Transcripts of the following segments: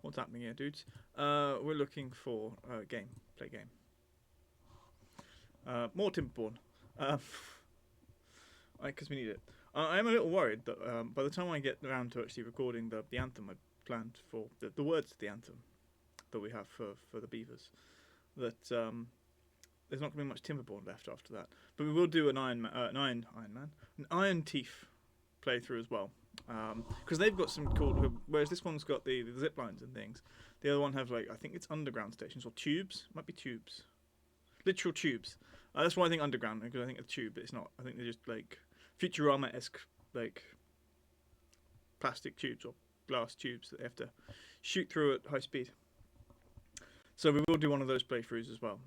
What's happening here, dudes? We're looking for game. Play game. More Timberborn. Because we need it. I am a little worried that by the time I get around to actually recording the anthem I planned for, the words to the anthem that we have for the beavers, that there's not going to be much Timberborn left after that. But we will do an Iron Teeth playthrough as well. Because they've got some cool, whereas this one's got the zip lines and things. The other one have I think it's underground stations or tubes. Might be tubes, literal tubes. That's why I think underground, because I think a tube, but it's not. I think they're just like Futurama-esque, like plastic tubes or glass tubes that they have to shoot through at high speed. So we will do one of those playthroughs as well,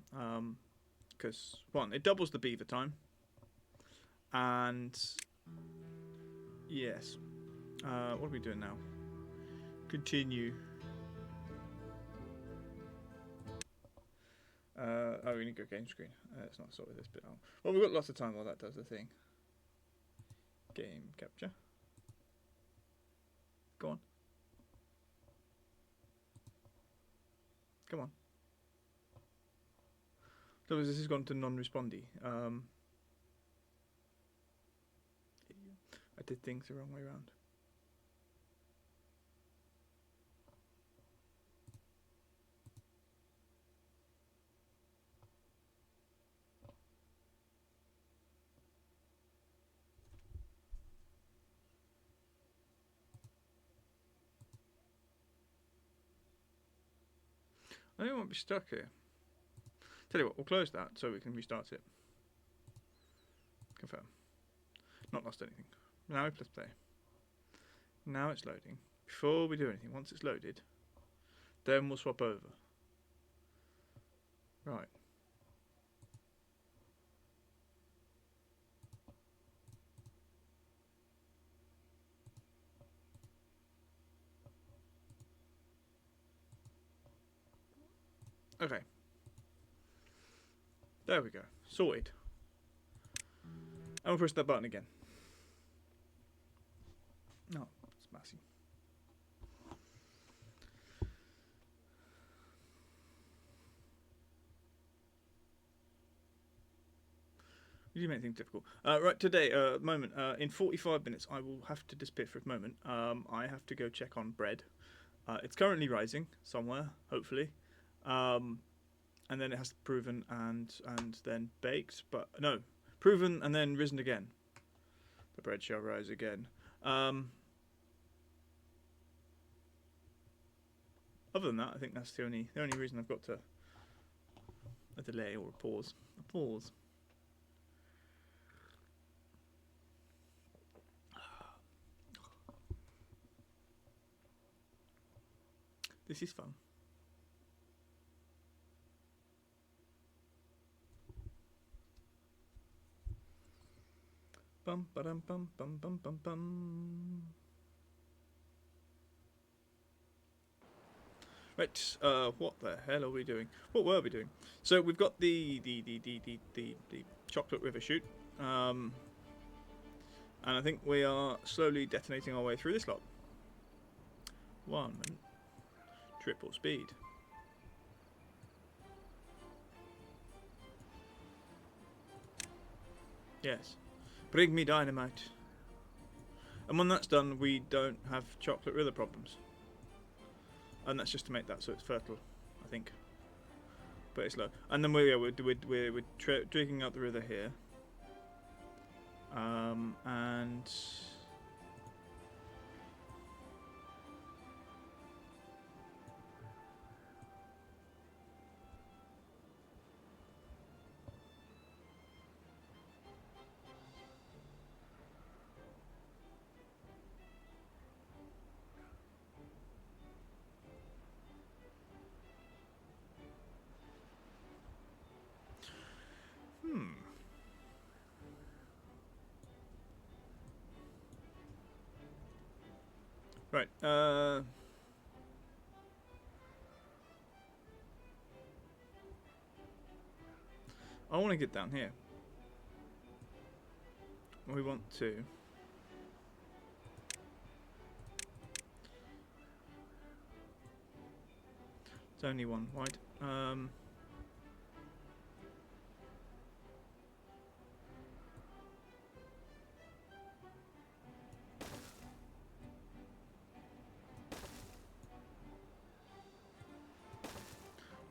because one, it doubles the beaver time, and yes. What are we doing now? Continue. We need to go game screen. Let's not sort of this bit out. Well, we've got lots of time while that does the thing. Game capture. Go on. Come on. So this has gone to non-respondy. I did things the wrong way around. I don't want to be stuck here. Tell you what, we'll close that so we can restart it. Confirm. Not lost anything. Now we press play. Now it's loading. Before we do anything, once it's loaded, then we'll swap over. Right. Okay. There we go. Sorted. And we'll push that button again. No, it's massive. You make things difficult. Right, today, moment, in 45 minutes, I will have to disappear for a moment. I have to go check on bread. It's currently rising somewhere, hopefully. And then it has to be proven and then baked. But no, proven and then risen again. The bread shall rise again. Other than that, I think that's the only reason I've got a delay or a pause. A pause. This is fun. Bum ba dum bum bum bum bum bum. Right, what the hell are we doing? What were we doing? So we've got the chocolate river chute, and I think we are slowly detonating our way through this lot. 1 minute. Triple speed. Yes. Bring me dynamite. And when that's done, we don't have chocolate river problems. And that's just to make that so it's fertile, I think. But it's low. And then we're digging out the river here. And right. want to get down here. We want to. It's only one wide.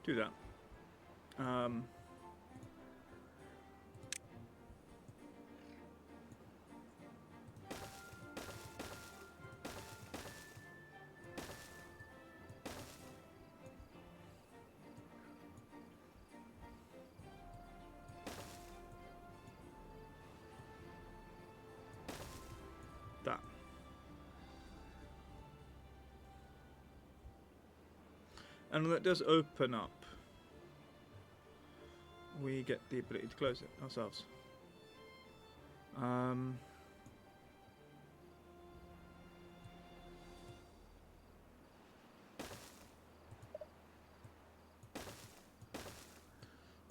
Do that. That. And when that does open up, we get the ability to close it ourselves.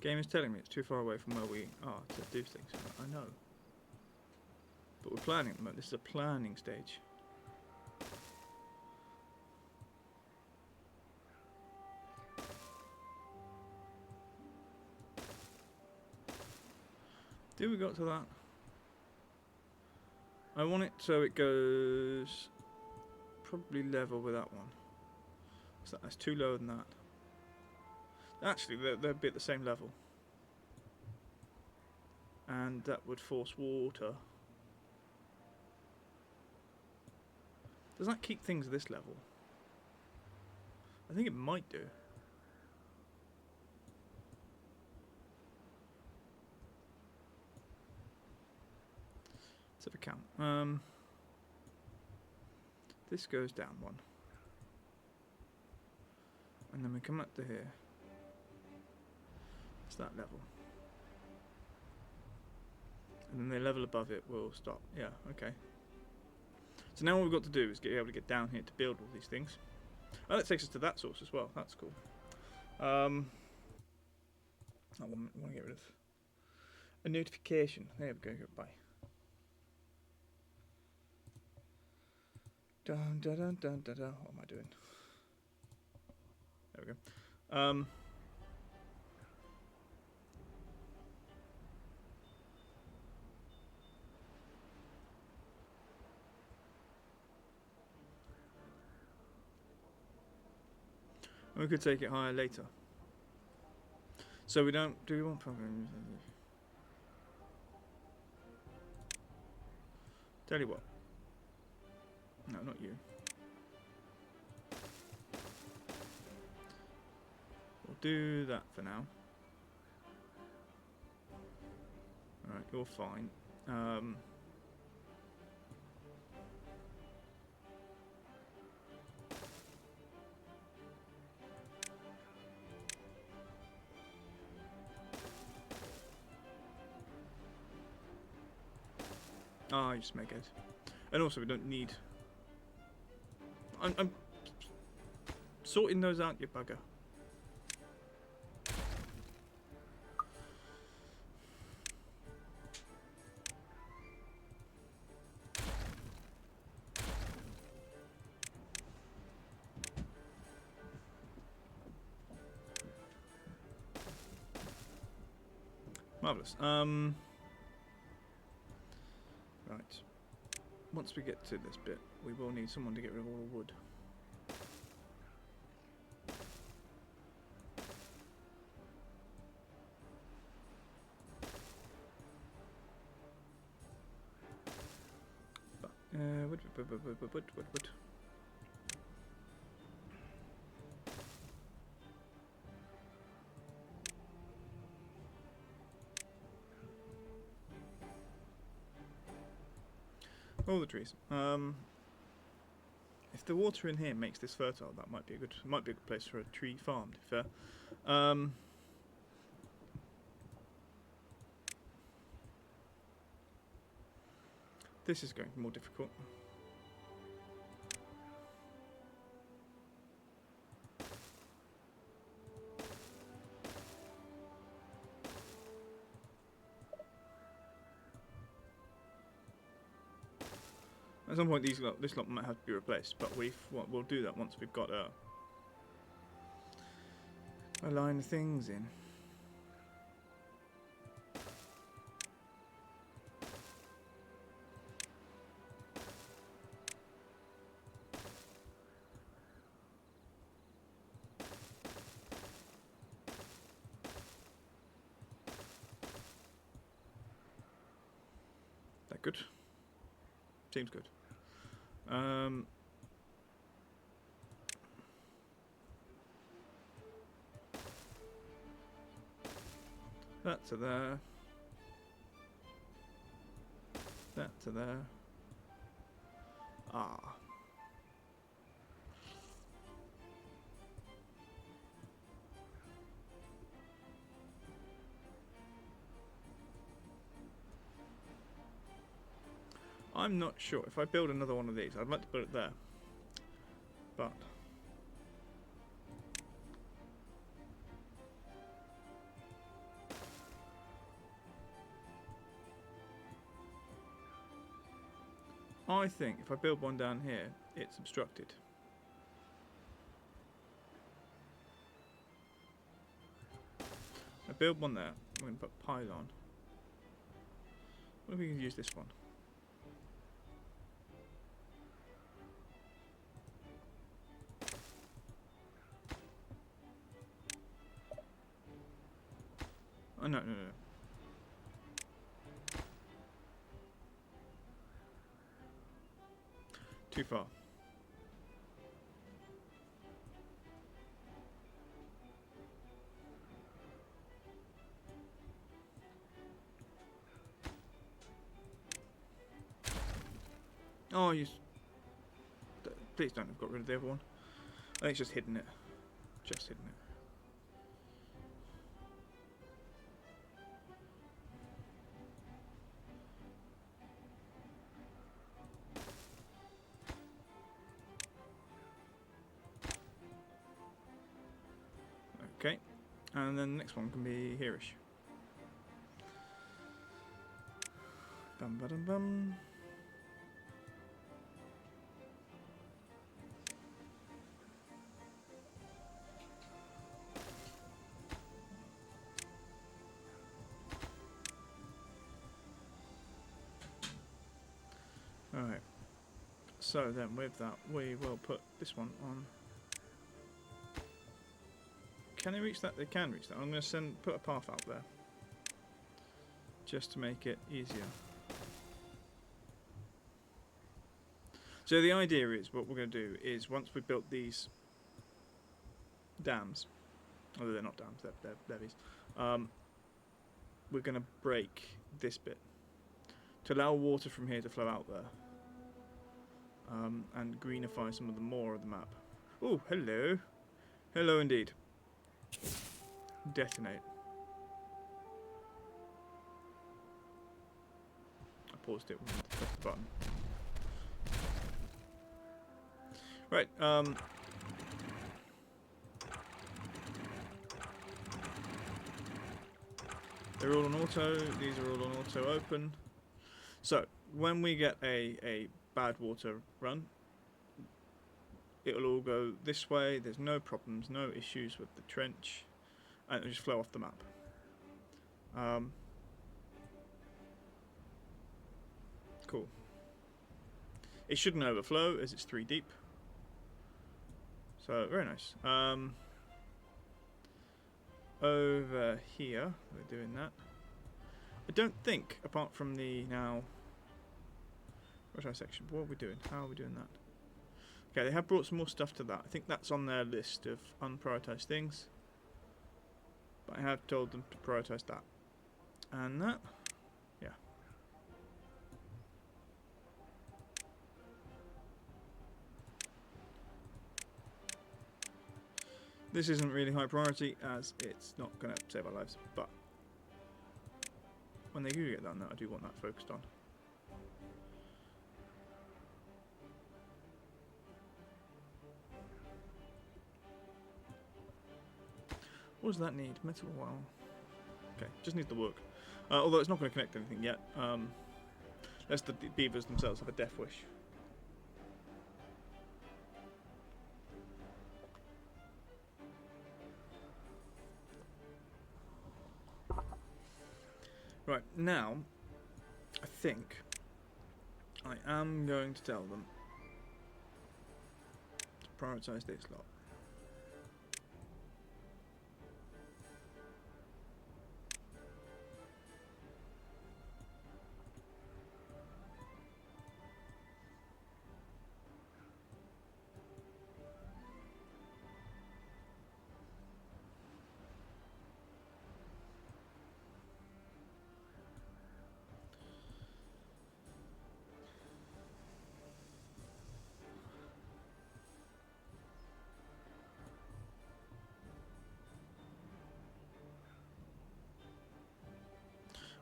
Game is telling me it's too far away from where we are to do things. I know. But we're planning at the moment. This is a planning stage. Do we got to that? I want it so it goes probably level with that one. So that's too lower than that. Actually, they're a bit the same level. And that would force water. Does that keep things at this level? I think it might do. Let's have a count. This goes down one. And then we come up to here. It's that level. And then the level above it will stop. Yeah, okay. So now what we've got to do is get able to get down here to build all these things. Oh, that takes us to that source as well. That's cool. I want to get rid of a notification. There we go. Goodbye. Dun dun dun dun dun dun. What am I doing? There we go. We could take it higher later. So we don't. Do we want problems? Tell you what. No, not you. We'll do that for now. Alright, you're fine. You just make it. And also we don't need... I'm sorting those out, you bugger. Marvellous. Right. Once we get to this bit, we will need someone to get rid of all the wood. Wood. All the trees. If the water in here makes this fertile, that might be a good place for a tree farm. To be fair. This is going to be more difficult. At some point, this lot might have to be replaced, but we'll do that once we've got a line of things in. That good? Seems good. That to there. That to there. Ah. I'm not sure. If I build another one of these, I'd like to put it there. But I think if I build one down here, it's obstructed. I build one there. I'm going to put pylon. What if we can use this one? Oh, no. Too far. Oh, please don't have got rid of the other one. I think it's just hidden it. Just hidden it. Okay, and then the next one can be here-ish. Bum ba dum bum. Alright, so then with that we will put this one on. Can they reach that? They can reach that. I'm going to put a path out there just to make it easier. So the idea is, what we're going to do is, once we've built these dams, although they're not dams, they're levees, we're going to break this bit to allow water from here to flow out there, and greenify some of the more of the map. Oh, hello. Hello indeed. Detonate. I paused it when I pressed the button. Right, they're all on auto, these are all on auto open. So, when we get a bad water run, it'll all go this way, there's no problems, no issues with the trench, and it'll just flow off the map. Cool. It shouldn't overflow as it's 3 deep. So, very nice. Over here, we're doing that. I don't think, apart from the now... What's our section? What are we doing? How are we doing that? Okay, they have brought some more stuff to that. I think that's on their list of unprioritized things. But I have told them to prioritize that. And that. Yeah. This isn't really high priority as it's not going to save our lives. But when they do get done, I do want that focused on. What does that need? Metal wow. Okay, just needs the work. Although it's not going to connect anything yet. Unless the beavers themselves have a death wish. Right, now, I think I am going to tell them to prioritise this lot.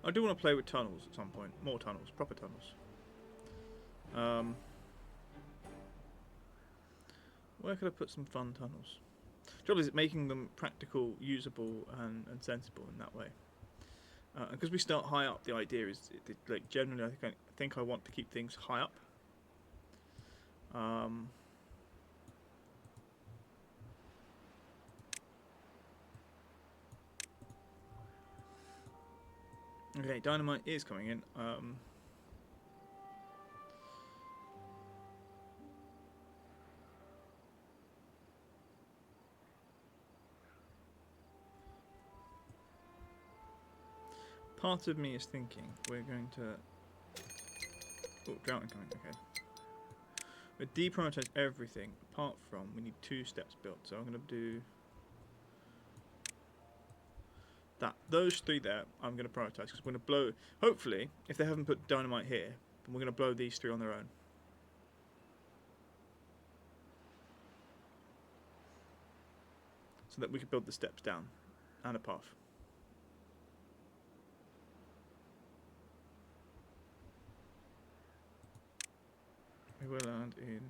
I do want to play with tunnels at some point. More tunnels, proper tunnels. Where could I put some fun tunnels? Trouble is making them practical, usable, and sensible in that way. Because we start high up, the idea is like generally I think I want to keep things high up. Okay, dynamite is coming in. Part of me is thinking we're going to... Oh, drought incoming, okay. We deprioritise everything apart from we need 2 steps built, so I'm going to do that. Those 3 there I'm going to prioritise because we're going to blow... Hopefully, if they haven't put dynamite here, then we're going to blow these 3 on their own. So that we can build the steps down and a path. We will land in...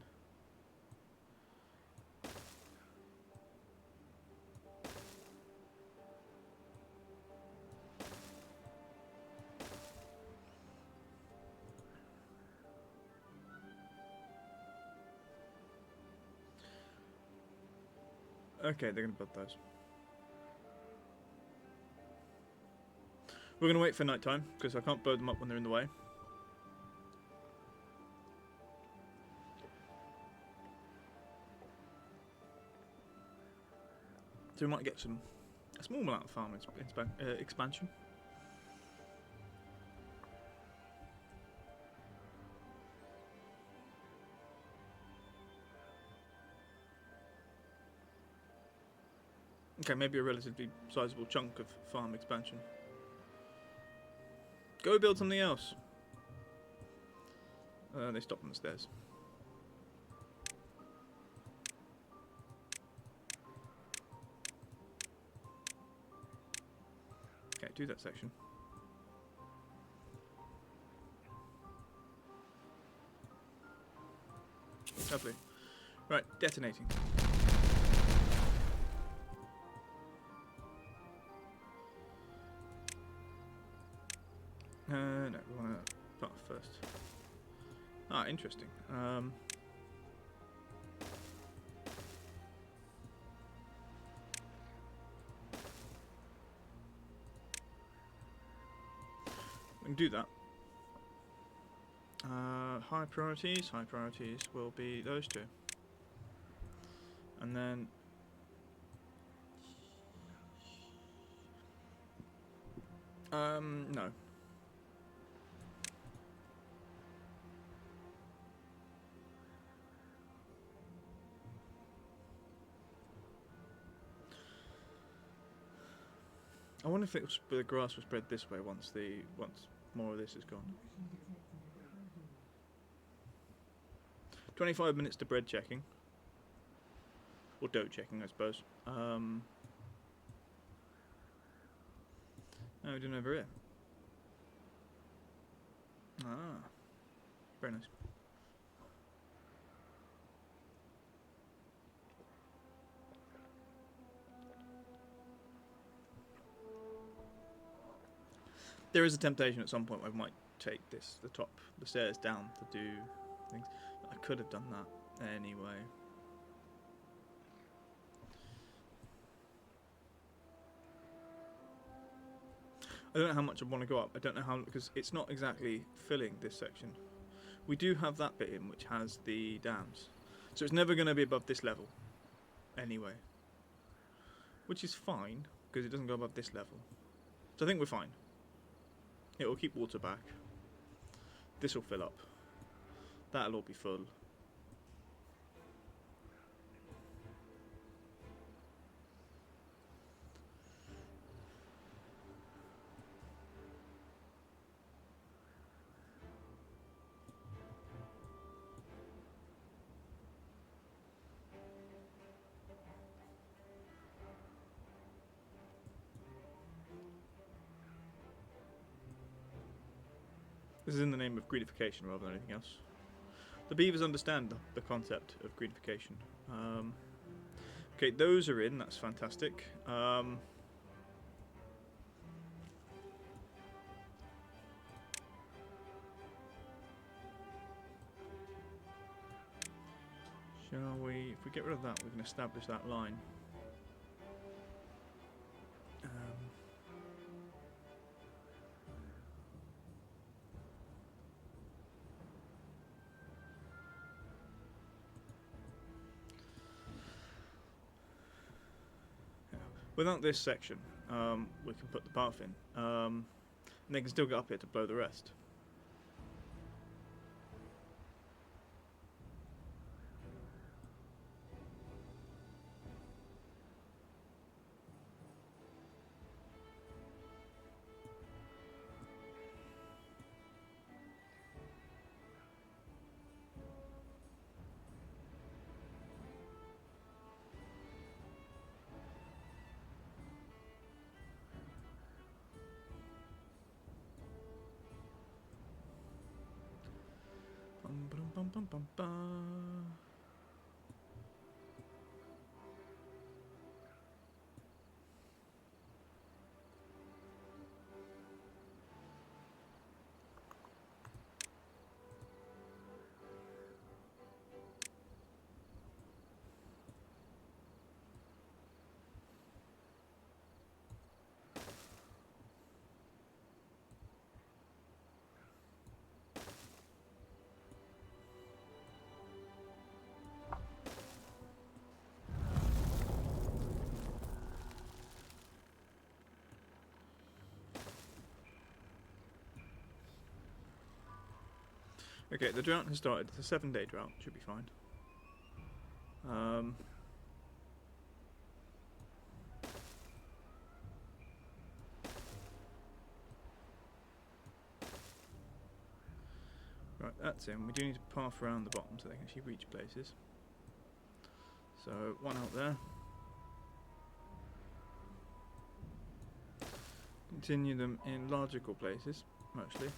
Okay, they're going to build those. We're going to wait for night time because I can't blow them up when they're in the way. So we might get a small amount of farm expansion. Okay, maybe a relatively sizable chunk of farm expansion. Go build something else. They stopped on the stairs. Okay, do that section. Lovely. Right, detonating. No, we want to path first. Ah, interesting. We can do that. High priorities will be those 2. And then... no. I wonder if the grass will spread this way once more of this is gone. 25 minutes to bread checking. Or dough checking, I suppose. Oh, we're doing over here. Ah. Very nice. There is a temptation at some point where I might take the stairs down to do things. I could have done that anyway. I don't know how much I want to go up. I don't know how, because it's not exactly filling this section. We do have that bit in which has the dams. So it's never going to be above this level. Anyway. Which is fine, because it doesn't go above this level. So I think we're fine. It will keep water back. This will fill up. That'll all be full. This is in the name of greedification rather than anything else. The beavers understand the concept of greedification. Okay, those are in, that's fantastic. Shall we, if we get rid of that, we can establish that line. Without this section, we can put the path in, and they can still get up here to blow the rest. Bum, bum, bum, bum. Okay, the drought has started. It's a 7-day drought. Should be fine. Right, that's in. We do need to path around the bottom so they can actually reach places. So, one out there. Continue them in logical places, mostly.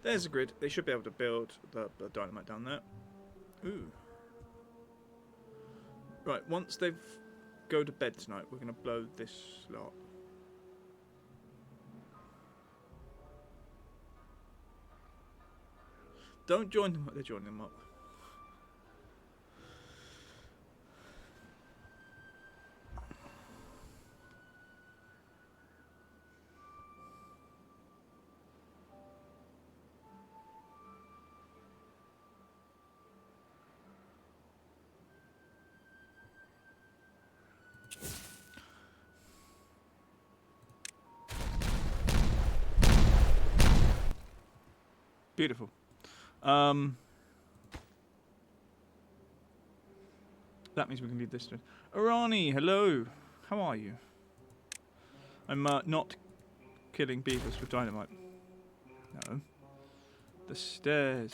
There's a grid. They should be able to build the dynamite down there. Ooh. Right, once they've go to bed tonight, we're going to blow this lot. Don't join them up. They're joining them up. Beautiful. That means we can leave this to Arani, hello. How are you? I'm not killing beavers with dynamite. No. The stairs.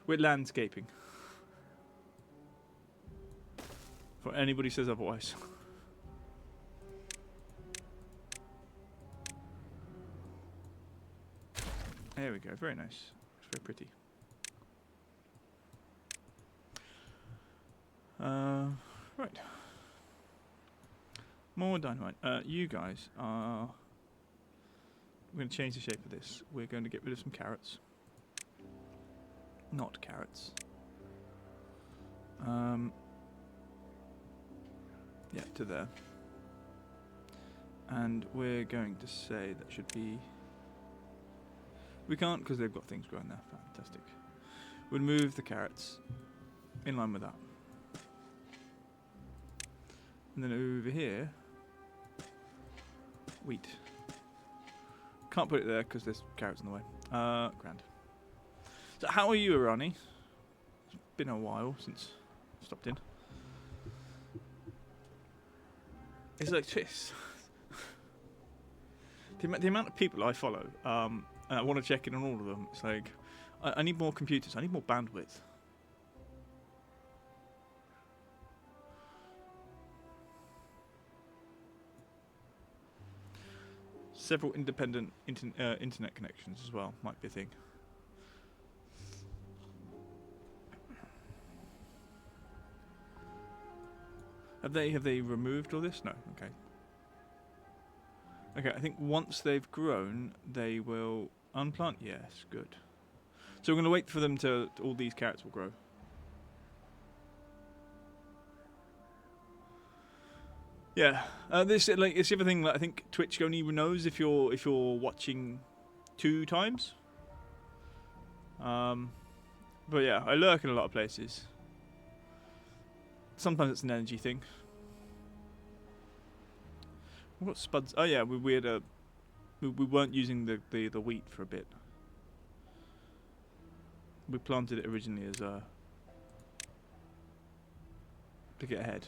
We're landscaping. For anybody says otherwise. There we go. Very nice. It's very pretty. Right. More dynamite. You guys are... We're going to change the shape of this. We're going to get rid of some carrots. Not carrots. Yeah, to there. And we're going to say that should be... We can't because they've got things growing there. Fantastic. We'll move the carrots in line with that. And then over here, wheat. Can't put it there because there's carrots in the way. Grand. So how are you, Arani? It's been a while since I stopped in. It's like this. The amount of people I follow, and I want to check in on all of them. It's like, I need more computers. I need more bandwidth. Several independent internet connections as well might be a thing. Have they removed all this? No. Okay. Okay, I think once they've grown, they will unplant. Yes, good. So we're going to wait for them to all these carrots will grow. Yeah, this like it's the other thing that I think Twitch only knows if you're watching 2 times. But yeah, I lurk in a lot of places. Sometimes it's an energy thing. What spuds? Oh yeah, we had we weren't using the wheat for a bit. We planted it originally as to get ahead.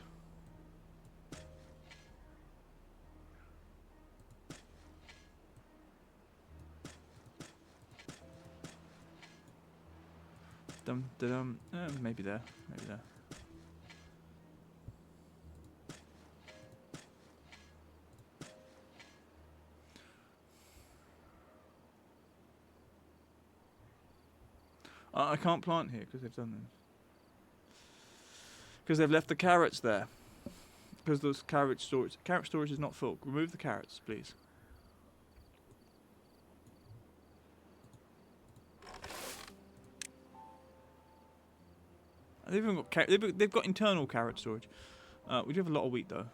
Maybe there, maybe there. I can't plant here because they've done this. Because they've left the carrots there. Because those carrot storage is not full. Remove the carrots, please. They've even got they've got internal carrot storage. We do have a lot of wheat though.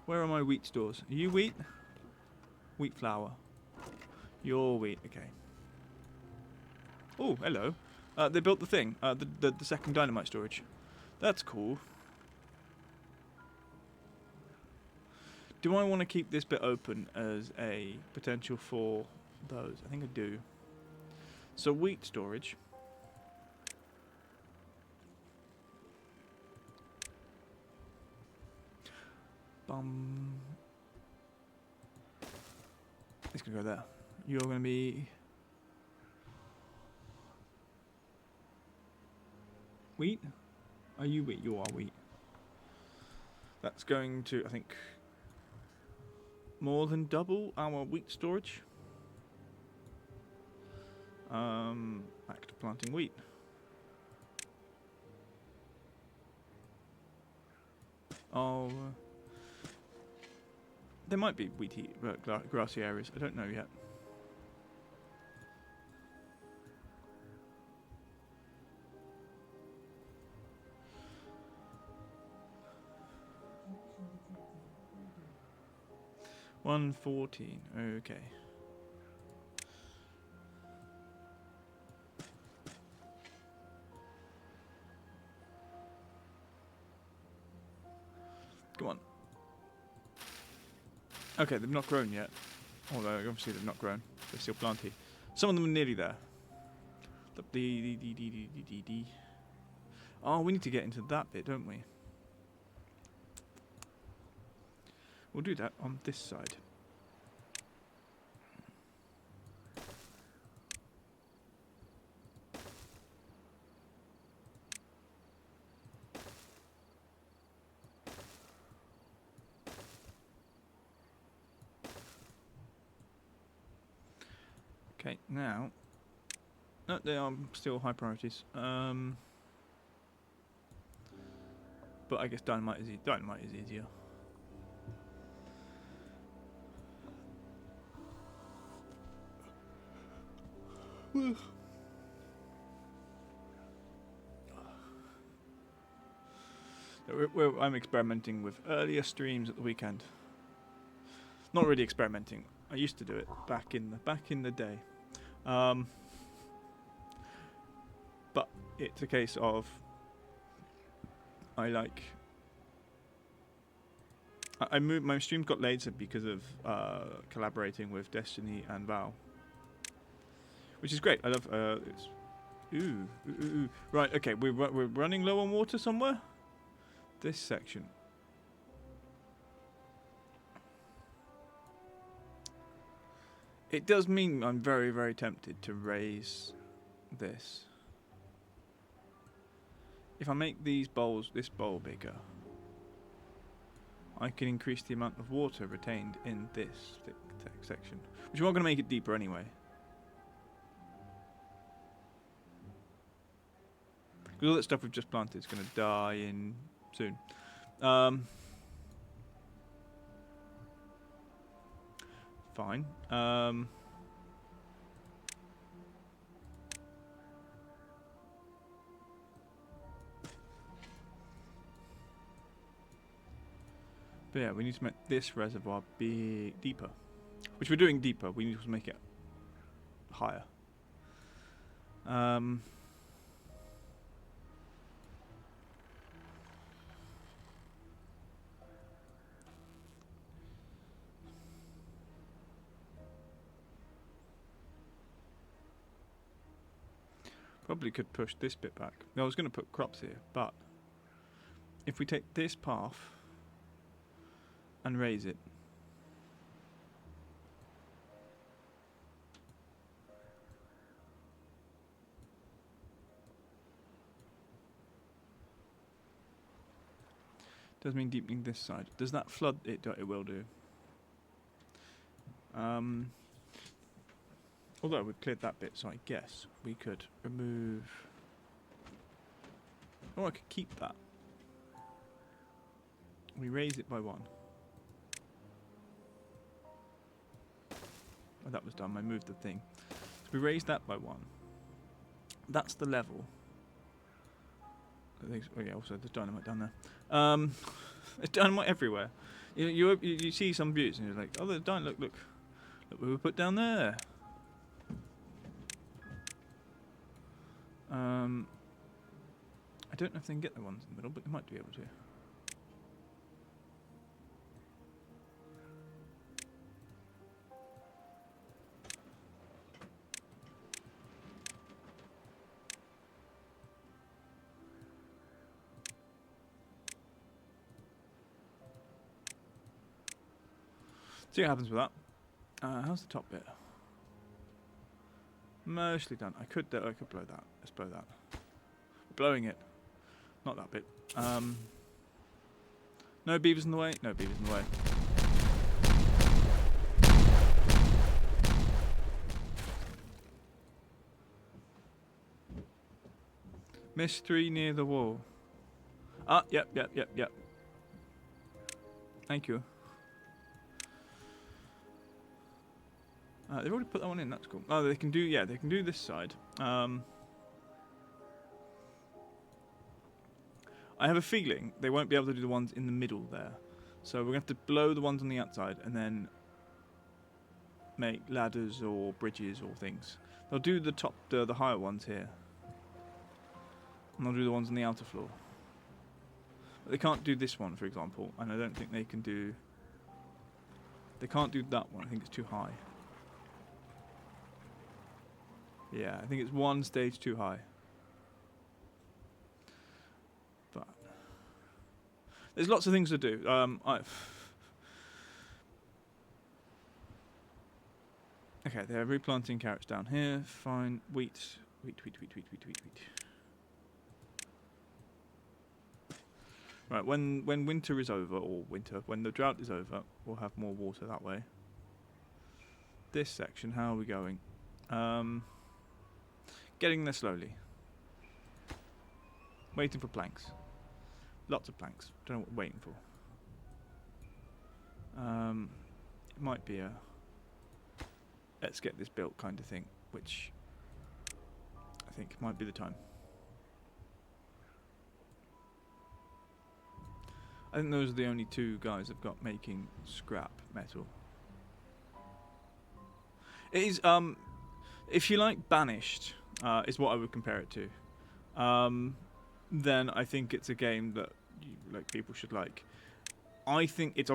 Where are my wheat stores? Are you wheat? Wheat flour. You're wheat. Okay. Oh, hello. They built the thing. The second dynamite storage. That's cool. Do I want to keep this bit open as a potential for those? I think I do. So wheat storage. It's gonna go there. You're gonna be wheat. Are you wheat? You are wheat. That's going to, I think, more than double our wheat storage. Back to planting wheat. Oh, there might be wheaty, grassy areas. I don't know yet. $114. Okay. Come on. Okay, they've not grown yet. Although obviously they've not grown. They're still planty. Some of them are nearly there. Oh, we need to get into that bit, don't we? We'll do that on this side. Okay, now. No, they are still high priorities. But I guess dynamite is easier. I'm experimenting with earlier streams at the weekend. Not really experimenting. I used to do it back in the day, but it's a case of I moved. My stream got later because of collaborating with Destiny and Val, which is great. I love it's. Ooh. Right. Okay. We're running low on water somewhere. This section. It does mean I'm very, very tempted to raise this. If I make this bowl bigger, I can increase the amount of water retained in this thick section, which I'm going to make it deeper anyway. Because all that stuff we've just planted is going to die in soon. Fine. But yeah, we need to make this reservoir be deeper. Which we're doing deeper. We need to make it higher. Probably could push this bit back. I was going to put crops here, but if we take this path and raise it, does mean deepening this side. Does that flood it? It will do. Although we've cleared that bit, so I guess we could remove... Or I could keep that. We raise it by 1. Oh, that was done. I moved the thing. So we raise that by 1. That's the level. Oh yeah, also there's dynamite down there. There's dynamite everywhere. You see some views and you're like, oh, there's dynamite. Look what we put down there. I don't know if they can get the ones in the middle, but they might be able to. See what happens with that. How's the top bit? Mostly done. I could blow that. Let's blow that. Blowing it. Not that bit. No beavers in the way? No beavers in the way. Mystery near the wall. Ah, yep. Thank you. They've already put that one in, that's cool. Oh, they can do this side. I have a feeling they won't be able to do the ones in the middle there. So we're going to have to blow the ones on the outside and then make ladders or bridges or things. They'll do the top, the higher ones here. And they'll do the ones on the outer floor. But they can't do this one, for example, and I don't think they can do... They can't do that one, I think it's too high. Yeah, I think it's one stage too high. But there's lots of things to do. Okay, they're replanting carrots down here. Fine. Wheat. Right, when winter is over, when the drought is over, we'll have more water that way. This section, how are we going? Getting there slowly. Waiting for planks. Lots of planks. Don't know what we're waiting for. It might be a let's get this built kind of thing, which I think might be the time. I think those are the only two guys I've got making scrap metal. It is, if you like Banished, is what I would compare it to. Then I think it's a game that people should like. I think it's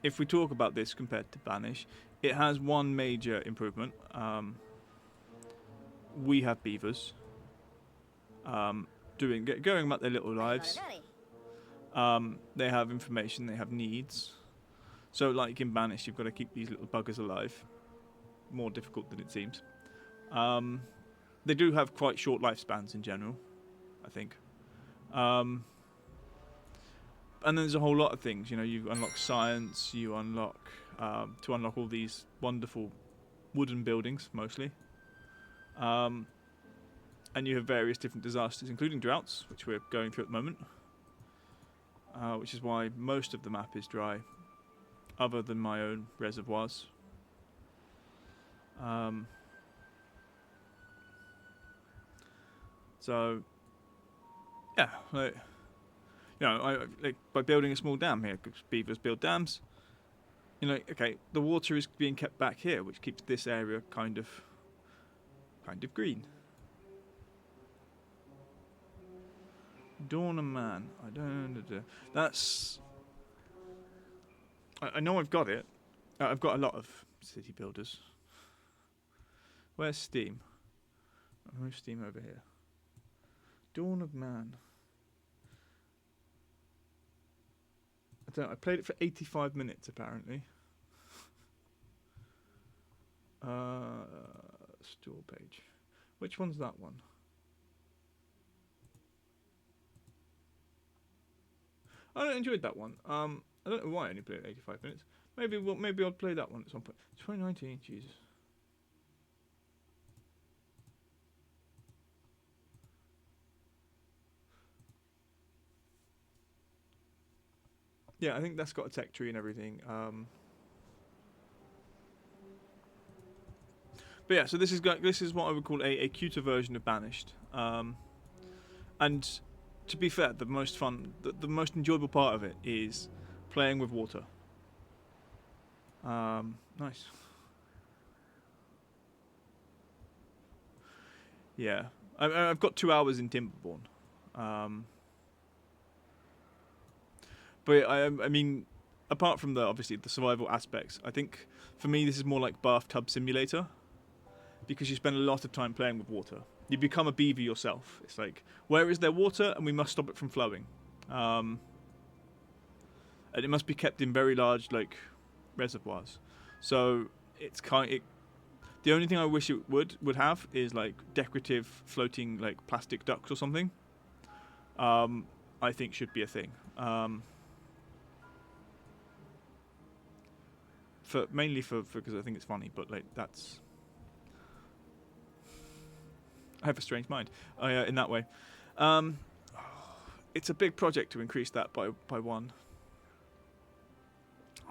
if we talk about this compared to Banish, it has one major improvement. We have beavers going about their little lives. They have information, they have needs. So like in Banish, you've got to keep these little buggers alive. More difficult than it seems. They do have quite short lifespans in general, I think. And there's a whole lot of things, you unlock science, you unlock, to unlock all these wonderful wooden buildings, mostly. And you have various different disasters, including droughts, which we're going through at the moment. Which is why most of the map is dry, other than my own reservoirs. So, yeah, by building a small dam here, because beavers build dams. Okay, the water is being kept back here, which keeps this area kind of green. Dawn of Man. I don't know. That's. I know I've got it. I've got a lot of city builders. Where's Steam? Where's Steam over here? Dawn of Man. I played it for 85 minutes apparently. Store page. Which one's that one? I enjoyed that one. I don't know why I only played 85 minutes. Maybe I'll play that one at some point. 2019, Jesus. Yeah, I think that's got a tech tree and everything. But yeah, so this is what I would call a cuter version of Banished. And to be fair, the most fun, the most enjoyable part of it is playing with water. Nice. Yeah, I've got 2 hours in Timberborn. But I mean, apart from obviously the survival aspects, I think for me this is more like bathtub simulator, because you spend a lot of time playing with water. You become a beaver yourself. It's like, where is there water, and we must stop it from flowing, and it must be kept in very large reservoirs. So it's the only thing I wish it would have is decorative floating plastic ducks or something. I think should be a thing. Mainly because I think it's funny, but that's. I have a strange mind. In that way, it's a big project to increase that by 1.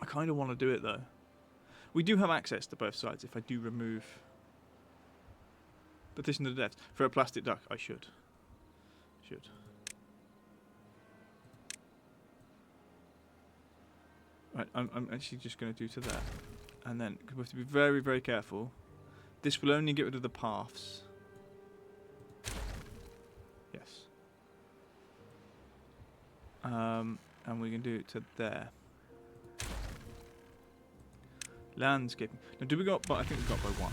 I kind of want to do it though. We do have access to both sides. If I do remove Petition of the Dead for a plastic duck, I should. Right, I'm actually just going to do to that, and then we have to be very, very careful. This will only get rid of the paths. Yes. And we can do it to there. Landscaping. Now, do we got? But I think we got by 1.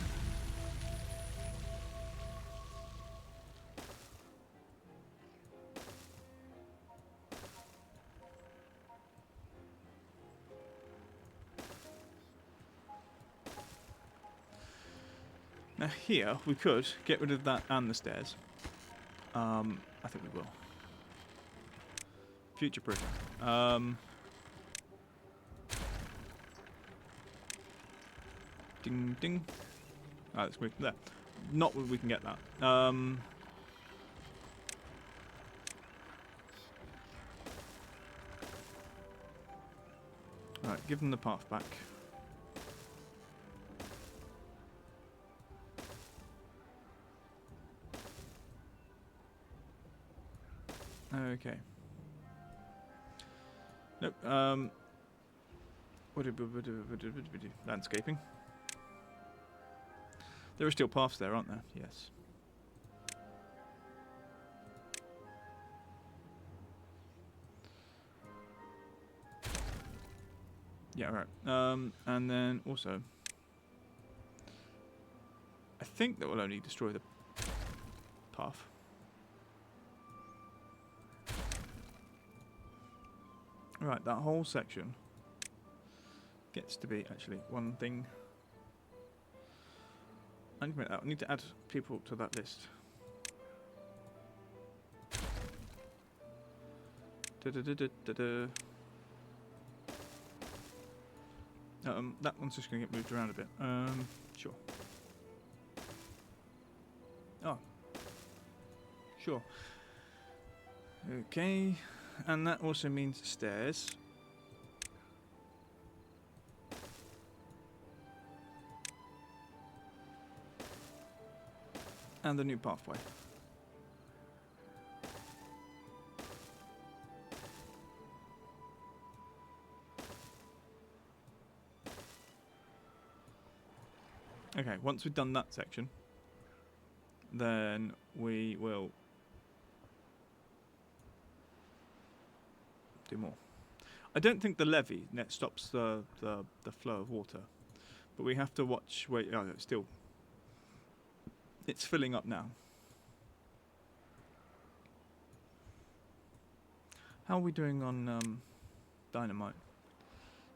Now here we could get rid of that and the stairs. I think we will. Future proofing. Ding ding. Alright, let's move there. Not that we can get that. Alright, give them the path back. Okay. Nope. Landscaping. There are still paths there, aren't there? Yes. Yeah, right. And then also, I think that will only destroy the path. Right, that whole section gets to be actually one thing. I need to add people to that list. That one's just going to get moved around a bit. Sure. Oh. Sure. Okay. And that also means stairs. And the new pathway. Okay, once we've done that section, then we will do more. I don't think the levee net stops the flow of water, but we have to watch. Wait, oh, it's filling up now. How are we doing on dynamite?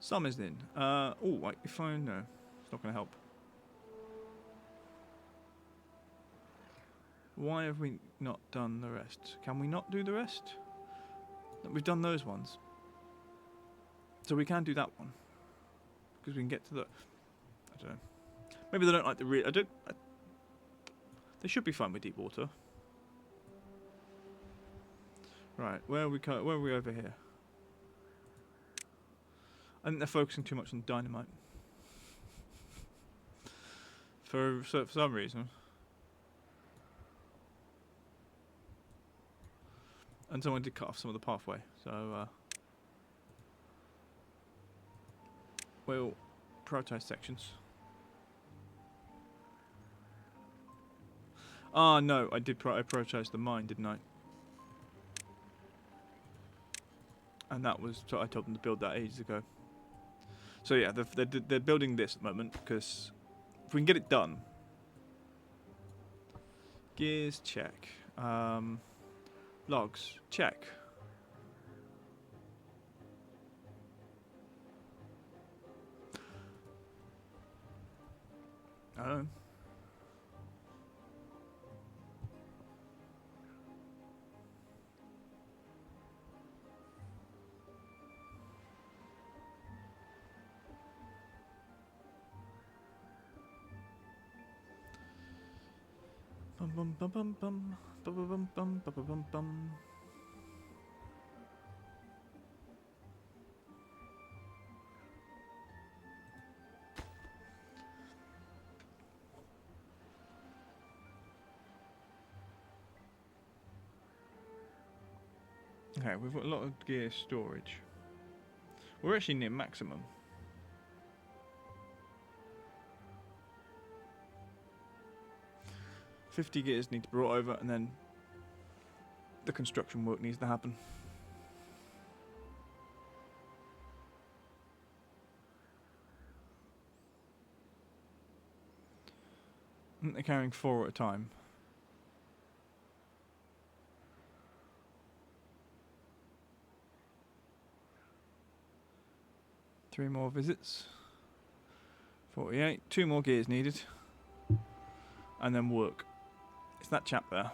Some is in. Oh, wait, if I no, it's not going to help. Why have we not done the rest? Can we not do the rest? We've done those ones. So we can do that one. Because we can get to the... I don't know. Maybe they don't like the they should be fine with deep water. Right, where are we over here? I think they're focusing too much on dynamite. For some reason. And someone did cut off some of the pathway, so we'll prioritize sections. Ah, no, I did prioritize the mine, didn't I? And that was so I told them to build that ages ago. So yeah, they're building this at the moment because if we can get it done, gears check. Logs, check. Oh. Bum bum bum bum bum bum bum bum bum bum bum. Okay, we've got a lot of gear storage. We're actually near maximum. $50 gears need to be brought over, and then the construction work needs to happen. They're carrying 4 at a time. Three more visits. 48. 2 more gears needed. And then work. It's that chap there.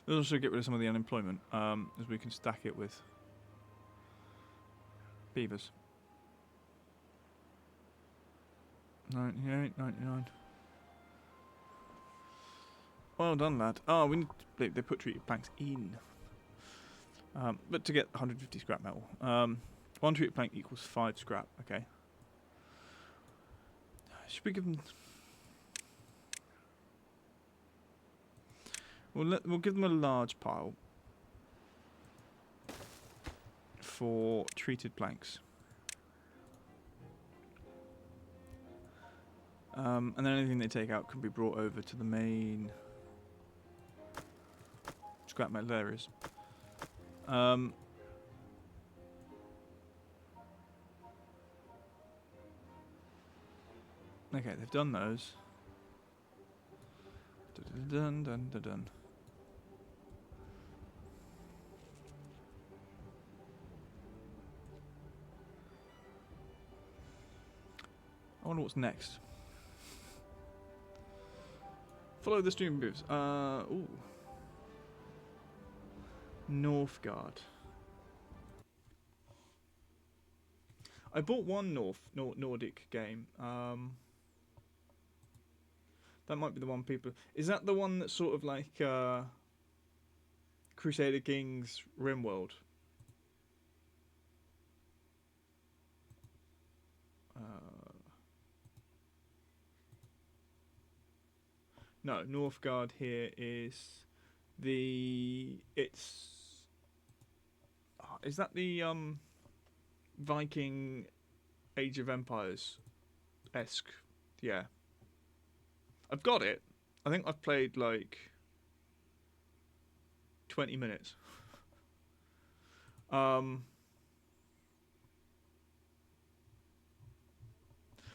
Let's also get rid of some of the unemployment, as we can stack it with. Beavers. 98, 99. Well done, lad. Oh, we need to, they put treated planks in. But to get 150 scrap metal. 1 treated plank equals 5 scrap. Okay. Should we give them... We'll give them a large pile for treated planks. And then anything they take out can be brought over to the main scrap metal areas. Okay, they've done those. Dun, dun, dun, dun. I wonder what's next. Follow the stream moves. Ooh. Northgard. I bought one Nordic game. That might be the one people... Is that the one that's sort of like Crusader Kings RimWorld? No, Northgard here is the... It's... is that the Viking Age of Empires-esque? Yeah. I've got it. I think I've played like 20 minutes. But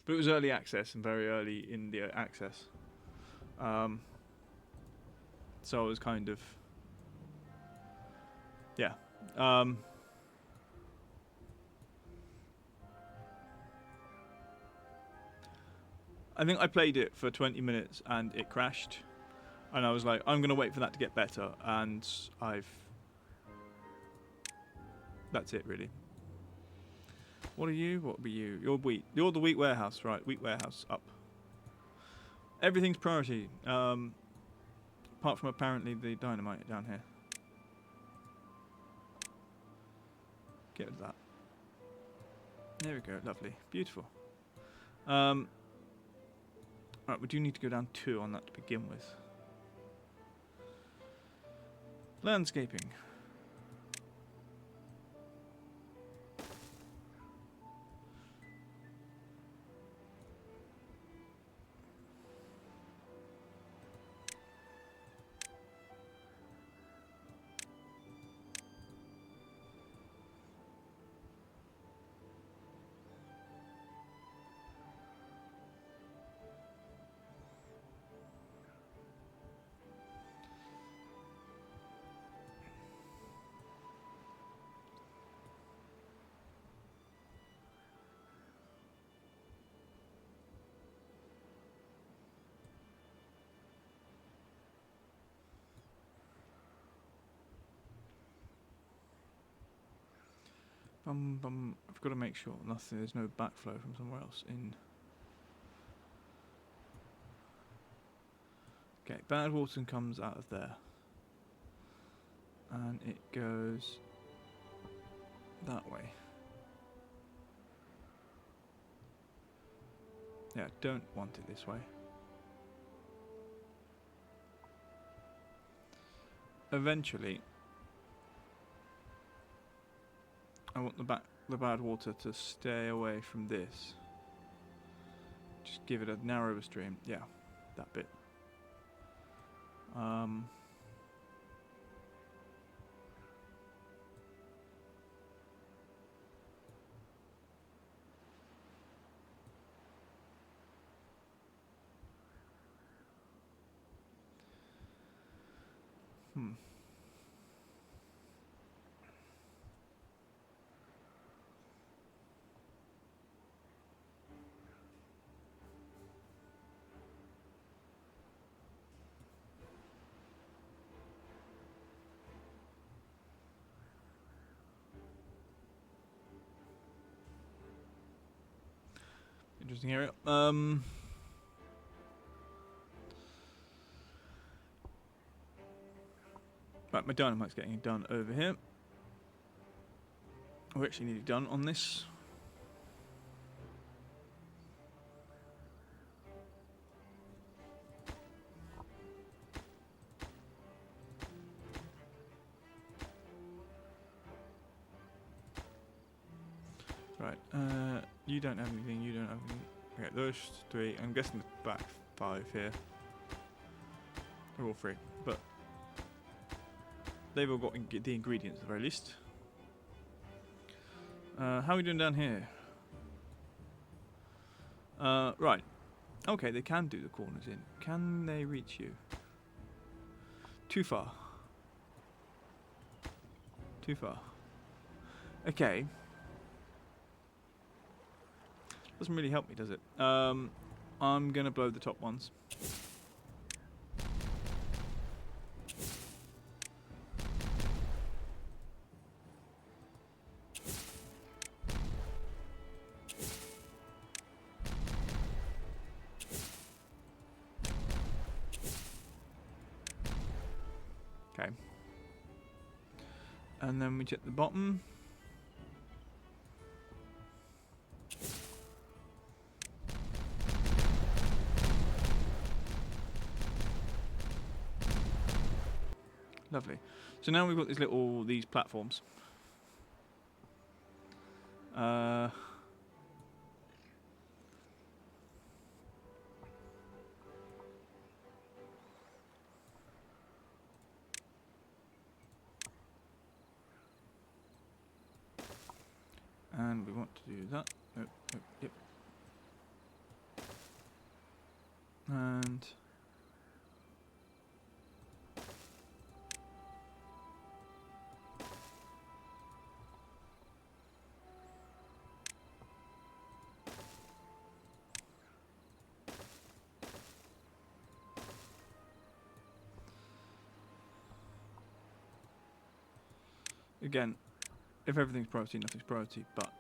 it was early access and very early in the access. So I was kind of... Yeah. I think I played it for 20 minutes and it crashed. And I was like, I'm going to wait for that to get better. And that's it, really. What are you? What were you? You're wheat. You're the wheat warehouse, right? Wheat warehouse, up. Everything's priority. Apart from apparently the dynamite down here. Get rid of that. There we go. Lovely. Beautiful. Right, we do need to go down 2 on that to begin with. Landscaping. I've got to make sure there's no backflow from somewhere else in. Okay, bad water comes out of there. And it goes that way. Yeah, don't want it this way. Eventually, I want the bad water to stay away from this. Just give it a narrower stream. Yeah, that bit. Interesting area. Right, my dynamite's getting done over here. We actually need it done on this. Right, you don't have anything, you don't have anything. Okay, those 3, I'm guessing the back 5 here. They're all free, but they've all got the ingredients at the very least. How are we doing down here? Right. Okay, they can do the corners in. Can they reach you? Too far. Too far. Okay. Doesn't really help me, does it? I'm gonna blow the top ones. Okay. And then we check the bottom. Lovely. So now we've got these platforms. And we want to do that. Yep. And again, if everything's priority, nothing's priority, but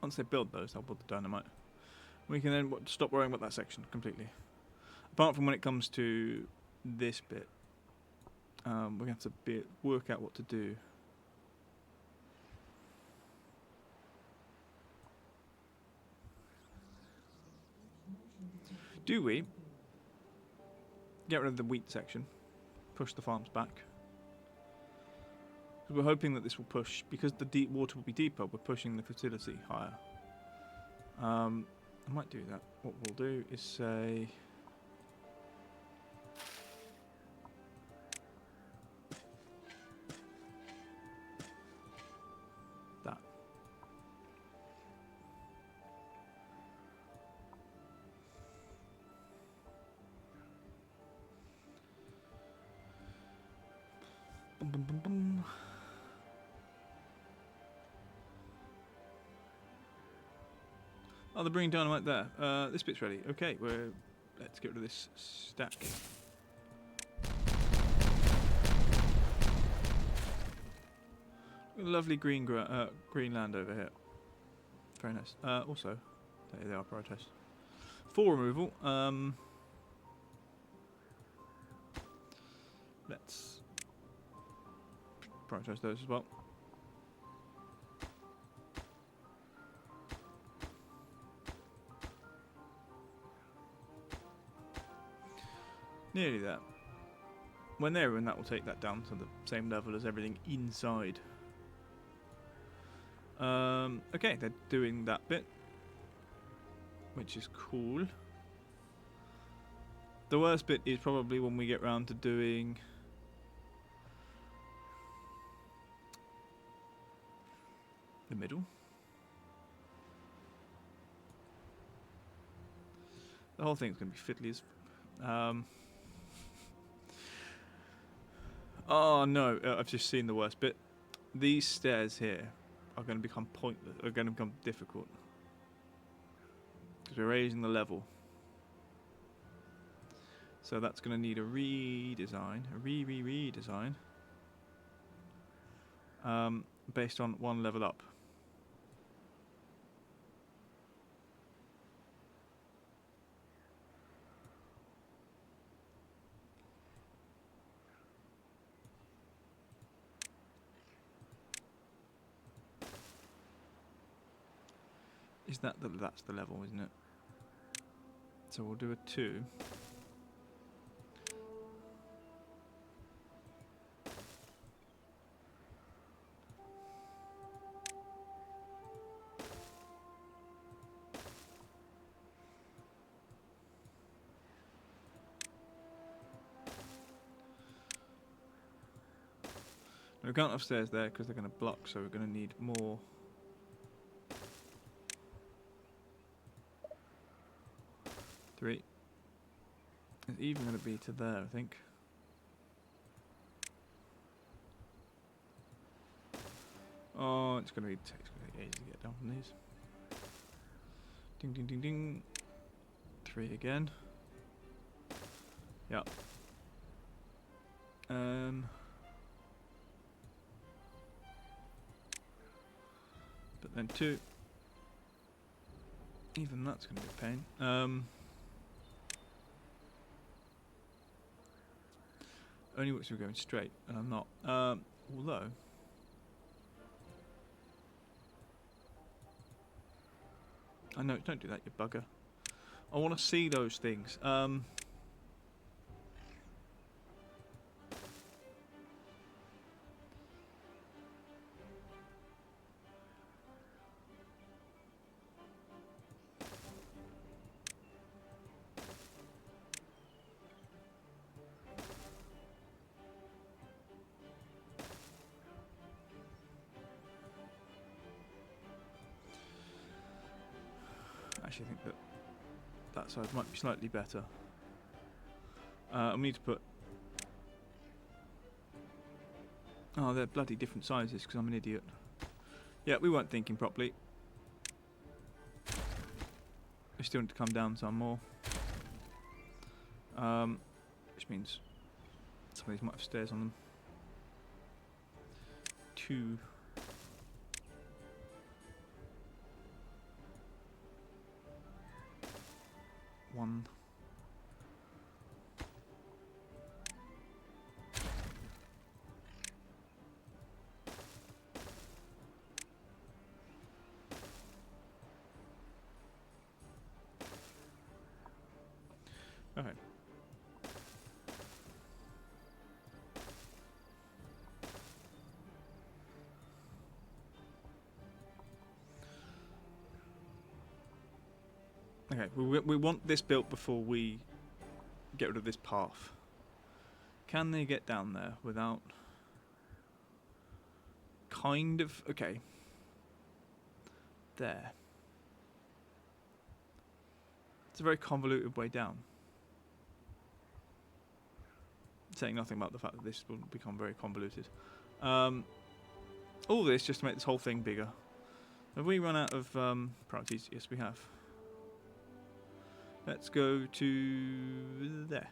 once they build those, they'll build the dynamite. We can then stop worrying about that section completely. Apart from when it comes to this bit, we have to work out what to do. Do we get rid of the wheat section, push the farms back? Because we're hoping that this will push, because the deep water will be deeper, we're pushing the fertility higher. I might do that. What we'll do is say that. Boom, boom, boom, boom. Oh, they're bringing dynamite there. This bit's ready. Okay, let's get rid of this stack. Lovely green land over here. Very nice. Also, they are prioritized. For removal, let's prioritize those as well. Nearly there. When they're in, that will take that down to the same level as everything inside. Okay, they're doing that bit, which is cool. The worst bit is probably when we get round to doing the middle. The whole thing's going to be fiddly as... Oh no, I've just seen the worst bit. These stairs here are going to become pointless, are going to become difficult. Because we're raising the level. So that's going to need a redesign, redesign. Based on one level up. Is that that's the level, isn't it? So we'll do a 2. We can't have stairs there because they're going to block, so we're going to need more. Three. It's even going to be to there, I think. Oh, it's going to be easy to get down from these. Ding, ding, ding, ding. 3 again. Yep. But then 2. Even that's going to be a pain. Only works if we're going straight, and I'm not. Although. I know, don't do that, you bugger. I want to see those things. I actually think that side might be slightly better. I need to put... Oh, they're bloody different sizes because I'm an idiot. Yeah, we weren't thinking properly. We still need to come down some more. Which means some of these might have stairs on them. 2. One. Okay. Okay, we want this built before we get rid of this path. Can they get down there without... Kind of... Okay. There. It's a very convoluted way down. Saying nothing about the fact that this will become very convoluted. All this just to make this whole thing bigger. Have we run out of priorities? Yes, we have. Let's go to there.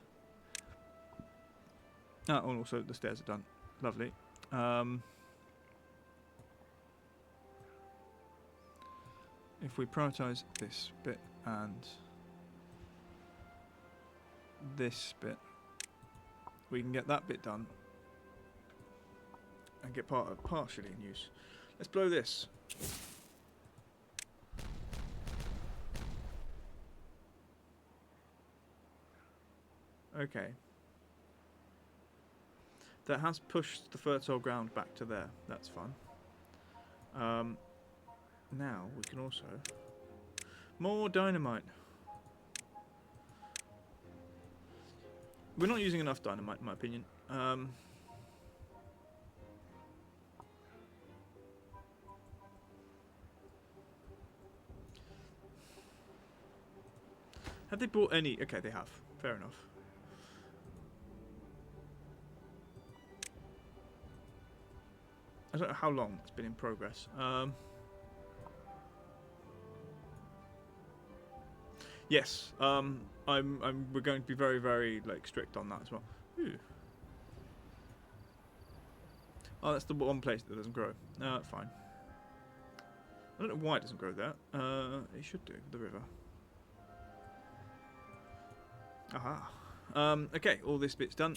Oh, and also the stairs are done. Lovely. If we prioritise this bit and this bit, we can get that bit done and get partially in use. Let's blow this. Okay. That has pushed the fertile ground back to there. That's fun. Now we can also... More dynamite. We're not using enough dynamite, in my opinion. Have they brought any... Okay, they have. Fair enough. I don't know how long it's been in progress. Yes, we're going to be very, very strict on that as well. Ooh. Oh, that's the one place that doesn't grow. Fine. I don't know why it doesn't grow there. It should do, the river. Aha. Okay, all this bit's done.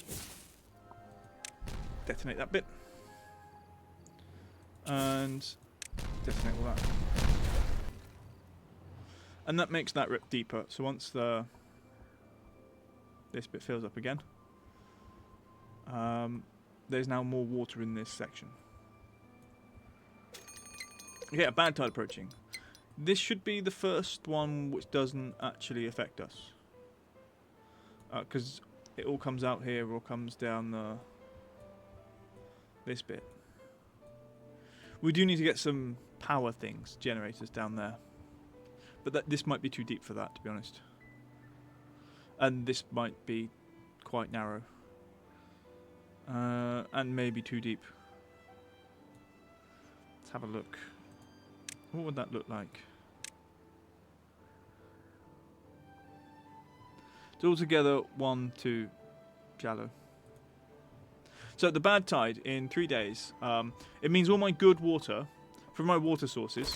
Detonate that bit. And detonate all that. And that makes that rip deeper. So once this bit fills up again, there's now more water in this section. Okay, a bad tide approaching. This should be the first one which doesn't actually affect us. Because it all comes out here or comes down this bit. We do need to get some power things, generators down there. But this might be too deep for that, to be honest. And this might be quite narrow. And maybe too deep. Let's have a look. What would that look like? So altogether, 1, 2, shallow. So the bad tide in 3 days, it means all my good water from my water sources,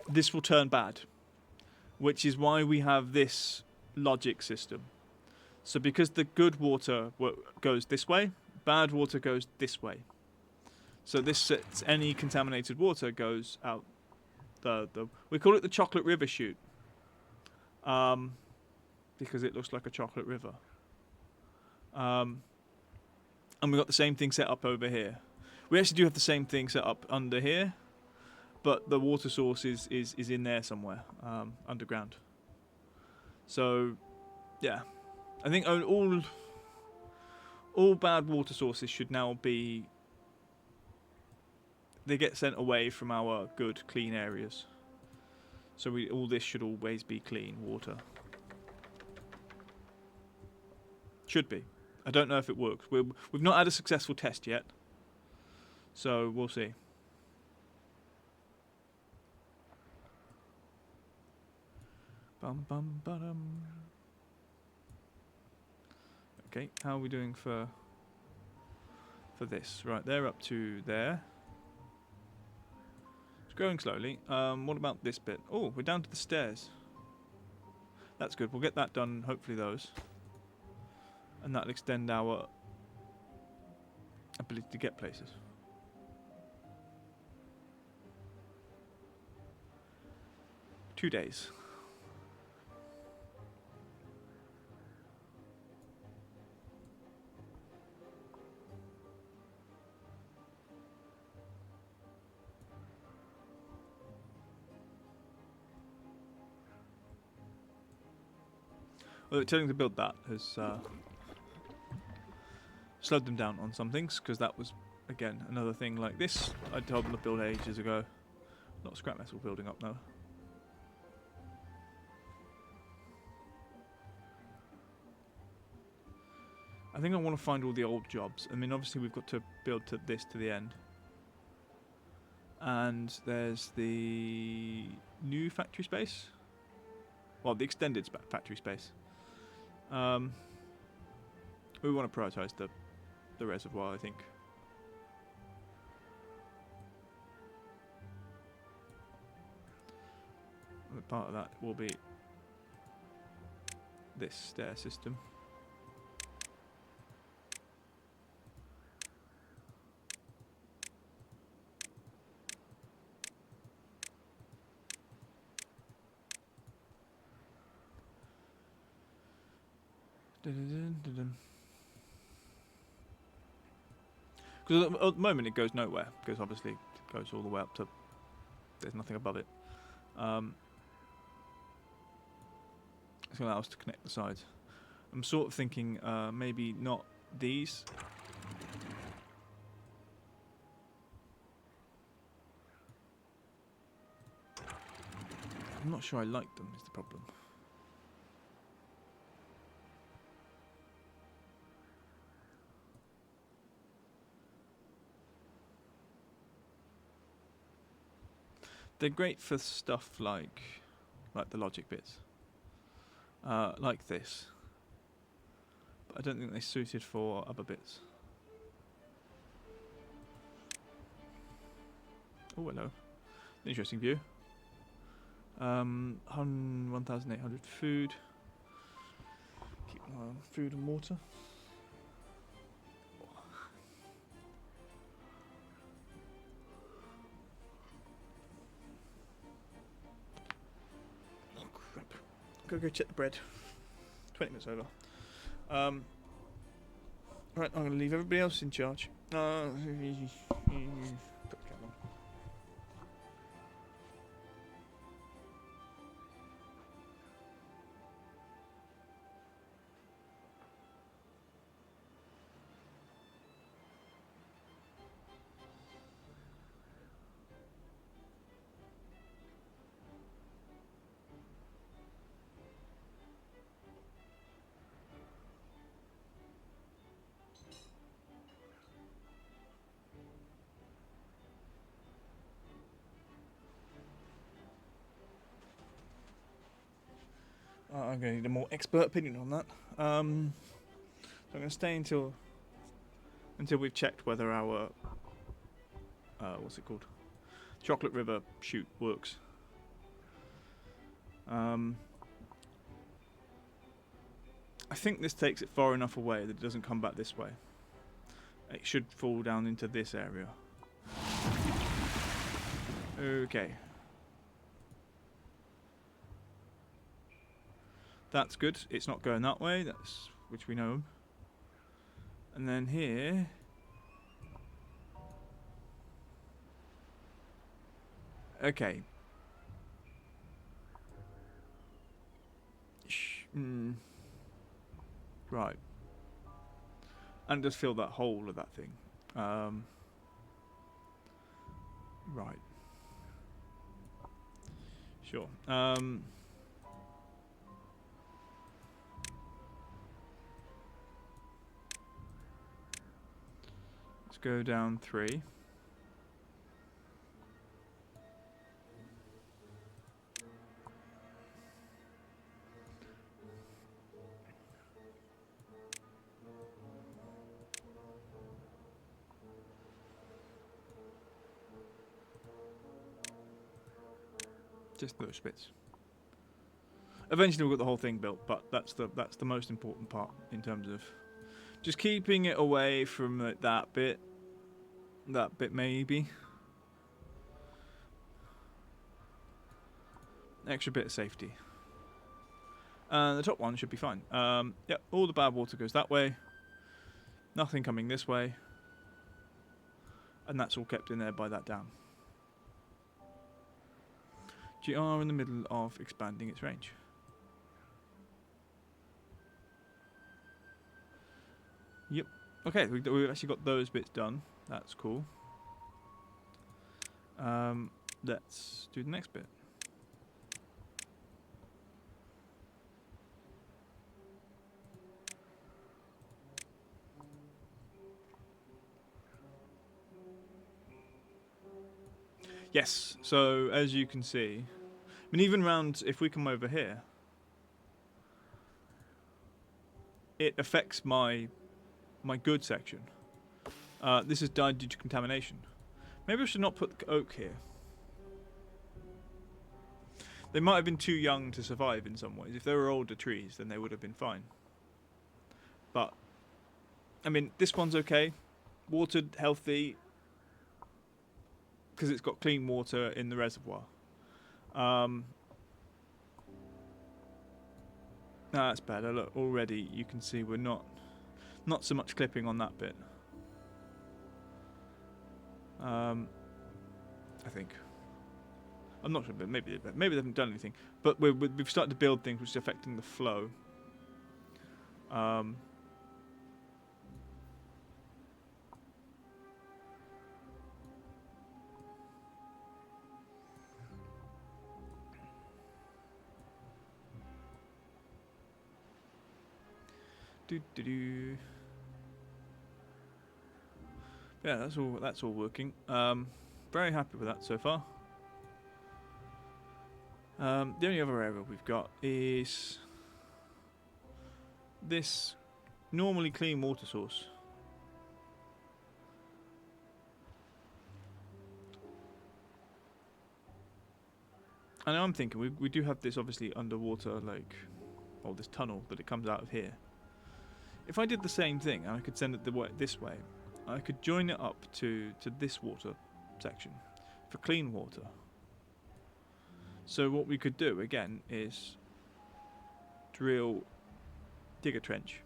this will turn bad. Which is why we have this logic system. So because the good water goes this way, bad water goes this way. So this sets any contaminated water goes out we call it the chocolate river chute. Because it looks like a chocolate river. And we've got the same thing set up over here. We actually do have the same thing set up under here, but the water source is in there somewhere, underground. So, yeah. I think all bad water sources should now be... They get sent away from our good, clean areas. So all this should always be clean water. Should be. I don't know if it works. We've not had a successful test yet. So we'll see. Bum bum ba-dum. Okay, how are we doing for this? Right, they're up to there. Growing slowly. What about this bit? Oh, we're down to the stairs. That's good. We'll get that done, hopefully those. And that'll extend our ability to get places. Two days. Well, telling to build that has slowed them down on some things, because that was, again, another thing like this. I told them to build ages ago. A lot of scrap metal building up now. I think I want to find all the old jobs. I mean, obviously we've got to build this to the end. And there's the new factory space. Well, the extended factory space. We want to prioritise the reservoir, I think. And part of that will be this stair system. Because at the moment it goes nowhere, because obviously it goes all the way up to, there's nothing above it. It's going to allow us to connect the sides. I'm sort of thinking maybe not these. I'm not sure I like them, is the problem. They're great for stuff like the logic bits, like this. But I don't think they're suited for other bits. Oh, hello. Interesting view. 1,800 food. Keep an eye on food and water. Gotta go check the bread. 20 minutes over. Right, I'm gonna leave everybody else in charge. Put the camera on. I'm going to need a more expert opinion on that. So I'm going to stay until we've checked whether our what's it called, Chocolate River chute works. I think this takes it far enough away that it doesn't come back this way. It should fall down into this area. Okay. That's good. It's not going that way. That's which we know. And then here. Okay. Right. And just fill that hole of that thing. Right. Sure. Let's go down 3. Just those bits. Eventually we'll get the whole thing built, but that's the most important part in terms of just keeping it away from that bit maybe. Extra bit of safety. And the top one should be fine. Yep, all the bad water goes that way. Nothing coming this way. And that's all kept in there by that dam. GR in the middle of expanding its range. Yep. Okay, we've actually got those bits done. That's cool. Let's do the next bit. Yes, so as you can see, I mean even round, if we come over here, it affects my good section. This has died due to contamination. Maybe I should not put the oak here. They might have been too young to survive in some ways. If they were older trees, then they would have been fine. But, I mean, this one's okay. Watered, healthy, because it's got clean water in the reservoir. That's better. Look, already you can see we're not so much clipping on that bit. I think. I'm not sure, but maybe they haven't done anything. But we've started to build things which are affecting the flow. Yeah, that's all working. Very happy with that so far. The only other area we've got is this normally clean water source. And I'm thinking we do have this obviously underwater this tunnel that it comes out of here. If I did the same thing and I could send it this way, I could join it up to this water section for clean water. So what we could do again is dig a trench,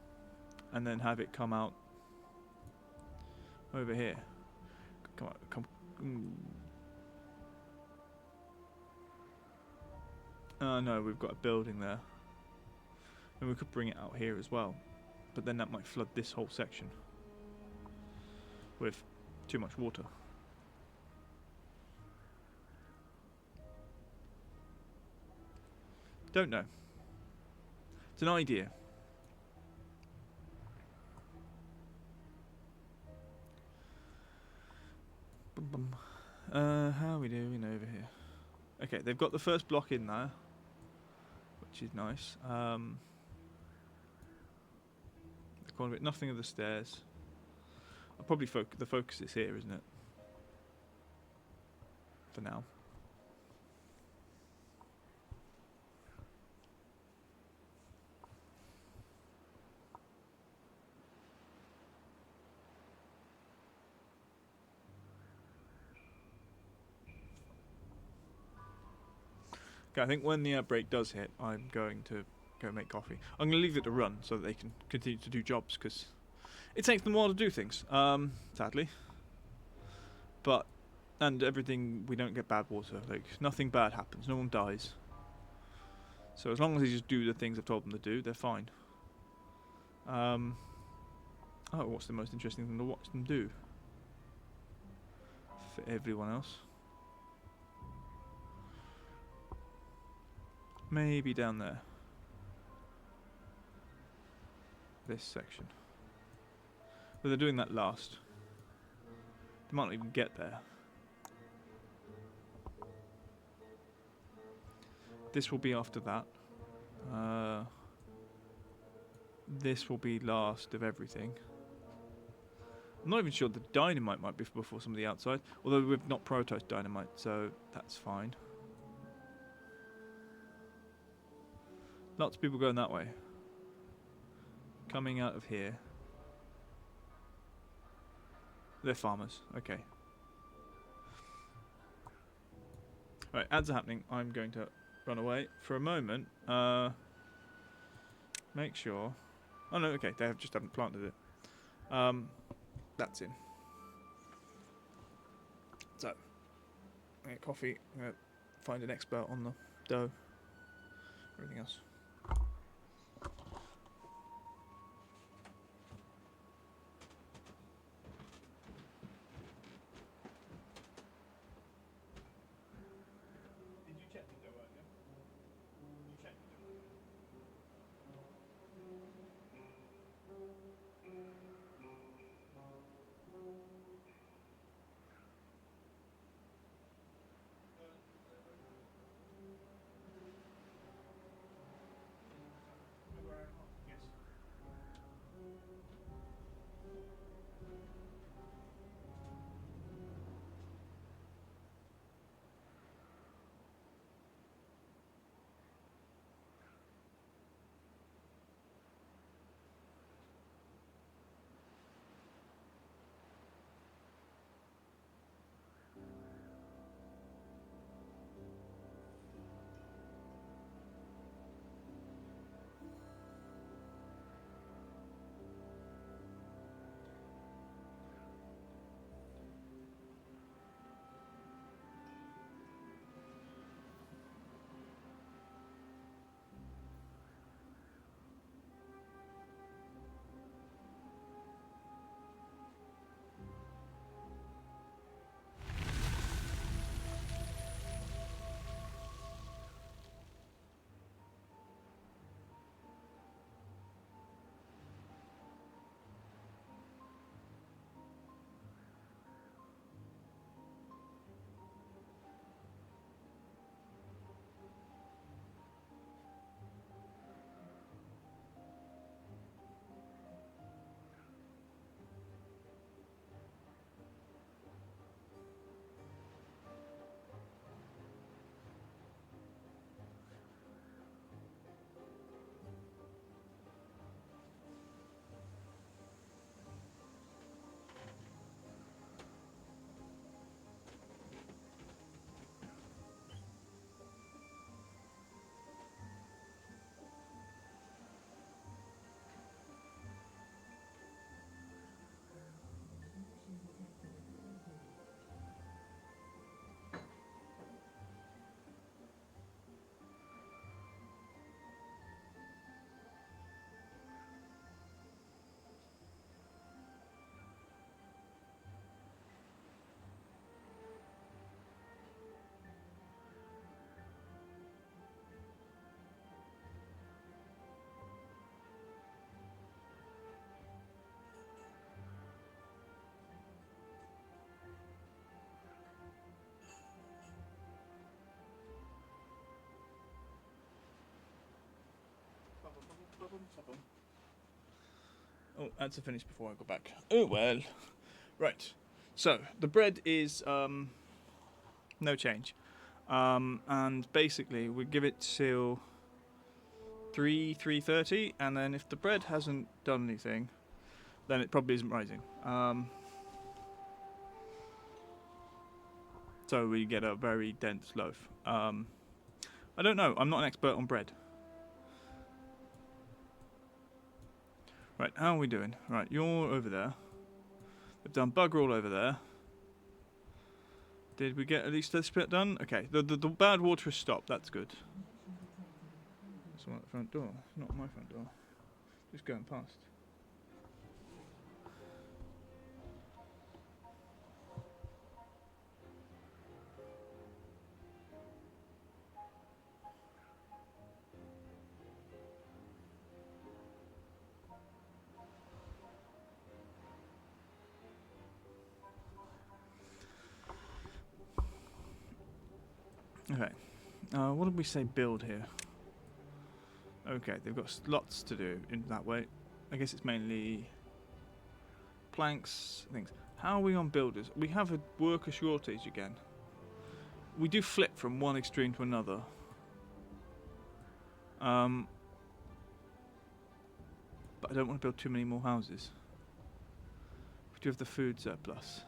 and then have it come out over here. Come on, come. No, we've got a building there, and we could bring it out here as well, but then that might flood this whole section with too much water. Don't know. It's an idea. How are we doing over here? Okay, they've got the first block in there, which is nice. The corner bit, nothing of the stairs. I'll probably the focus is here, isn't it? For now. Okay, I think when the break does hit, I'm going to go make coffee. I'm going to leave it to run so that they can continue to do jobs, because it takes them a while to do things, sadly. But, and everything, we don't get bad water. Like, nothing bad happens, no one dies. So as long as they just do the things I've told them to do, they're fine. Oh, what's the most interesting thing to watch them do? For everyone else. Maybe down there. This section. But they're doing that last. They might not even get there. This will be after that. This will be last of everything. I'm not even sure the dynamite might be before some of the outside. Although we've not prioritized dynamite, so that's fine. Lots of people going that way. Coming out of here. They're farmers. Okay. Right, ads are happening. I'm going to run away for a moment. Make sure. Oh no, okay, they just haven't planted it. That's in. So, I get coffee. I'm going to find an expert on the dough. Everything else. Did you check the dough earlier? You checked the dough? Oh, that's a finish before I go back. Oh well. Right. So the bread is no change, and basically we give it till 3:30, and then if the bread hasn't done anything, then it probably isn't rising. So we get a very dense loaf. I don't know. I'm not an expert on bread. Right, how are we doing? Right, you're over there. They've done bugger all over there. Did we get at least this bit done? Okay, the bad water has stopped. That's good. Someone at the front door. Not my front door. Just going past. Okay. What did we say build here? Okay, they've got lots to do in that way. I guess it's mainly planks, things. How are we on builders? We have a worker shortage again. We do flip from one extreme to another. But I don't want to build too many more houses. We do have the food surplus.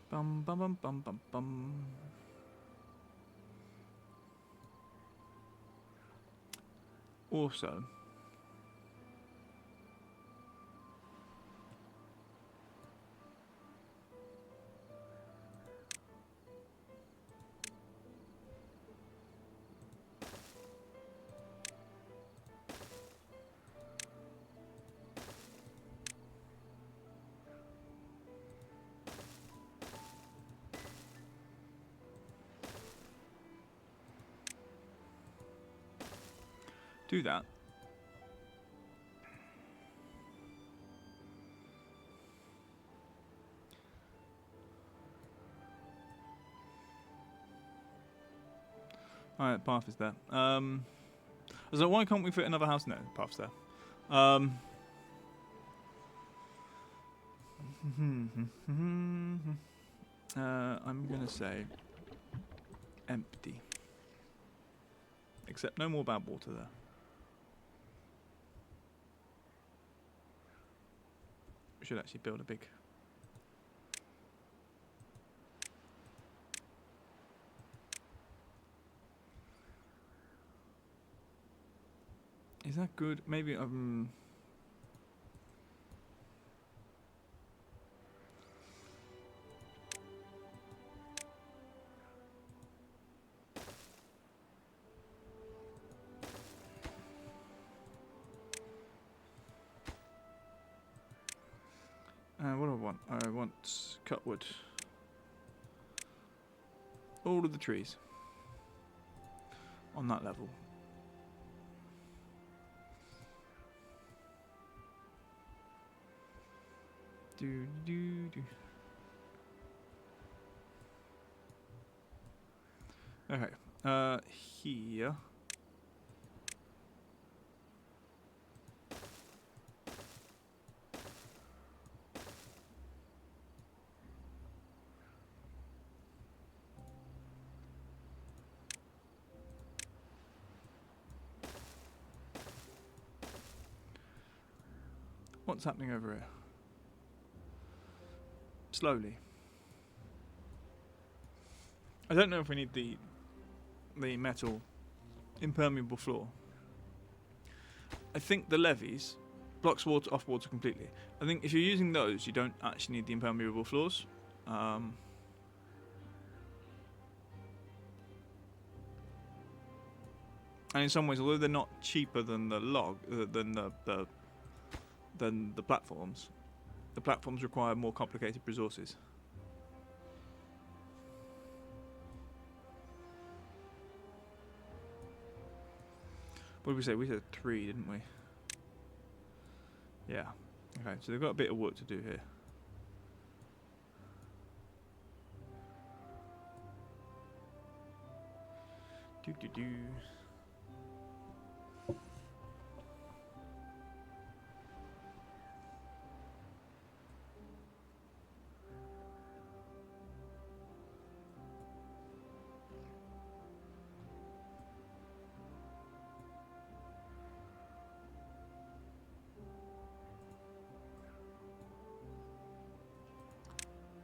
Bum bum bum bum bum bum. Also, do that. Alright, path is there. I was like, why can't we fit another house? No, path's there. I'm gonna say empty. Except no more bad water there. We should actually build a big... Is that good? Maybe what do I want? I want cut wood. All of the trees on that level. Do do do. Okay. Here. What's happening over here? Slowly. I don't know if we need the metal impermeable floor. I think the levees blocks water off water completely. I think if you're using those, you don't actually need the impermeable floors. And in some ways, although they're not cheaper than the than the platforms require more complicated resources. What did we say? We said 3, didn't we? Yeah. Okay, so they've got a bit of work to do here. Do.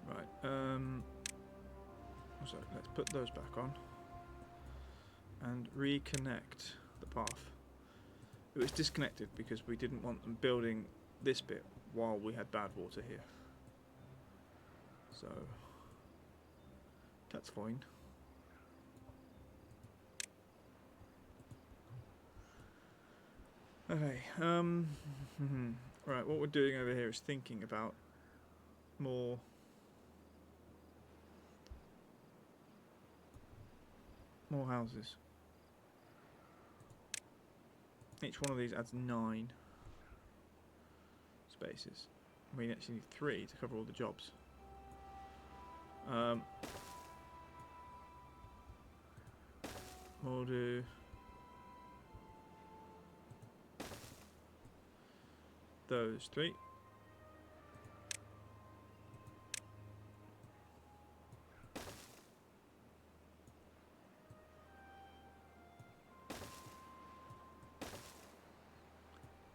Right. So let's put those back on and reconnect the path. It was disconnected because we didn't want them building this bit while we had bad water here. So that's fine. Okay. Right. What we're doing over here is thinking about more. More houses. Each one of these adds 9 spaces. We actually need 3 to cover all the jobs. We'll do those 3.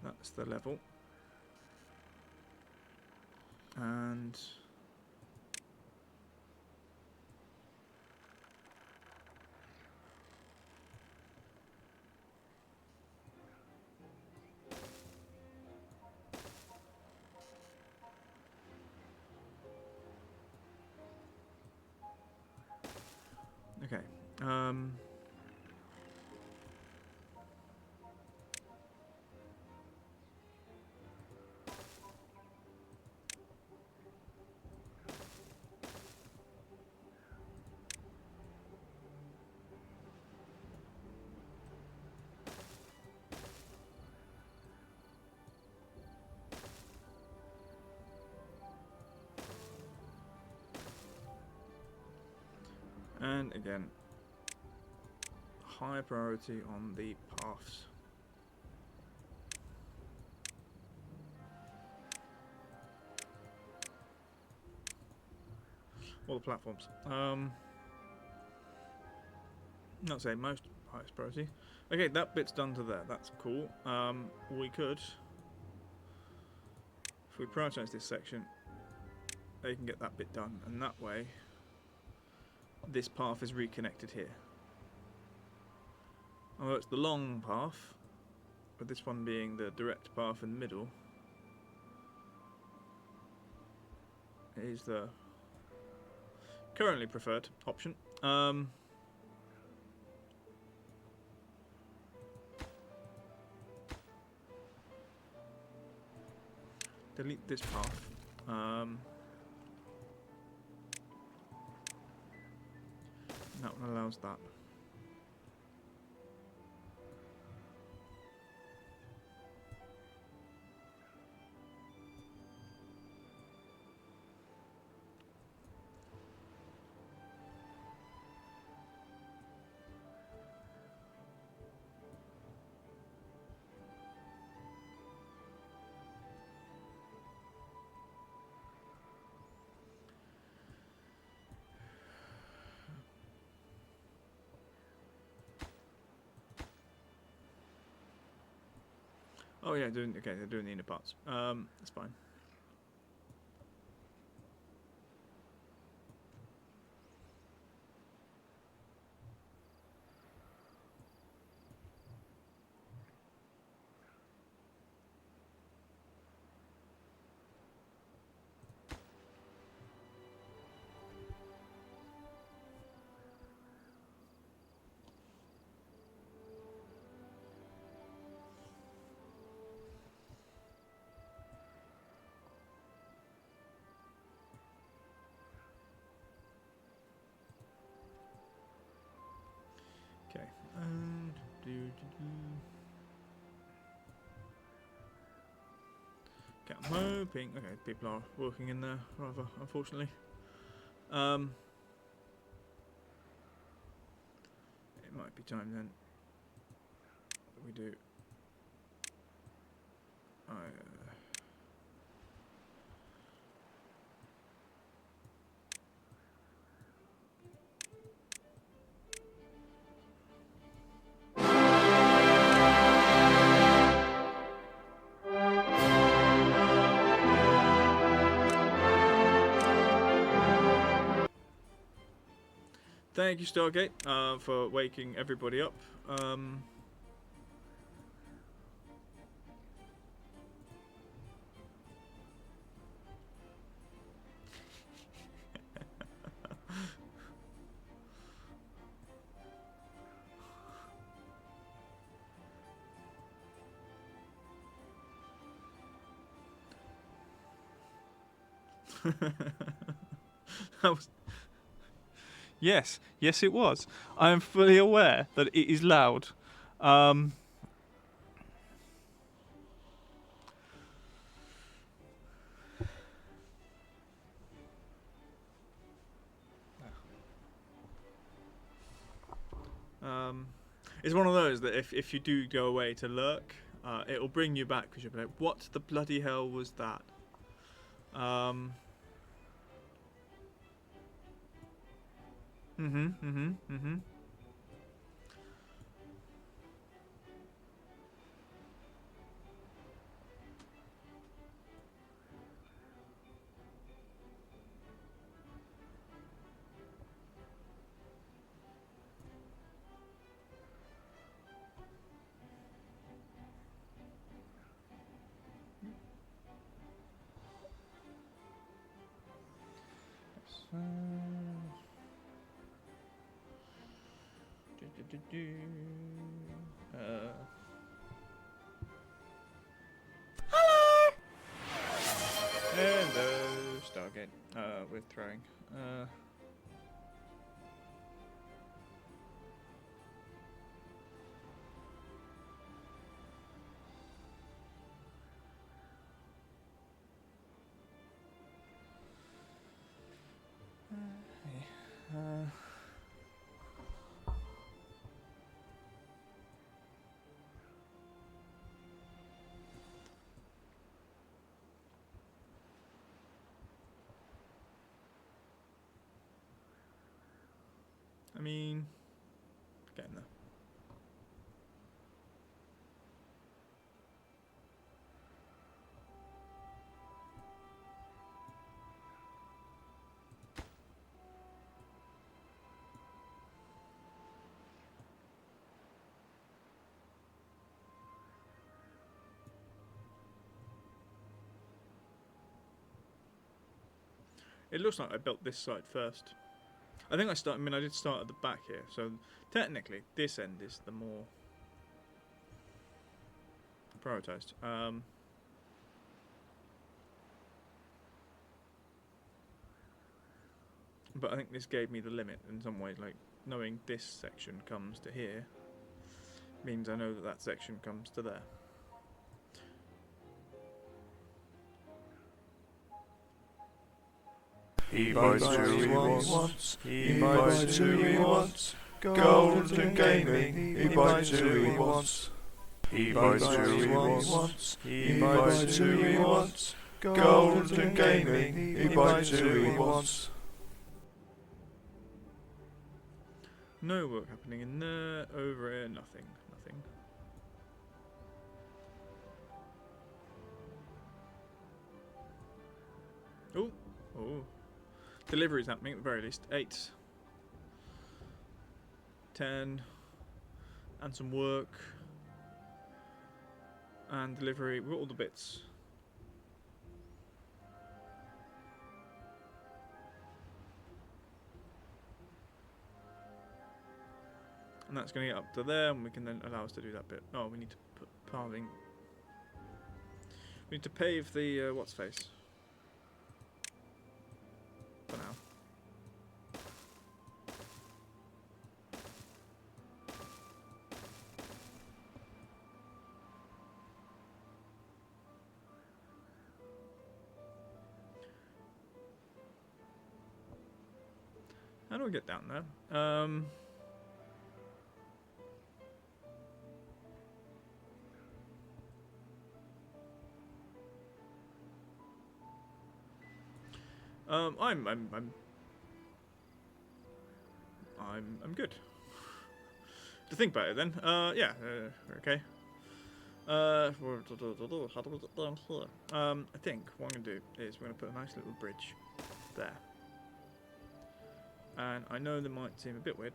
That's the level. And okay. And again, high priority on the paths. All the platforms. Not say most highest priority. Okay, that bit's done to there. That's cool. We could, if we prioritize this section, they can get that bit done, and that way this path is reconnected here. Although it's the long path, but this one being the direct path in the middle, is the currently preferred option. Delete this path. That one allows that. Oh yeah, they're doing the inner parts. That's fine. Okay. Okay, I'm hoping. Okay, people are working in there, rather unfortunately. It might be time then. We do. Thank you, Stargate, for waking everybody up. That was. Yes, yes, it was. I am fully aware that it is loud. It's one of those that if you do go away to lurk, it'll bring you back because you'll be like, what the bloody hell was that? Hello! Hello, Stargate. We're throwing. I mean, getting there. It looks like I built this side first. I think I did start at the back here, so technically this end is the more prioritized. But I think this gave me the limit in some ways, like knowing this section comes to here means I know that that section comes to there. He buys who he wants, he buys who he wants, Golden Gaming, he buys who he wants. He buys who he wants, he buys who he wants, Golden Gaming, he buys who he wants. No work happening in there, over here, nothing. Oh. Delivery is happening at the very least. 8, 10, and some work, and delivery. We've got all the bits. And that's going to get up to there, and we can then allow us to do that bit. Oh, we need to put paving. We need to pave the what's face. For now. we'll get down there. I'm good. To think about it then, yeah, okay. I think what I'm going to do is we're going to put a nice little bridge there. And I know that might seem a bit weird.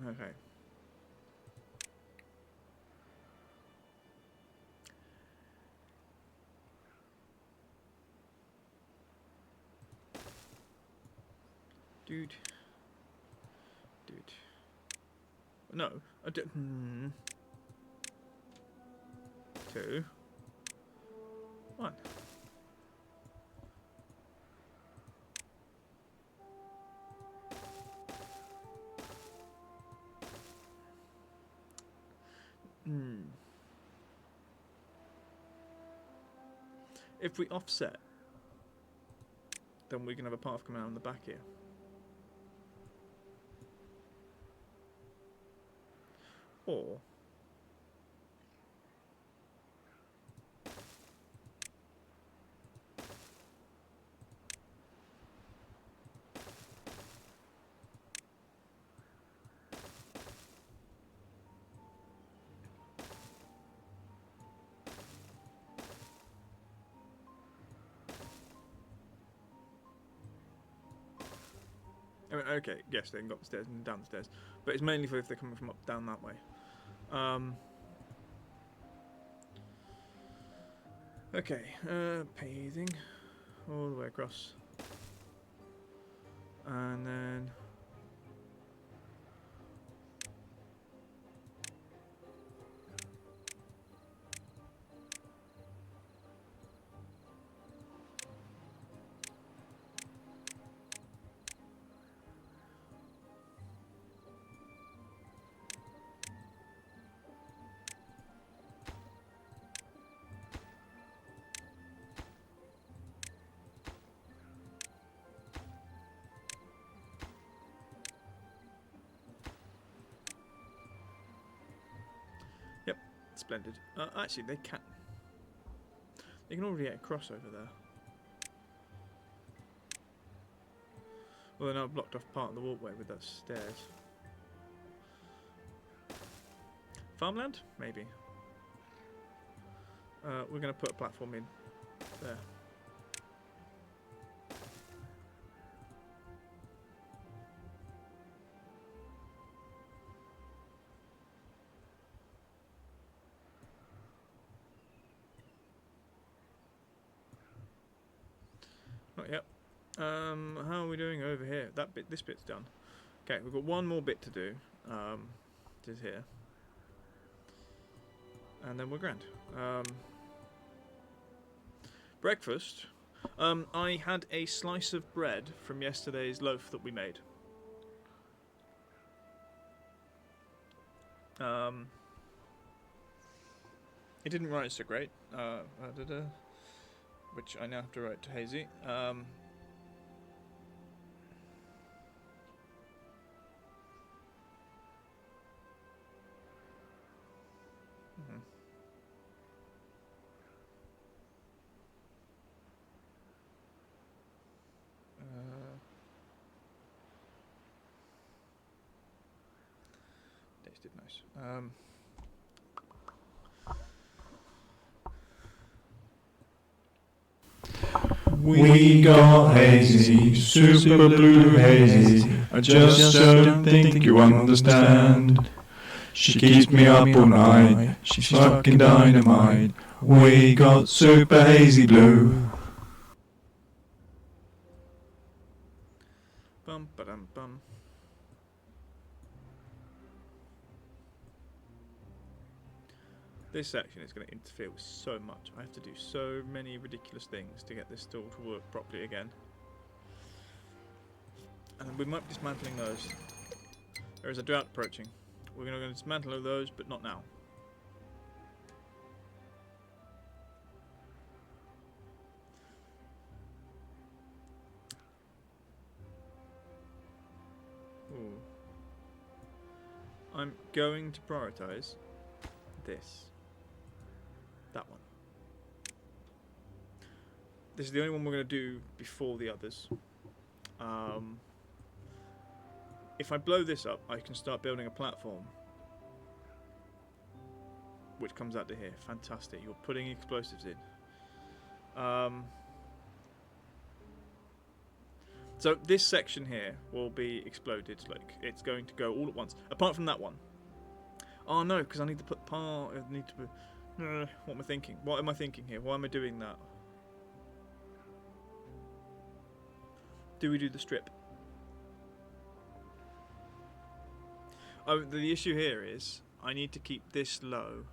Okay. Dude. No, I don't. 2, 1. If we offset, then we can have a path coming out on the back here. Or I mean, okay, yes, they can go up the stairs and down the stairs, but it's mainly for if they're coming from up down that way. Okay, paving all the way across, and then splendid. Actually, they can already get across over there. Well, they're now blocked off part of the walkway with those stairs. Farmland? Maybe. We're going to put a platform in there. Not yet. How are we doing over here? This bit's done. Okay, we've got one more bit to do. Just here. And then we're grand. Breakfast. I had a slice of bread from yesterday's loaf that we made. It didn't rise so great. Which I now have to write to Hazy. Tasted nice. We got hazy, super blue hazy. I just don't think you understand. She keeps me up all night, she's fucking dynamite. We got super hazy blue. Bum ba-dum bum. This section is going to interfere with so much. I have to do so many ridiculous things to get this tool to work properly again. And we might be dismantling those. There is a drought approaching. We're going to dismantle those, but not now. I'm going to prioritize this. That one. This is the only one we're going to do before the others. If I blow this up, I can start building a platform which comes out to here. Fantastic. You're putting explosives in. So this section here will be exploded. Like, it's going to go all at once. Apart from that one. Oh no, because I need to put part. I need to put. What am I thinking? What am I thinking here? Why am I doing that? Do we do the strip? Oh, the issue here is I need to keep this low.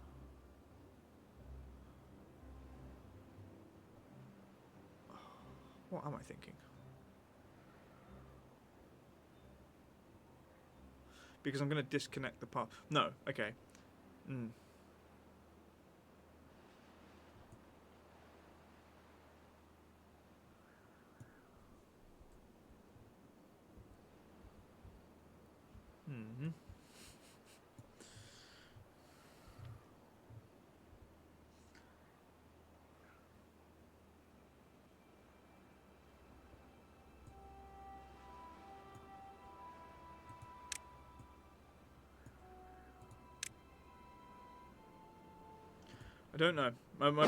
What am I thinking? Because I'm going to disconnect the part. No, okay. I don't know. My my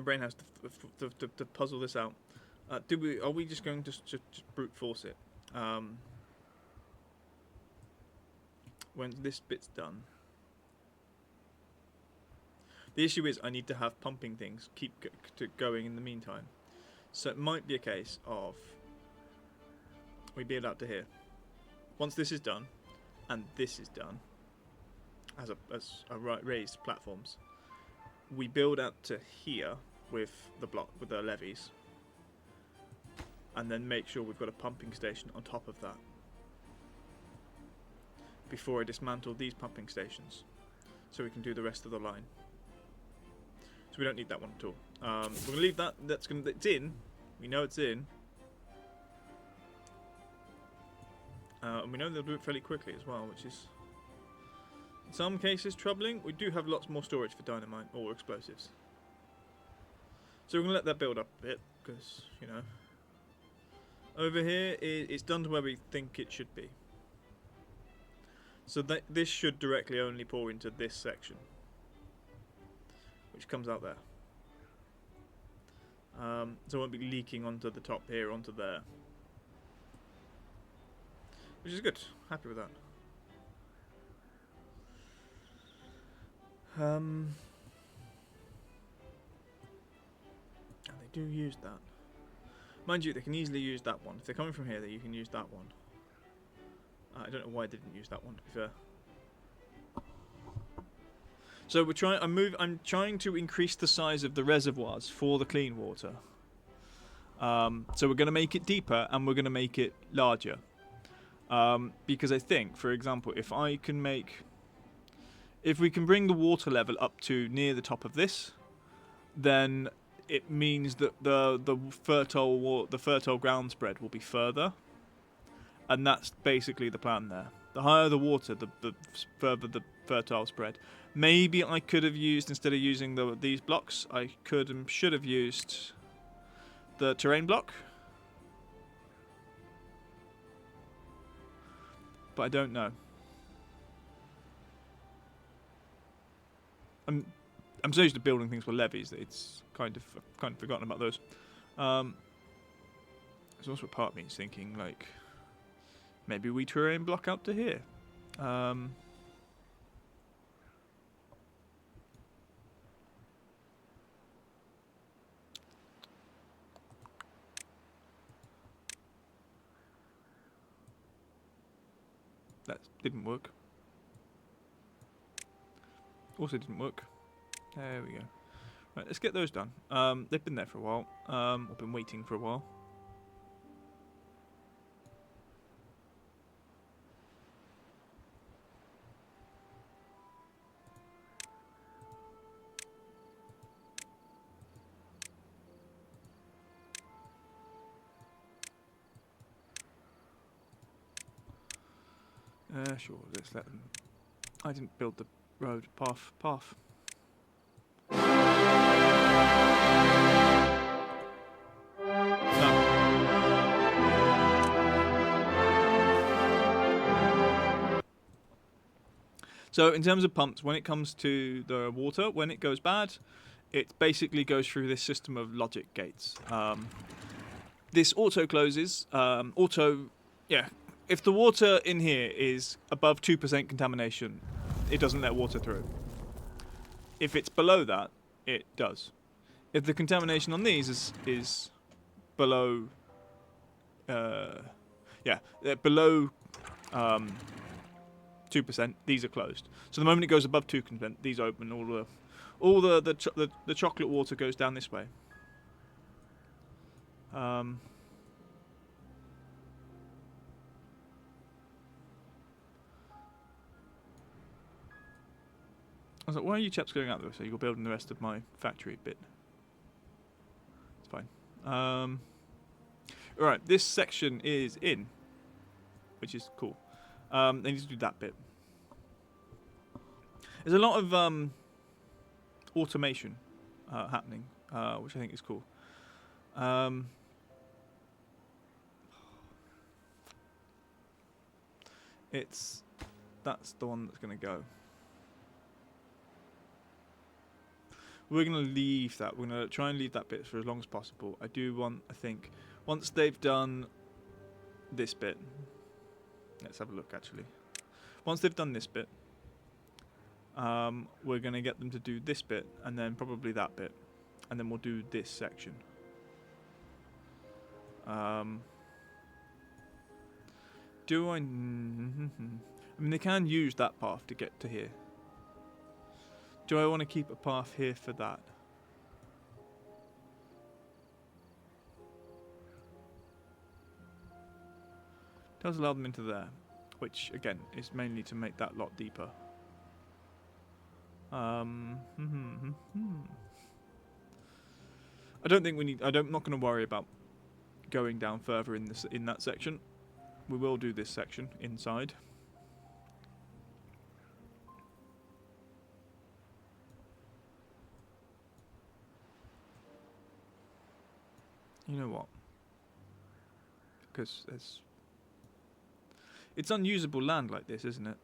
brain has to puzzle this out. Are we just going to just brute force it? When this bit's done. The issue is I need to have pumping things keep going in the meantime. So it might be a case of we build out to here. Once this is done, and this is done, as raised platforms, we build out to here with the levees, and then make sure we've got a pumping station on top of that before I dismantle these pumping stations, so we can do the rest of the line. So we don't need that one at all. We're gonna leave that. It's in. We know it's in, and we know they'll do it fairly quickly as well, which is in some cases troubling. We do have lots more storage for dynamite or explosives, so we're gonna let that build up a bit because over here it's done to where we think it should be. So this should directly only pour into this section, which comes out there. So it won't be leaking onto the top here, onto there. Which is good. Happy with that. And they do use that. Mind you, they can easily use that one. If they're coming from here, you can use that one. I don't know why they didn't use that one, to be fair. So we're trying. I'm trying to increase the size of the reservoirs for the clean water. So we're going to make it deeper and we're going to make it larger. Because I think, for example, if we can bring the water level up to near the top of this, then it means that the fertile ground spread will be further. And that's basically the plan there. The higher the water, the further the fertile spread. Maybe I could have used, instead of using these blocks, I could and should have used the terrain block. But I don't know. I'm so used to building things with levees that it's kind of forgotten about those. There's also a part of me is thinking like, maybe we terrain block out to here. That didn't work. Also didn't work. There we go. Right, let's get those done. They've been there for a while. I've been waiting for a while. Sure, let's let them. I didn't build the road path. So in terms of pumps, when it comes to the water, when it goes bad, it basically goes through this system of logic gates. This auto closes. If the water in here is above 2% contamination, it doesn't let water through. If it's below that, it does. If the contamination on these is below, below 2%, these are closed. So the moment it goes above 2%, these open. All the chocolate water goes down this way. I was like, why are you chaps going out there? So you're building the rest of my factory bit. It's fine. Alright, this section is in, which is cool. They need to do that bit. There's a lot of automation happening, which I think is cool. That's the one that's going to go. We're going to leave that. We're going to try and leave that bit for as long as possible. I think, once they've done this bit, let's have a look actually. Once they've done this bit, we're going to get them to do this bit, and then probably that bit, and then we'll do this section. Do I... I mean, they can use that path to get to here. Do I want to keep a path here for that? Does allow them into there, which again is mainly to make that lot deeper. I don't think we need. I'm not going to worry about going down further in that section. We will do this section inside. You know what? Because it's unusable land like this, isn't it?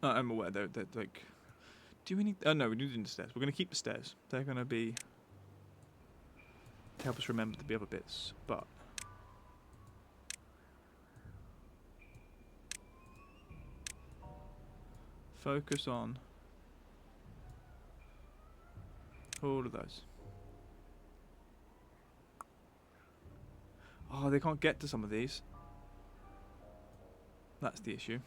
I'm aware they're like... Do we need... Oh no, we need the stairs. We're going to keep the stairs. They're going to be... to help us remember the other bits, but... Focus on... all of those. Oh, they can't get to some of these. That's the issue.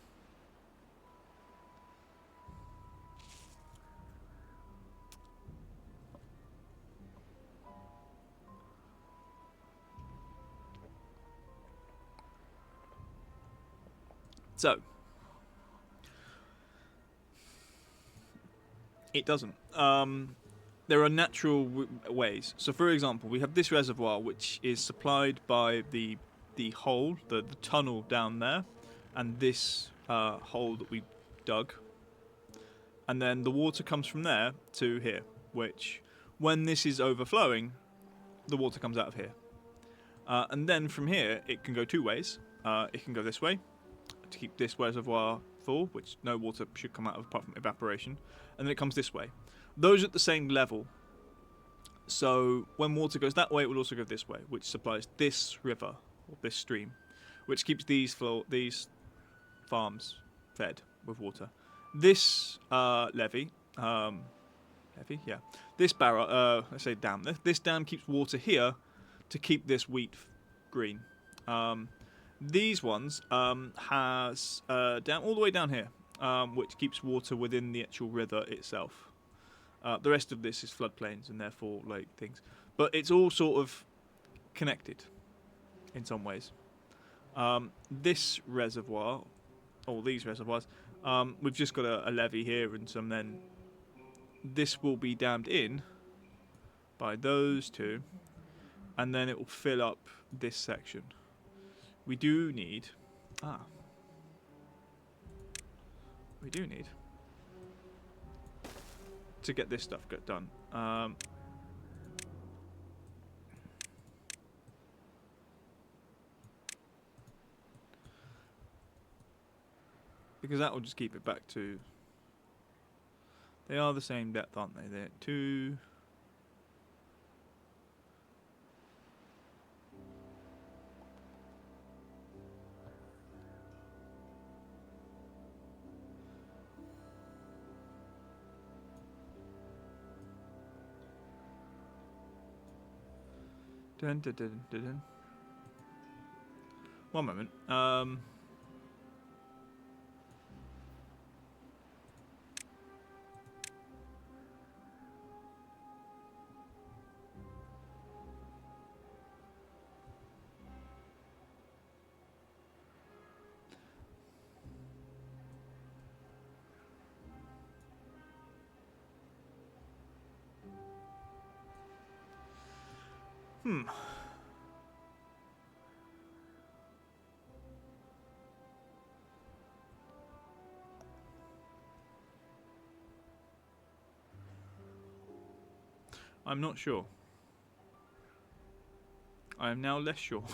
So, it doesn't. There are natural ways. So, for example, we have this reservoir, which is supplied by the hole, the tunnel down there, and this hole that we dug. And then the water comes from there to here, which, when this is overflowing, the water comes out of here. And then from here, it can go two ways. It can go this way, to keep this reservoir full, which no water should come out of apart from evaporation. And then it comes this way. Those are at the same level. So when water goes that way, it will also go this way, which supplies this river, or this stream, which keeps these farms fed with water. This levee, this barrel, let's say dam. This dam keeps water here to keep this wheat green. These ones has down all the way down here, which keeps water within the actual river itself. The rest of this is floodplains and therefore like things, but it's all sort of connected in some ways. This reservoir, or these reservoirs, we've just got a levee here and some. Then this will be dammed in by those two and then it will fill up this section. We do need we do need to get this stuff done. Because that will just keep it back to... They are the same depth, aren't they? They're 2... Dun, dun, dun, dun, dun. One moment. I'm not sure. I am now less sure.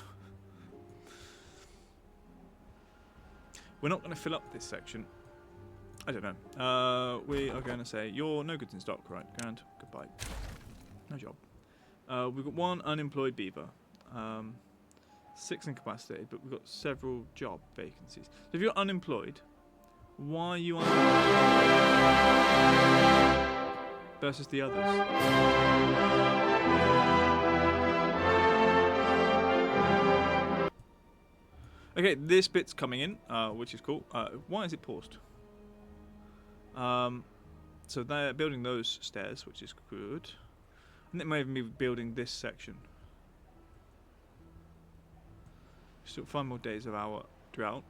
We're not going to fill up this section. I don't know. We are going to say, you're no goods in stock, right? Grand. Goodbye. No job. We've got 1 unemployed beaver. 6 incapacitated, but we've got several job vacancies. So if you're unemployed, why are you unemployed versus the others? Okay, this bit's coming in, which is cool. Why is it paused? So they're building those stairs, which is good. And they may even be building this section. Still 5 more days of our drought.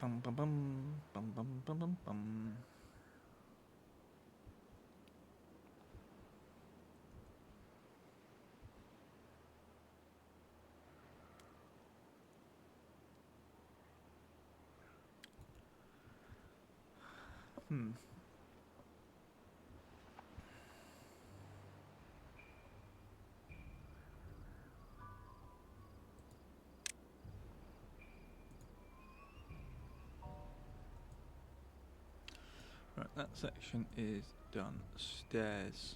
Bum bum bum bum bum bum bum bum. Right, that section is done. Stairs.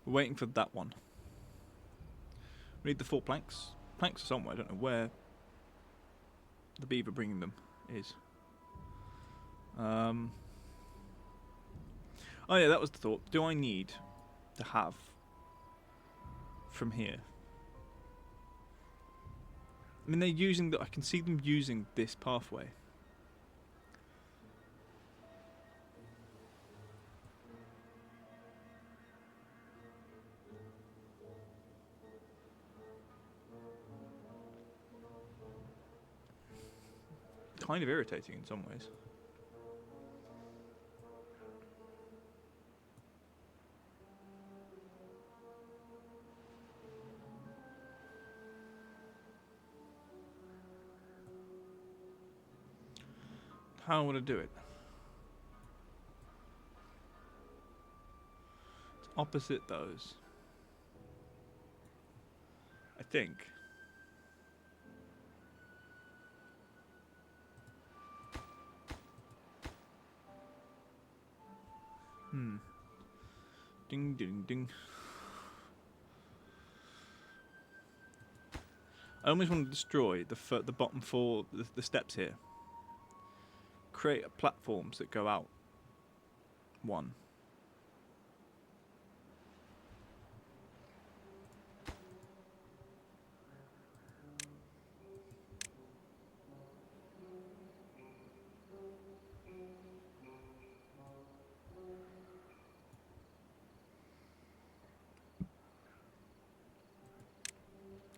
We're waiting for that one. We need the 4 planks. Planks are somewhere, I don't know where the beaver bringing them is. Oh yeah, that was the thought. Do I need to have from here? I mean, they're using I can see them using this pathway. Kind of irritating in some ways. How would I do it? It's opposite those. I think. Ding ding ding. I almost want to destroy the bottom 4 the steps here. Create platforms that go out. 1.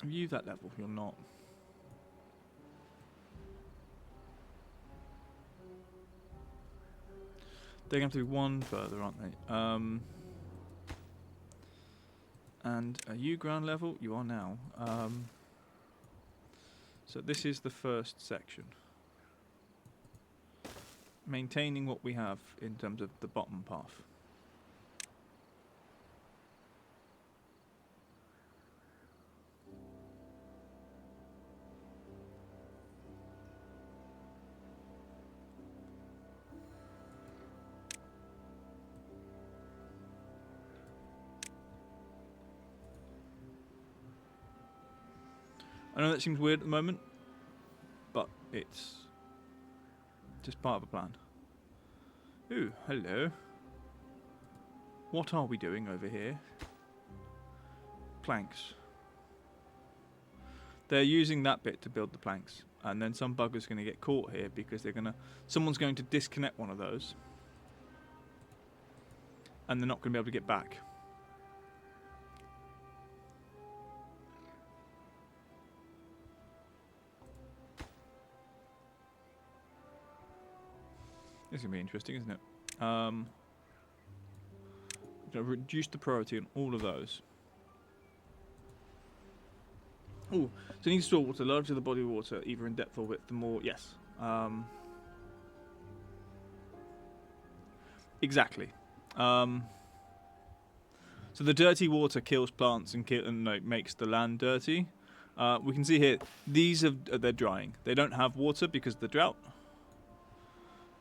Are you that level? You're not. They're going to have to be one further, aren't they? And are you ground level? You are now. So this is the first section. Maintaining what we have in terms of the bottom path. I know that seems weird at the moment, but it's just part of a plan. Ooh, hello. What are we doing over here? Planks. They're using that bit to build the planks, and then some bugger's going to get caught here because someone's going to disconnect one of those, and they're not going to be able to get back. This is going to be interesting, isn't it? Gonna reduce the priority on all of those. Oh, so you need to store water. Larger the body of water, either in depth or width, the more... Yes. Exactly. So the dirty water kills plants and makes the land dirty. We can see here, they're drying. They don't have water because of the drought.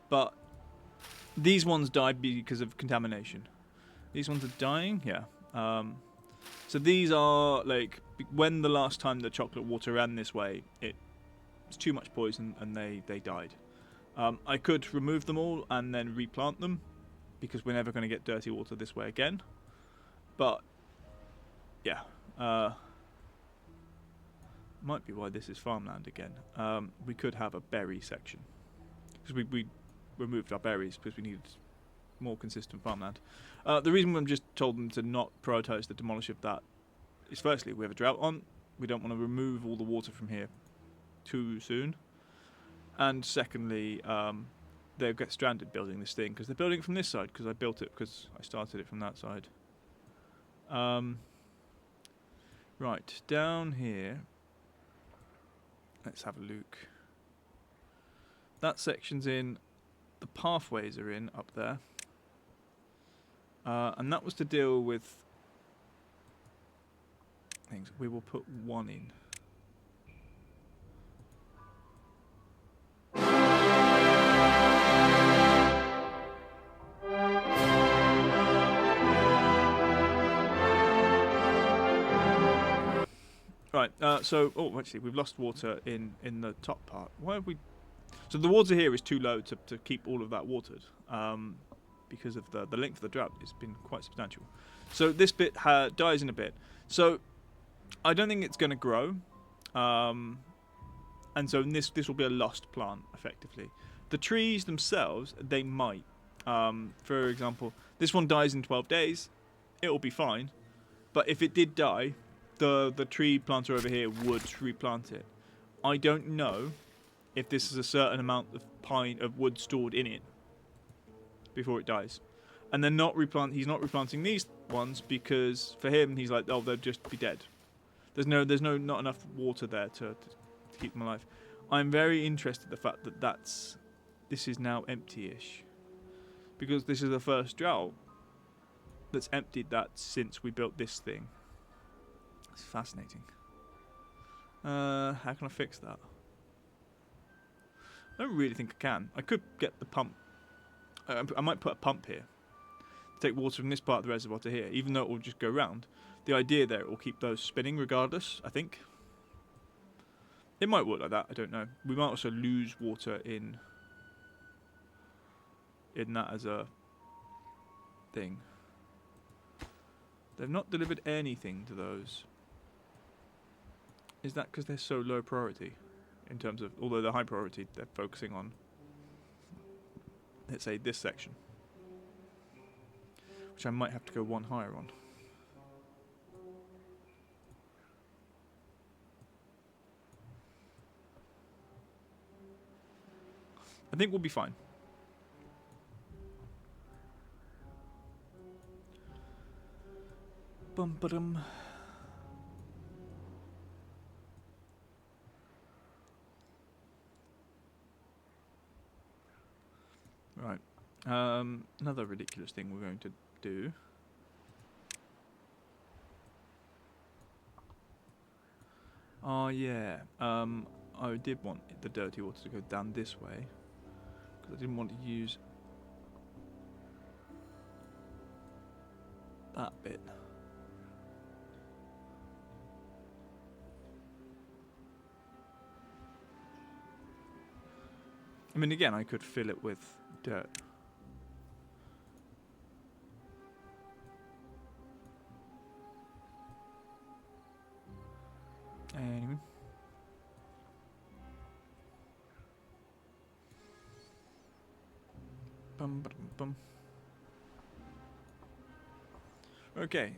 But these ones died because of contamination. These ones are dying, yeah. So these are like when the last time the chocolate water ran this way, it's too much poison and they died. I could remove them all and then replant them because we're never going to get dirty water this way again. But yeah, might be why this is farmland again. We could have a berry section because we removed our berries because we needed more consistent farmland. The reason I'm just told them to not prioritise the demolish of that is firstly we have a drought on. We don't want to remove all the water from here too soon. And secondly, they'll get stranded building this thing because they're building it from this side because I built it because I started it from that side. Right, down here. Let's have a look. That section's in. The pathways are in up there. And that was to deal with things. We will put one in. Right, actually, we've lost water in the top part. Why have we... So the water here is too low to keep all of that watered, because of the length of the drought. It's been quite substantial. So this bit dies in a bit. So I don't think it's going to grow, and so this will be a lost plant, effectively. The trees themselves, they might. For example, this one dies in 12 days. It'll be fine. But if it did die, the tree planter over here would replant it. I don't know if this is a certain amount of wood stored in it before it dies. And they're not he's not replanting these ones because for him he's like, oh, they'll just be dead. There's not enough water there to keep them alive. I'm very interested in the fact that this is now empty-ish. Because this is the first drought that's emptied that since we built this thing. It's fascinating. How can I fix that? I don't really think I can. I could get the pump. I might put a pump here to take water from this part of the reservoir to here, even though it will just go round. The idea there, it will keep those spinning regardless, I think. It might work like that, I don't know. We might also lose water in that as a thing. They've not delivered anything to those. Is that because they're so low priority? In terms of, although they're high priority, they're focusing on, let's say, this section. Which I might have to go one higher on. I think we'll be fine. Bum ba dum. Right. Another ridiculous thing we're going to do. Oh yeah. I did want the dirty water to go down this way because I didn't want to use that bit. I mean, again, I could fill it with dirt. Anyway. Bum, bum, bum. Okay,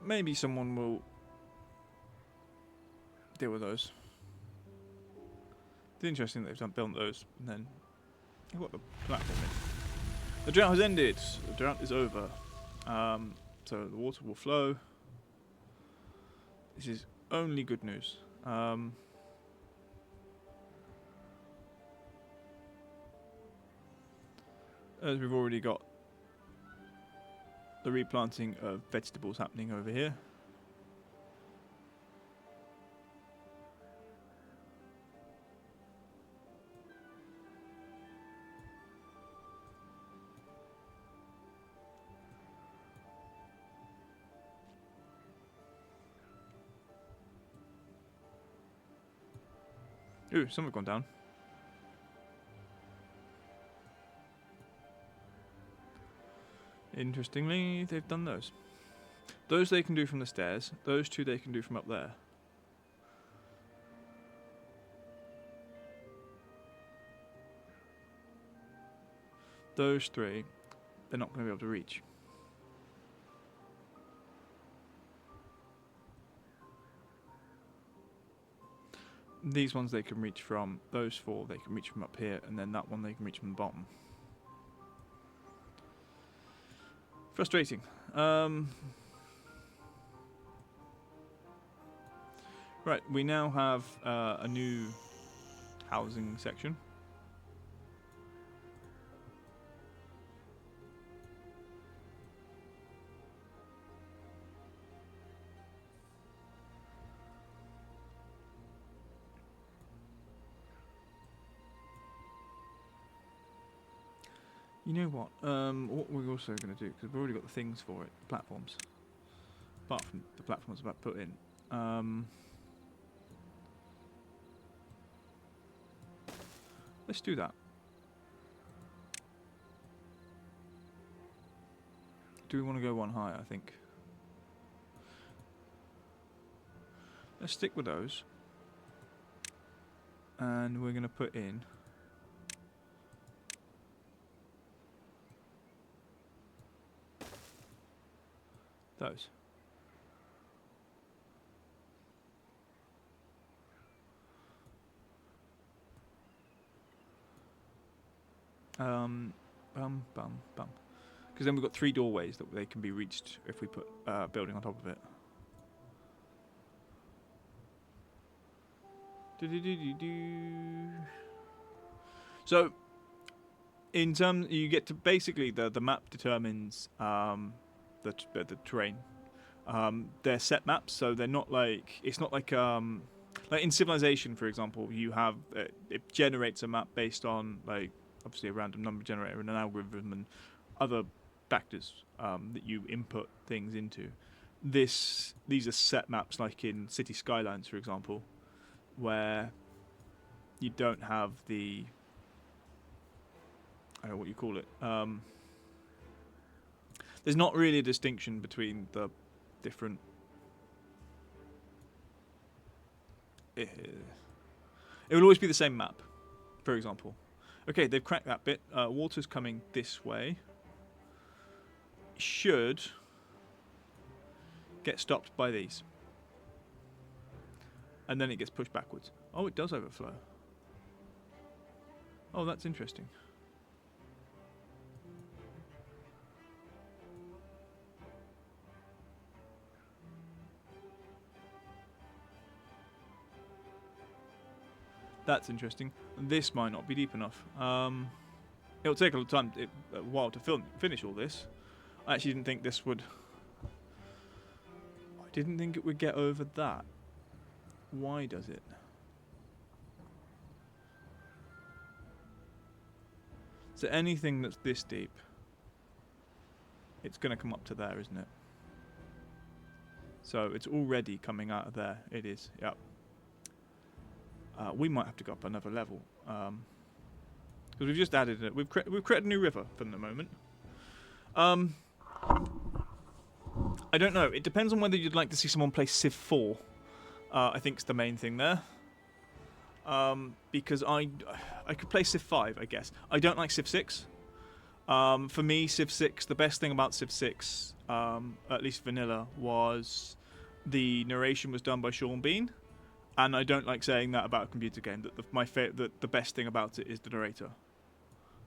maybe someone will deal with those. It's interesting that they've built those and then you've got the platform in. The drought has ended. The drought is over. So the water will flow. This is only good news. As we've already got the replanting of vegetables happening over here. Ooh, some have gone down. Interestingly, they've done those. Those they can do from the stairs. Those two they can do from up there. Those three, they're not going to be able to reach. These ones they can reach from. Those four they can reach from up here. And then that one they can reach from the bottom. Frustrating. Right, we now have a new housing section. You know what? What we're also going to do, because we've already got the things for it, platforms. Apart from the platforms about to put in. Let's do that. Do we want to go one higher? I think. Let's stick with those. And we're going to put in those. Because then we've got 3 doorways that they can be reached if we put building on top of it. So, in terms, you get to basically the map determines the terrain. They're set maps, so they're not like it's not like in Civilization, for example, you have it generates a map based on like obviously a random number generator and an algorithm and other factors that you input things into. These are set maps, like in City Skylines, for example, where you don't have the I don't know what you call it. There's not really a distinction between the different. It will always be the same map, for example. Okay, they've cracked that bit. Water's coming this way. Should get stopped by these. And then it gets pushed backwards. Oh, it does overflow. Oh, that's interesting. That's interesting. This might not be deep enough. It'll take a while to finish all this. I actually didn't think this would... I didn't think it would get over that. Why does it? So anything that's this deep, it's going to come up to there, isn't it? So it's already coming out of there. It is, yep. We might have to go up another level. Because we've just added it. We've created a new river for the moment. I don't know. It depends on whether you'd like to see someone play Civ 4. I think is the main thing there. Because I could play Civ 5, I guess. I don't like Civ 6. For me, Civ 6, the best thing about Civ 6, at least vanilla, was the narration was done by Sean Bean. And I don't like saying that about a computer game. That the best thing about it is the narrator.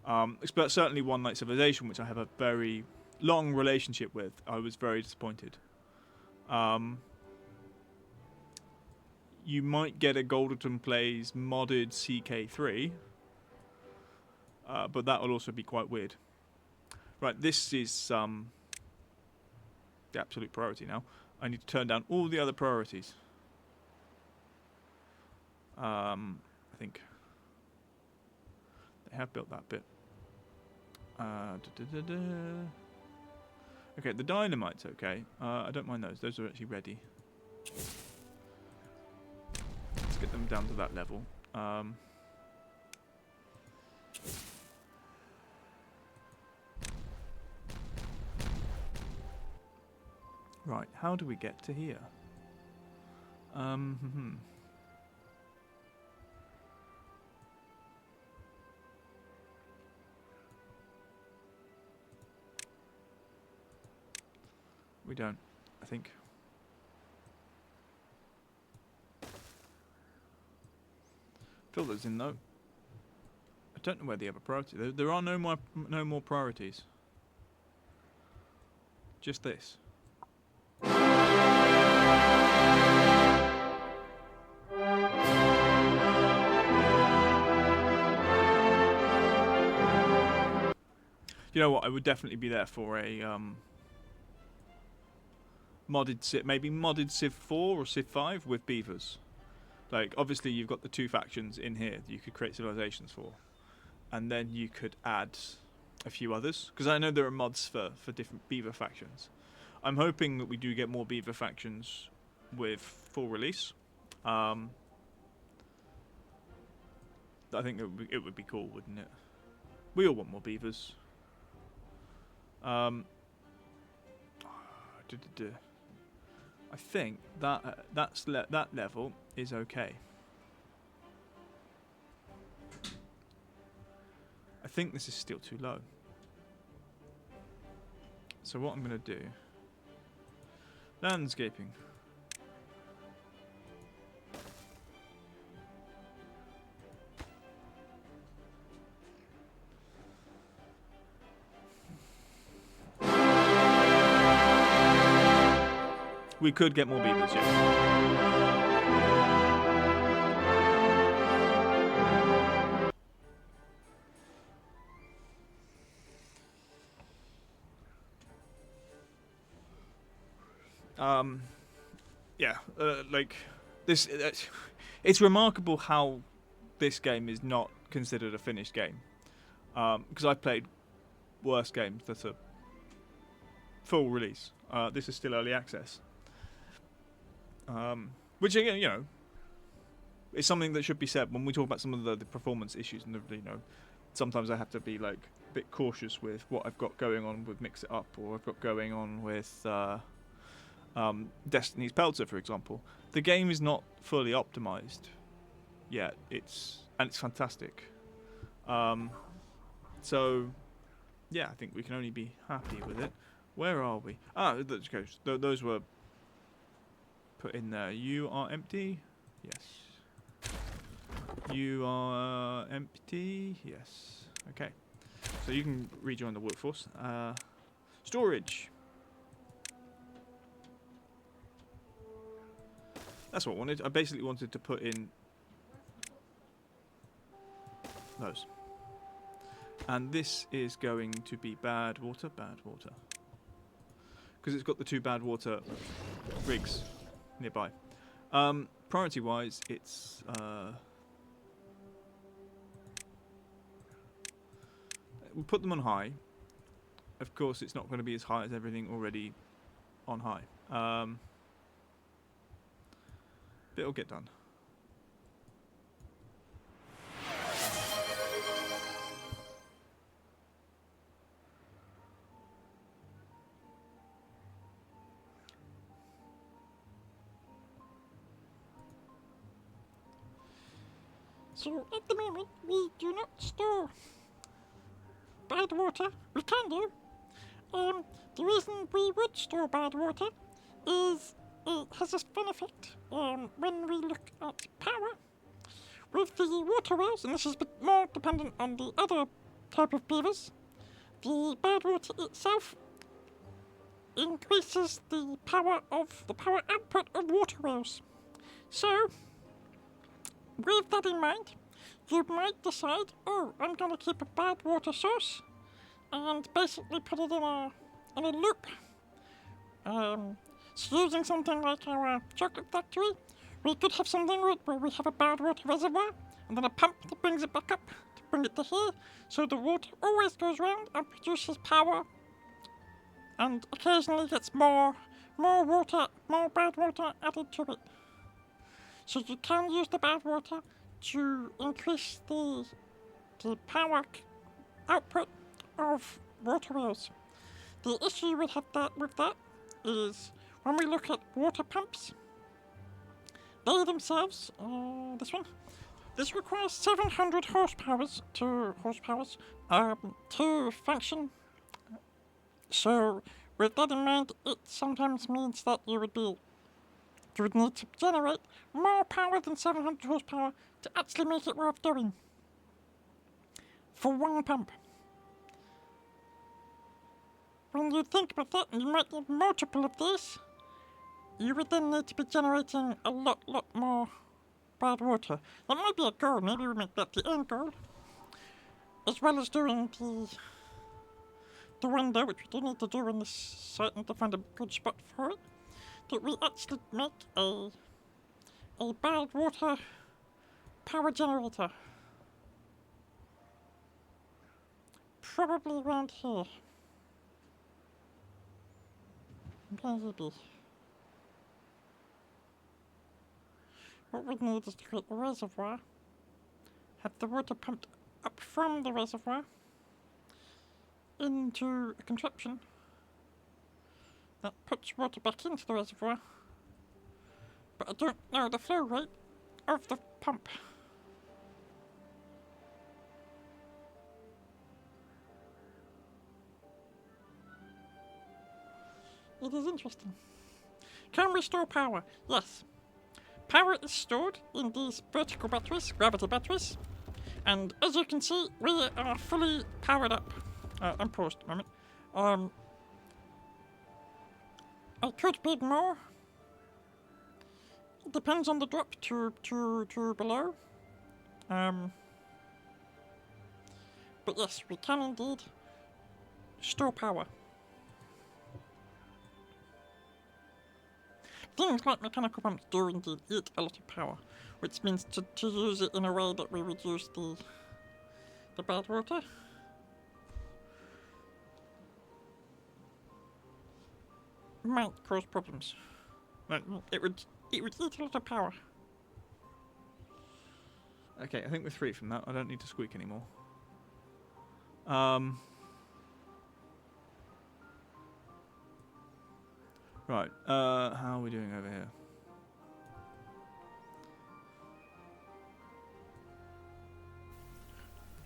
But certainly one like Civilization, which I have a very long relationship with, I was very disappointed. You might get a Golderton Plays modded CK3, but that will also be quite weird. Right, this is the absolute priority now. I need to turn down all the other priorities. I think they have built that bit. Okay, the dynamite's okay. I don't mind those. Those are actually ready. Let's get them down to that level. Right, how do we get to here? We don't, I think. Fill those in though. I don't know where the other priority. There are no more priorities. Just this. You know what? I would definitely be there for a modded Civ, maybe modded Civ 4 or Civ 5 with beavers. Like, obviously you've got the two factions in here that you could create civilizations for, and then you could add a few others, because I know there are mods for different beaver factions. I'm hoping that we do get more beaver factions with full release. I think it would be cool, wouldn't it? We all want more beavers. I think that that level is okay. I think this is still too low. So what I'm going to do... Landscaping. We could get more beavers, yeah. Like this. It's remarkable how this game is not considered a finished game. Because I've played worse games that are full release. This is still early access. Which again, you know, is something that should be said when we talk about some of the performance issues, and sometimes I have to be like a bit cautious with what I've got going on with Mix It Up, or I've got going on with Destiny's Pelter, for example. The game is not fully optimized yet. It's fantastic. So yeah, I think we can only be happy with it. Where are we? Those were put in there. You are empty. Yes. You are empty. Yes. Okay. So you can rejoin the workforce. Storage. That's what I wanted. I basically wanted to put in those. And this is going to be bad water. Because it's got the 2 bad water rigs nearby. Priority wise, it's we'll put them on high. Of course, it's not going to be as high as everything already on high. But it'll get done. So at the moment we do not store bad water. We can do. The reason we would store bad water is it has a fun effect when we look at power. With the water wells, and this is a bit more dependent on the other type of beavers, the bad water itself increases the power output of water wells. So, with that in mind, you might decide, oh, I'm going to keep a bad water source and basically put it in a loop. So using something like our chocolate factory, we could have something where we have a bad water reservoir and then a pump that brings it back up to bring it to here, so the water always goes round and produces power and occasionally gets more bad water added to it. So you can use the bad water to increase the power output of water wells. The issue with that is when we look at water pumps, they themselves, this requires 700 horsepower to function. So with that in mind, it sometimes means that you would need to generate more power than 700 horsepower to actually make it worth doing for one pump. When you think about that, and you might need multiple of these, you would then need to be generating a lot more bad water. That might be a goal, maybe we make that the end goal. As well as doing the window, which we do need to do in this site and to find a good spot for it, that we actually make a bad water power generator. Probably around here. Maybe. What we need is to create a reservoir, have the water pumped up from the reservoir into a contraption that puts water back into the reservoir, but I don't know the flow rate of the pump. It is interesting. Can we store power? Yes. Power is stored in these vertical batteries, gravity batteries, and as you can see, we are fully powered up. I'm paused a moment. I could build more. It depends on the drop to below. But yes, we can indeed store power. Things like mechanical pumps do indeed eat a lot of power, which means to use it in a way that we reduce the bad water. Might cause problems. Like, it would eat a lot of power. Okay, I think we're free from that. I don't need to squeak anymore. Right, how are we doing over here?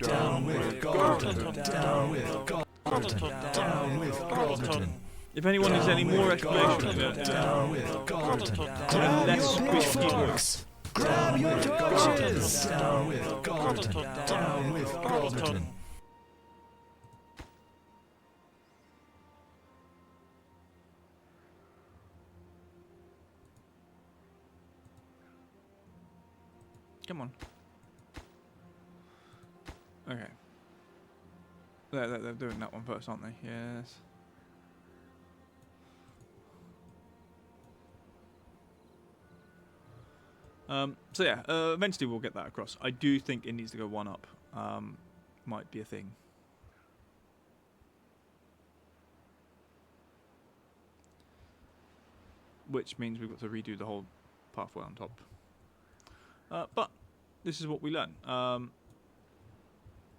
Down with Gordon, down with Gordon, down with Gordon. If anyone has any more explanation, Down with Gordon. unless we Pitchforks. Grab your torches. Down with Gordon. Down with Gordon. come on. Okay. They're doing that one first, aren't they? Yes. So yeah, eventually we'll get that across. I do think it needs to go one up. Might be a thing. Which means we've got to redo the whole pathway on top. But this is what we learn.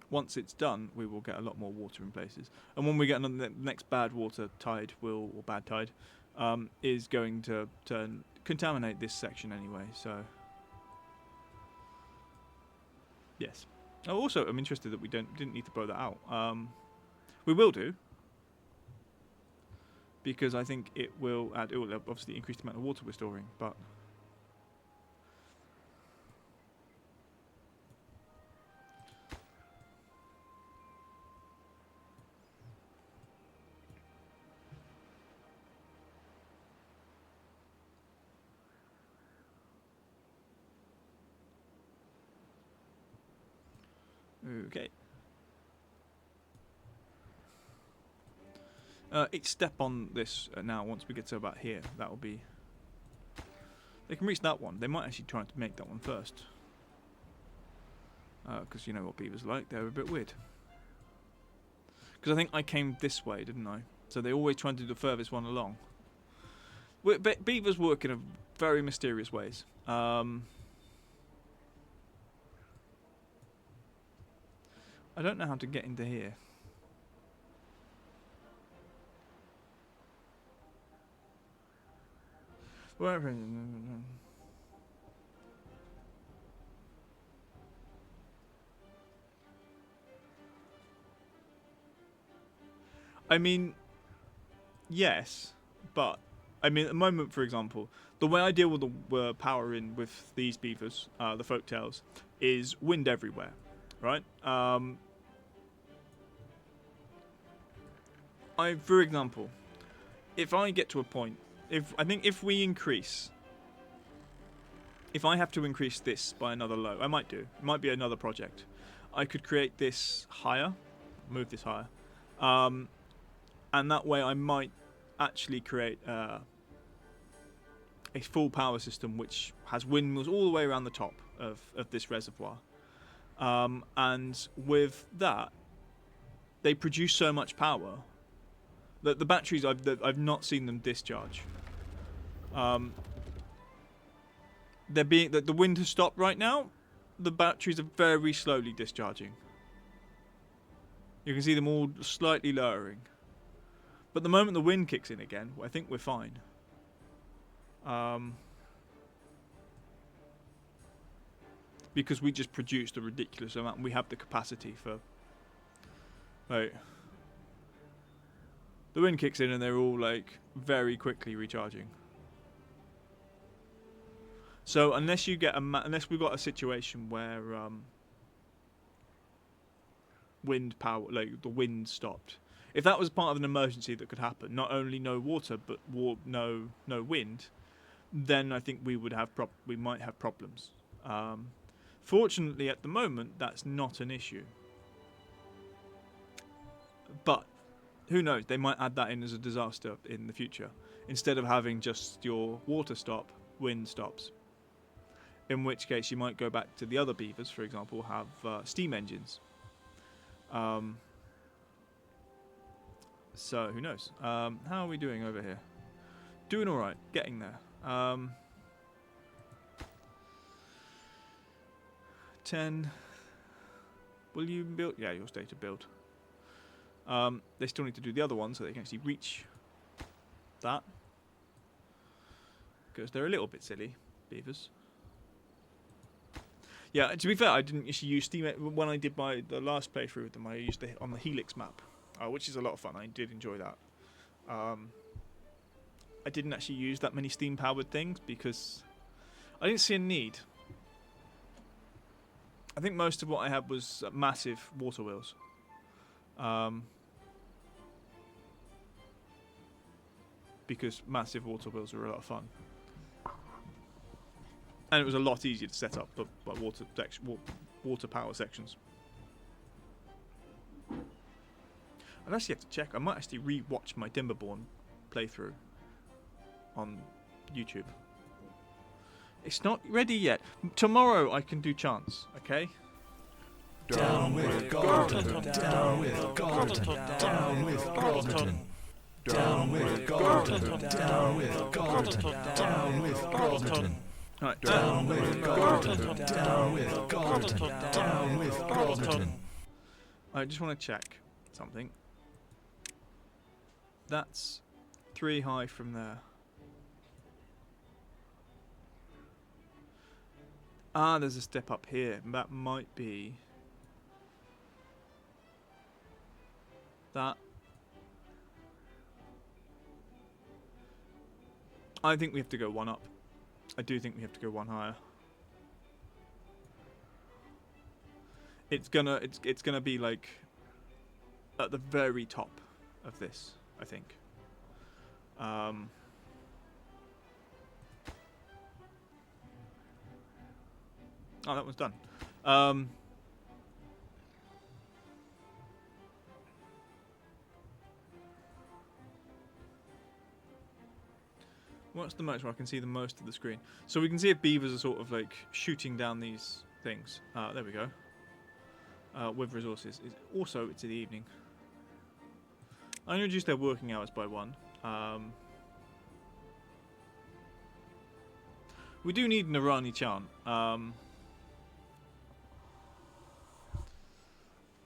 Once it's done, we will get a lot more water in places. And when we get another next bad water tide, or bad tide, is going to contaminate this section anyway. So yes. Oh, also, I'm interested that we didn't need to blow that out. We will do, because I think it will obviously increase the amount of water we're storing, but. Okay. Each step on this now, once we get to about here, that will be... They can reach that one. They might actually try to make that one first. Because you know what beavers like, they're a bit weird. Because I think I came this way, didn't I? So they always try to do the furthest one along. Beavers work in a very mysterious ways. I don't know how to get into here. I mean, yes, but I mean, at the moment, for example, the way I deal with the power with these beavers, the folktales, is wind everywhere, right? For example, if I get to a point, if we increase, if I have to increase this by another low, I might do. It might be another project. I could create this higher, move this higher, and that way I might actually create a full power system which has windmills all the way around the top of this reservoir, and with that, they produce so much power. The batteries, I've not seen them discharge. The wind has stopped right now. The batteries are very slowly discharging. You can see them all slightly lowering. But the moment the wind kicks in again, I think we're fine. Because we just produced a ridiculous amount, and we have the capacity for. Right. The wind kicks in and they're all like very quickly recharging. So unless you get unless we've got a situation where wind power, like the wind stopped, if that was part of an emergency that could happen, not only no water but no wind, then I think we might have problems. Fortunately, at the moment, that's not an issue. But who knows? They might add that in as a disaster in the future, instead of having just your water stop, wind stops. In which case, you might go back to the other beavers, for example, have steam engines. So who knows? How are we doing over here? Doing all right, getting there. 10. Will you build? Yeah, you'll stay to build. They still need to do the other one so they can actually reach that. Because they're a little bit silly, beavers. Yeah, to be fair, I didn't actually use steam when I did the last playthrough with them. I used it on the Helix map, which is a lot of fun. I did enjoy that. I didn't actually use that many steam-powered things because I didn't see a need. I think most of what I had was massive water wheels. Because massive water wheels are a lot of fun. And it was a lot easier to set up by water power sections. I'd actually have to check. I might actually re-watch my Timberborn playthrough on YouTube. It's not ready yet. Tomorrow I can do chants, okay? Down with Gordon, down with Gordon, down with Gordon. Down with Gordon, down with Gordon, down with Gordon. Alright, Down with Gordon, down with Gordon, down with Gordon. I just want to check something. That's 3 high from there. Ah, there's a step up here. That might be that. I think we have to go 1 up. I do think we have to go 1 higher. It's gonna be like at the very top of this, I think. Oh, that one's done. What's the most where I can see the most of the screen? So we can see if beavers are sort of like shooting down these things. There we go. With resources. Also, it's in the evening. I'm going to reduce their working hours by 1. We do need an Irani chant.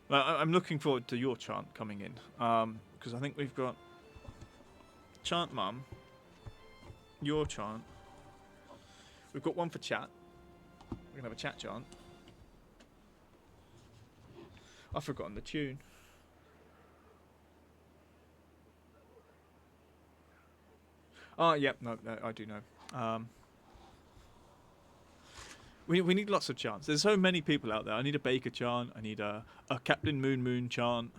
Well, I'm looking forward to your chant coming in. Because I think we've got chant mum. Your chant. We've got 1 for chat. We're going to have a chat chant. I've forgotten the tune. Oh, yep, no, I do know. We need lots of chants. There's so many people out there. I need a Baker chant. I need a Captain Moon chant.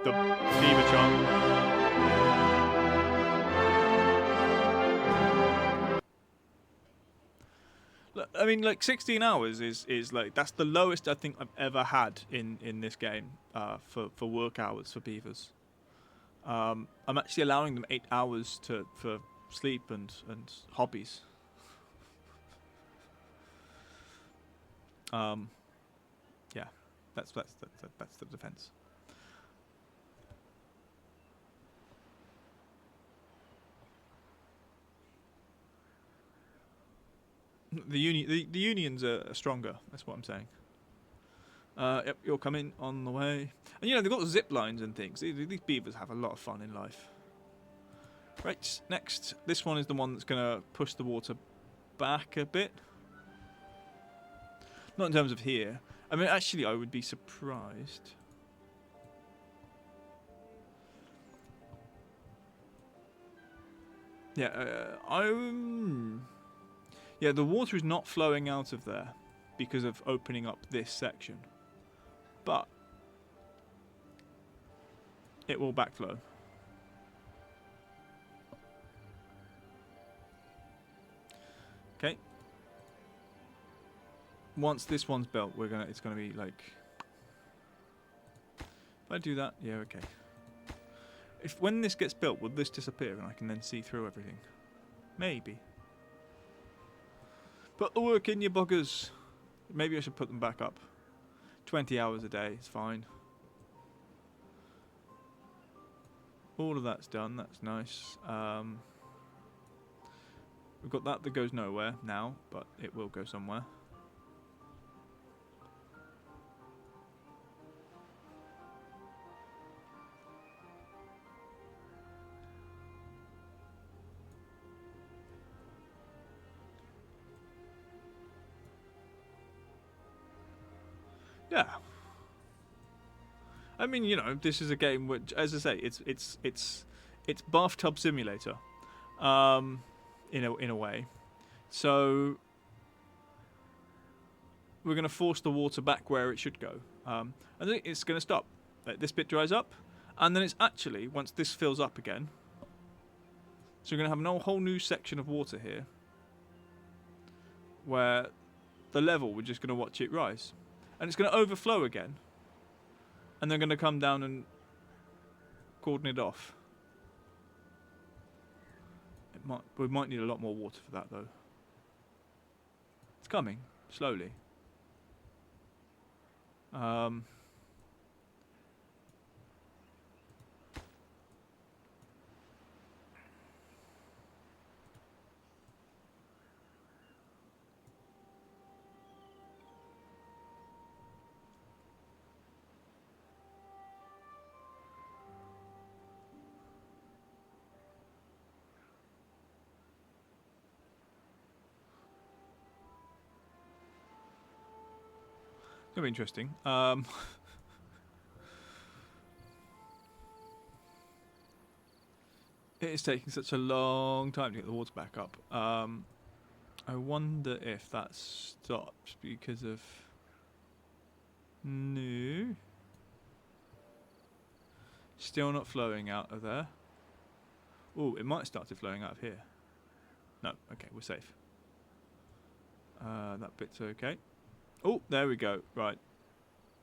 The beaver chant. I mean, like 16 hours is like that's the lowest I think I've ever had in this game for work hours for beavers. I'm actually allowing them 8 hours for sleep and hobbies. Yeah, that's the defense. The unions are stronger. That's what I'm saying. Yep, you're coming on the way. And you know they've got zip lines and things. These beavers have a lot of fun in life. Right, next, this one is the one that's gonna push the water back a bit. Not in terms of here. I mean, actually, I would be surprised. Yeah, yeah, the water is not flowing out of there because of opening up this section. But it will backflow. Okay. Once this one's built, it's gonna be like if I do that, yeah, okay. When this gets built, will this disappear and I can then see through everything? Maybe. Put the work in, you buggers. Maybe I should put them back up. 20 hours a day, it's fine. All of that's done, that's nice. We've got that goes nowhere now, but it will go somewhere. Yeah. I mean, you know, this is a game which, as I say, it's bathtub simulator, in a way. So we're going to force the water back where it should go. I think it's going to stop. Like, this bit dries up, and then it's actually, once this fills up again, so we're going to have a whole new section of water here, where the level, we're just going to watch it rise. And it's going to overflow again. And they're going to come down and cordon it off. We might need a lot more water for that, though. It's coming, slowly. It'll be interesting. It is taking such a long time to get the water back up. I wonder if that stopped because of... No. Still not flowing out of there. Oh, it might have started flowing out of here. No, okay, we're safe. That bit's okay. Oh, there we go. Right.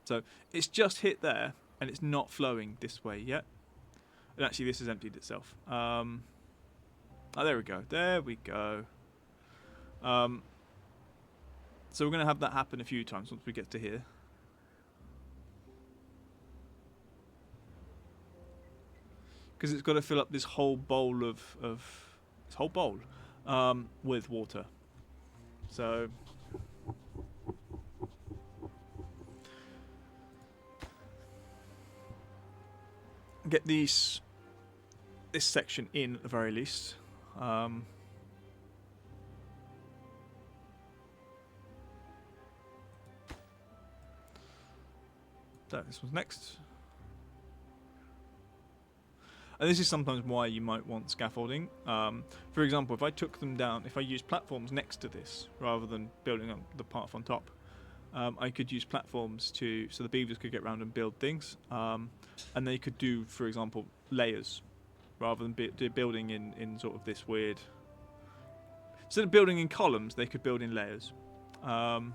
So it's just hit there, and it's not flowing this way yet. And actually, this has emptied itself. Oh, there we go. There we go. So we're going to have that happen a few times once we get to here. Because it's got to fill up this whole bowl with water. So get this section in at the very least. So this one's next. And this is sometimes why you might want scaffolding. For example, if I took them down, if I used platforms next to this rather than building up the path on top, I could use platforms so the beavers could get around and build things. And they could do, for example, layers rather than building in sort of this weird... Instead of building in columns, they could build in layers. And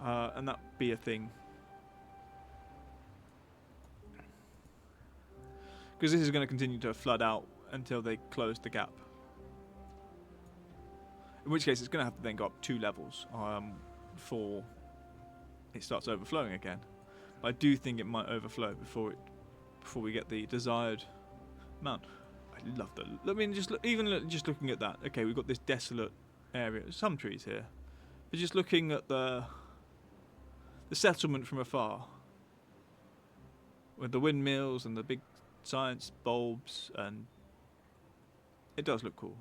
that'd be a thing. Because this is going to continue to flood out until they close the gap. In which case, it's going to have to then go up 2 levels before it starts overflowing again. But I do think it might overflow before we get the desired amount. I love that. I mean, just looking at that. Okay, we've got this desolate area. Some trees here, but just looking at the settlement from afar, with the windmills and the big science bulbs, and it does look cool.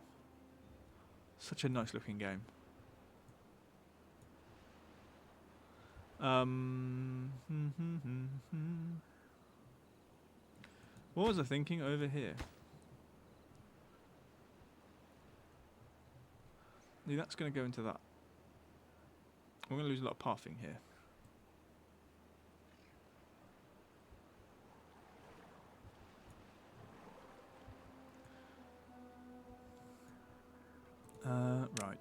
Such a nice looking game. What was I thinking over here? Yeah, that's going to go into that. We're going to lose a lot of pathing here. Right.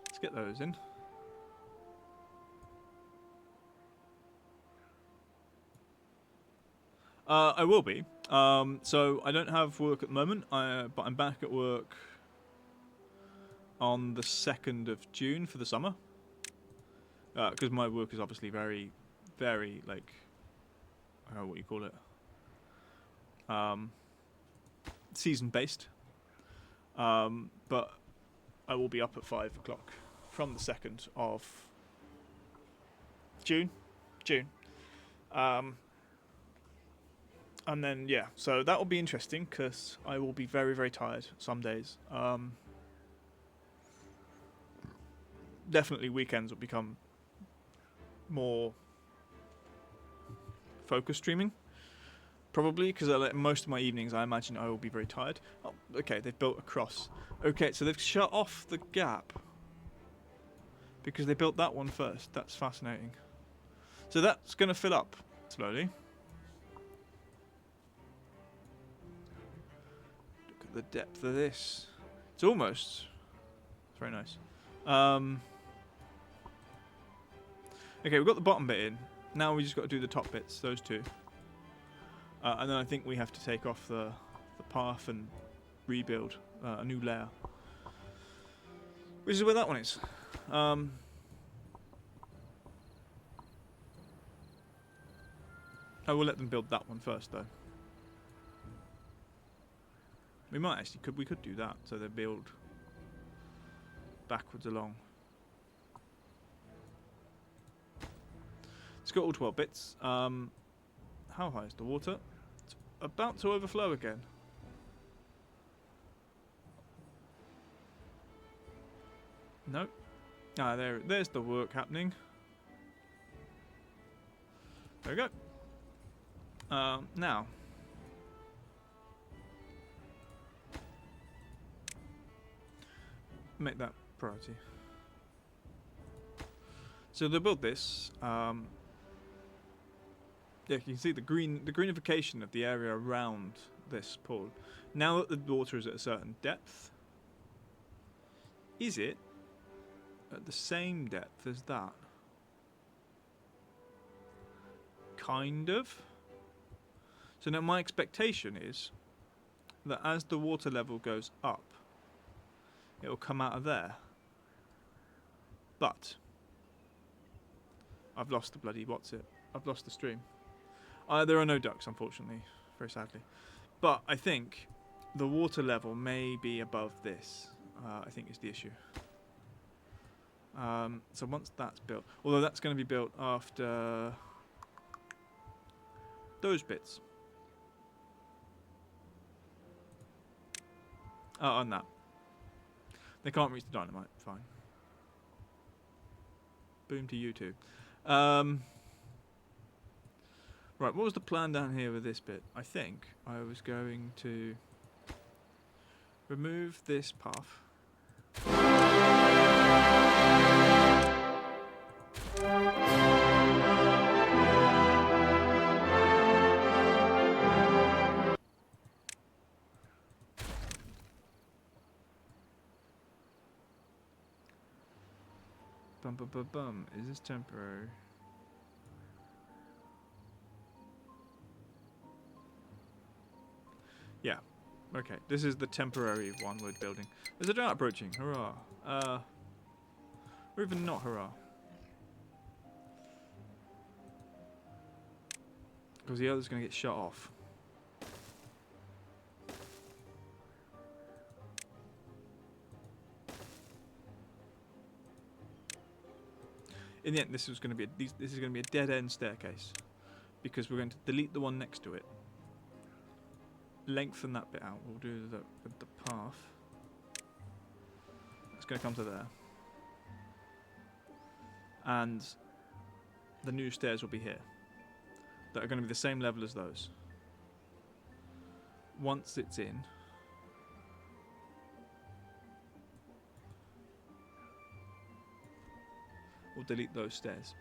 Let's get those in. I will be. So I don't have work at the moment, but I'm back at work on the 2nd of June for the summer. Because my work is obviously very, very, like, I don't know what you call it. Season based, but I will be up at 5 o'clock from the 2nd of June, and then yeah, so that will be interesting because I will be very, very tired some days. definitely weekends will become more focus streaming. Probably, because most of my evenings, I imagine I will be very tired. Oh, okay, they've built across. Okay, so they've shut off the gap because they built that one first. That's fascinating. So that's going to fill up slowly. Look at the depth of this. It's almost... It's very nice. Okay, we've got the bottom bit in. Now we just got to do the top bits, those two. And then I think we have to take off the path and rebuild a new layer. Which is where that one is. I will let them build that one first, though. We might actually we could do that, so they build backwards along. It's got all 12 bits. How high is the water? It's about to overflow again. Nope. Ah, there's the work happening. There we go. Now. Make that priority. So they built this. Yeah, you can see the greenification of the area around this pool. Now that the water is at a certain depth, is it at the same depth as that? Kind of. So now my expectation is that as the water level goes up, it will come out of there. But I've lost the bloody I've lost the stream. There are no ducks, unfortunately, very sadly. But I think the water level may be above this, I think is the issue. So once that's built, although that's going to be built after those bits. Oh, on that. They can't reach the dynamite, fine. Boom to you two. Right, what was the plan down here with this bit? I think I was going to remove this path. Bum bum bum bum. Is this temporary? Yeah. Okay, this is the temporary one we're building. There's a drought approaching. Hurrah. Or even not hurrah. Because the other's going to get shut off. In the end, this is going to be a dead end staircase, because we're going to delete the one next to it. Lengthen that bit out. We'll do the path. It's going to come to there, and the new stairs will be here. That are going to be the same level as those. Once it's in, we'll delete those stairs.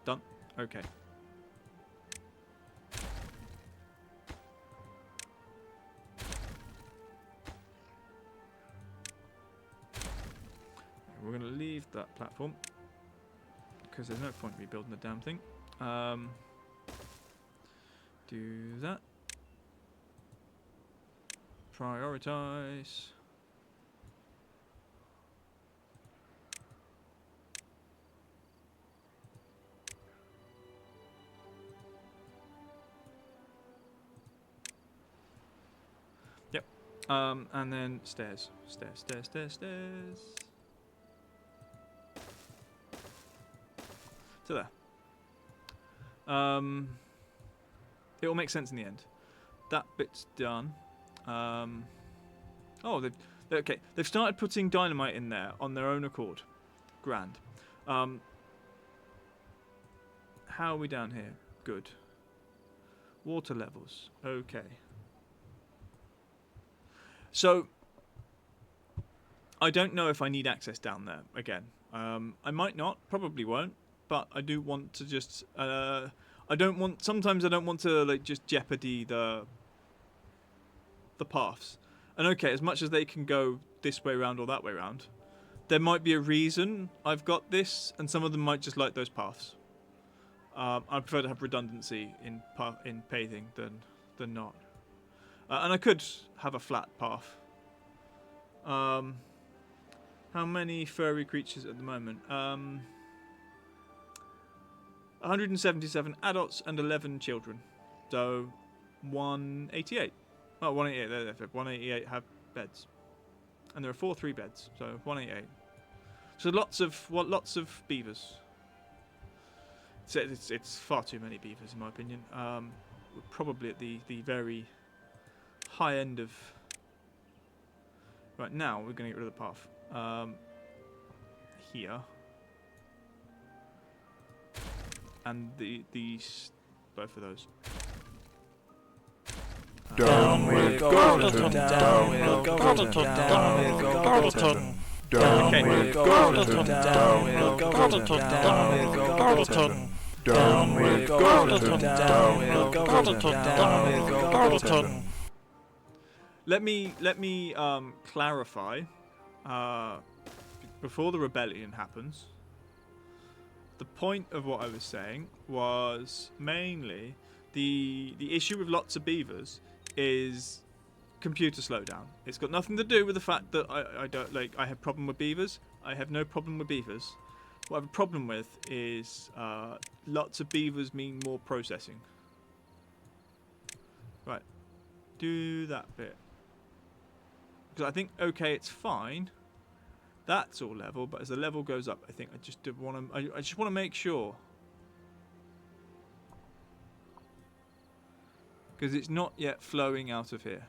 Done. Okay. We're going to leave that platform because there's no point rebuilding the damn thing. Do that. Prioritize. Yep. And then stairs. Stairs. To there. It will make sense in the end. That bit's done. Oh, okay. They've started putting dynamite in there on their own accord. Grand. How are we down here? Good. Water levels. Okay. So, I don't know if I need access down there again. I might not, probably won't, but I do want to just. Sometimes I don't want to like just jeopardy the paths. And okay, as much as they can go this way around or that way around, there might be a reason I've got this, and some of them might just like those paths. I prefer to have redundancy in paving than not. And I could have a flat path. How many furry creatures at the moment? 177 adults and 11 children. So 188. Oh, 188. 188 have beds, and there are 4 3-beds. So 188. So lots of beavers. It's far too many beavers in my opinion. We're probably at the very high end of. Right now we're going to get rid of the path. Here. And these both of those. Down with Gordon, down with Gordon, down with Gordon. Down with Gordon, down with Gordon, down with Gordon. Down with Gordon, down with Gordon, down with Gordon. Let me clarify. Before the rebellion happens, the point of what I was saying was mainly the issue with lots of beavers is computer slowdown. It's got nothing to do with the fact that I don't like. I have problem with beavers. I have no problem with beavers. What I have a problem with is lots of beavers mean more processing. Right, do that bit. Because I think okay, it's fine. That's all level, but as the level goes up, I think I just want to. I just want to make sure. Because it's not yet flowing out of here.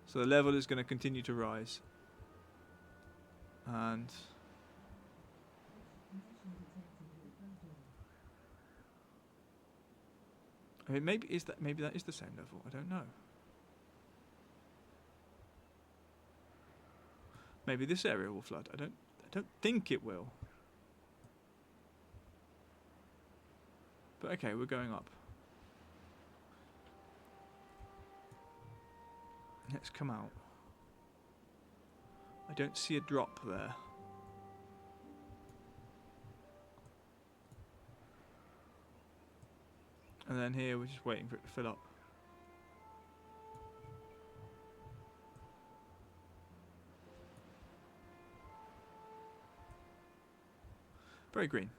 So the level is going to continue to rise. And I mean, maybe that is the same level. I don't know. Maybe this area will flood. I don't think it will. But okay, we're going up. Let's come out. I don't see a drop there. And then here we're just waiting for it to fill up. Very green.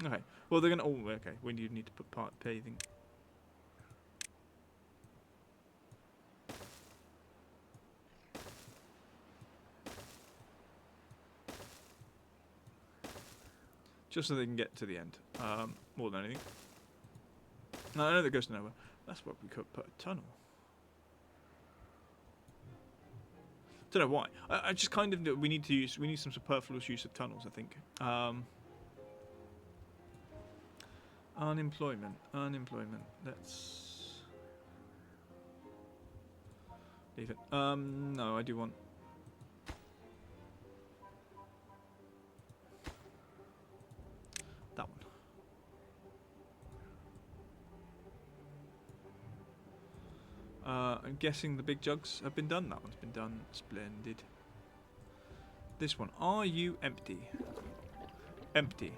Okay. Well, they're gonna. Oh, okay. We need to put part paving. Just so they can get to the end. More than anything. No, I know that goes to nowhere. That's what we could put a tunnel. Don't know why. I just kind of we need some superfluous use of tunnels. I think. Unemployment. Let's leave it. No, I do want. That one. I'm guessing the big jugs have been done. That one's been done. Splendid. This one. Are you empty? Empty.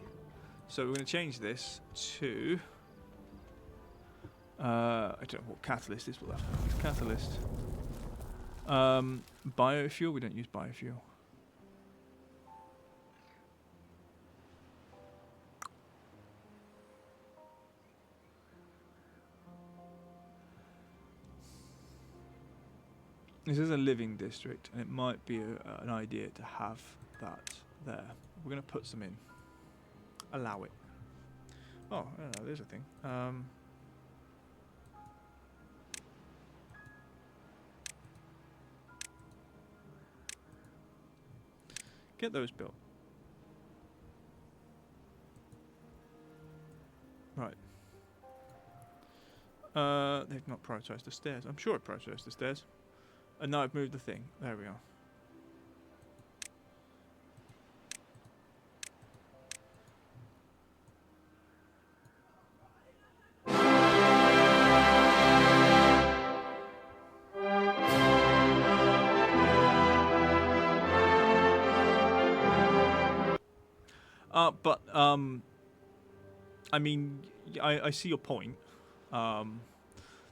So we're going to change this to. I don't know what catalyst is. What that's catalyst. Biofuel. We don't use biofuel. This is a living district, and it might be an idea to have that there. We're going to put some in. Allow it. Oh, I don't know, there's a thing. Get those built. Right. They've not prioritised the stairs. I'm sure I prioritised the stairs. And now I've moved the thing. There we are. I mean, I see your point. They're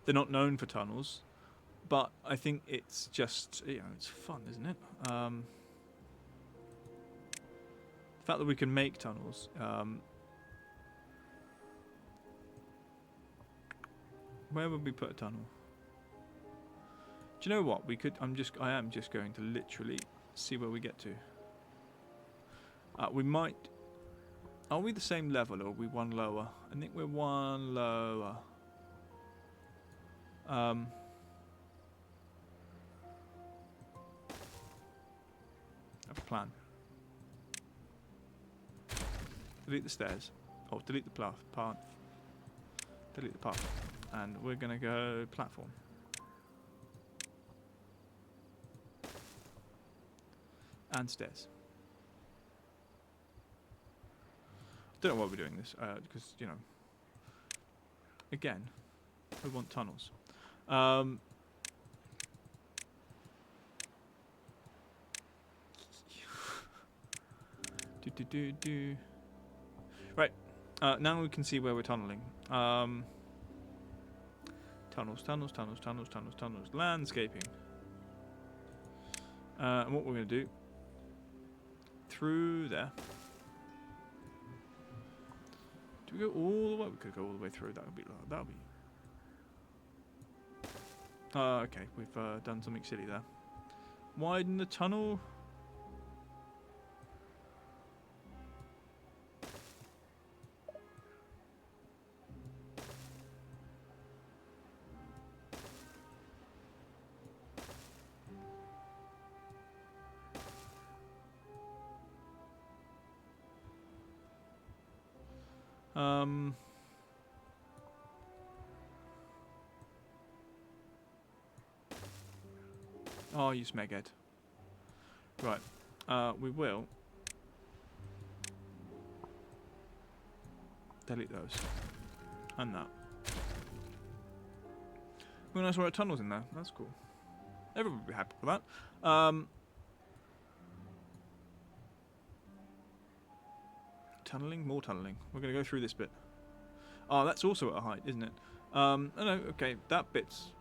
not known for tunnels, but I think it's just, it's fun, isn't it? The fact that we can make tunnels. Where would we put a tunnel? Do you know what? We could. I am just going to literally see where we get to. We might. Are we the same level, or are we one lower? I think we're one lower. I have a plan. Delete the stairs. Oh, delete the path. Delete the path. And we're going to go platform. And stairs. I don't know why we're doing this, because, again, we want tunnels. Right, now we can see where we're tunneling. Tunnels, landscaping. And what we're going to do, through there. Do we go all the way? We could go all the way through. That would be. Okay, we've done something silly there. Widen the tunnel. Oh, you smeghead. Right. We will delete those. And that. Well, nice where tunnels in there. That's cool. Everyone would be happy with that. Tunneling? More tunneling. We're going to go through this bit. Oh, that's also at a height, isn't it? Oh no, okay. That bit's...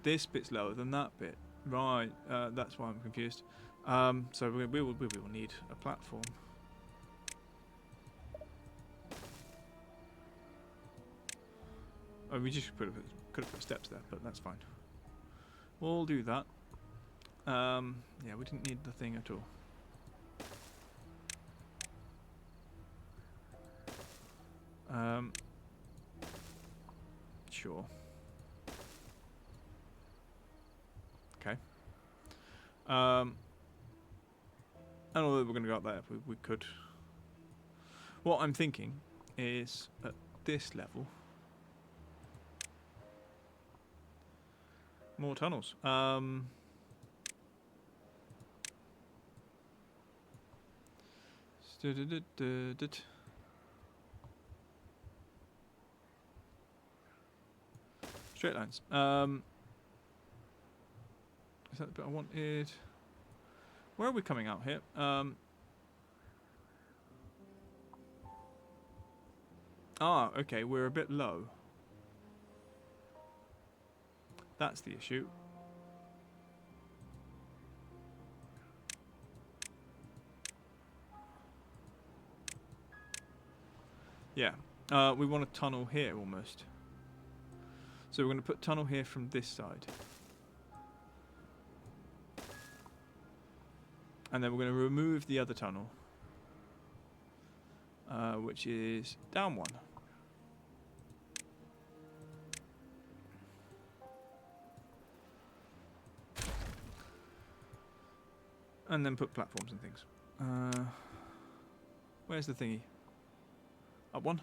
This bit's lower than that bit. Right, that's why I'm confused. So we will need a platform. Oh, we just could have put steps there, but that's fine. We'll do that. Yeah, we didn't need the thing at all. Sure. Okay. And although we're going to go up there, we could. What I'm thinking is at this level, more tunnels. Straight lines. Is that the bit I wanted? Where are we coming out here? Okay, we're a bit low. That's the issue. Yeah, we want a tunnel here almost. So we're going to put tunnel here from this side. And then we're going to remove the other tunnel, which is down one. And then put platforms and things. Where's the thingy? Up one?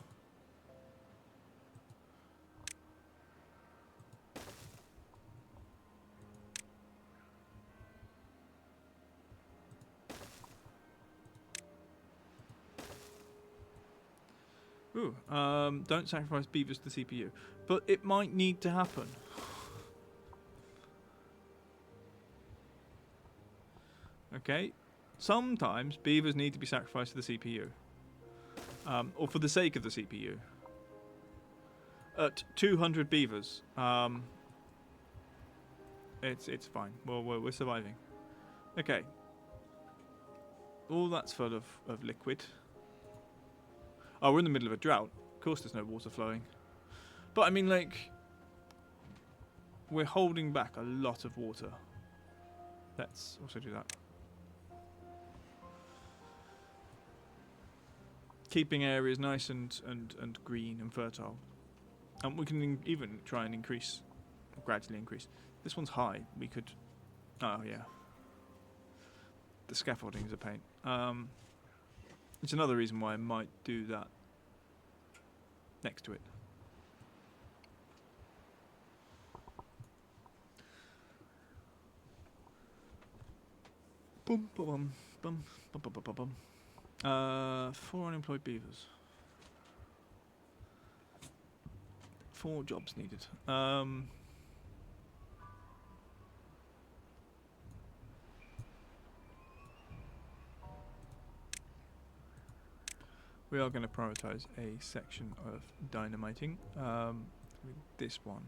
Ooh, don't sacrifice beavers to CPU. But it might need to happen. Okay, sometimes beavers need to be sacrificed to the CPU. Or for the sake of the CPU. At 200 beavers, it's fine. Well, we're surviving. Okay. All that's full of liquid. Oh, we're in the middle of a drought. Of course there's no water flowing. But I mean, like, we're holding back a lot of water. Let's also do that. Keeping areas nice and green and fertile. And we can even try and increase, gradually increase. This one's high. We could, oh yeah. The scaffolding is a pain. It's another reason why I might do that next to it. Boom, boom, boom, boom, boom, boom, boom. 4 unemployed beavers. 4 jobs needed. We are going to prioritize a section of dynamiting with this one.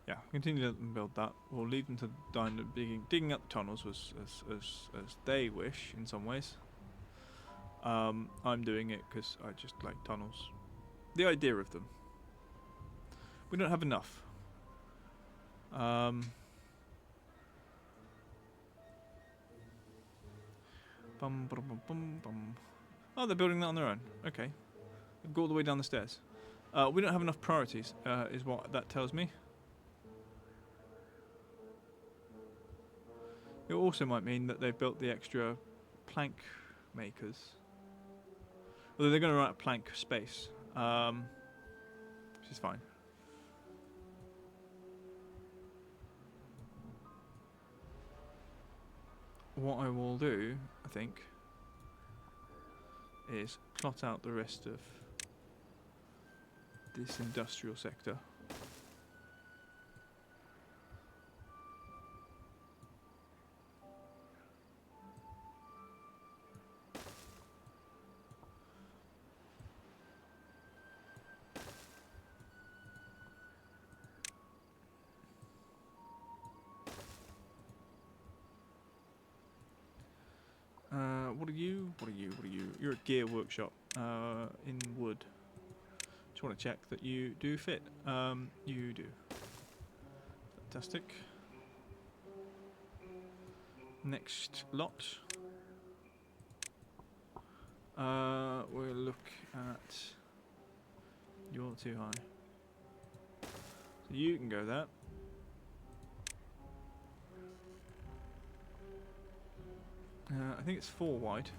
Yeah, continue to let them build that. We'll leave them to digging up the tunnels as they wish in some ways. I'm doing it because I just like tunnels. The idea of them. We don't have enough. Bum, bum, bum, bum, bum. Oh, they're building that on their own. Okay. They've got all the way down the stairs. We don't have enough priorities, is what that tells me. It also might mean that they've built the extra plank makers. Although they're going to run out of plank space. Which is fine. What I will do, I think, is plot out the rest of this industrial sector. What are you? What are you? What are you? You're a gear workshop in wood. Just want to check that you do fit. You do. Fantastic. Next lot. We'll look at. You're too high. So you can go there. I think it's 4 wide.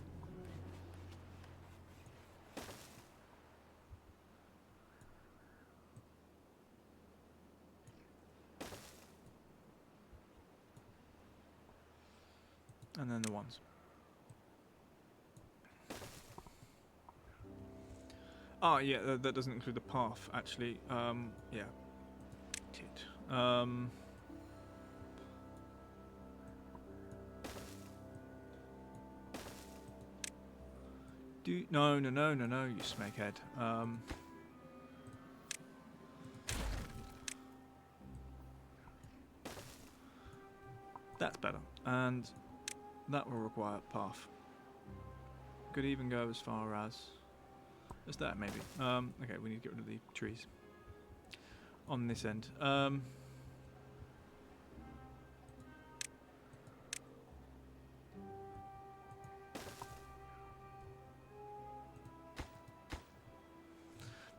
And then the ones. Ah, yeah, that doesn't include the path, actually. Yeah. Tit. No, you snakehead. That's better, and that will require a path. Could even go as far as that, maybe. Okay, we need to get rid of the trees on this end.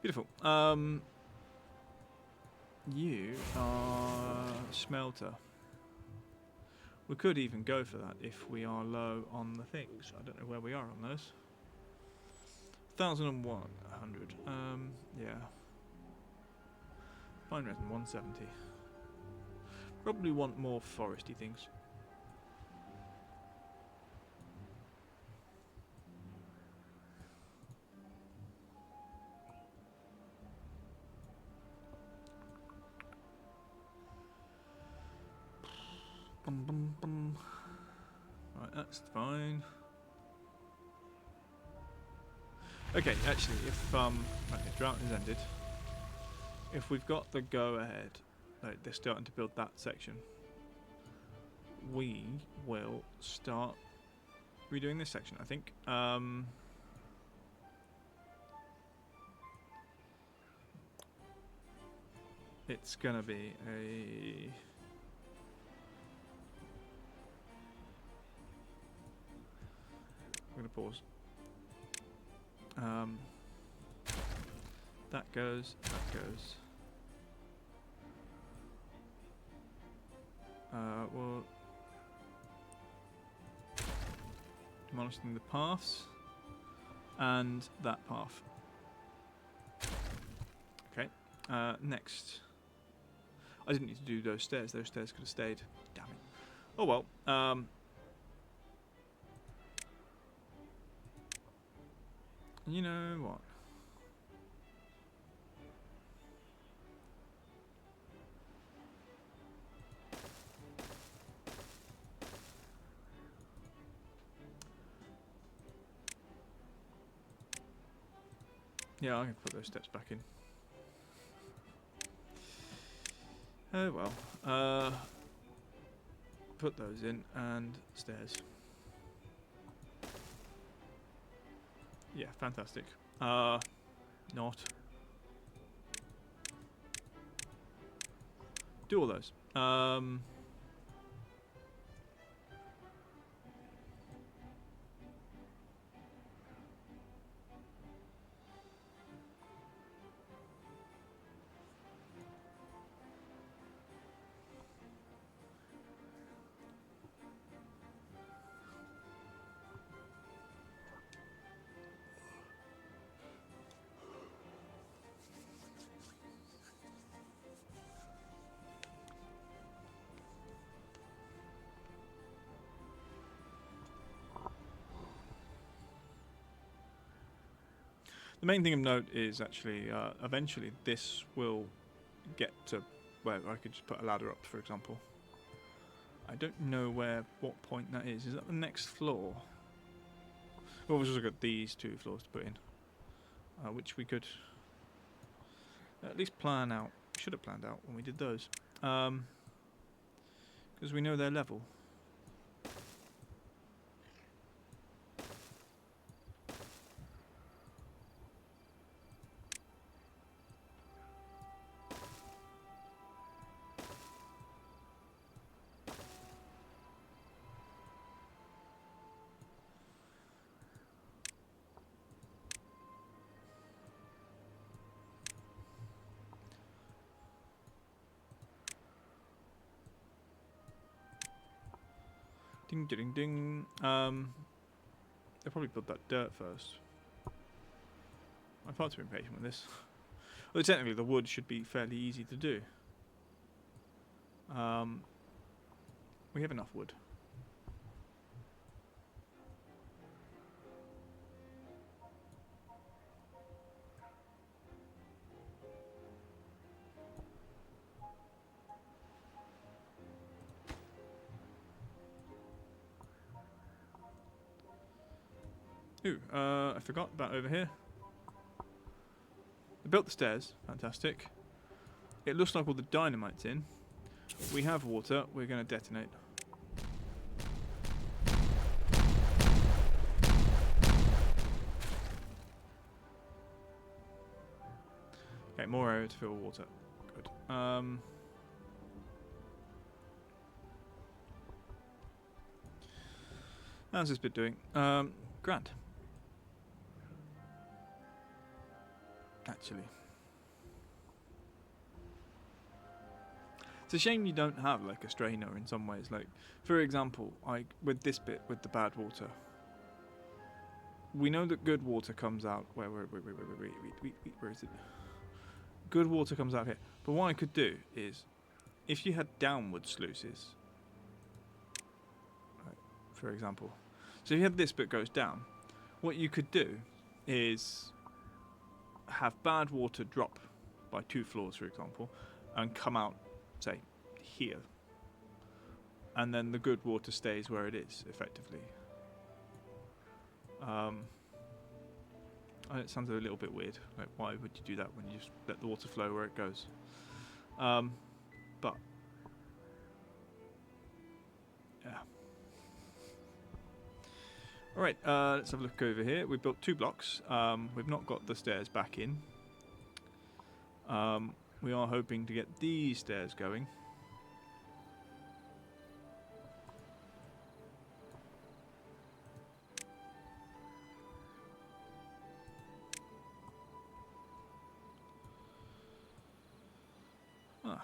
Beautiful. You are smelter. We could even go for that if we are low on the things. I don't know where we are on those. 1,100. Yeah. Fine resin 170. Probably want more foresty things. Bum, bum, bum. Right, that's fine. Okay, actually, if right, the drought is ended, if we've got the go ahead, like they're starting to build that section, we will start redoing this section, I think. It's gonna be a I'm gonna pause. That goes. Well, demolishing the paths and that path. Okay. Next, I didn't need to do those stairs. Those stairs could have stayed. Damn it. Oh well. You know what? Yeah, I can put those steps back in. Oh well. Put those in and stairs. Yeah, fantastic. Not. Do all those. The main thing of note is actually eventually this will get to where I could just put a ladder up, for example. I don't know what point that is. Is that the next floor? Well, we'll just look at these two floors to put in, which we could at least plan out. Should have planned out when we did those, because we know their level. Ding ding ding. They'll probably build that dirt first. I'm far too impatient with this. Well, technically the wood should be fairly easy to do. We have enough wood. Ooh, I forgot about over here. They built the stairs, fantastic. It looks like all the dynamite's in. We have water, we're going to detonate. Okay, more area to fill water. Good. How's this bit doing? Grand. actually. It's a shame you don't have like a strainer in some ways. Like, for example, with this bit with the bad water, we know that good water comes out. Where is it? Good water comes out here. But what I could do is, if you had downward sluices, right, for example, so if you had this bit goes down, what you could do is have bad water drop by 2 floors, for example, and come out, say, here, and then the good water stays where it is, effectively. It sounds a little bit weird. Like, why would you do that when you just let the water flow where it goes? But yeah. All right. Let's have a look over here. We built 2 blocks. We've not got the stairs back in. We are hoping to get these stairs going. Ah.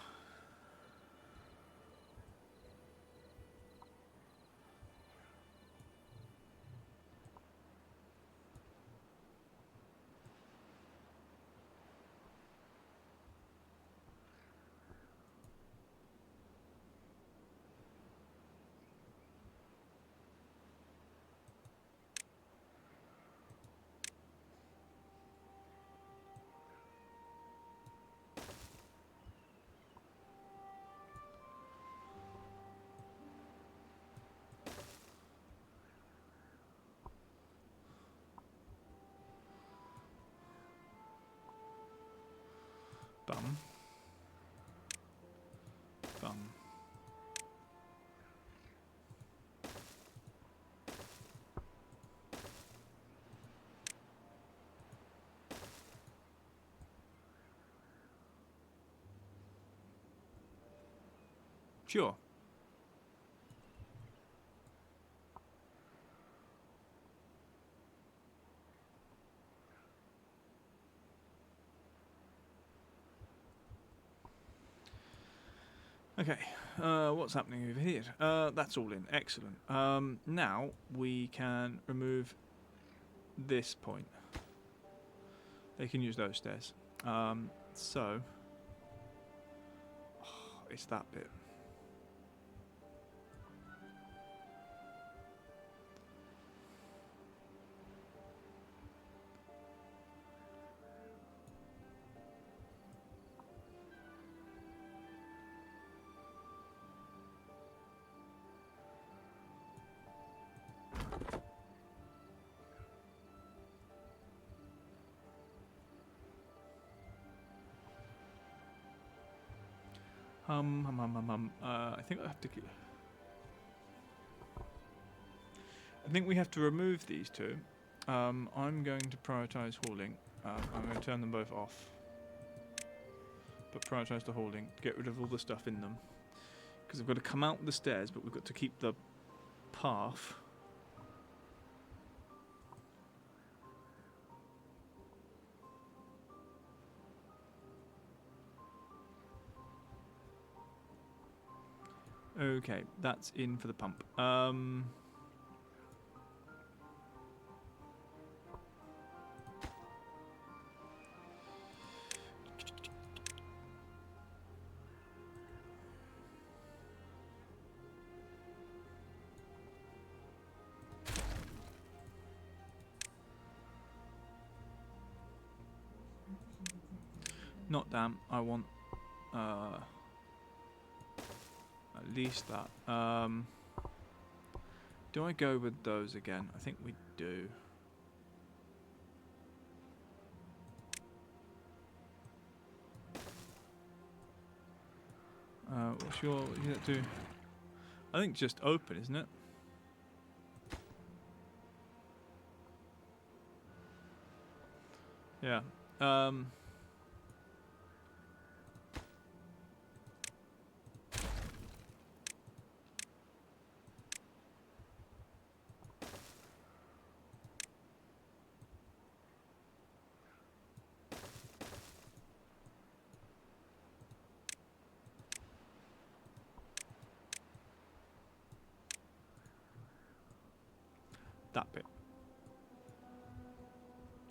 Bum. Bum. Sure. Okay, what's happening over here? That's all in. Excellent. Now we can remove this point. They can use those stairs. So it's that bit. I think I have to. I think we have to remove these 2. I'm going to prioritize hauling. I'm going to turn them both off, but prioritize the hauling. Get rid of all the stuff in them, because I've got to come out the stairs, but we've got to keep the path. Okay, that's in for the pump. Not damn. I want at least that. Do I go with those again? I think we do. What's your? What you do? I think just open, isn't it? Yeah.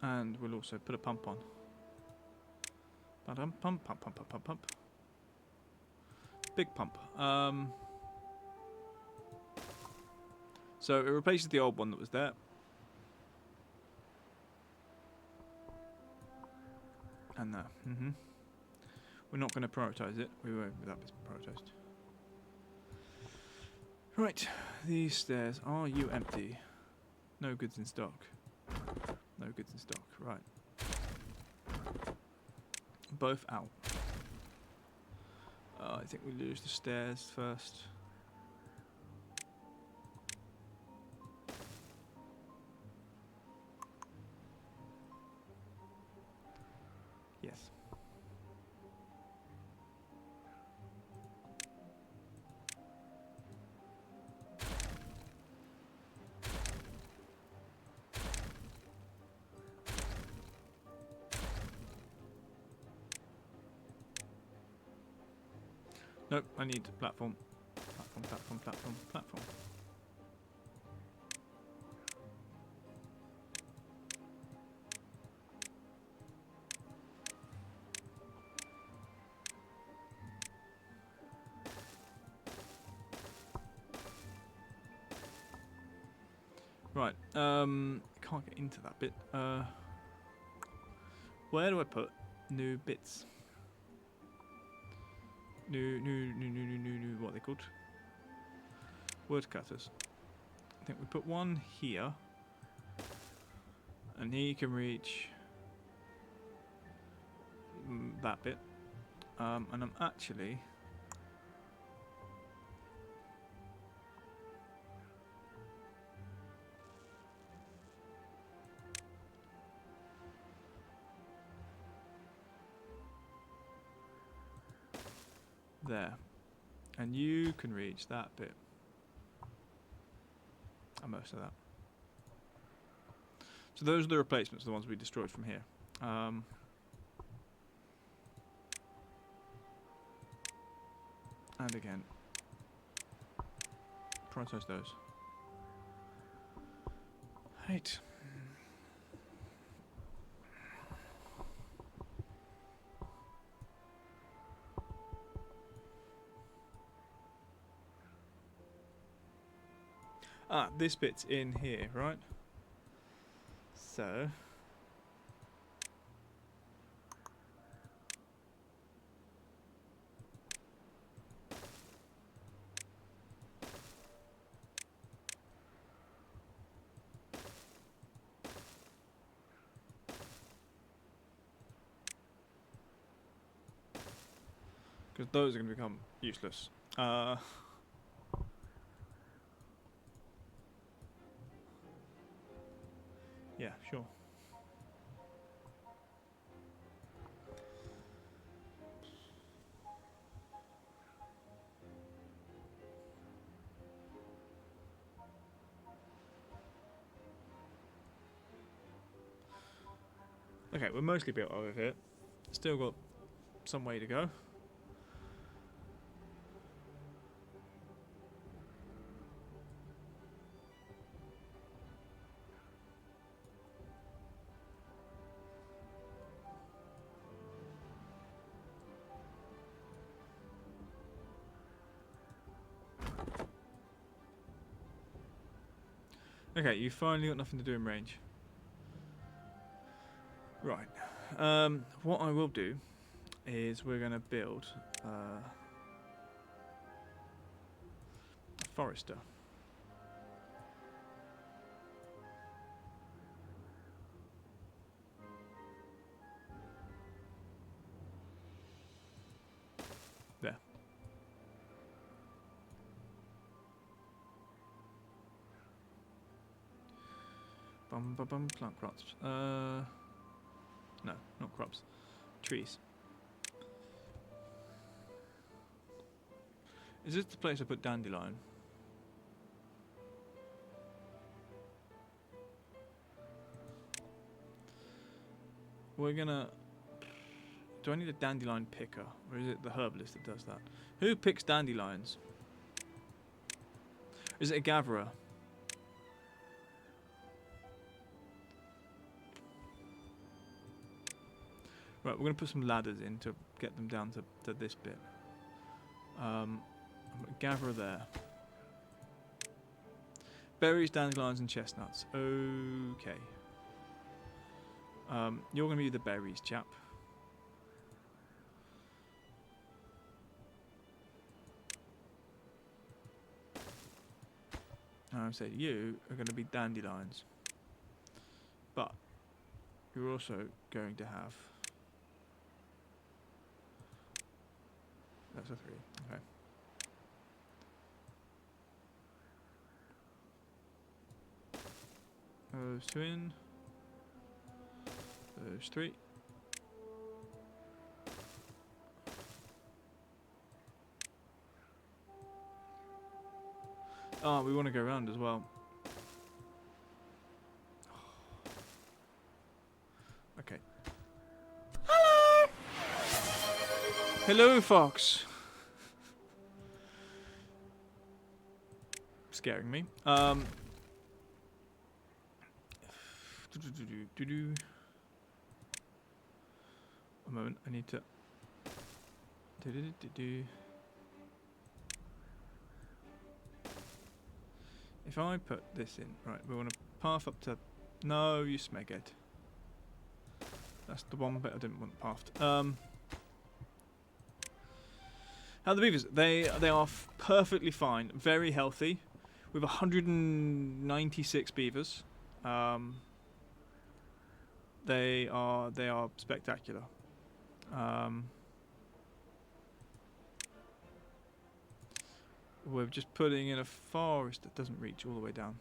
And we'll also put a pump on. Pump, pump, pump, pump, pump, pump. Big pump. So it replaces the old one that was there. And that. We're not going to prioritise it. We won't. That bit's prioritised. Right. These stairs. Are you empty? No goods in stock. No goods in stock. Right. Both out. I think we lose the stairs first. Yes. Nope, I need platform. Platform, platform, platform, platform. Right, can't get into that bit. Where do I put new bits? New, what are they called? Word cutters. I think we put one here. And he can reach that bit. And I'm actually... there. And you can reach that bit. And most of that. So those are the replacements, the ones we destroyed from here. And again, prioritize those. Right. Ah, this bit's in here, right? So... because those are going to become useless. Yeah, sure. Okay, we're mostly built over here. Still got some way to go. Okay, you finally got nothing to do in range. Right. What I will do is we're going to build a forester. There. Bum bum bum. Plant crops. No, not crops. Trees. Is this the place I put dandelion? We're gonna... Do I need a dandelion picker? Or is it the herbalist that does that? Who picks dandelions? Is it a gatherer? Right, we're going to put some ladders in to get them down to this bit. I'm going to gather there. Berries, dandelions, and chestnuts. Okay. You're going to be the berries, chap. I would say you are going to be dandelions. But you're also going to have... That's a 3. Okay. Those 2 in. Those 3. Oh, we want to go around as well. Okay. Hello! Hello, fox. Scaring me. A moment, I need to... If I put this in, right, we want to path up to... No, you smeghead. That's the one bit I didn't want pathed. How are the beavers? They are perfectly fine, very healthy. We have 196 beavers. They are spectacular. We're just putting in a forest that doesn't reach all the way down.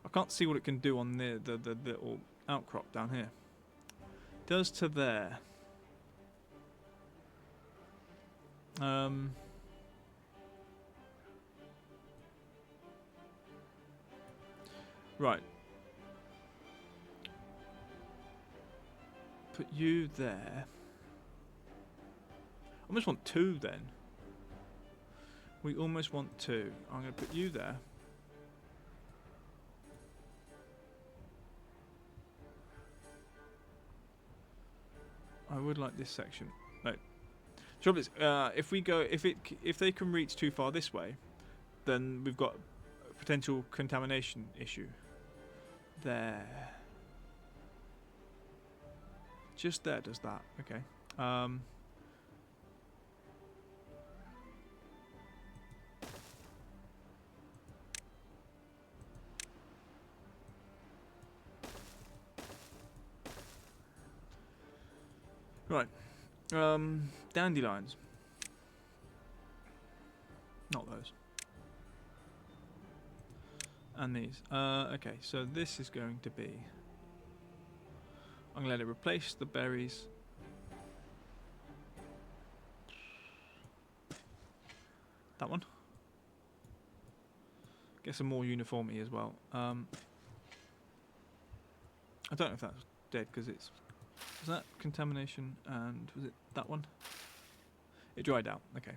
I can't see what it can do on the little outcrop down here. Does to there. Right. Put you there. I almost want 2 then. We almost want 2. I'm going to put you there. I would like this section. No. Trouble is, if they can reach too far this way, then we've got a potential contamination issue. There. Just there does that. Okay. Right. Dandelions. Not those. And these. Okay, so this is going to be... I'm going to let it replace the berries. That one. Get some more uniformity as well. I don't know if that's dead because it's... Was that contamination and was it that one? It dried out, okay.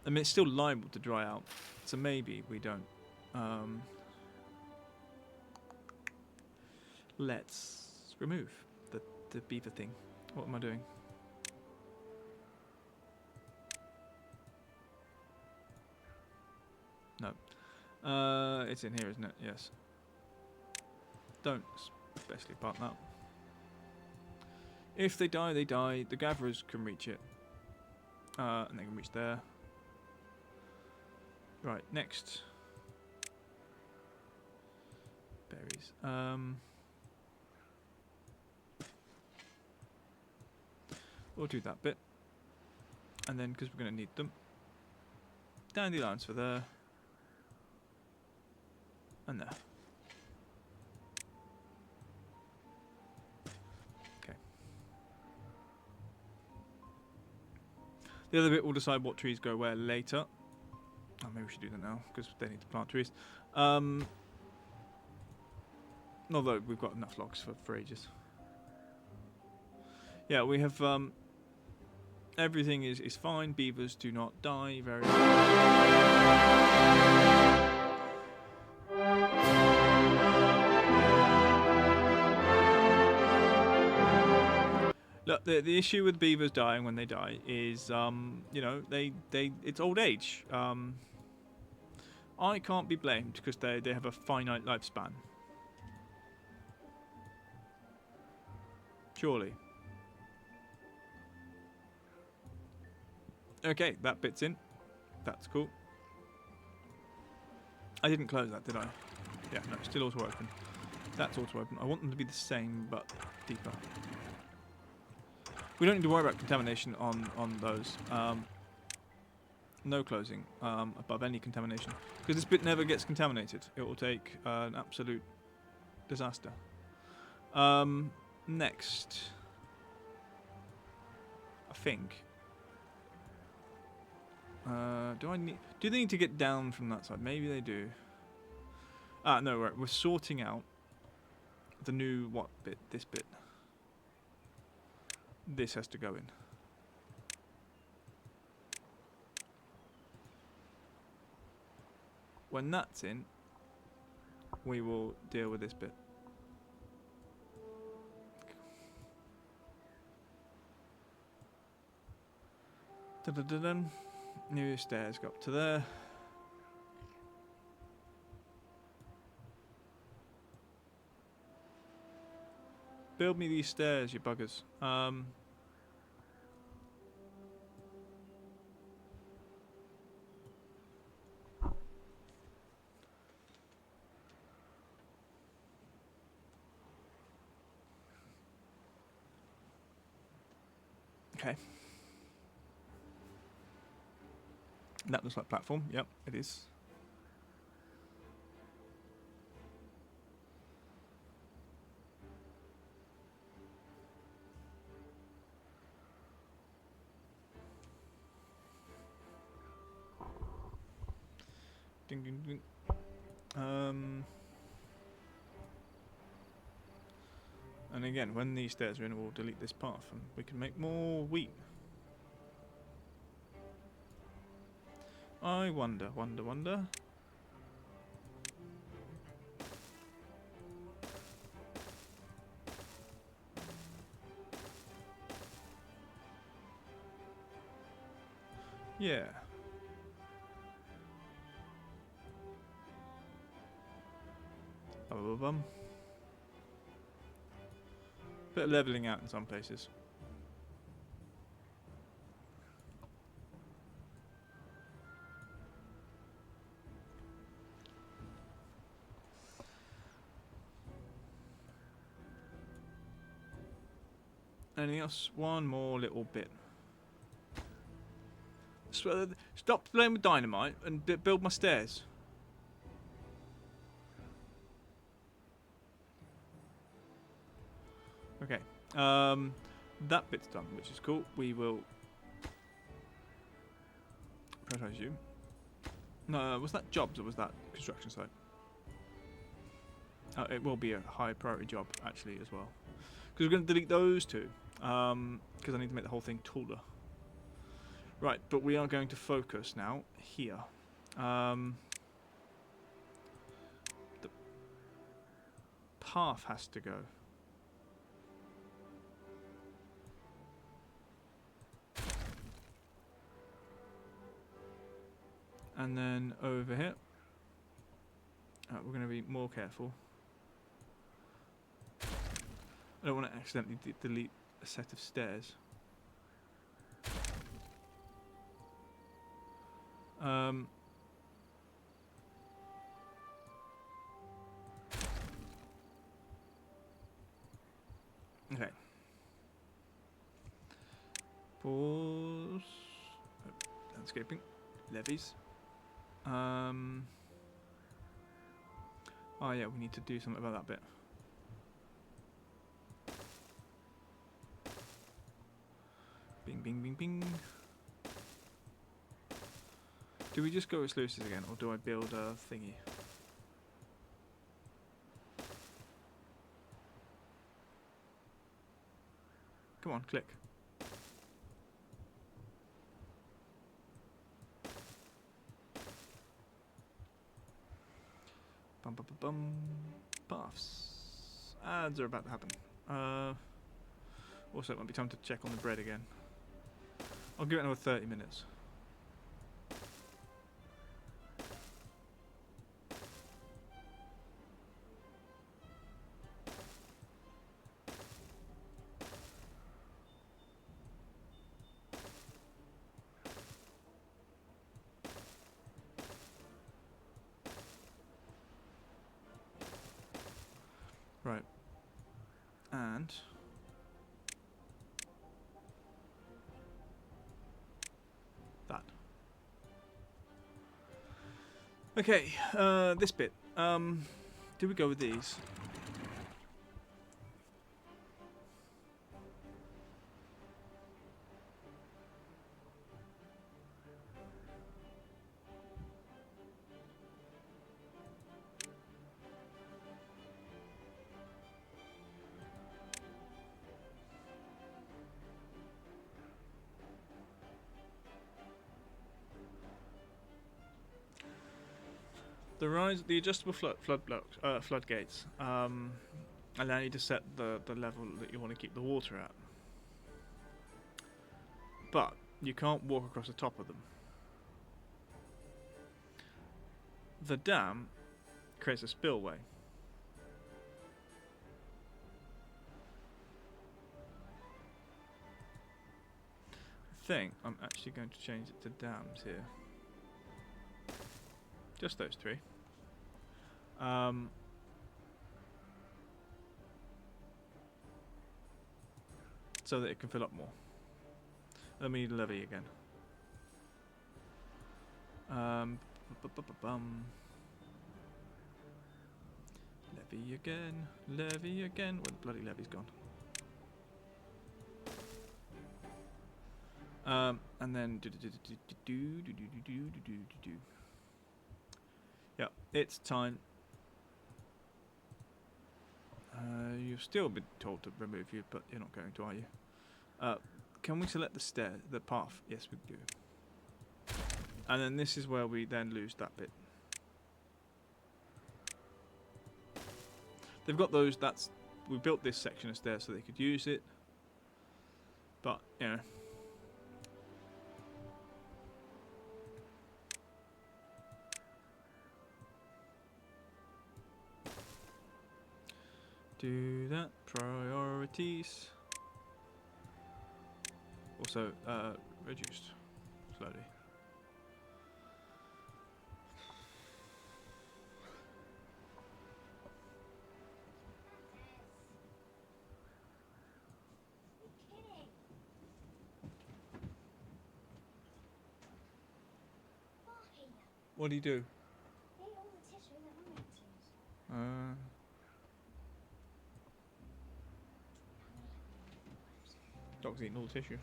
I mean, it's still liable to dry out, so maybe we don't. Let's remove the beaver thing. What am I doing? No. It's in here, isn't it? Yes. Don't especially part that. If they die, they die. The gatherers can reach it. And they can reach there. Right, next. Berries. We'll do that bit. And then, because we're going to need them. Dandelions for there. And there. The other bit will decide what trees go where later. Oh, maybe we should do that now, because they need to plant trees. Although we've got enough logs for ages. Yeah, we have... Everything is fine. Beavers do not die very. Look, the issue with beavers dying when they die is, you know, it's old age. I can't be blamed because they have a finite lifespan. Surely. Okay, that bit's in. That's cool. I didn't close that, did I? Yeah, no, still auto open. That's auto open. I want them to be the same, but deeper. We don't need to worry about contamination on those. No closing above any contamination. Because this bit never gets contaminated. It will take an absolute disaster. Next. I think. Do they need to get down from that side? Maybe they do. Ah, no, right. We're sorting out the new what bit? This bit. This has to go in. When that's in, we will deal with this bit. Dun-dun-dun-dun. New stairs go up to there. Build me these stairs, you buggers. Okay. That looks like platform. Yep, it is. Ding, ding, ding. And again, when these stairs are in, we'll delete this path and we can make more wheat. I wonder. Yeah. Bit of leveling out in some places. Anything else? One more little bit. Stop playing with dynamite and build my stairs. Okay. That bit's done, which is cool. We will prioritize you. No, was that jobs or was that construction site? It will be a high priority job actually as well, because we're going to delete those two. Because I need to make the whole thing taller. Right, but we are going to focus now here. The path has to go. And then over here, we're going to be more careful. I don't want to accidentally delete a set of stairs. Okay. Pause. Landscaping. Levies. Oh yeah, we need to do something about that bit. Bing, bing, bing, bing. Do we just go with sluices again, or do I build a thingy? Come on, click. Paths. Ads are about to happen. Also, it might be time to check on the bread again. I'll give it another 30 minutes. Right. And that. Okay, this bit. Do we go with these? The adjustable floodgates allow you to set the level that you want to keep the water at, but you can't walk across the top of them. The dam creates a spillway. I think I'm actually going to change it to dams here. Just those three. So that it can fill up more. Then we need a levy again. Levy again. Levy again. Where the bloody levy's gone. And then yeah, it's time. You've still been told to remove you, but you're not going to, are you? Can we select the path? Yes, we do. And then this is where we then lose that bit. They've got those. We built this section of stairs so they could use it, but you know. Do that. Priorities. Also, reduced slowly. What do you do? Dog's eating all the tissue.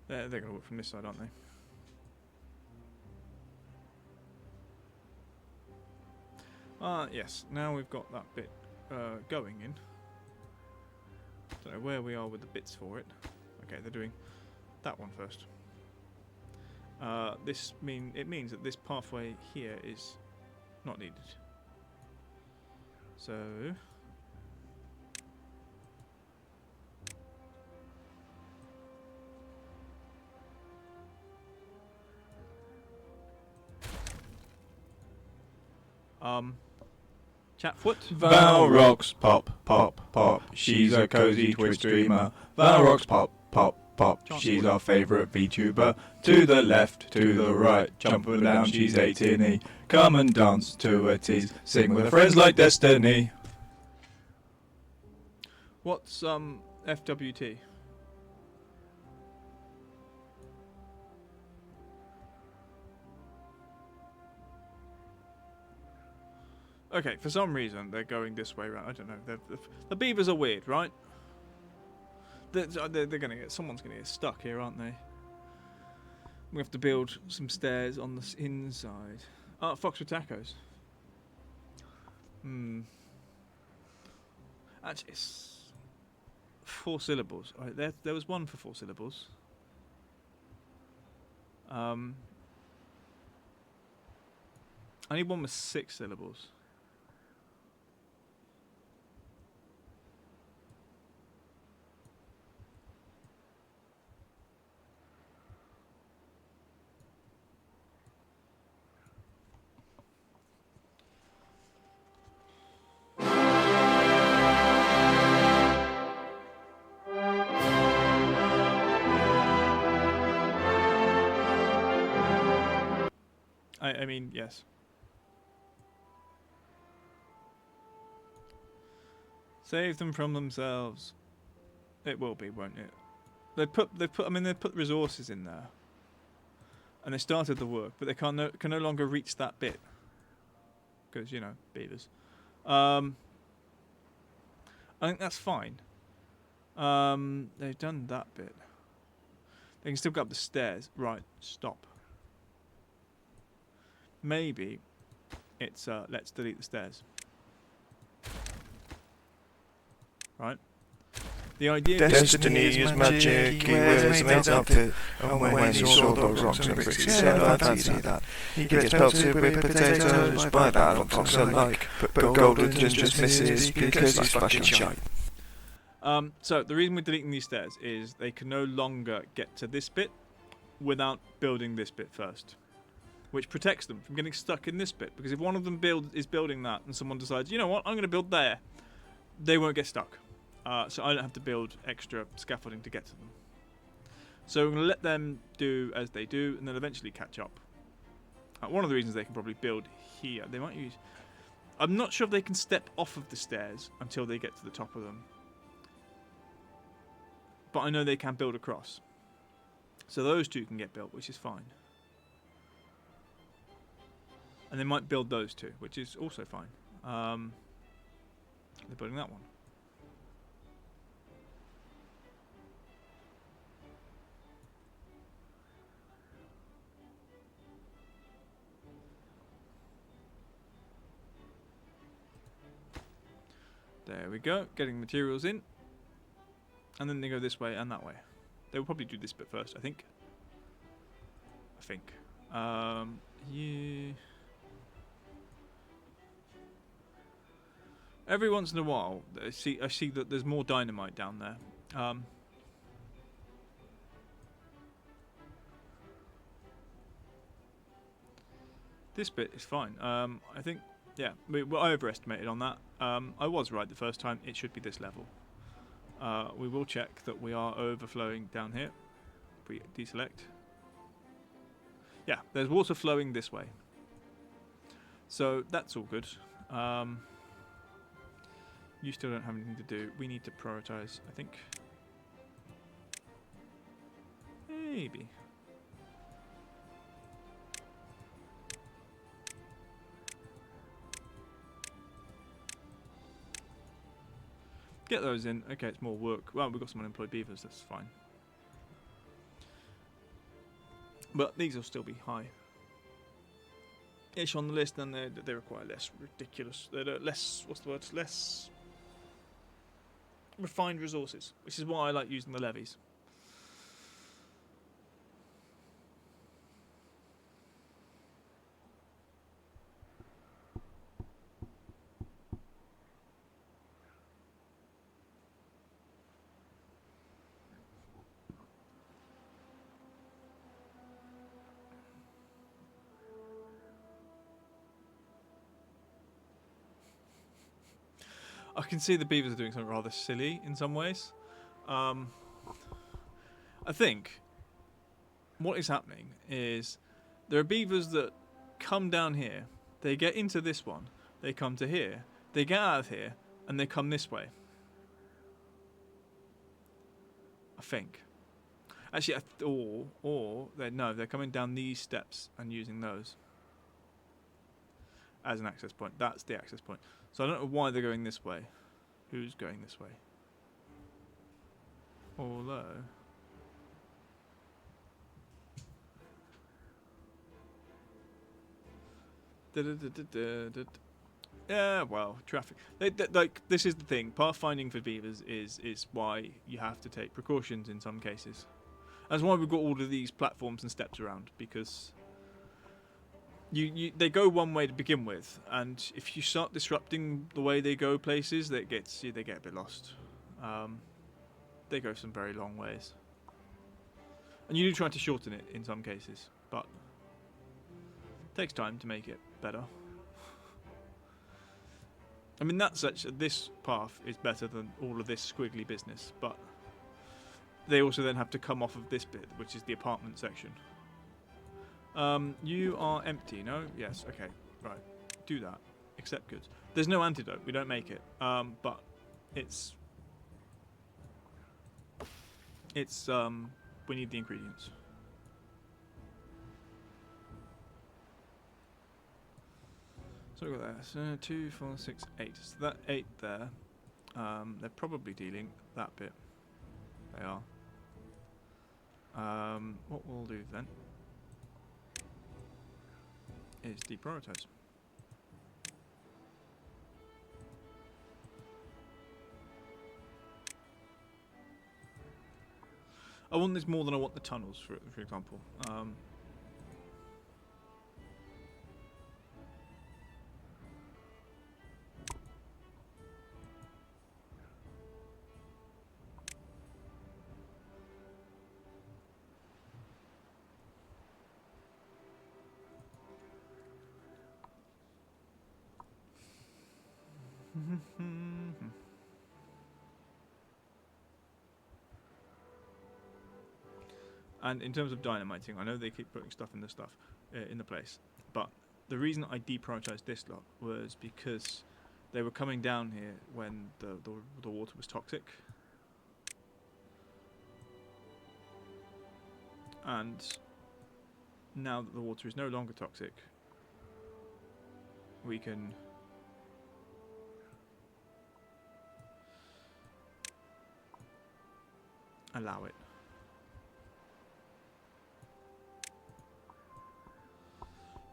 They're going to work from this side, aren't they? Yes. Now we've got that bit going in. Don't know where we are with the bits for it. Okay, they're doing that one first. It means that this pathway here is not needed. So Chatfoot. Val rocks, pop, pop, pop. She's a cozy Twitch streamer. Val rocks, pop, pop, pop. She's our favourite VTuber. To the left, to the right, jump her down, she's 18. Come and dance to her tease. Sing with her friends like Destiny. What's FWT? Okay, for some reason they're going this way around. I don't know. The beavers are weird, right? They're gonna get. Someone's gonna get stuck here, aren't they? We have to build some stairs on the inside. Fox with tacos. Actually, it's 4 syllables. All right, there was one for 4 syllables. I need one with 6 syllables. I mean, yes. Save them from themselves. It will be, won't it? They put resources in there, and they started the work, but they can no longer reach that bit because beavers. I think that's fine. They've done that bit. They can still go up the stairs. Right, stop. Maybe it's let's delete the stairs. Right? The idea Destiny is magic, he wears a mate's outfit, and when he saw those rocks and bricks, he said, I fancy that. He gets pelted with potatoes by bad fox alike, but Golden just misses because he's fucking shite. So the reason we're deleting these stairs is they can no longer get to this bit without building this bit first, which protects them from getting stuck in this bit. Because if one of them is building that and someone decides, you know what, I'm going to build there, they won't get stuck. So I don't have to build extra scaffolding to get to them. So I'm going to let them do as they do, and they'll eventually catch up. One of the reasons they can probably build here, they might use... I'm not sure if they can step off of the stairs until they get to the top of them. But I know they can build across. So those two can get built, which is fine. And they might build those two, which is also fine. They're building that one. There we go, getting materials in. And then they go this way and that way. They will probably do this bit first, I think. Yeah. Every once in a while, I see that there's more dynamite down there. This bit is fine. I think, yeah, I overestimated on that. I was right the first time. It should be this level. We will check that we are overflowing down here. If we deselect. Yeah, there's water flowing this way. So that's all good. You still don't have anything to do. We need to prioritize, I think. Maybe. Get those in. Okay, it's more work. Well, we've got some unemployed beavers, that's fine. But these will still be high-ish on the list, and they require less ridiculous... less... what's the word? Less refined resources, which is why I like using the levies. I can see the beavers are doing something rather silly in some ways. I think what is happening is there are beavers that come down here, they get into this one, they come to here, they get out of here, and they come this way. I think. Actually, they're coming down these steps and using those as an access point. That's the access point. So I don't know why they're going this way. Who's going this way? Although... Yeah, well, traffic. Like this is the thing. Pathfinding for beavers is why you have to take precautions in some cases. That's why we've got all of these platforms and steps around, because they go one way to begin with, and if you start disrupting the way they go places, they get a bit lost. They go some very long ways, and you do try to shorten it in some cases, but it takes time to make it better. I mean, this path is better than all of this squiggly business, but they also then have to come off of this bit, which is the apartment section. You are empty, no? Yes, okay, right. Do that. Accept goods. There's no antidote, we don't make it. But it's we need the ingredients. So we've got that. So 2, 4, 6, 8. So that 8 there. They're probably dealing that bit. They are. What we'll do then is deprioritize. I want this more than I want the tunnels, for example. And in terms of dynamiting, I know they keep putting stuff in the place, but the reason I deprioritized this lot was because they were coming down here when the water was toxic, and now that the water is no longer toxic, we can allow it.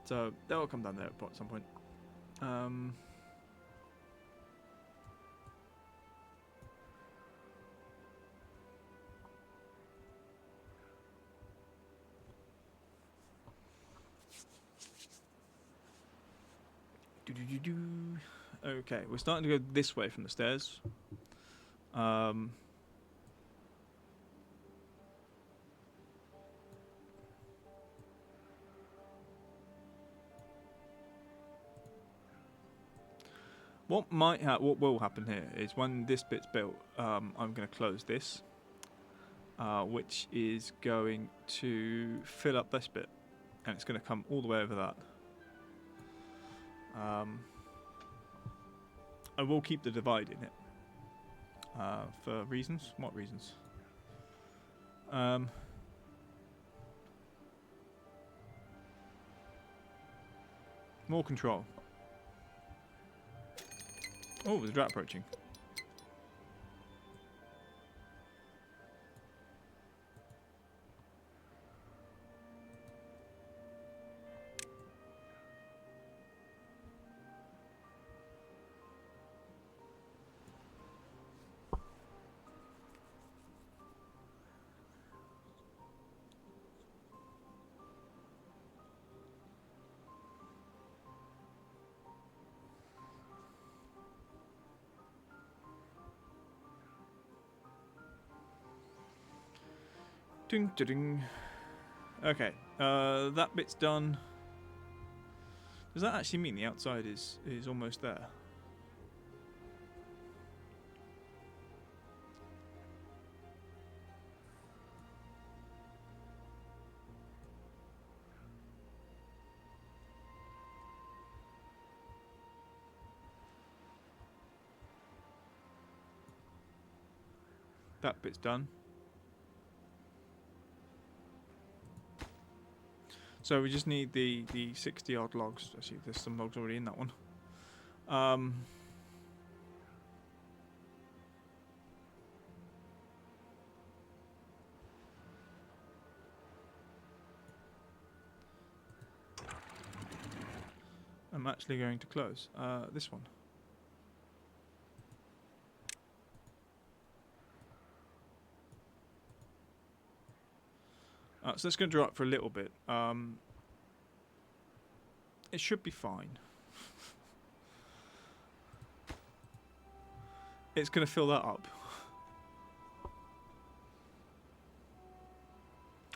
So that will come down there at some point. Okay, we're starting to go this way from the stairs. What will happen here is when this bit's built, I'm going to close this, which is going to fill up this bit, and it's going to come all the way over that. I will keep the divide in it for reasons. What reasons? More control. Oh, there's a drought approaching. Ding, ding. Okay, that bit's done. Does that actually mean the outside is almost there? That bit's done. So we just need the 60 odd logs. Actually, there's some logs already in that one. I'm actually going to close. This one. So it's going to dry up for a little bit. It should be fine. It's going to fill that up.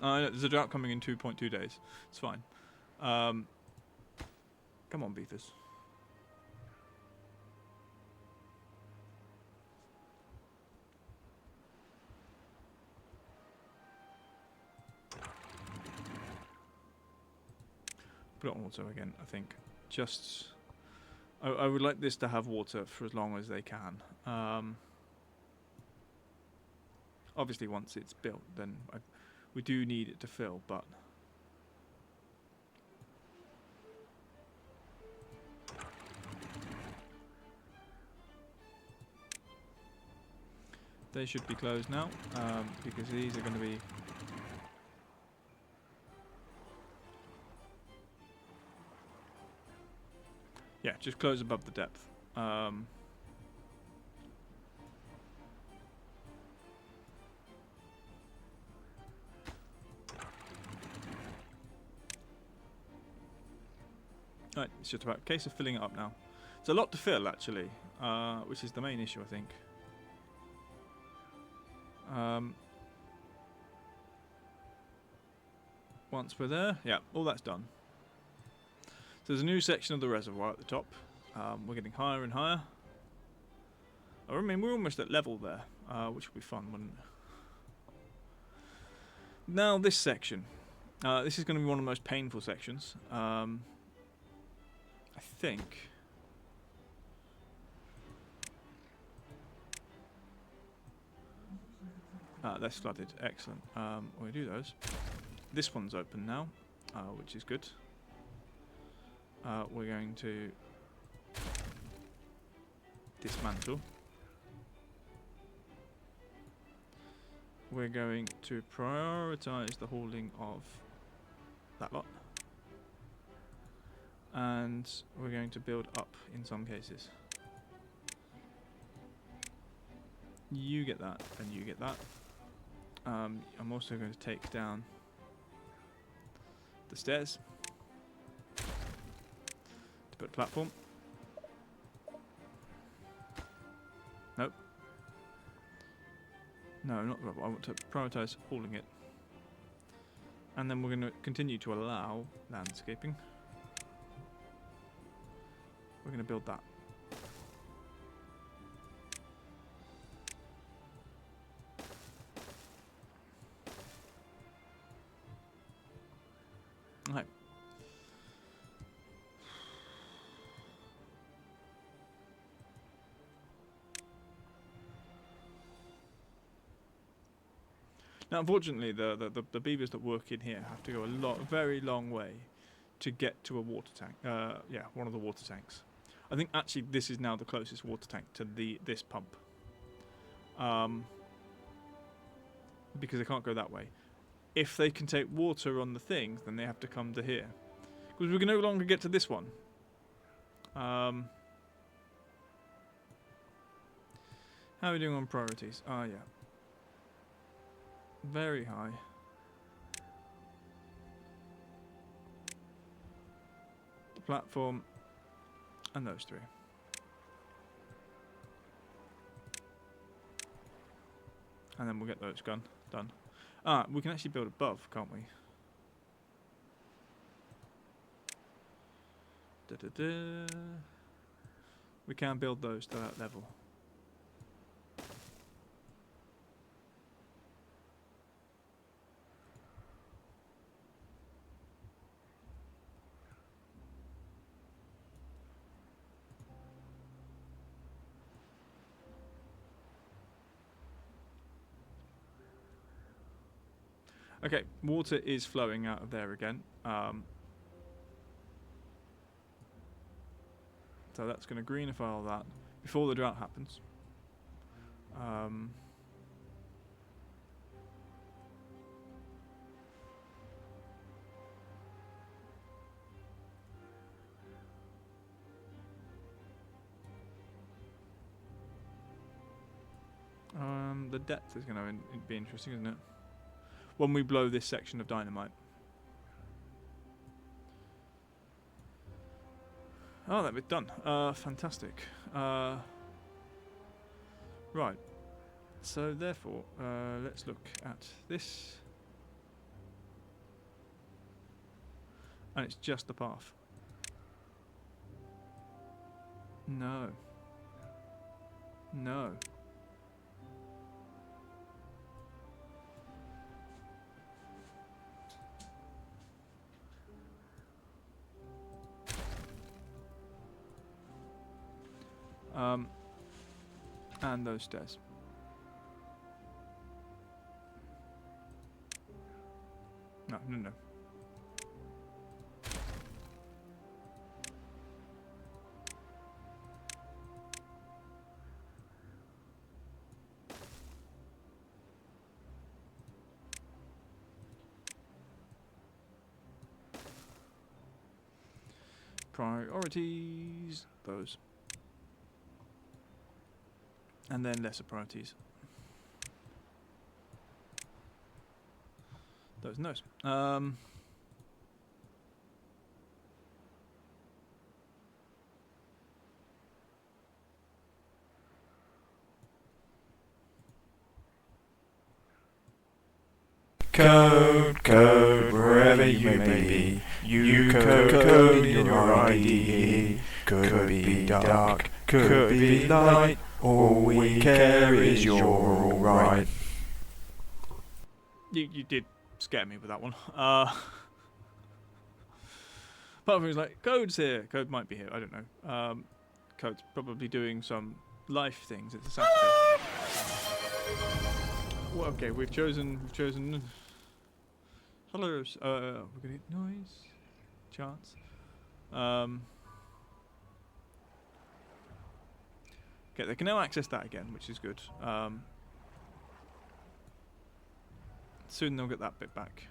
There's a drought coming in 2.2 days. It's fine. Come on, beavers. Put it on water again, I think. Just... I would like this to have water for as long as they can. Obviously, once it's built, then we do need it to fill, but... They should be closed now, because these are going to be... Yeah, just close above the depth. Right, it's just about a case of filling it up now. It's a lot to fill, actually, which is the main issue, I think. Once we're there, yeah, all that's done. So there's a new section of the reservoir at the top. We're getting higher and higher. I mean, we're almost at level there, which will be fun, wouldn't it? Now this section. This is going to be one of the most painful sections. I think. That's flooded. Excellent. We'll do those. This one's open now, which is good. We're going to dismantle. We're going to prioritize the hauling of that lot. And we're going to build up in some cases. You get that, and you get that. I'm also going to take down the stairs to put a platform. Nope. No, not rubble. I want to prioritize hauling it. And then we're going to continue to allow landscaping. We're going to build that. Okay. Now, unfortunately, the beavers that work in here have to go a very long way to get to a water tank. Yeah, one of the water tanks. I think actually this is now the closest water tank to this pump. Because they can't go that way. If they can take water on the thing, then they have to come to here. Because we can no longer get to this one. How are we doing on priorities? Ah, yeah. Very high. The platform. And those three. And then we'll get those done. Ah, we can actually build above, can't we? We can build those to that level. Okay, water is flowing out of there again. So that's going to greenify all that before the drought happens. the depth is going to be interesting, isn't it? When we blow this section of dynamite. Oh, that bit's done. Fantastic. Right. So therefore, let's look at this. And it's just the path. No. No. And those stairs. No. Priorities, those. And then lesser priorities. Those and those. Code, wherever you may be. You code in your IDE. Could be dark, could be light. All we care is you're alright. You did scare me with that one. Part of me was like, Code's here. Code might be here. I don't know. Code's probably doing some life things. It's a Saturday. Well, okay, we've chosen. Hello. We're gonna hit noise. Chance. Okay, they can now access that again, which is good. Soon they'll get that bit back.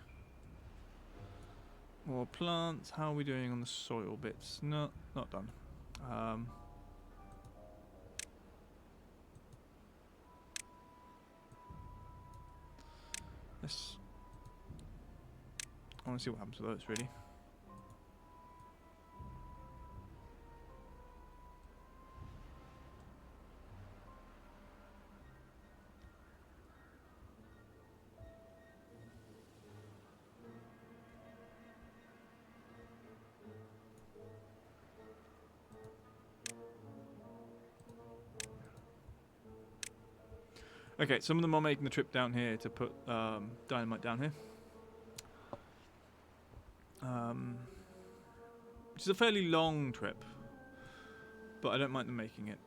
More plants. How are we doing on the soil bits? No, not done. Let's. I want to see what happens to those, really. Okay, some of them are making the trip down here to put dynamite down here. Which is a fairly long trip, but I don't mind them making it.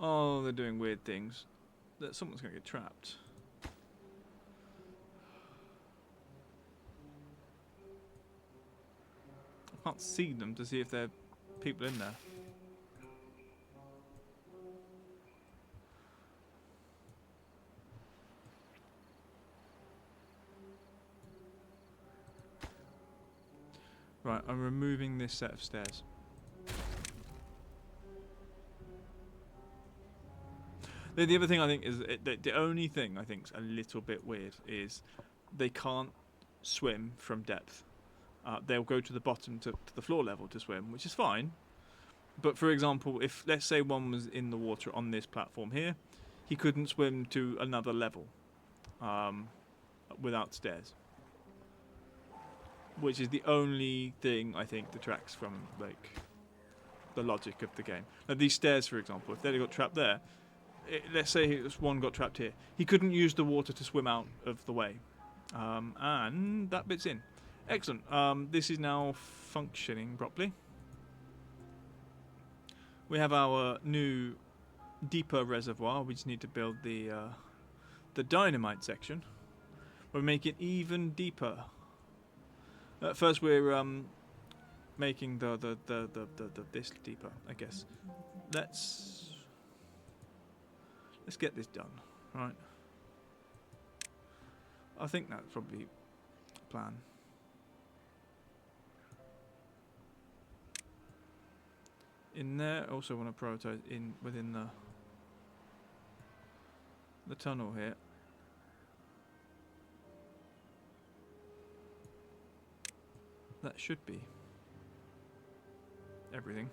Oh, they're doing weird things. That someone's going to get trapped. I can't see them to see if there are people in there. Right, I'm removing this set of stairs. The other thing I think is the only thing I think is a little bit weird is they can't swim from depth. They'll go to the bottom to the floor level to swim, which is fine. But for example, if let's say one was in the water on this platform here, he couldn't swim to another level without stairs. Which is the only thing I think detracts from like the logic of the game. Now these stairs, for example, if they got trapped there. Let's say one got trapped here. He couldn't use the water to swim out of the way. And that bit's in. Excellent. This is now functioning properly. We have our new deeper reservoir. We just need to build the dynamite section. We'll make it even deeper. First, we're making the this deeper, I guess. Let's get this done, right? I think that's probably the plan. In there, I also want to prioritize within the tunnel here. That should be everything.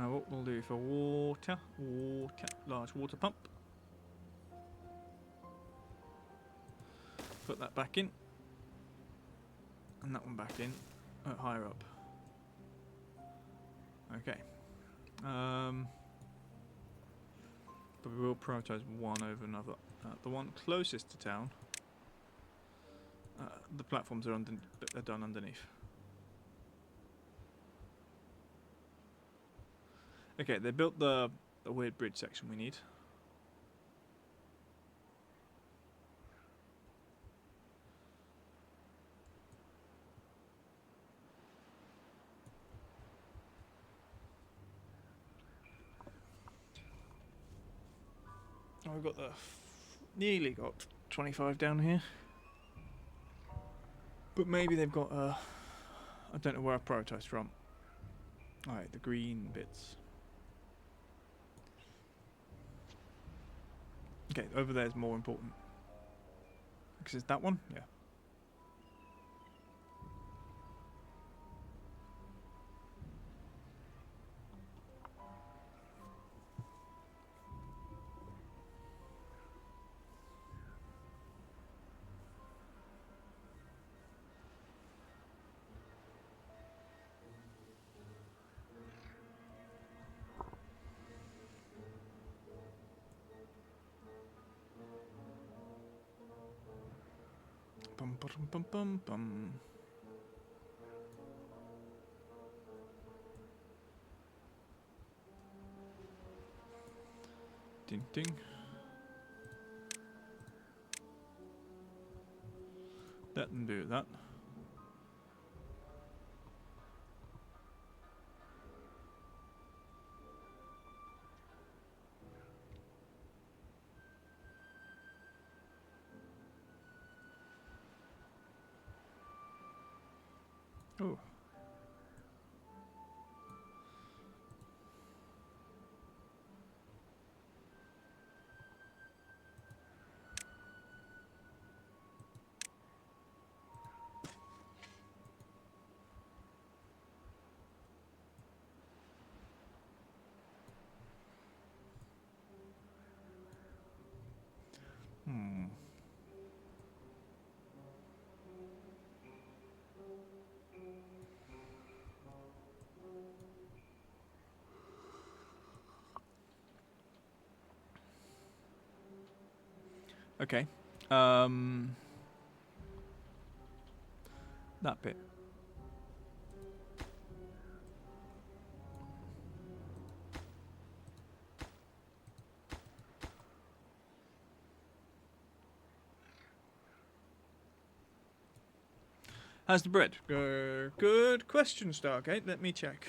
What we'll do for water, large water pump. Put that back in, and that one back in, higher up. Okay. But we will prioritize one over another. The one closest to town, the platforms are done underneath. Okay, they built the weird bridge section we need. Oh, we've got nearly got 25 down here. But maybe they've got I don't know where I prioritised from. Alright, the green bits. Okay, over there is more important. Because it's that one? Yeah. Bum bum bum bum bum. Ding ding. Let them do that. Oh. Hmm. Okay. That bit. How's the bread? Good question, Stargate. Let me check.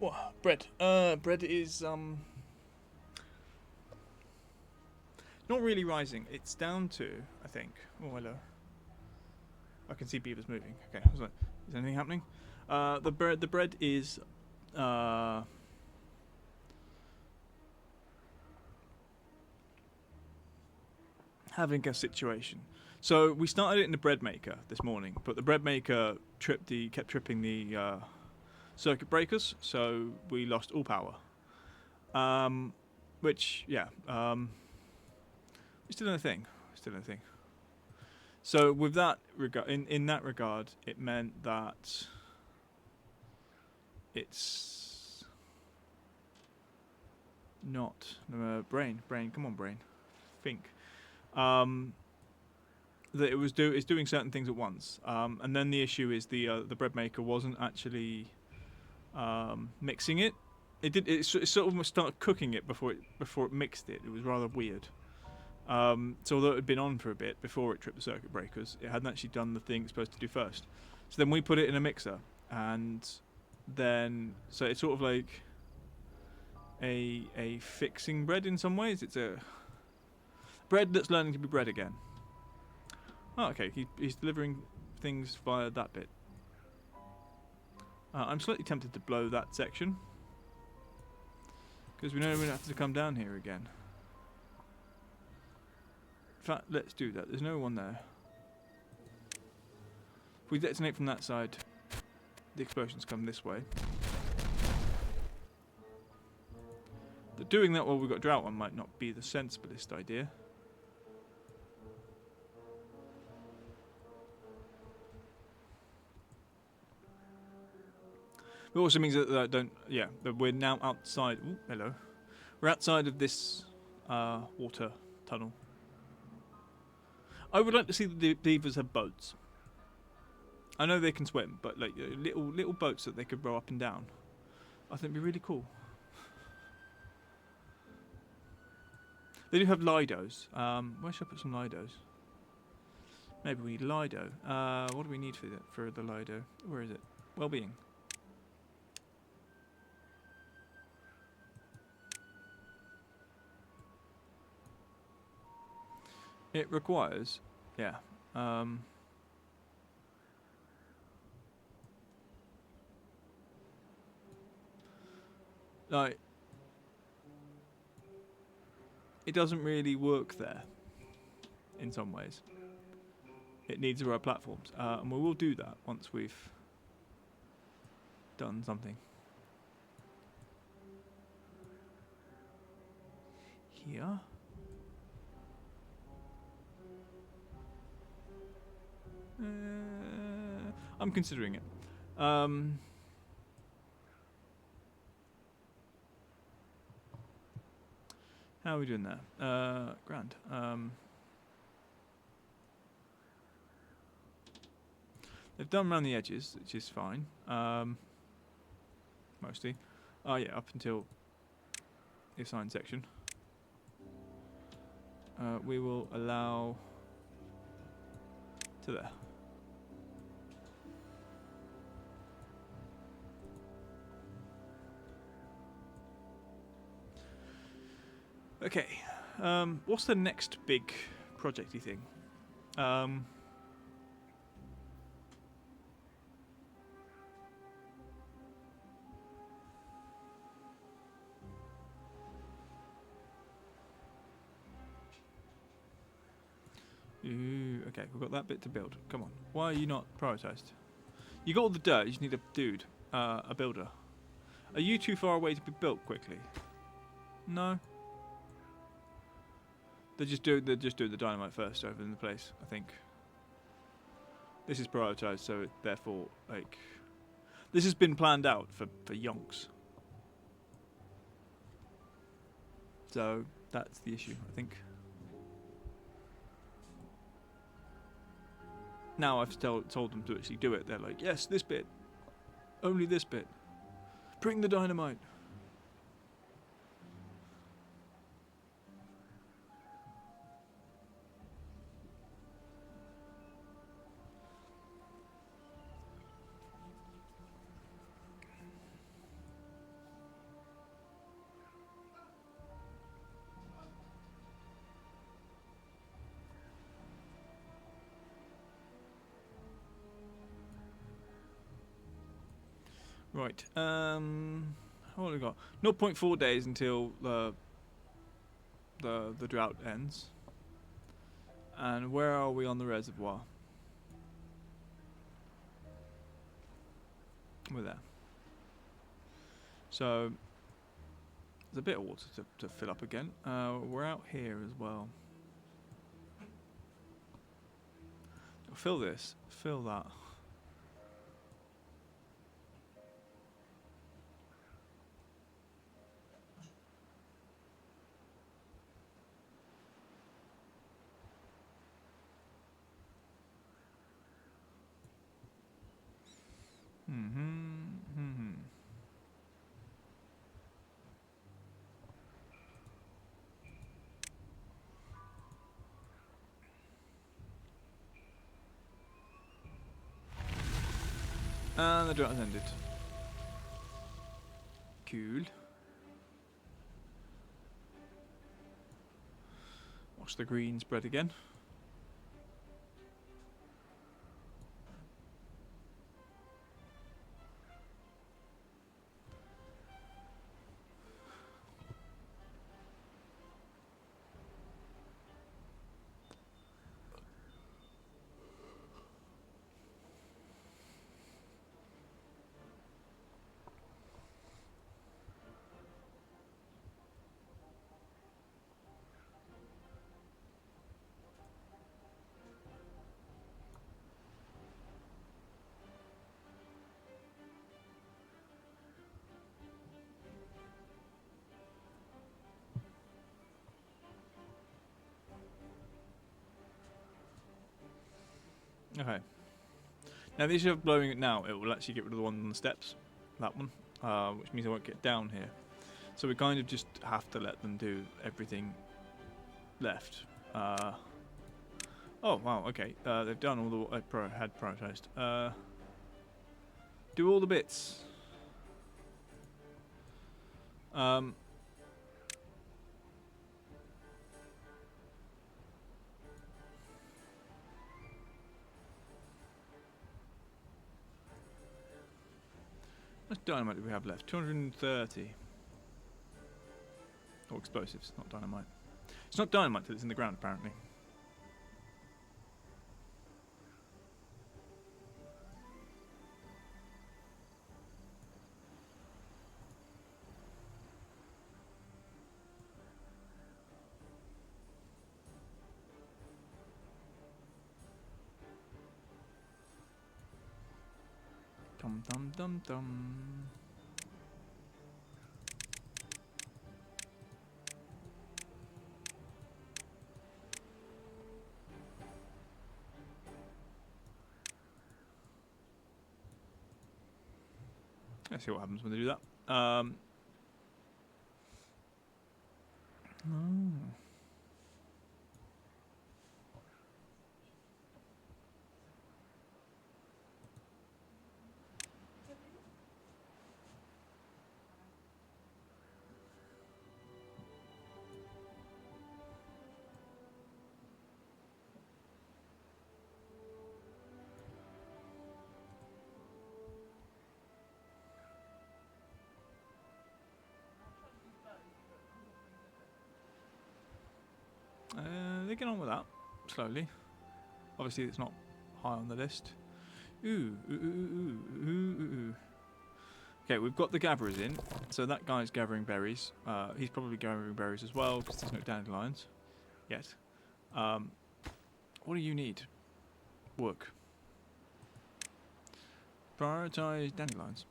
What? Bread. Bread is not really rising. It's down to, I think. Oh, hello. I can see beavers moving. Okay, I was like, is anything happening? The bread is having a situation. So we started it in the bread maker this morning, but the bread maker kept tripping the circuit breakers, so we lost all power. Which, yeah, it's still a thing. So with that in that regard, it meant that it's not brain. Come on, brain, think. That it's doing certain things at once, and then the issue is the bread maker wasn't actually mixing it. It sort of started cooking it before it mixed it. It was rather weird. So although it had been on for a bit before it tripped the circuit breakers, it hadn't actually done the thing it's supposed to do first. So then we put it in a mixer, and then so it's sort of like a fixing bread in some ways. It's a bread that's learning to be bread again. Oh, okay, he's delivering things via that bit. I'm slightly tempted to blow that section, because we know we're going to have to come down here again. In fact, let's do that. There's no one there. If we detonate from that side, the explosions come this way. But doing that while we've got drought on might not be the sensiblest idea. It also means that that we're now outside. Ooh, hello. We're outside of this water tunnel. I would like to see the beavers have boats. I know they can swim, but like little boats that they could row up and down. I think it'd be really cool. They do have Lidos. Where should I put some Lidos? Maybe we need Lido. What do we need for the Lido? Where is it? Well-being. It requires, yeah. Like, it doesn't really work there. In some ways, it needs our platforms, and we will do that once we've done something. Here. I'm considering it. How are we doing there? Grand. They've done around the edges, which is fine. Mostly. Oh yeah, up until the assigned section. We will allow to there. Okay, what's the next big projecty thing? Okay, we've got that bit to build. Come on, why are you not prioritised? You got all the dirt, you just need a dude, a builder. Are you too far away to be built quickly? No? They're just doing the dynamite first over in the place, I think. This is prioritised, so it, therefore, like, this has been planned out for yonks. So that's the issue, I think. Now I've told them to actually do it. They're like, yes, this bit, only this bit. Bring the dynamite. Right. What have we got? 0.4 days until the drought ends. And where are we on the reservoir? We're there. So there's a bit of water to fill up again. We're out here as well. Fill this. Fill that. And the drought has ended. Cool. Watch the green spread again. Okay. Now the issue of blowing it now, it will actually get rid of the one on the steps. That one. Which means I won't get down here. So we kind of just have to let them do everything left. Oh wow, okay. They've done all the what I had prioritised. Do all the bits. How much dynamite do we have left? 230. Or explosives, not dynamite. It's not dynamite till it's in the ground, apparently. Dum dum dum dum. Let's see what happens when they do that. Oh. They get on with that slowly. Obviously, it's not high on the list. Ooh. Okay, we've got the gatherers in. So that guy's gathering berries. He's probably gathering berries as well because there's no dandelions yet. What do you need? Work. Prioritize dandelions.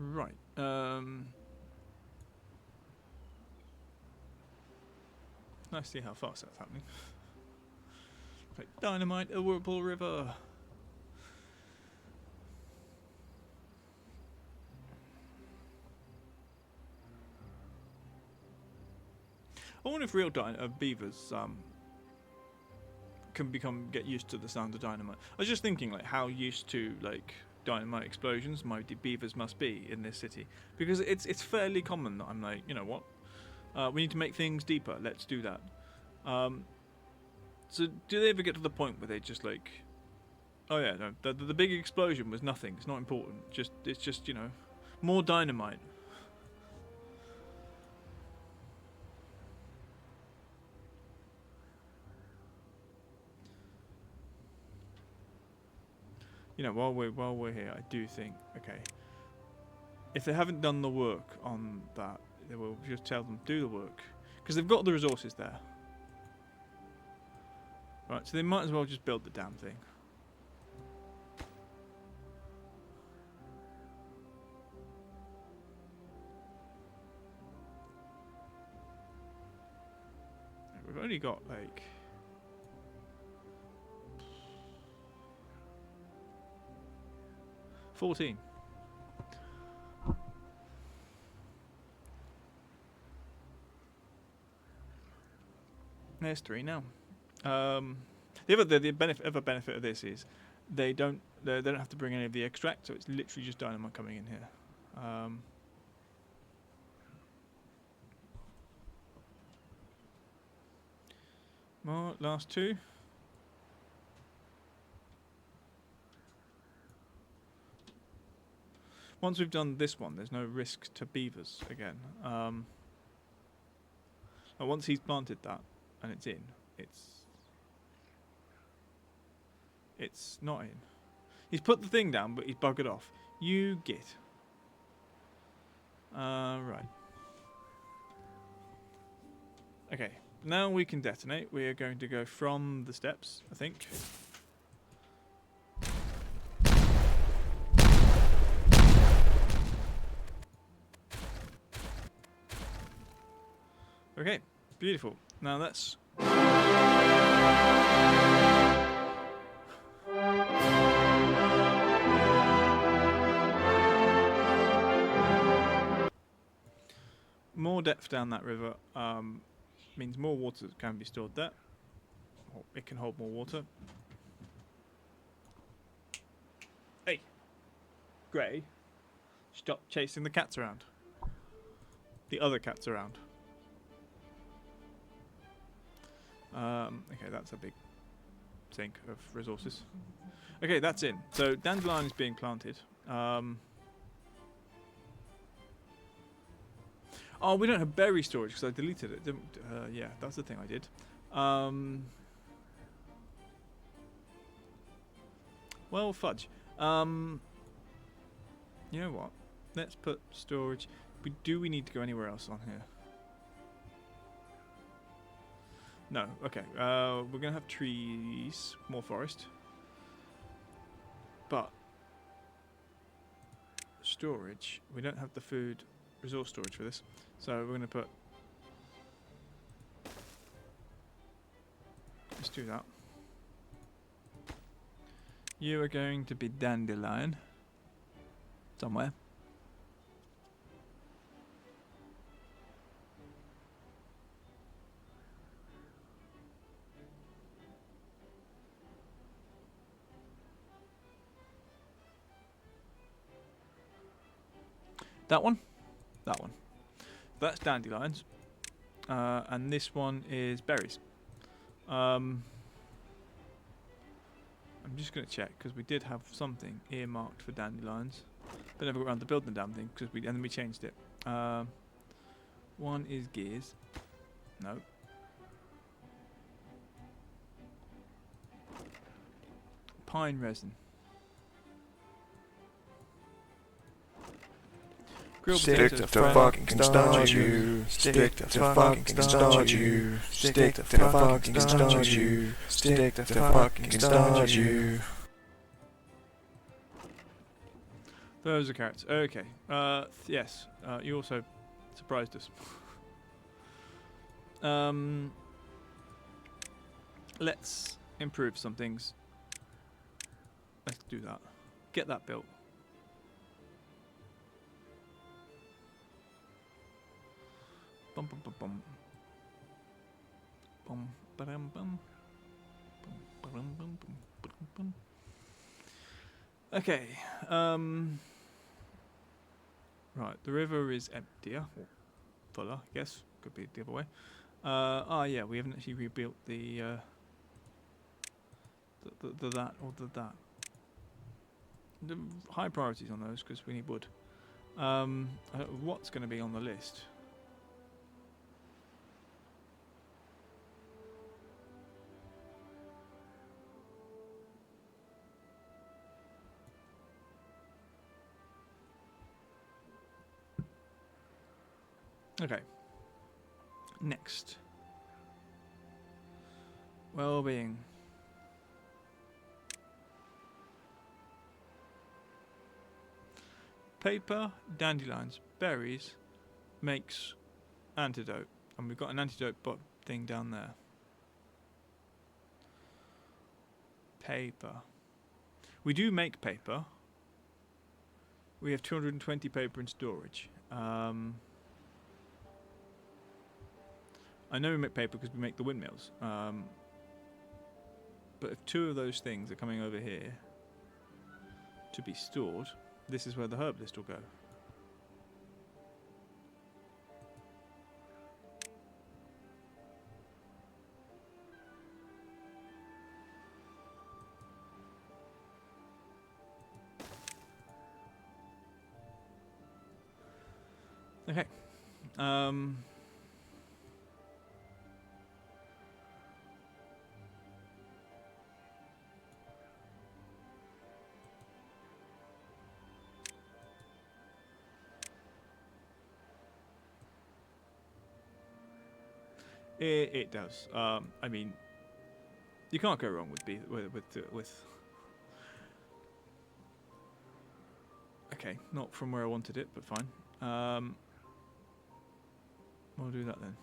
Right. Nice to see how fast that's happening. Right, dynamite, a whirlpool river. I wonder if real beavers can get used to the sound of dynamite. I was just thinking, like, how used to, like, dynamite explosions, my beavers must be in this city, because it's fairly common that I'm like, you know what, we need to make things deeper. Let's do that. So do they ever get to the point where they just like, oh yeah, no, the big explosion was nothing. It's not important. It's just more dynamite. While we're here, I do think, okay, if they haven't done the work on that, they will just tell them do the work, because they've got the resources there. Right, so they might as well just build the damn thing. We've only got like 14. There's 3 now. The other benefit of this is they don't have to bring any of the extract, so it's literally just dynamite coming in here. More last 2. Once we've done this one, there's no risk to beavers again. Once he's planted that and it's in, it's not in. He's put the thing down, but he's buggered off. You git. Right. Okay, now we can detonate. We are going to go from the steps, I think. Okay, beautiful. Now that's... more depth down that river means more water can be stored there. It can hold more water. Hey, Grey, stop chasing the cats around. The other cats around. Okay, that's a big sink of resources. Okay, that's in. So dandelion is being planted. Oh, we don't have berry storage because I deleted it. Yeah, that's the thing I did. Well, fudge. You know what? Let's put storage. Do we need to go anywhere else on here? No. Okay. We're gonna have trees, more forest, but storage. We don't have the food resource storage for this, so we're gonna put. Let's do that. You are going to be dandelion somewhere. That one? That one. That's dandelions. And this one is berries. I'm just going to check, because we did have something earmarked for dandelions. But never got around to building the damn thing, and then we changed it. One is gears. No. Pine resin. Stick to fucking start you. Stick to fucking start you. Stick to fucking start you. Stick to fucking start you. Those are carrots. Okay. Yes. You also surprised us. Let's improve some things. Let's do that. Get that built. Bum bum bum bum. Bum ba-dum bum. Bum ba-dum bum bum bum bum. Okay. Right, the river is emptier, or fuller, I guess. Could be the other way. Yeah, we haven't actually rebuilt the that or the that. The high priorities on those because we need wood. What's going to be on the list? Okay. Next. Well-being. Paper, dandelions, berries makes antidote. And we've got an antidote thing down there. Paper. We do make paper. We have 220 paper in storage. I know we make paper because we make the windmills. But if two of those things are coming over here to be stored, this is where the herbalist will go. Okay. It does. I mean, you can't go wrong with. Okay, not from where I wanted it, but fine. We'll do that then.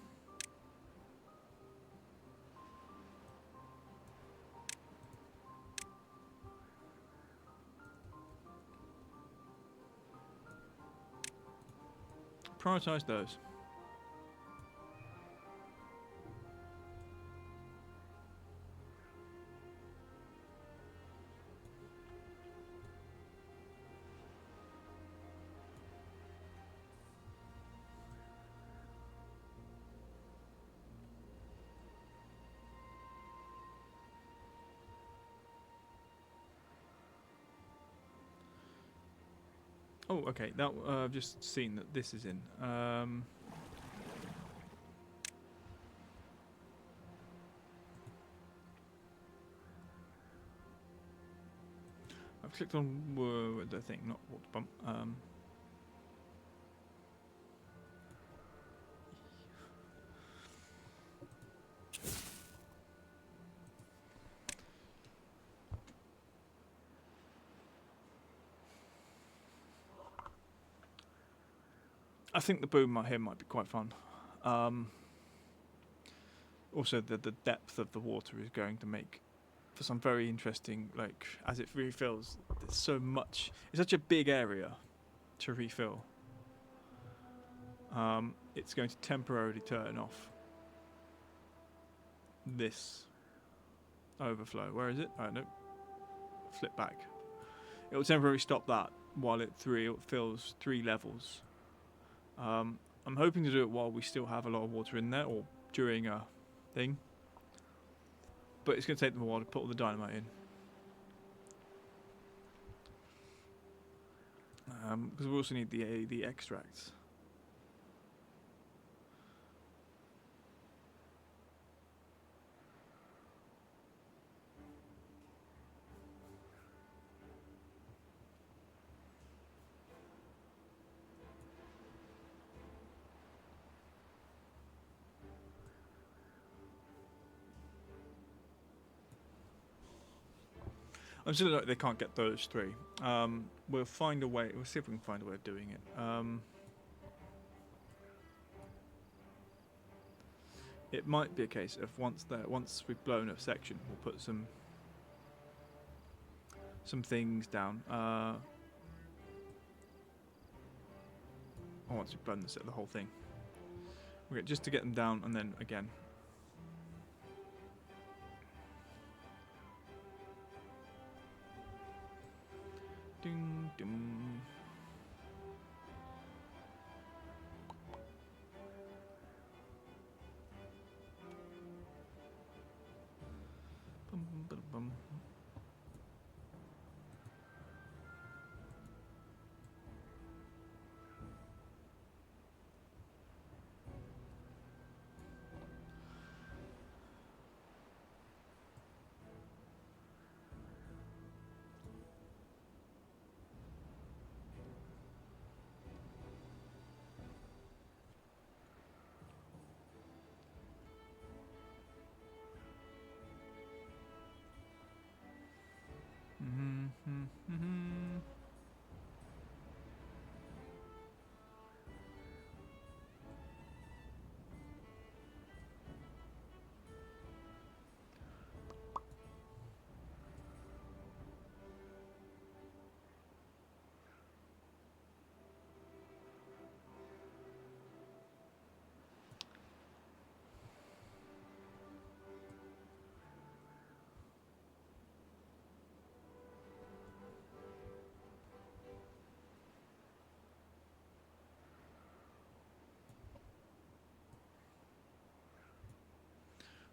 Prioritize those. Oh, okay. That I've just seen that this is in. I've clicked on the thing, not water pump. I think the boom here might be quite fun. Also, the depth of the water is going to make for some very interesting, like, as it refills, there's so much. It's such a big area to refill. It's going to temporarily turn off this overflow. Where is it? Oh, no. Flip back. It will temporarily stop that while it fills 3 levels. I'm hoping to do it while we still have a lot of water in there, or during a thing. But it's going to take them a while to put all the dynamite in. Because we also need the extracts. I'm still like they can't get those 3. We'll find a way. We'll see if we can find a way of doing it. It might be a case of once we've blown a section, we'll put some things down. Once we've blown the whole thing, okay, just to get them down, and then again.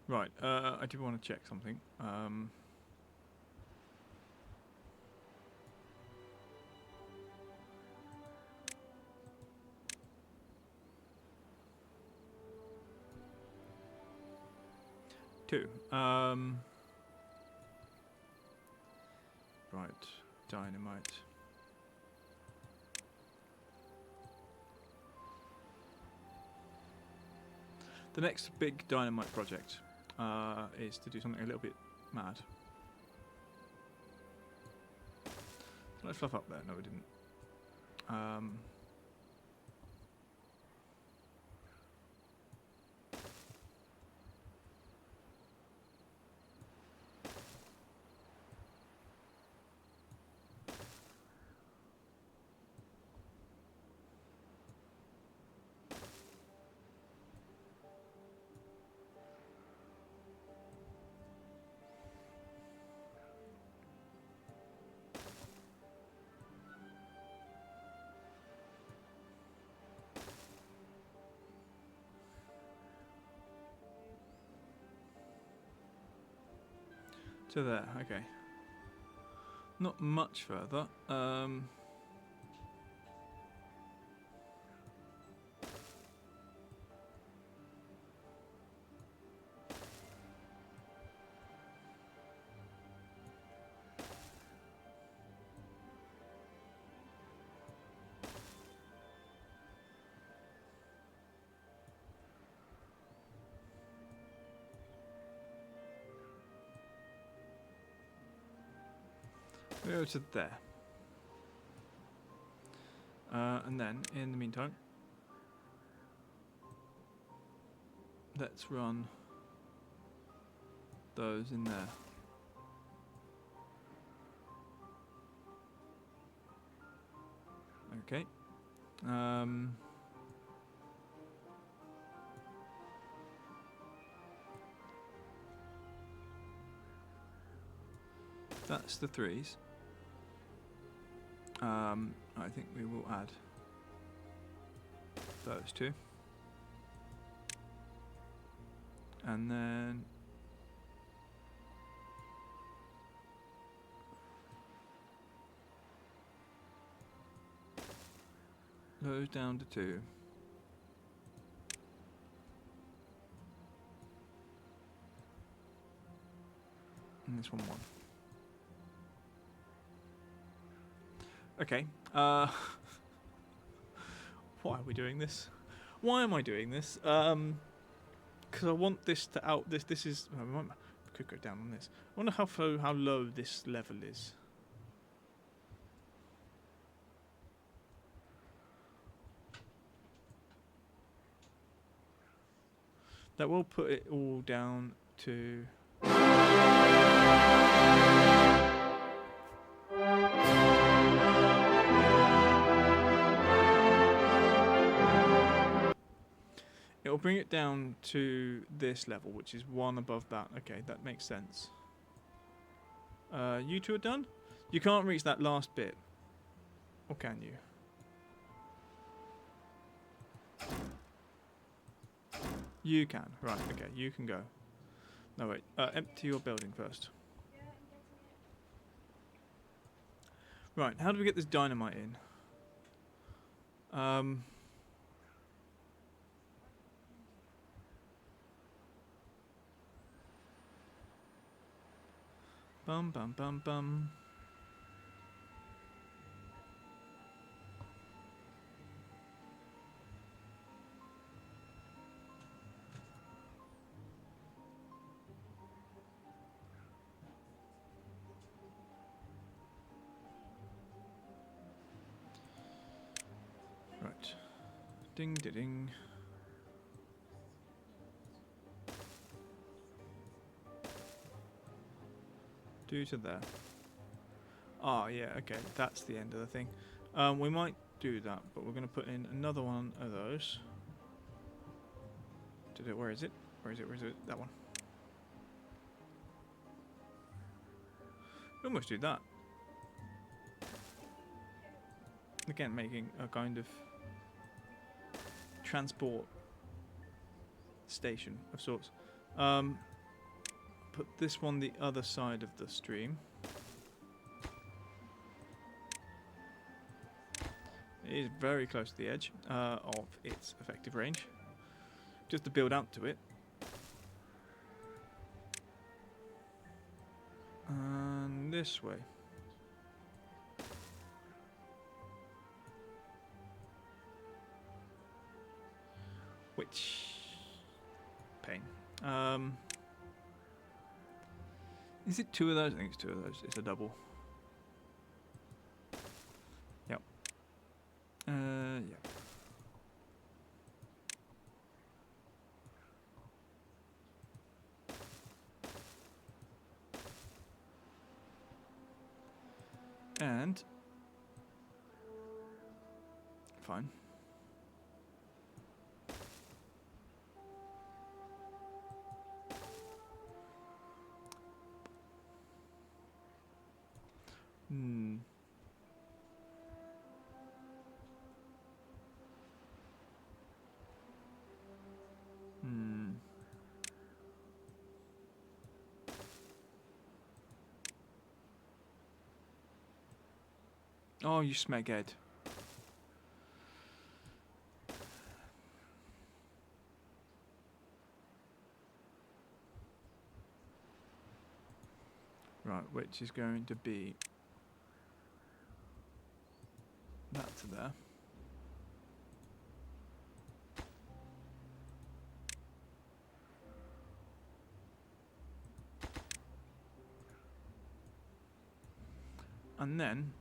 Right. I do want to check something. Two. Right. Dynamite. The next big dynamite project is to do something a little bit mad. Did I fluff up there? No, we didn't. To there, okay. Not much further. We go to there. And then, in the meantime, let's run those in there. Okay. That's the threes. I think we will add those two. And then those down to two. And this one. Okay. Why are we doing this? Why am I doing this? Because I want this to out. This is. We could go down on this. I wonder how low this level is. That will put it all down to. It'll bring it down to this level, which is one above that. Okay, that makes sense. You two are done? You can't reach that last bit. Or can you? You can. Right, okay, you can go. No, wait. Empty your building first. Right, how do we get this dynamite in? Bum bum bum bum. Right. Ding ding ding. To there. Oh yeah, okay, that's the end of the thing. We might do that, but we're going to put in another one of those. Where is it? Where is it? Where is it? That one. We almost do that. Again, making a kind of transport station of sorts. put this one the other side of the stream. It is very close to the edge of its effective range. Just to build out to it. And this way. Which pain. Is it two of those? I think it's two of those. It's a double. Yep. Yeah. And fine. Hmm. Hmm. Oh, you smeghead. Right, which is going to be that to there. And then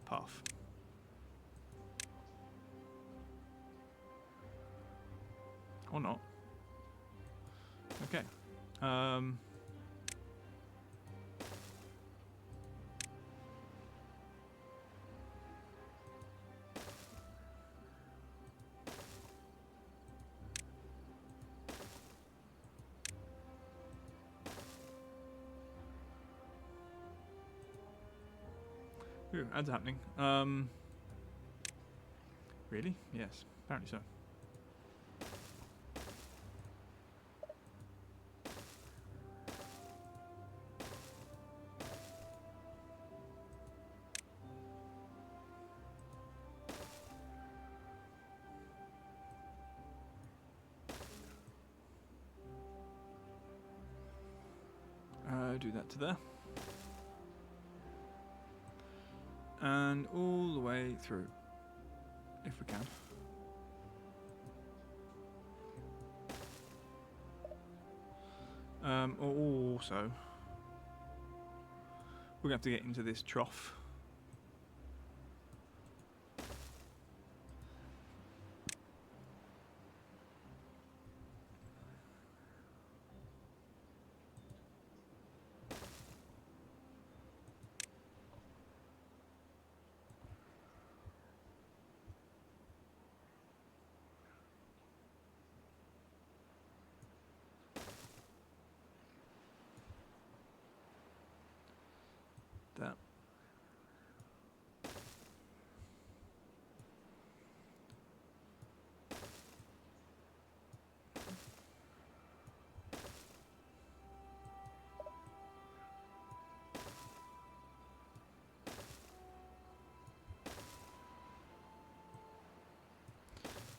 path. Or not. Okay. Ooh, ads happening. Really? Yes, apparently so. Do that to there. And all the way through, if we can. Also, we're going to have to get into this trough. That.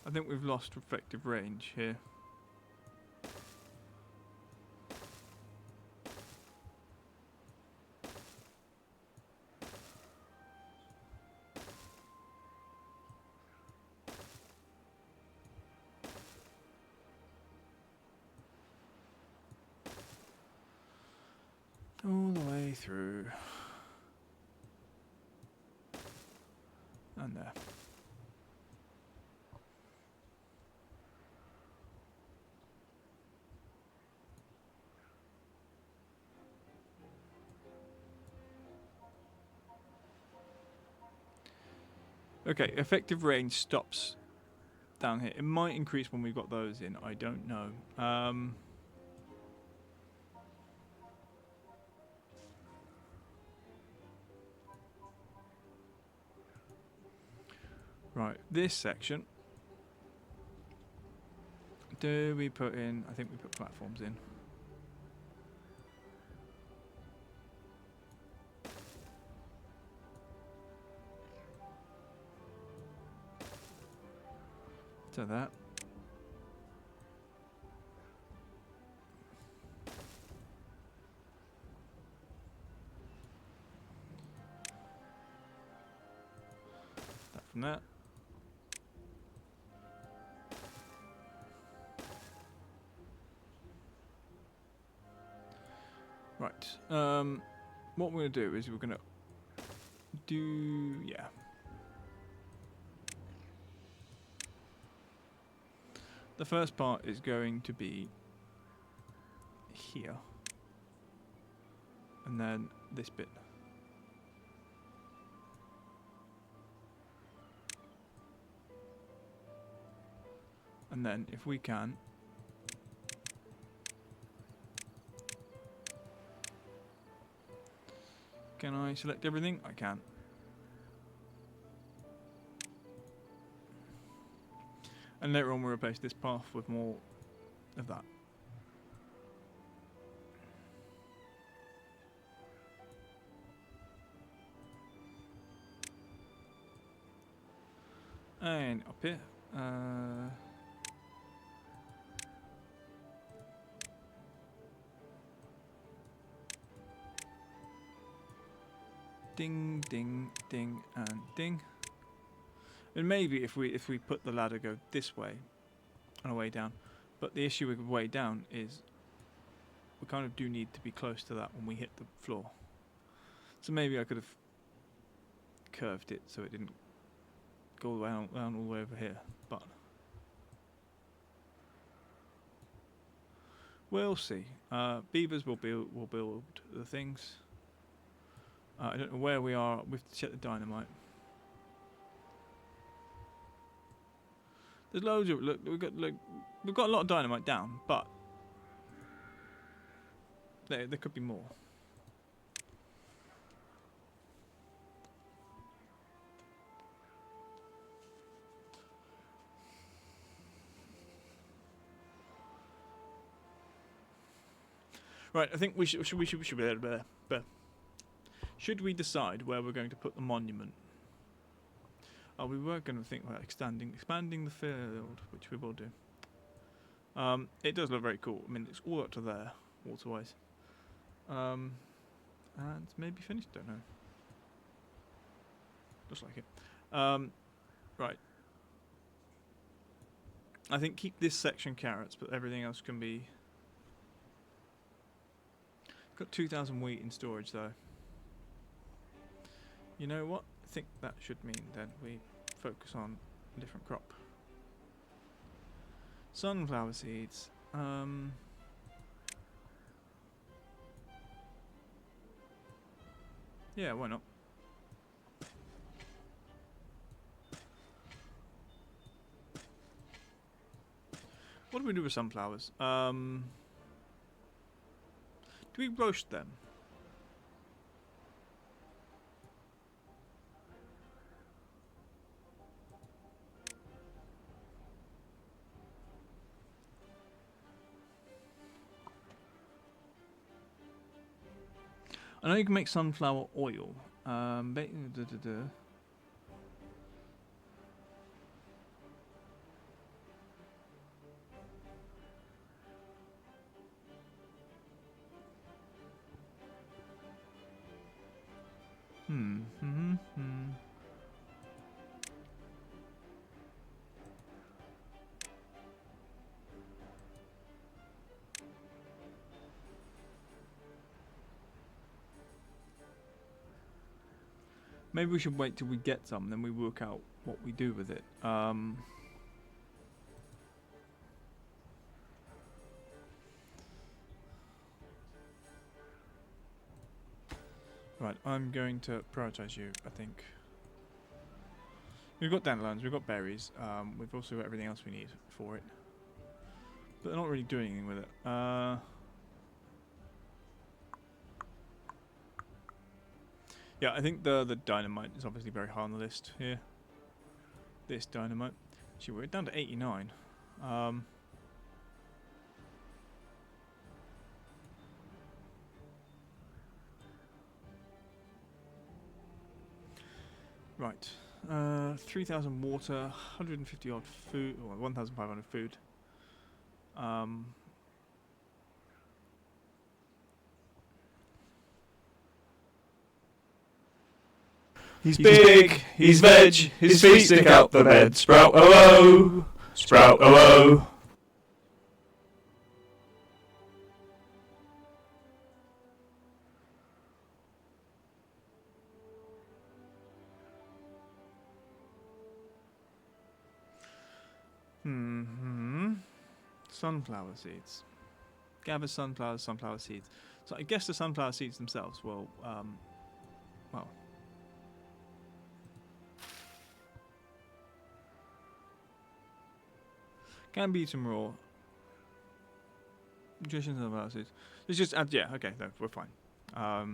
I think we've lost effective range here. All the way through. And there. Okay, effective range stops down here. It might increase when we've got those in. I don't know. Right, this section. Do we put in? I think we put platforms in. So that. That from that. Right. What we're going to do is we're going to do... Yeah. The first part is going to be here. And then this bit. And then if we can... Can I select everything? I can. And later on we'll replace this path with more of that. And up here. Ding, ding, ding, and ding. And maybe if we put the ladder go this way on a way down, but the issue with way down is we kind of do need to be close to that when we hit the floor. So maybe I could have curved it so it didn't go all the way down all the way over here, but we'll see. Beavers will build the things. I don't know where we are. We have to check the dynamite. There's loads of look. We've got a lot of dynamite down, but there could be more. Right, I think we should we decide where we're going to put the monument? Oh, we were going to think about expanding the field, which we will do. It does look very cool. I mean, it's all up to there, waterways. And it's maybe finished, don't know. Looks like it. Right. I think keep this section carrots, but everything else can be... Got 2,000 wheat in storage, though. You know what? I think that should mean that we focus on a different crop. Sunflower seeds. Yeah, why not? What do we do with sunflowers? Do we roast them? I know you can make sunflower oil. Maybe we should wait till we get some, then we work out what we do with it. Right, I'm going to prioritise you, I think. We've got dandelions, we've got berries, we've also got everything else we need for it. But they're not really doing anything with it. Yeah, I think the dynamite is obviously very high on the list here. this dynamite. Actually, we're down to 89. Right. 3,000 water, 150 odd food, or 1,500 food. He's big, he's veg, his feet stick out the bed. Sprout oh oh, sprout oh oh. Sunflower seeds. Gather sunflower seeds. So I guess the sunflower seeds themselves will, well. Can be eaten raw. Nutrition sunflower seeds. Let's just add, yeah, okay, no, we're fine. I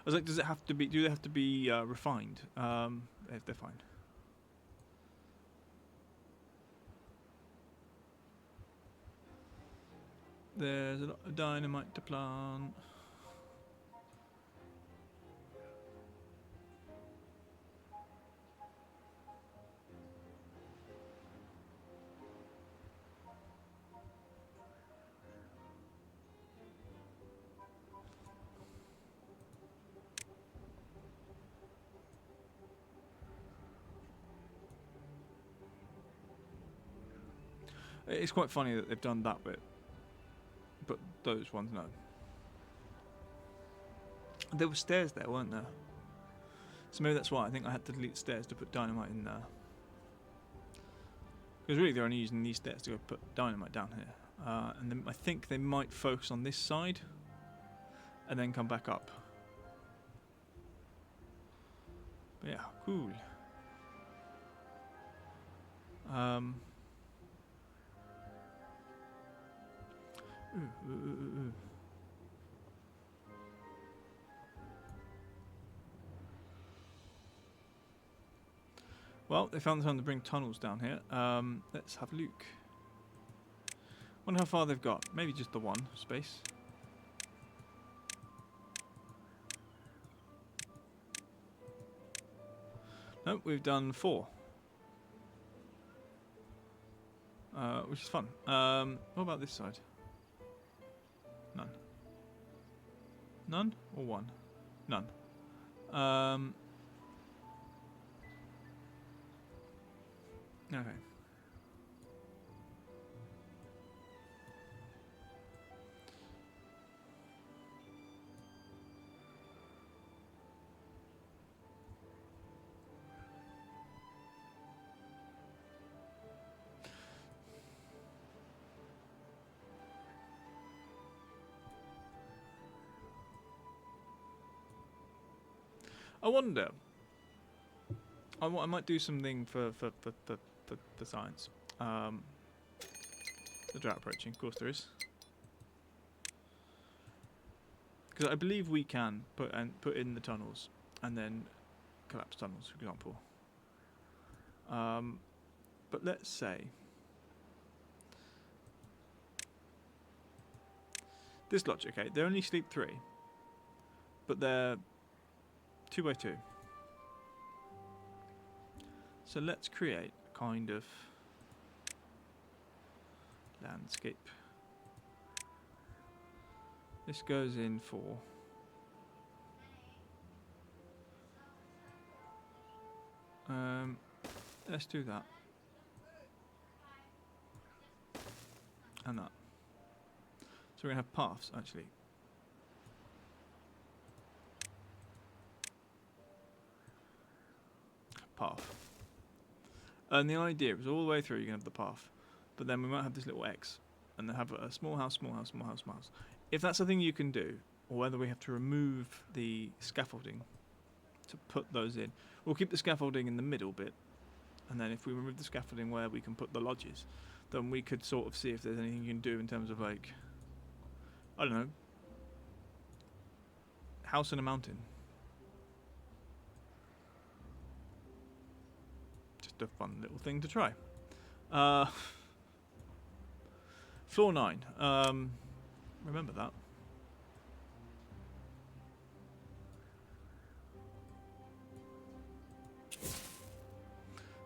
was like, does it have to be, do they have to be refined? If they're fine. There's a lot of dynamite to plant. It's quite funny that they've done that bit. But those ones, no. There were stairs there, weren't there? So maybe that's why I think I had to delete stairs to put dynamite in there. Because really they're only using these stairs to go put dynamite down here. And then I think they might focus on this side and then come back up. But yeah, cool. Well, they found time to bring tunnels down here. Let's have a look. Wonder how far they've got. Maybe just the one space. Nope, we've done 4. Which is fun. What about this side? None. None or 1? None. Okay. I wonder. I might do something for science. The drought approaching, of course there is. Because I believe we can put in the tunnels and then collapse tunnels, for example. But let's say this logic, okay? They only sleep 3, but they're 2 by 2. So let's create a kind of landscape. This goes in for let's do that and that. So we're gonna have paths actually. Path. And the idea is all the way through you're going to have the path. But then we might have this little X. And then have a small house, small house, small house, small house. If that's something you can do, or whether we have to remove the scaffolding to put those in. We'll keep the scaffolding in the middle bit. And then if we remove the scaffolding where we can put the lodges, then we could sort of see if there's anything you can do in terms of like, I don't know, house in a mountain. just a fun little thing to try. Floor 9. Remember that.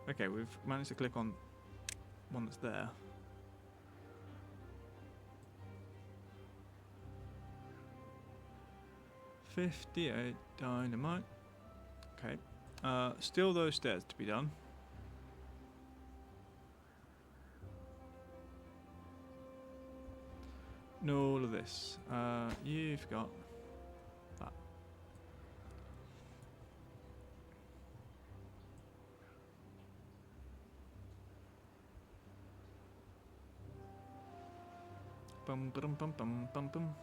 Okay, we've managed to click on one that's there. $58 dynamite. Okay. Still those stairs to be done. And all of this. You've got that. Bum bum bum bum bum bum.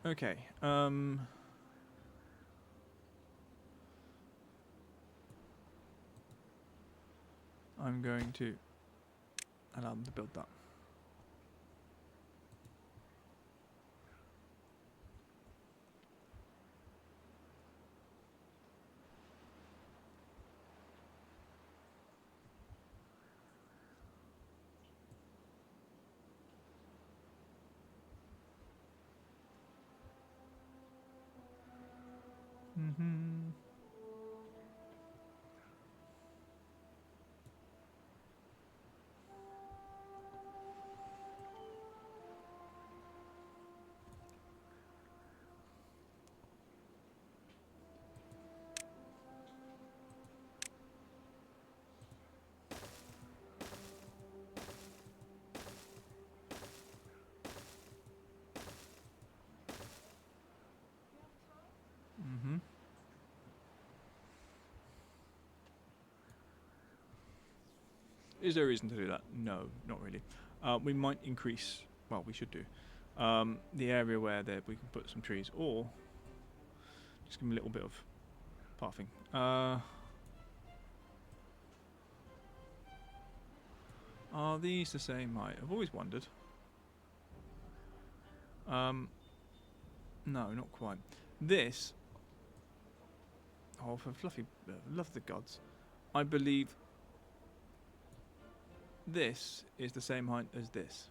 Okay. I'm going to allow them to build that. Mm-hmm. Mm-hmm. Is there a reason to do that? No, not really. We might increase, well, we should do, the area where we can put some trees, or just give them a little bit of pathing. Are these the same height? I've always wondered. No, not quite. This, oh, for fluffy, love the gods. I believe this is the same height as this.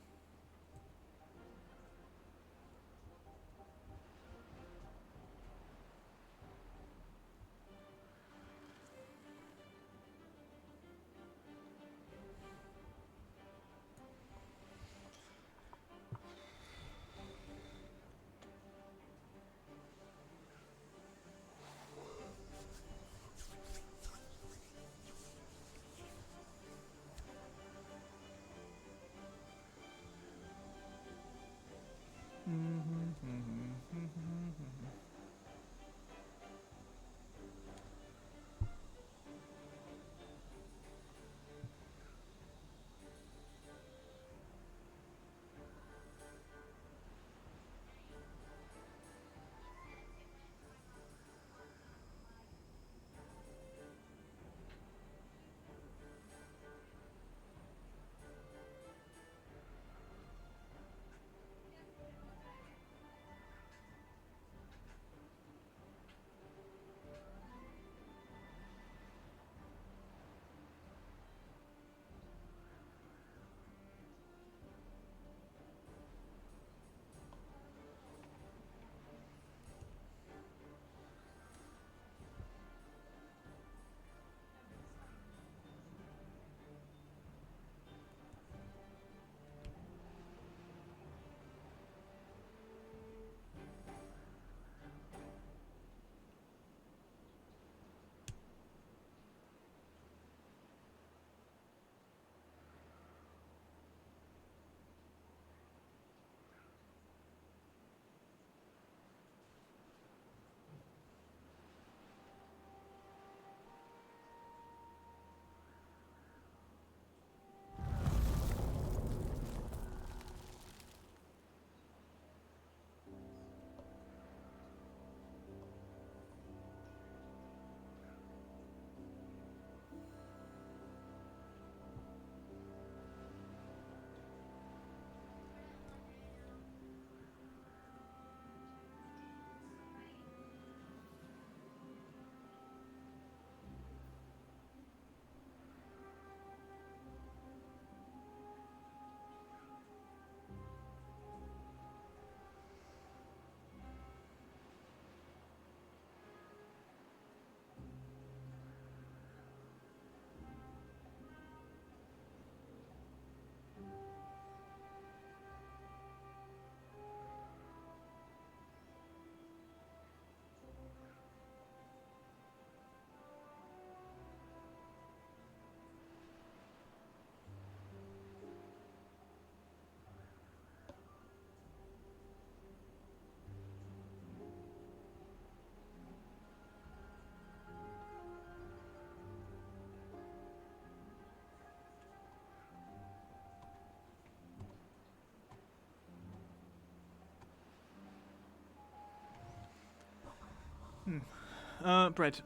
Bread.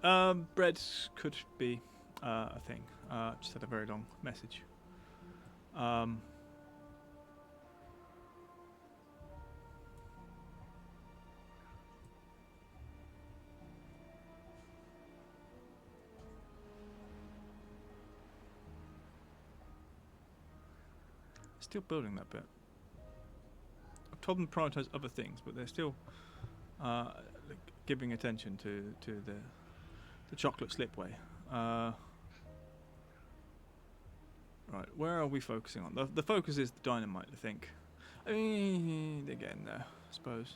Bread could be a thing. Just had a very long message. Still building that bit. I've told them to prioritise other things, but they're still like giving attention to the chocolate slipway. Right, where are we focusing on? The focus is the dynamite, I think. I mean, they're getting there, I suppose.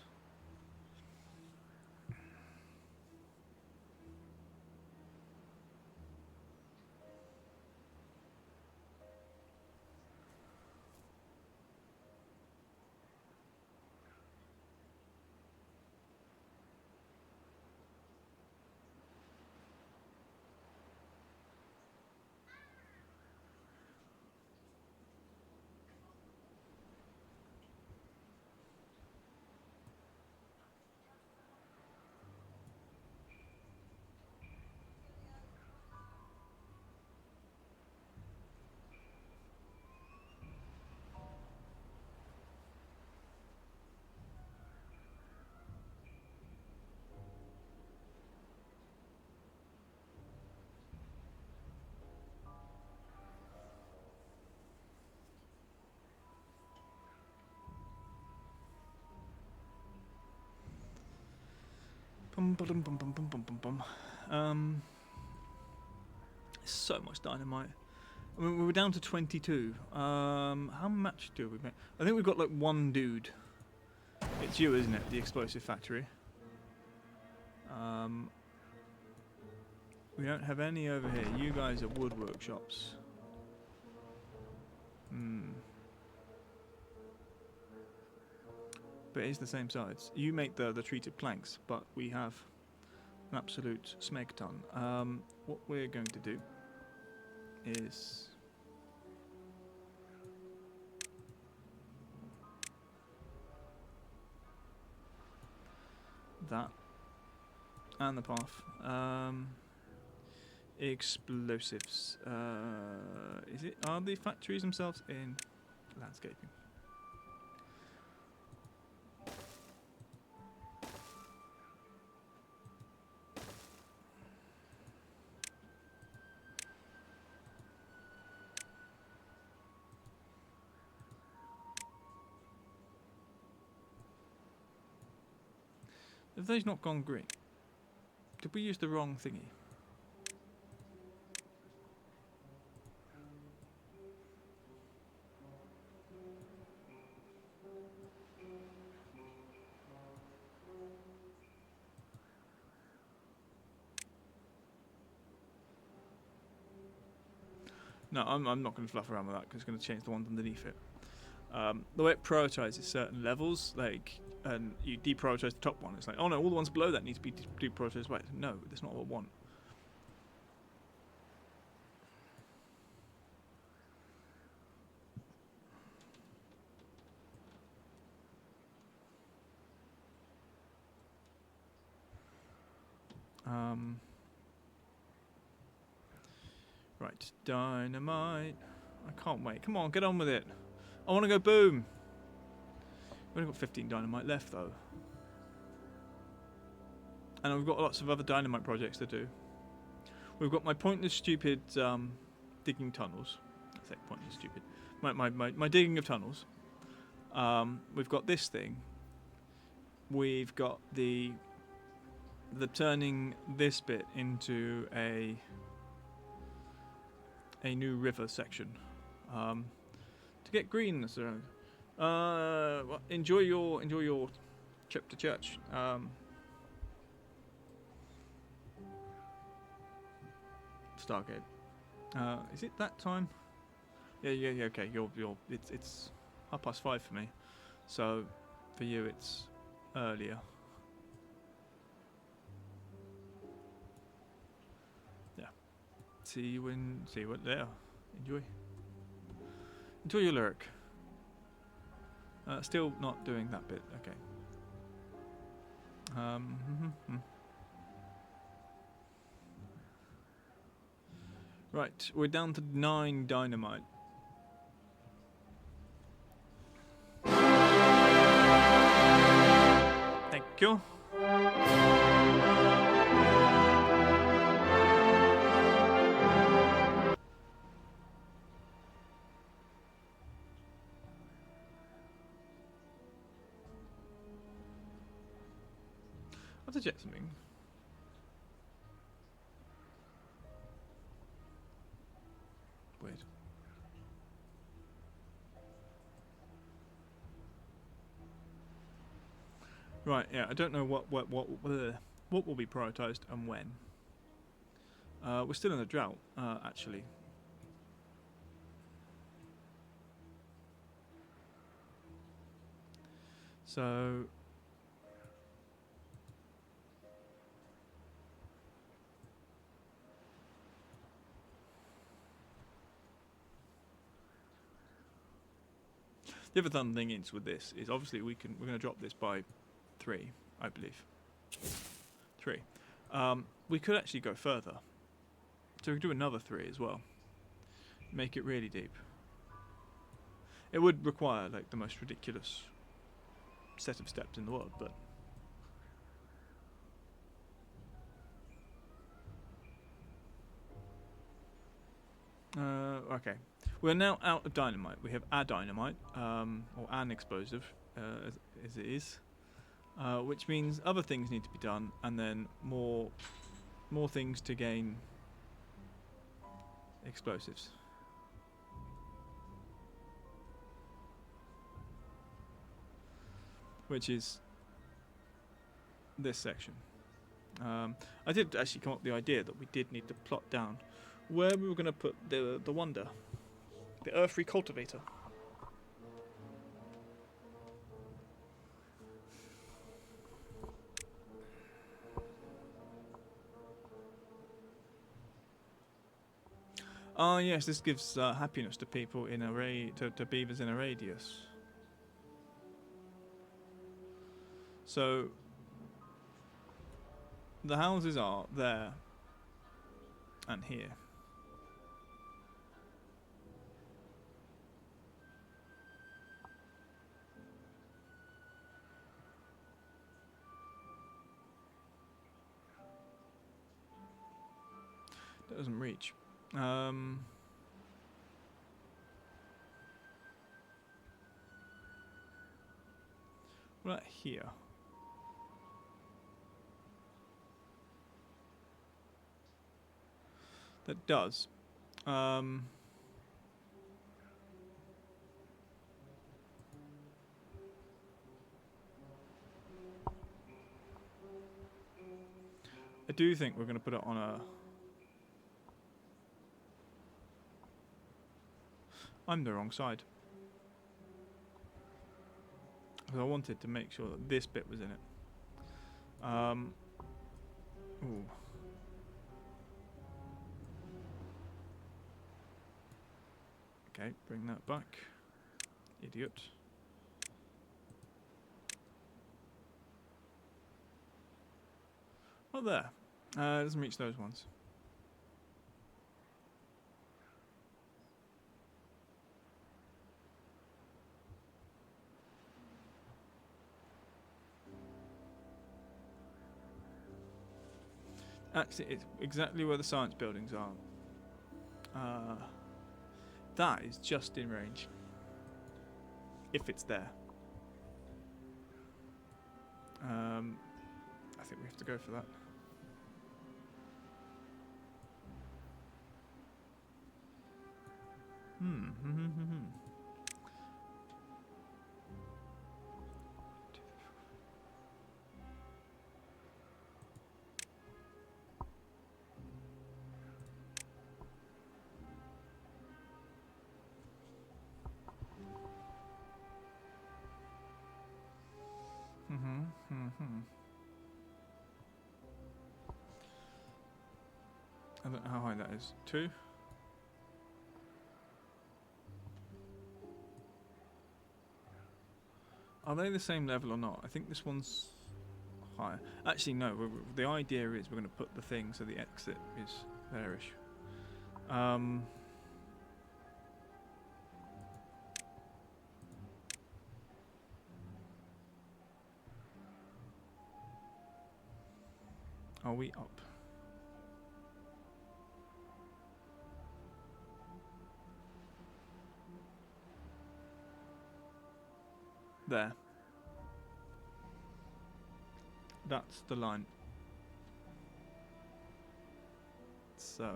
So much dynamite. I mean, we were down to 22. How much do we make? I think we've got like one dude. It's you, isn't it? The explosive factory. We don't have any over here. You guys are wood workshops. But it's the same size. You make the treated planks, but we have an absolute smeg ton. What we're going to do is that and the path. Explosives. Are the factories themselves in landscaping? Have those not gone green? Did we use the wrong thingy? No, I'm not going to fluff around with that because it's going to change the ones underneath it. The way it prioritises certain levels, like, and you deprioritise the top one, it's like, oh no, all the ones below that need to be deprioritised. Right? No, that's not what I want. Right, dynamite. I can't wait. Come on, get on with it. I want to go boom. We've only got 15 dynamite left though. And we've got lots of other dynamite projects to do. We've got my pointless stupid digging tunnels. I say pointless stupid. My digging of tunnels. We've got this thing. We've got the turning this bit into a new river section. To get greenness around. Well, enjoy your trip to church. Stargate. Is it that time? Yeah. Okay, it's 5:30 for me, so for you it's earlier. Yeah. See you there. Enjoy your lyric. Still not doing that bit. Okay. Right, we're down to 9 dynamite. Thank you. I'll check something. Weird. Right, yeah, I don't know what will be prioritised and when. We're still in a drought, actually. So the other fun thing is with this is obviously we're going to drop this by 3, I believe. 3. We could actually go further. So we could do another 3 as well. Make it really deep. It would require like the most ridiculous set of steps in the world, but okay. We're now out of dynamite. We have a dynamite, or an explosive, as it is, which means other things need to be done, and then more things to gain explosives. Which is this section. I did actually come up with the idea that we did need to plot down where we were going to put the wonder, the earth cultivator. Ah, yes, this gives happiness to people in to beavers in a radius. So the houses are there and here. That doesn't reach. What about here? That does. I do think we're going to put it on a... I'm the wrong side. Because I wanted to make sure that this bit was in it. Ooh. Okay, bring that back. Idiot. Oh, there. Doesn't reach those ones. Actually, it's exactly where the science buildings are. That is just in range. If it's there. I think we have to go for that. I don't know how high that is. 2? Are they the same level or not? I think this one's higher. Actually, no. The idea is we're going to put the thing so the exit is there-ish. Are we up? There. That's the line. So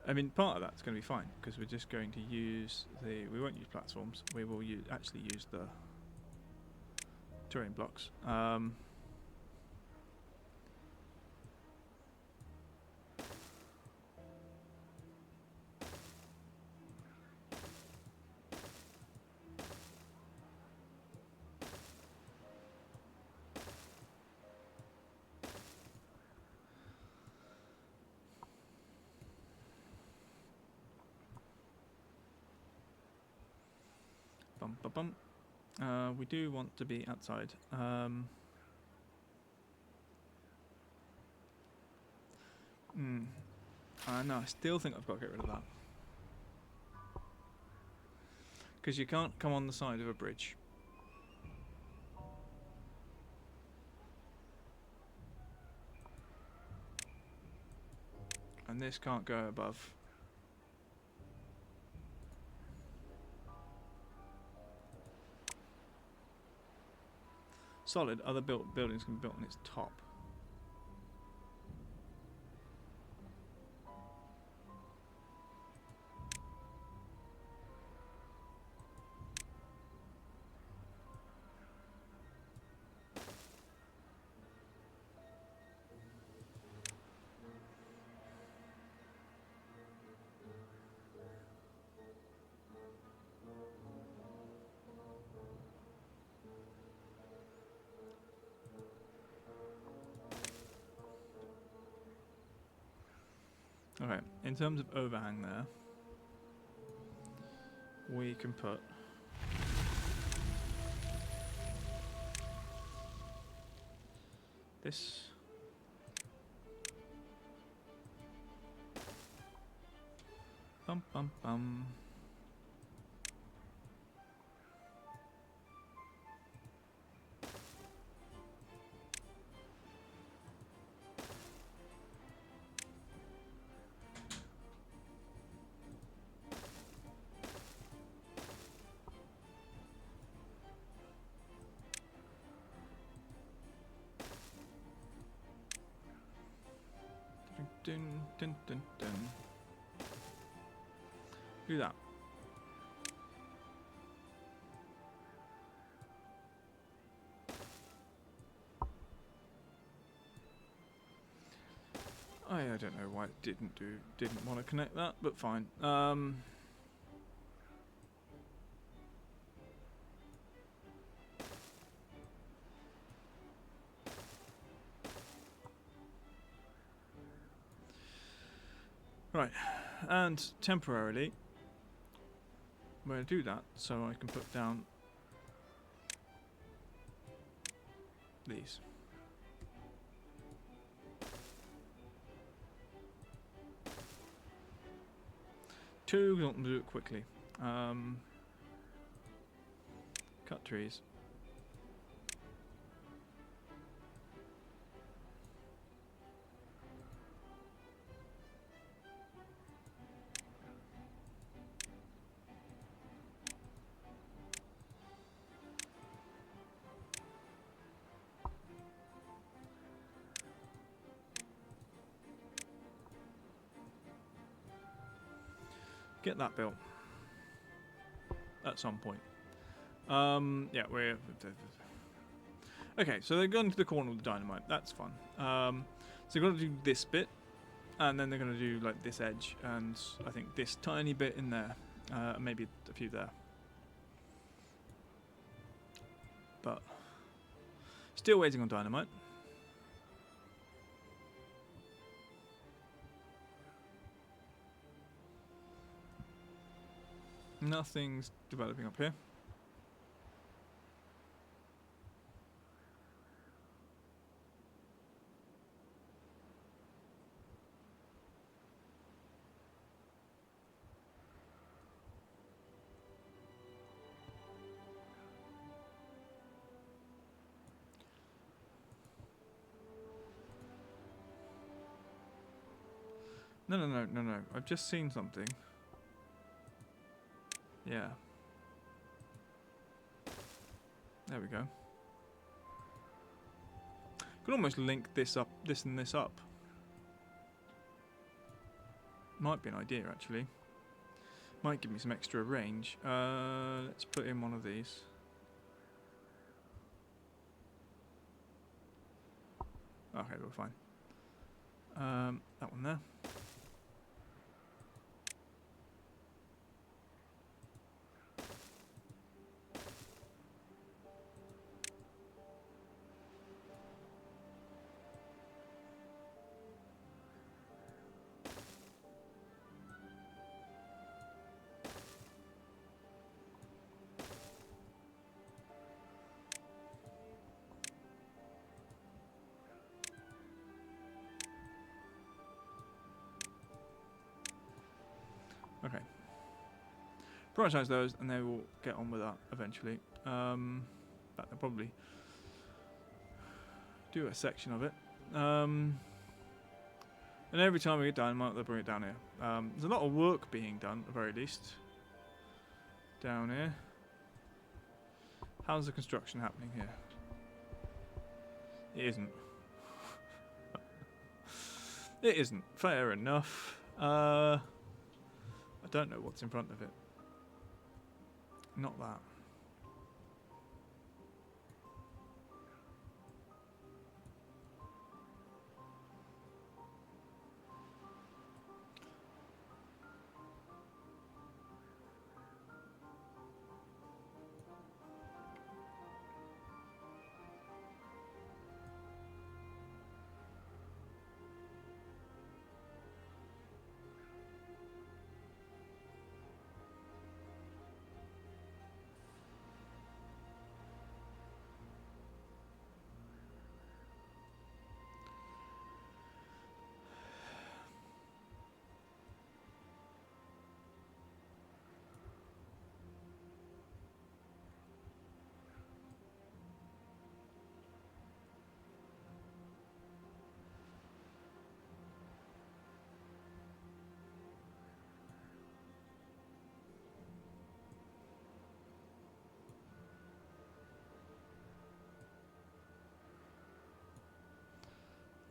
I mean, part of that's going to be fine because we're just going to use the. We won't use platforms. We will actually use the terrain blocks. Bum, bum, bum. We do want to be outside. No, I still think I've got to get rid of that. Because you can't come on the side of a bridge. And this can't go above. Solid, other buildings can be built on its top. Okay, in terms of overhang there, we can put this. Bum bum bum. Dun, dun, dun, dun. Do that. I don't know why it didn't want to connect that, but fine. Right, and temporarily, I'm going to do that so I can put down these. Two, we want to do it quickly. Cut trees. Get that built at some point. Yeah, we're okay. So they're going to the corner with the dynamite. That's fun. So they're going to do this bit, and then they're going to do like this edge, and I think this tiny bit in there, maybe a few there. But still waiting on dynamite. Nothing's developing up here. No. I've just seen something. Yeah. There we go. Could almost link this up, this and this up. Might be an idea actually. Might give me some extra range. Let's put in one of these. Okay, we're fine. That one there. Okay. Prioritize those and they will get on with that eventually. But they'll probably do a section of it. And every time we get done, they'll bring it down here. There's a lot of work being done, at the very least. Down here. How's the construction happening here? It isn't. It isn't. Fair enough. I don't know what's in front of it. Not that.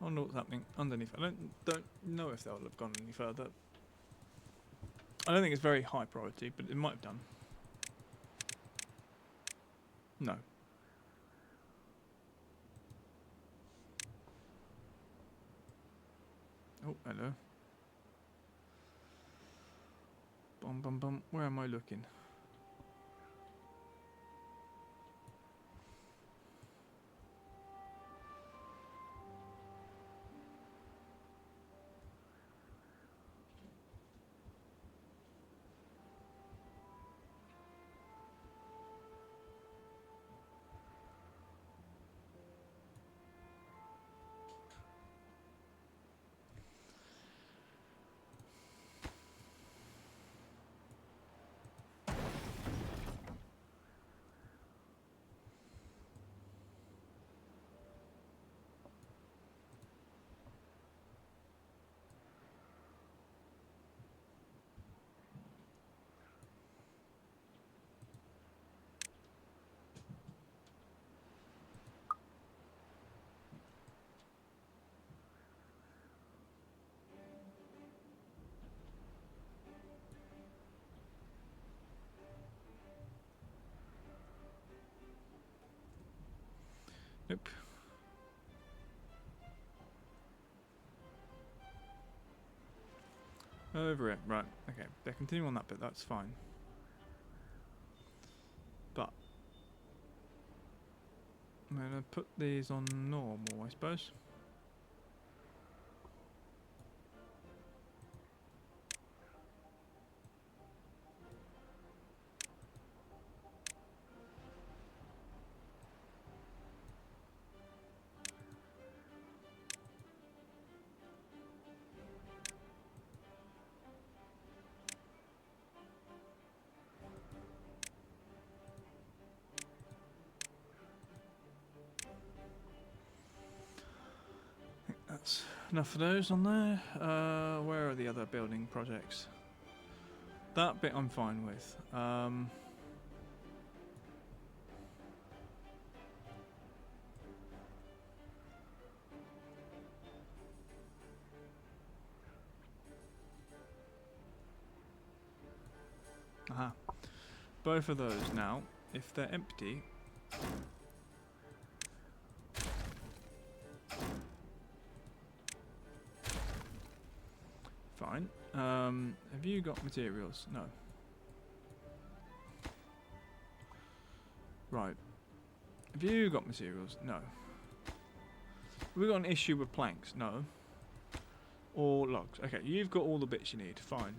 I wonder what's happening underneath. I don't know if they'll have gone any further. I don't think it's very high priority, but it might have done. No. Oh, hello. Bum bum bum. Where am I looking? Nope. Over it, right, okay. They're continuing on that bit, that's fine. But I'm gonna put these on normal, I suppose. Enough of those on there. Where are the other building projects? That bit I'm fine with. Aha. Both of those now, if they're empty. Fine. Have you got materials? No. Right. Have you got materials? No. Have we got an issue with planks? No. Or logs? Okay, you've got all the bits you need. Fine.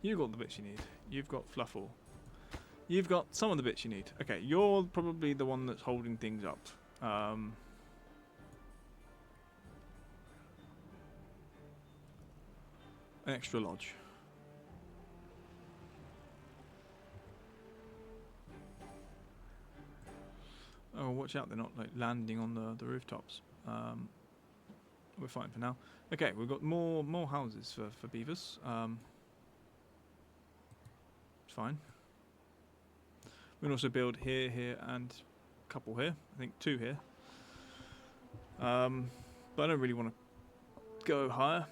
You've got all the bits you need. You've got fluff all. You've got some of the bits you need. Okay, you're probably the one that's holding things up. An extra lodge. Oh, watch out, they're not like landing on the rooftops. We're fine for now. Okay, we've got more houses for beavers. It's fine. We can also build here, and a couple here. I think 2 here. But I don't really want to go higher,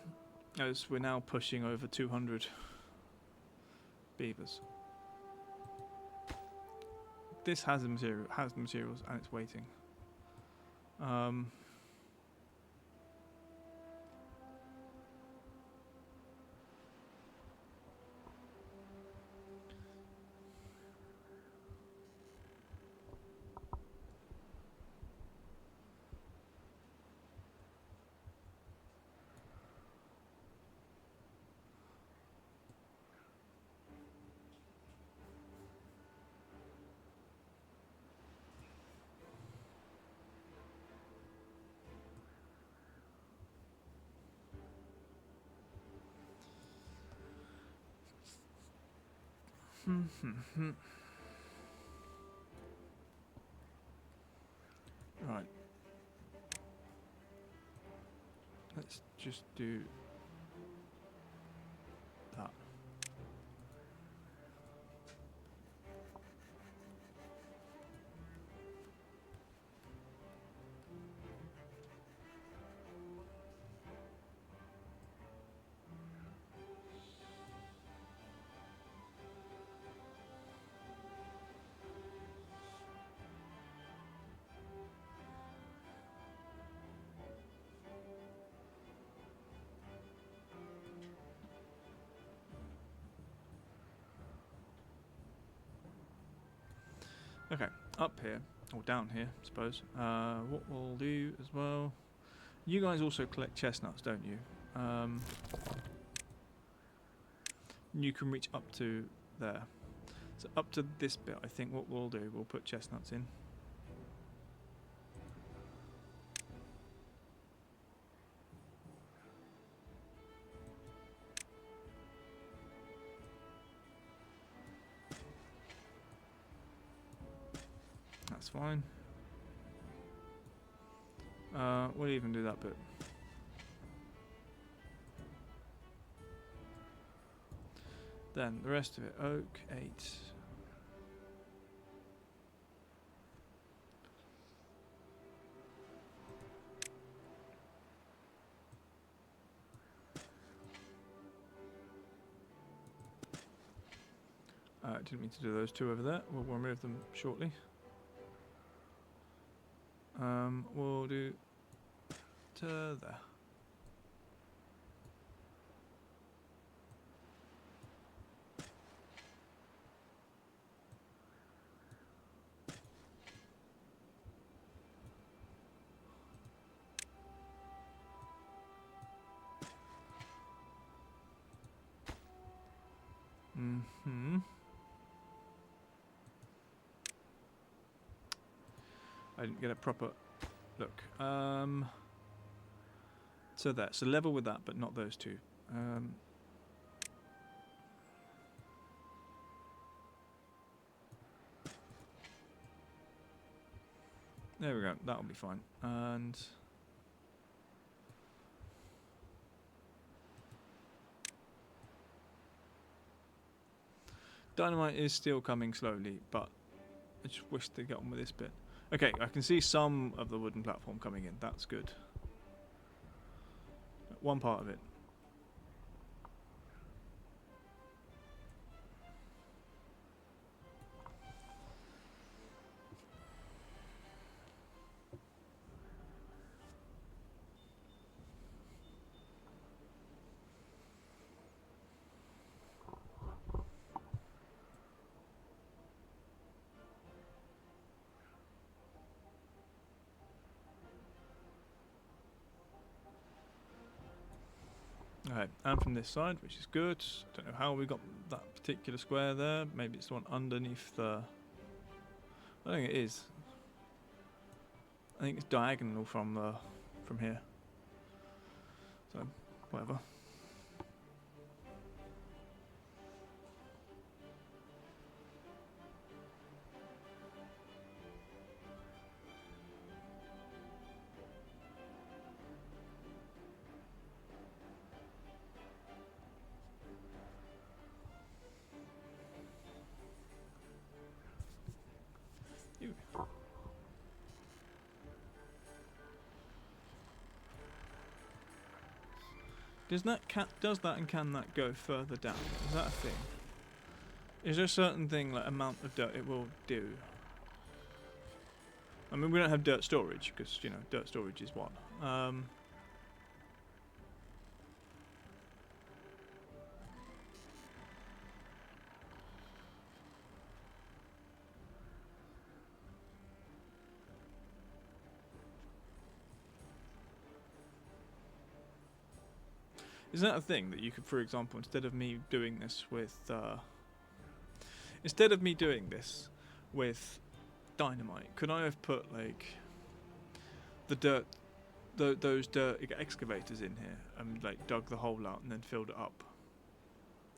as we're now pushing over 200 beavers. This has the materials, and it's waiting. Right. Let's just do that. Okay, up here, or down here, I suppose. What we'll do as well. You guys also collect chestnuts, don't you? You can reach up to there. So up to this bit, I think what we'll do, we'll put chestnuts in. That's fine. We'll even do that bit. Then the rest of it, oak, 8. Didn't mean to do those 2 over there. We'll remove them shortly. We'll do to there. I didn't get a proper look. So there. So level with that, but not those 2. There we go. That'll be fine. And Dynamite is still coming slowly, but I just wish they'd get on with this bit. Okay, I can see some of the wooden platform coming in. That's good. One part of it. Okay, and from this side, which is good. I don't know how we got that particular square there. Maybe it's the one underneath the... I think it is. I think it's diagonal from here. So, whatever. Does that and can that go further down? Is that a thing? Is there a certain thing, like amount of dirt it will do? I mean, we don't have dirt storage because you know dirt storage is what. Is that a thing that you could, for example, instead of me doing this with dynamite, could I have put like the dirt, those dirt excavators in here and like dug the hole out and then filled it up,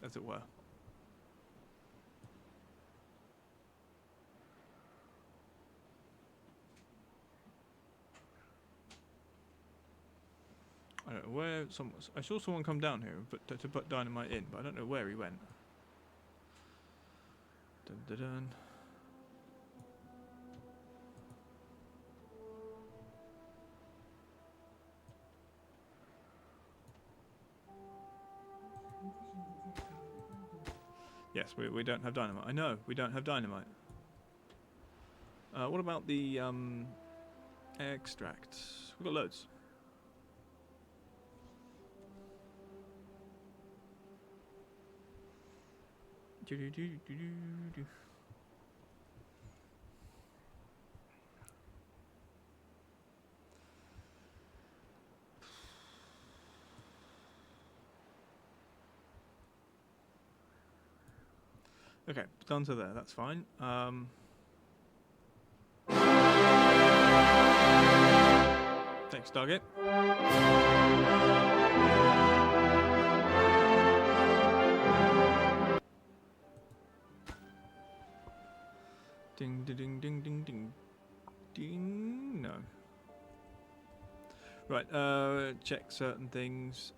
as it were? I don't know where I saw someone come down here to put dynamite in, but I don't know where he went. Dun dun dun. Yes, we don't have dynamite. I know, we don't have dynamite. What about the extract? We've got loads. Okay, done to there, that's fine. Next target. Ding ding ding ding ding ding ding. No. Right, check certain things.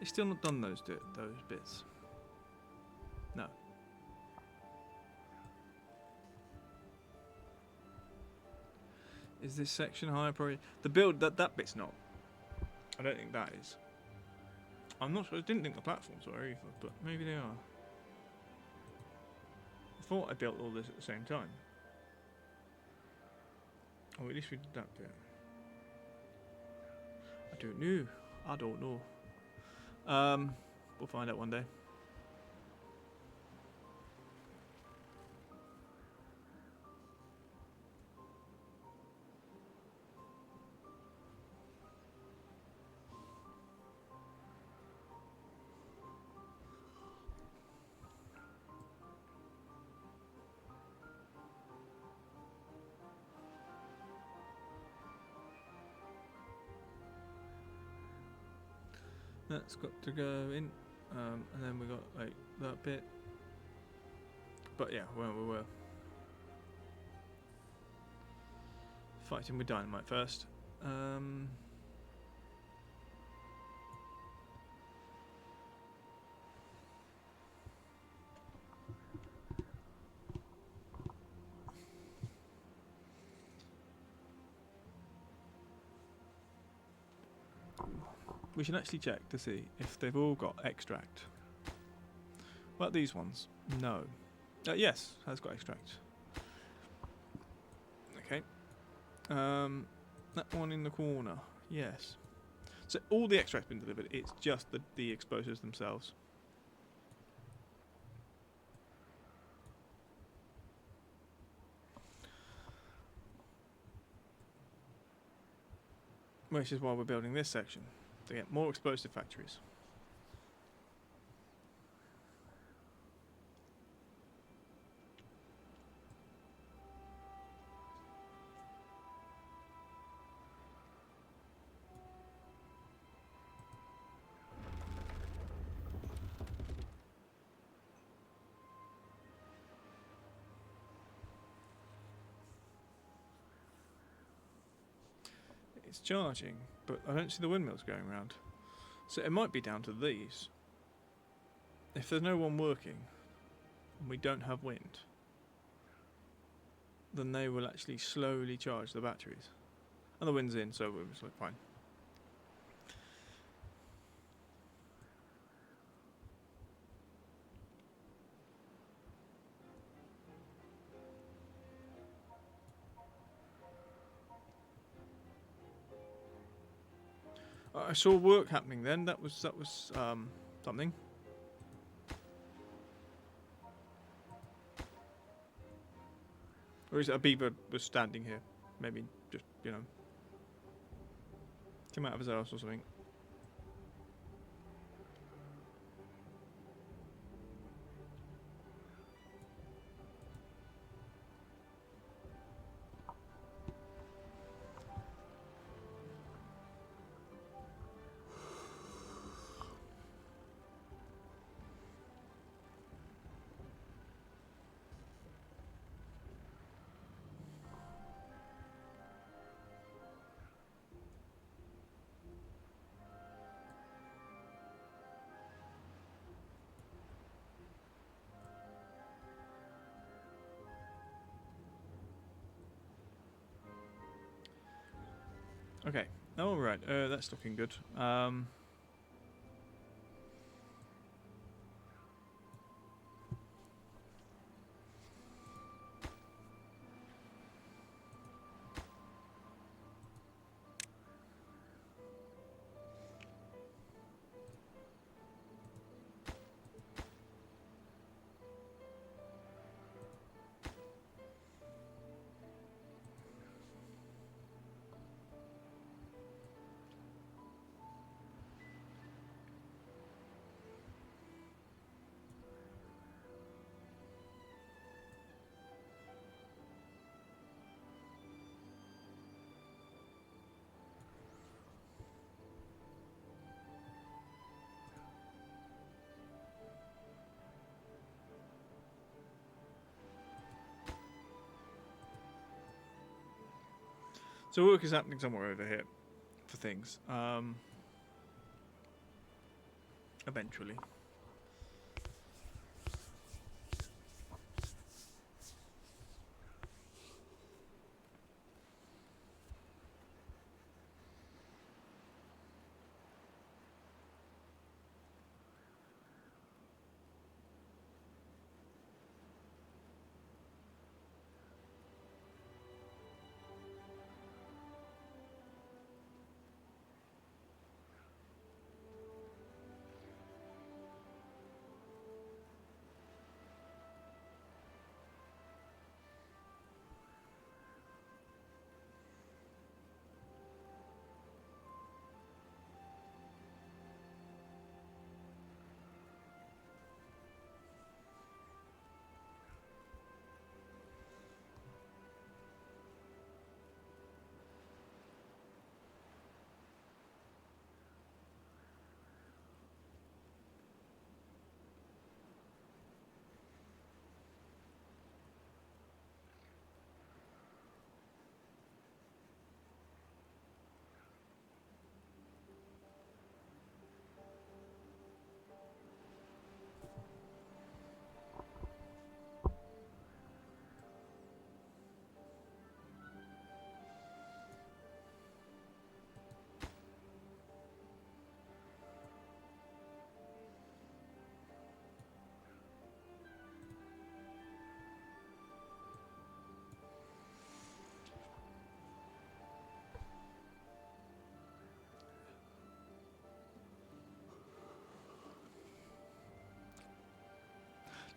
It's still not done those bits. No. Is this section higher priority? The build that bit's not. I don't think that is. I'm not sure. I didn't think the platforms were either, but maybe they are. I thought I built all this at the same time. Oh, at least we did that bit. I don't know. I don't know. We'll find out one day. That's got to go in, and then we got like that bit. But yeah, well, we were fighting with dynamite first. we should actually check to see if they've all got extract. What about these ones? No. Yes, has got extract. Okay. That one in the corner. Yes. So all the extract's been delivered. It's just the explosives themselves. Which is why we're building this section, to get more explosive factories. It's charging, but I don't see the windmills going around. So it might be down to these. If there's no one working, and we don't have wind, then they will actually slowly charge the batteries. And the wind's in, so it's like fine. I saw work happening then. That was something. Or is it a beaver was standing here? Maybe just, came out of his house or something. Okay. Oh, right. That's looking good. So work is happening somewhere over here for things. Eventually.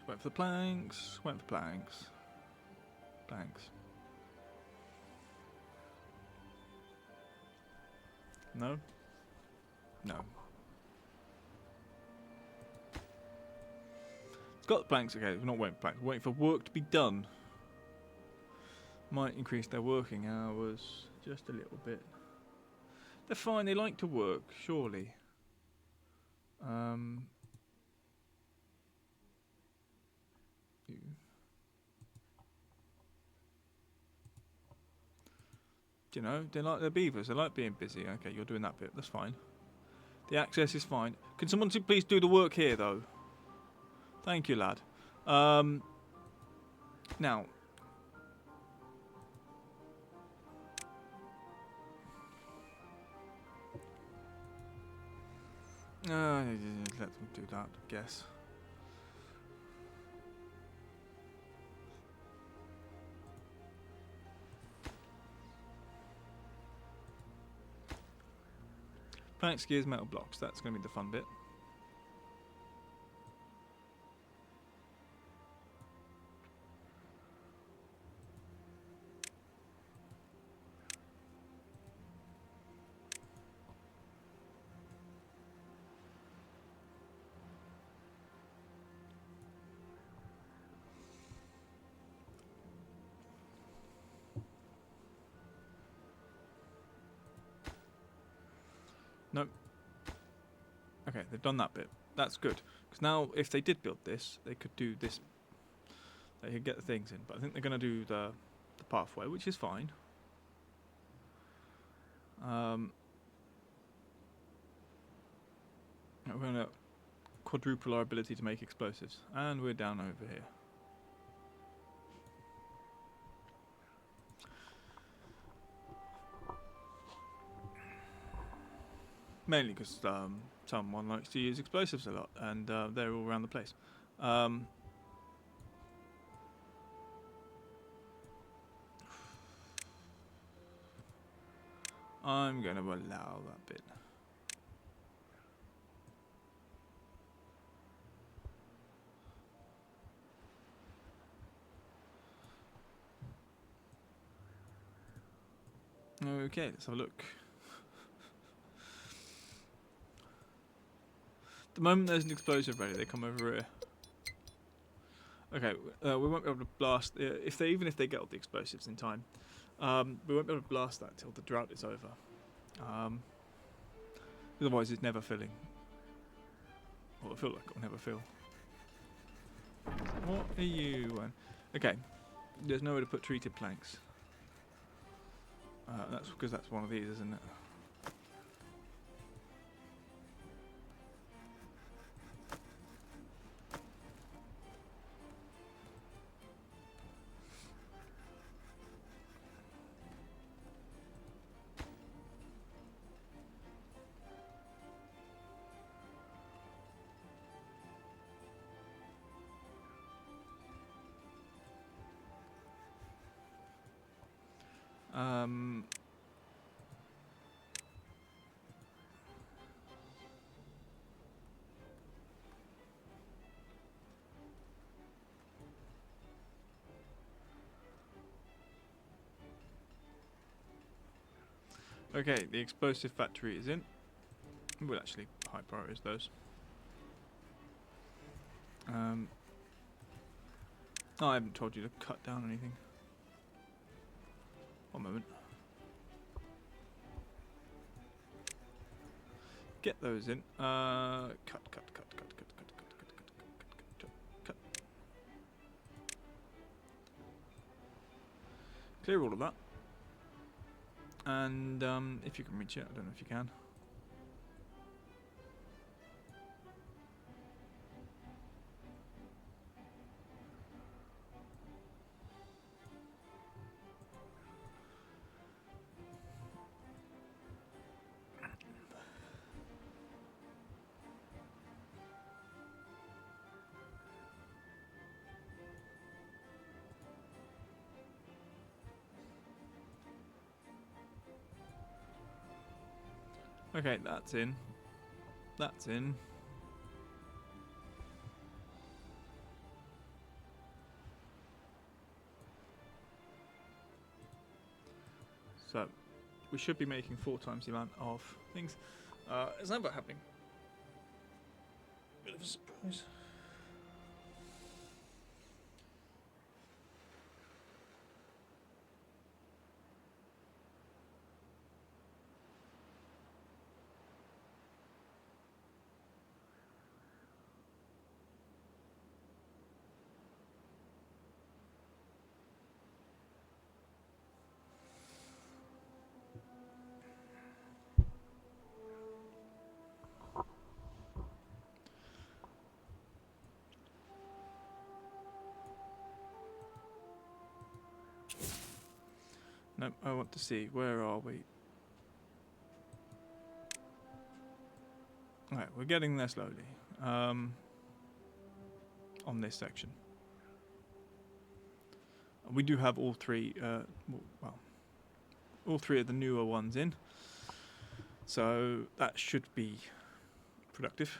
Wait for the planks. Wait for planks. Planks. No? No. It's got the planks, okay, we're not waiting for planks, we're waiting for work to be done. Might increase their working hours just a little bit. They're fine, they like to work, surely. You. Do you know, they like their beavers, they like being busy. Okay, you're doing that bit, that's fine. The access is fine. Can someone please do the work here, though? Thank you, lad. Now. Let them do that, I guess. Plank gears, metal blocks. That's going to be the fun bit. Nope. Okay, they've done that bit. That's good. Because now, if they did build this, they could do this. They could get the things in. But I think they're going to do the pathway, which is fine. We're going to quadruple our ability to make explosives. And we're down over here. Mainly because someone likes to use explosives a lot, and they're all around the place. I'm going to allow that bit. Okay, let's have a look. The moment there's an explosive ready, they come over here. Okay, we won't be able to blast even if they get all the explosives in time. We won't be able to blast that till the drought is over. Otherwise, it's never filling. Well, I feel like it'll never fill. What are you? Okay, there's nowhere to put treated planks. That's because that's one of these, isn't it? Okay, the explosive factory is in. We'll actually high prioritize those. I haven't told you to cut down anything. One moment. Get those in. Cut. Clear all of that. And if you can reach it, I don't know if you can. Okay, that's in. That's in. So we should be making 4 times the amount of things. Is that happening? Bit of a surprise. No, I want to see, where are we? Alright, we're getting there slowly. On this section. We do have all 3, well, all 3 of the newer ones in. So that should be productive.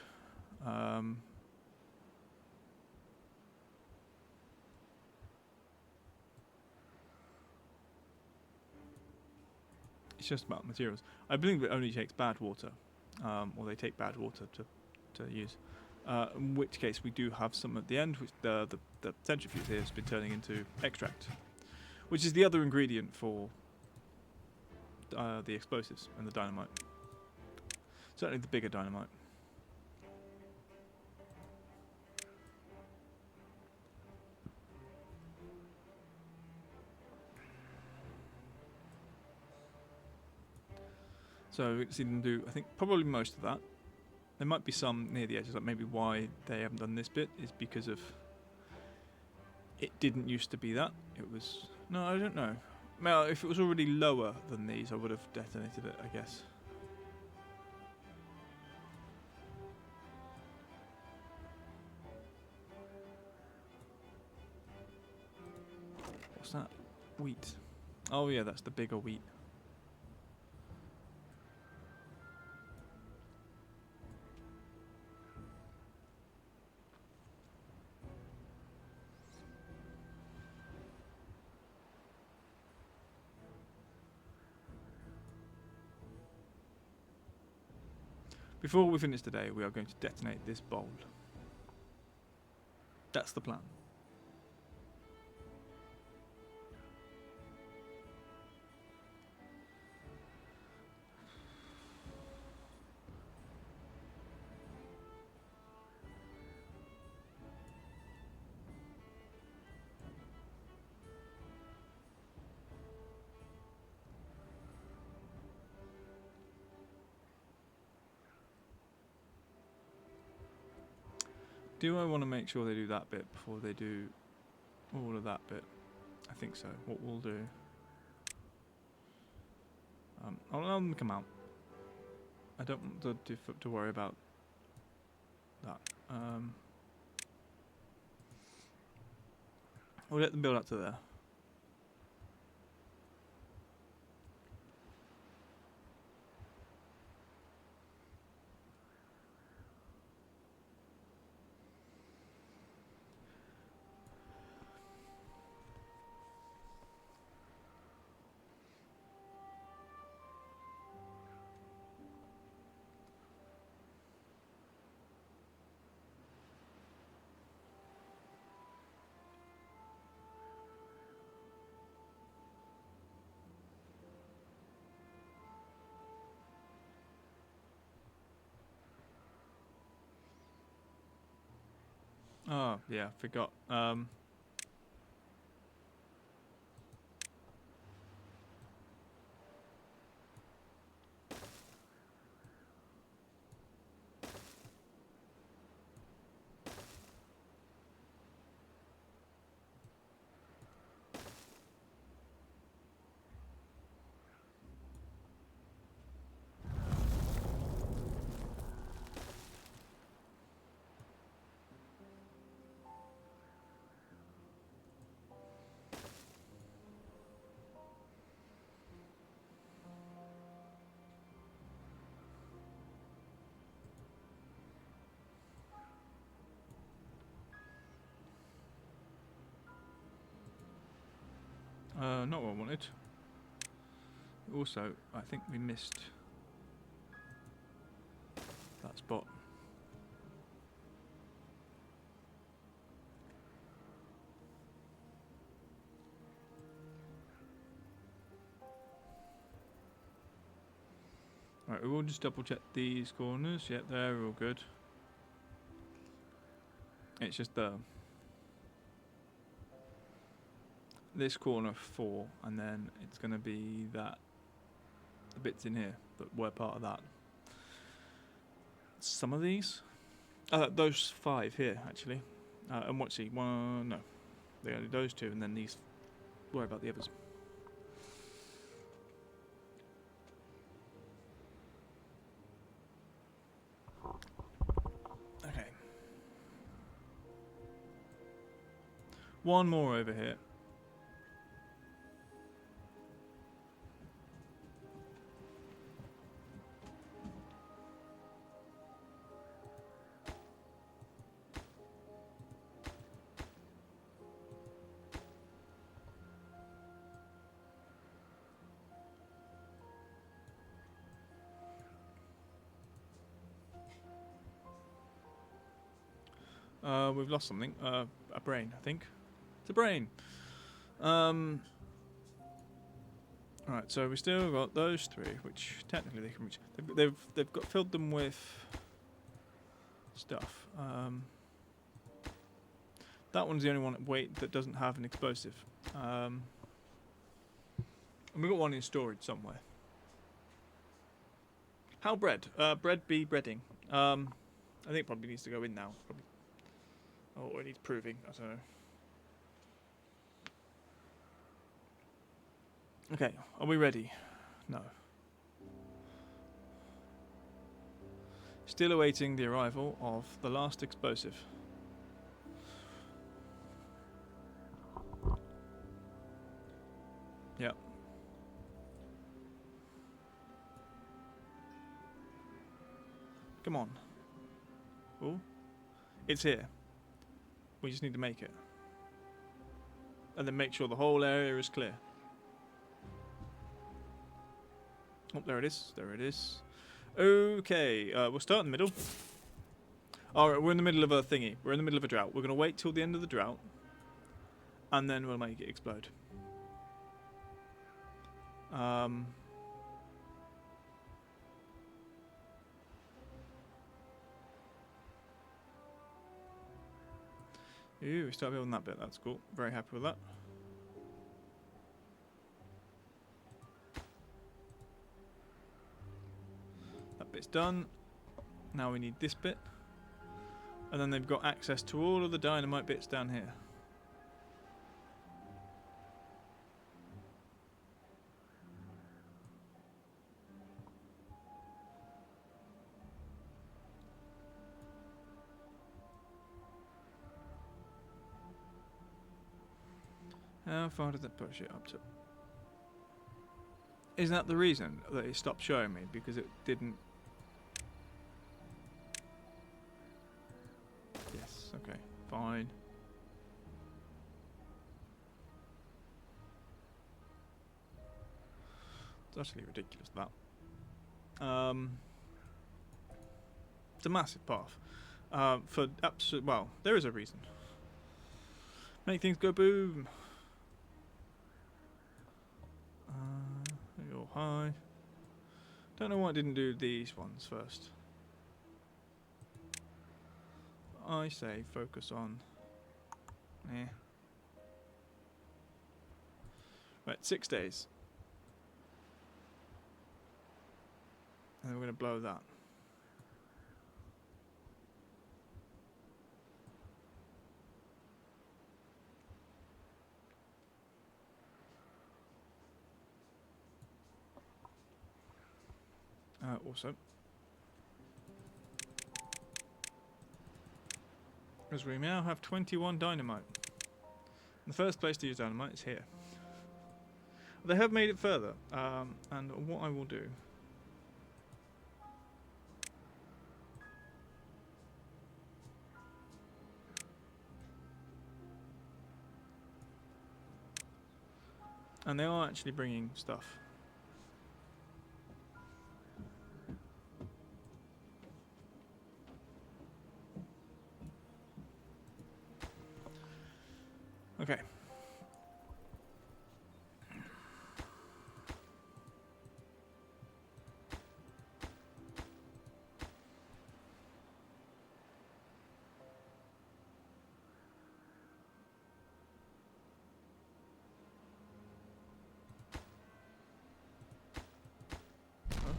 It's just about materials. I believe it only takes bad water, or they take bad water to use. In which case we do have some at the end, which the centrifuge here has been turning into extract, which is the other ingredient for the explosives and the dynamite. Certainly the bigger dynamite. So we can see them do, I think, probably most of that. There might be some near the edges, like maybe why they haven't done this bit is because of it didn't used to be that. It was, no, I don't know. Well, if it was already lower than these, I would have detonated it, I guess. What's that? Wheat. Oh yeah, that's the bigger wheat. Before we finish today, we are going to detonate this bowl. That's the plan. Do I want to make sure they do that bit before they do all of that bit? I think so. What we'll do... I'll allow them to come out. I don't want to worry about that. We'll let them build up to there. Oh, yeah, forgot. Not what I wanted. Also, I think we missed that spot. Right, we will just double check these corners. Yep, they're all good. It's just this corner 4, and then it's going to be the bits in here that were part of that. Some of these, those 5 here actually, and what's he? One, no, they only those 2, and then these. Worry about the others. Okay. One more over here. We've lost something. A brain, I think. It's a brain. Right, so we still got those 3, which technically they can reach. They've got filled them with stuff. That one's the only one that doesn't have an explosive. And we got one in storage somewhere. How bread? Bread be breading. I think it probably needs to go in now. Probably. Oh, it needs proving. I don't know. Okay, are we ready? No. Still awaiting the arrival of the last explosive. Yep. Come on. Oh, it's here. We just need to make it. And then make sure the whole area is clear. Oh, there it is. There it is. Okay, we'll start in the middle. Alright, we're in the middle of a thingy. We're in the middle of a drought. We're going to wait till the end of the drought. And then we'll make it explode. Ooh, we start building that bit. That's cool. Very happy with that. That bit's done. Now we need this bit. And then they've got access to all of the dynamite bits down here. How far did that push it up to? Is that the reason that it stopped showing me? Because it didn't... Yes, okay, fine. It's utterly ridiculous, that. It's a massive path. For absolute... Well, there is a reason. Make things go boom. You're high. Don't know why I didn't do these ones first. I say focus on. Right, 6 days. And then we're going to blow that. Also, as we now have 21 dynamite. The first place to use dynamite is here. They have made it further, and what I will do and they are actually bringing stuff. Okay.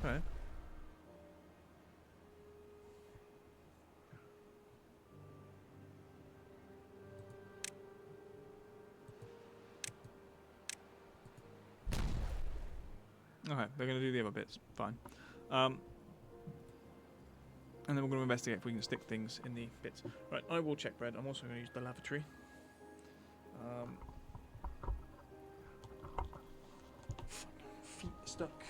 Okay. Okay, they're going to do the other bits. Fine. And then we're going to investigate if we can stick things in the bits. Right, I will check bread. I'm also going to use the lavatory. Feet stuck.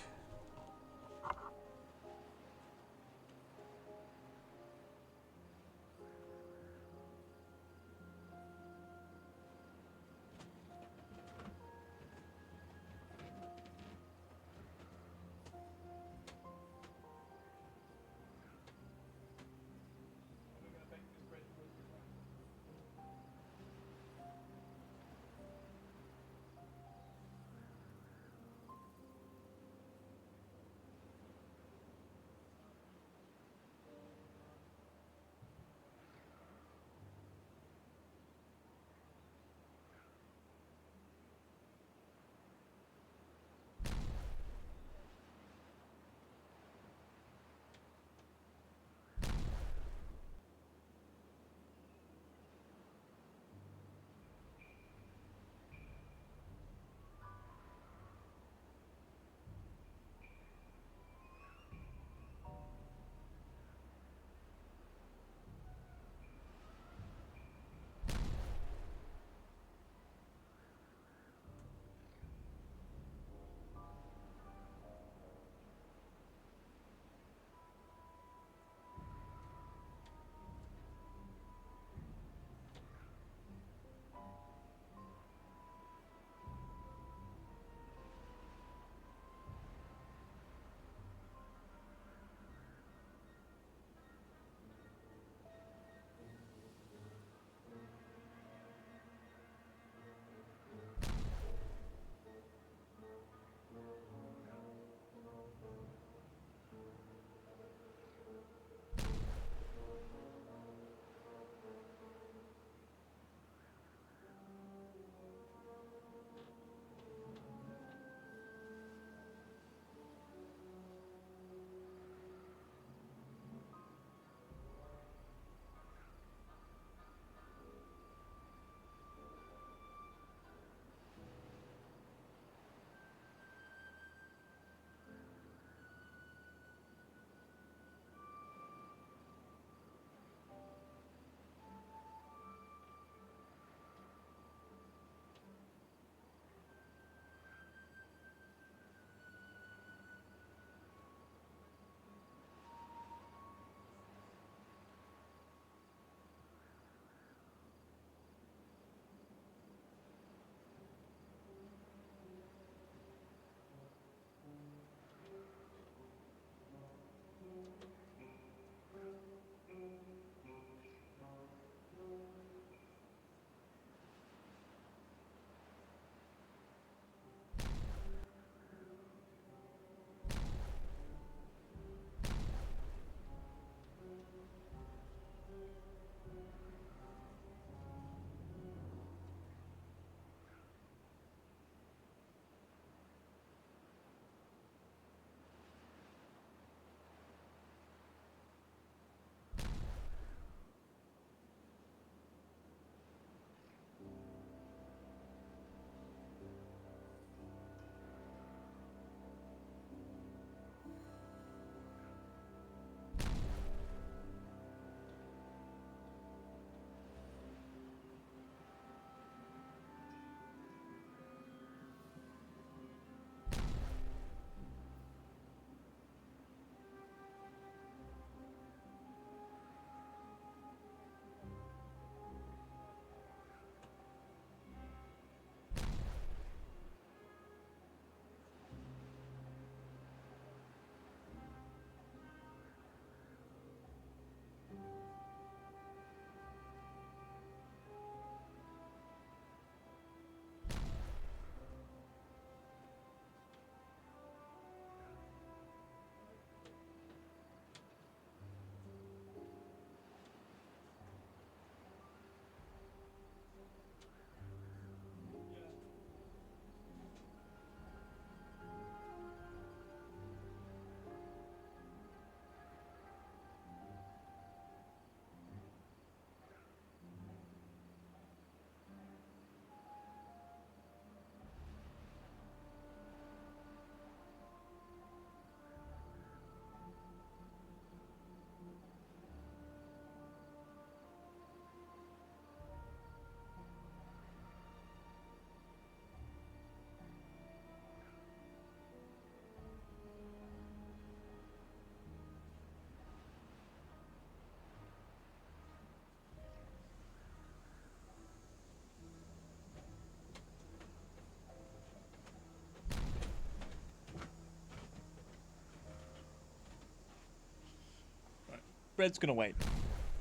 Bread's gonna wait.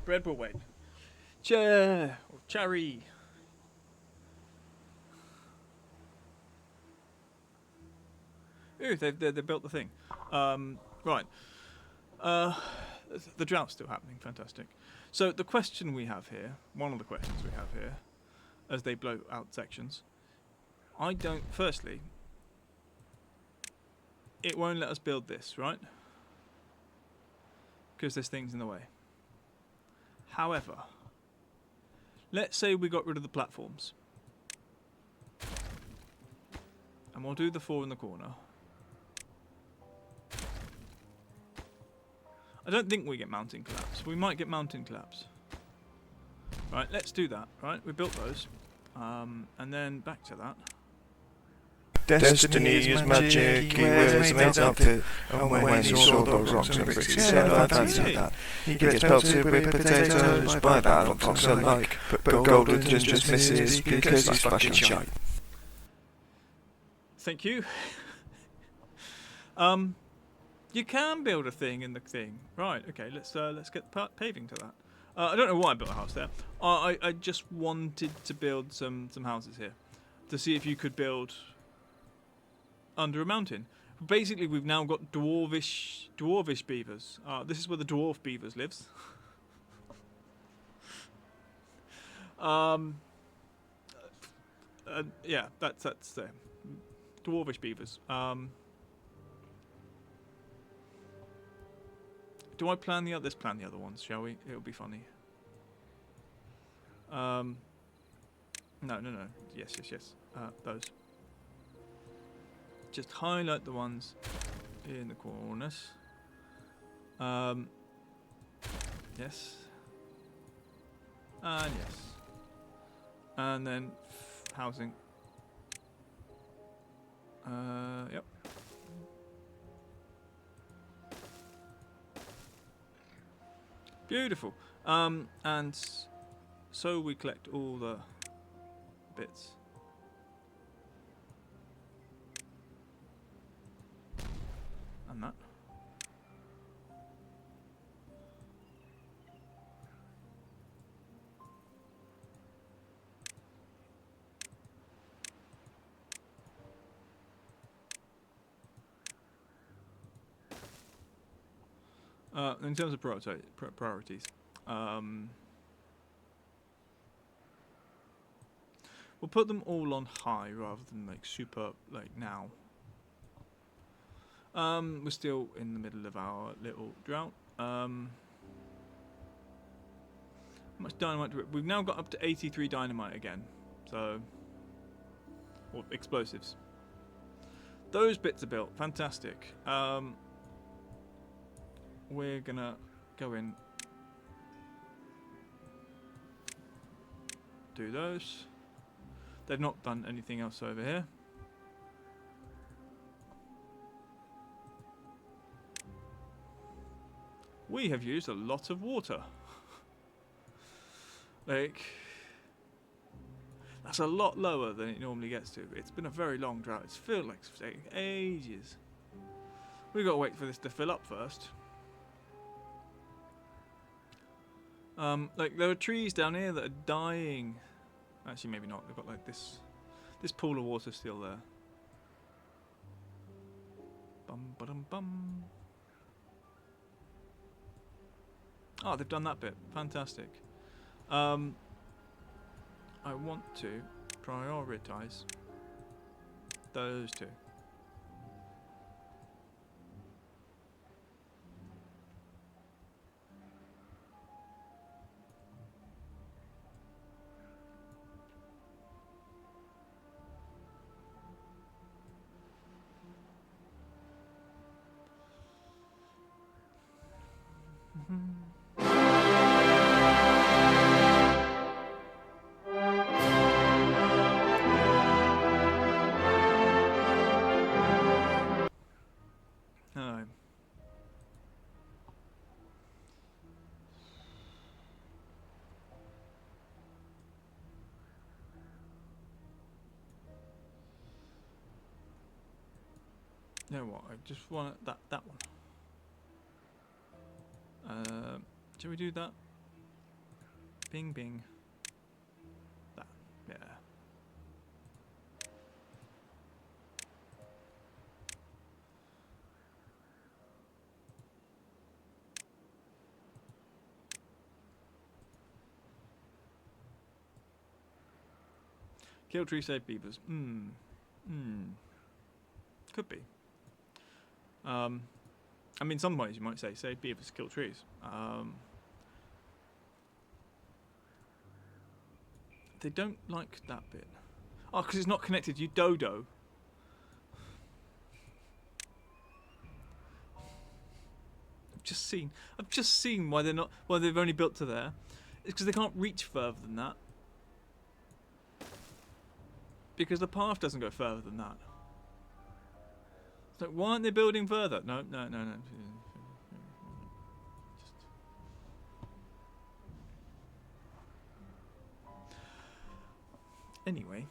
Bread will wait. Chair or cherry. Ooh, they built the thing. Right. The drought's still happening. Fantastic. So the question we have here, one of the questions we have here, as they blow out sections, I don't. Firstly, it won't let us build this, right? Because there's things in the way. However, let's say we got rid of the platforms, and we'll do the 4 in the corner. I don't think we get mountain collapse. We might get mountain collapse. Right, let's do that. Right, we built those, and then back to that. Destiny is magic, he wears a mate's outfit, and when he saw those rocks and bricks, he said, I fancy that. He gets pelted with potatoes by that on fox alike, but Golden just misses because he's fucking shite. Thank you. You can build a thing in the thing. Right, okay, let's get paving to that. I don't know why I built a house there. I just wanted to build some houses here to see if you could build under a mountain. Basically, we've now got dwarvish beavers. This is where the dwarf beavers lives. Yeah, that's there. Dwarvish beavers. Do I plan the other? Let's plan the other ones, shall we? It'll be funny. No. Yes. Those. Just highlight the ones in the corners. Yes. And yes. And then housing. Yep. Beautiful. And so we collect all the bits. And that. In terms of priorities, we'll put them all on high rather than like super like now. We're still in the middle of our little drought. How much dynamite do we've now got up to 83 dynamite again, so or explosives. Those bits are built, fantastic. We're gonna go in, do those. They've not done anything else over here. We have used a lot of water. Like, that's a lot lower than it normally gets to. It's been a very long drought. It's felt like it's taking ages. We've got to wait for this to fill up first. Like there are trees down here that are dying. Actually, maybe not. They've got like this pool of water still there. Bum ba-dum bum. Oh, they've done that bit. Fantastic. I want to prioritize those two. You know what? I just want that one. Shall we do that? Bing, bing. That. Yeah. Kill tree, save beavers. Could be. I mean, some ways you might say save beavers, kill trees. They don't like that bit. Oh, because it's not connected. You dodo. I've just seen why they're not. Why they've only built to there. It's because they can't reach further than that. Because the path doesn't go further than that. So why aren't they building further? No. Anyway.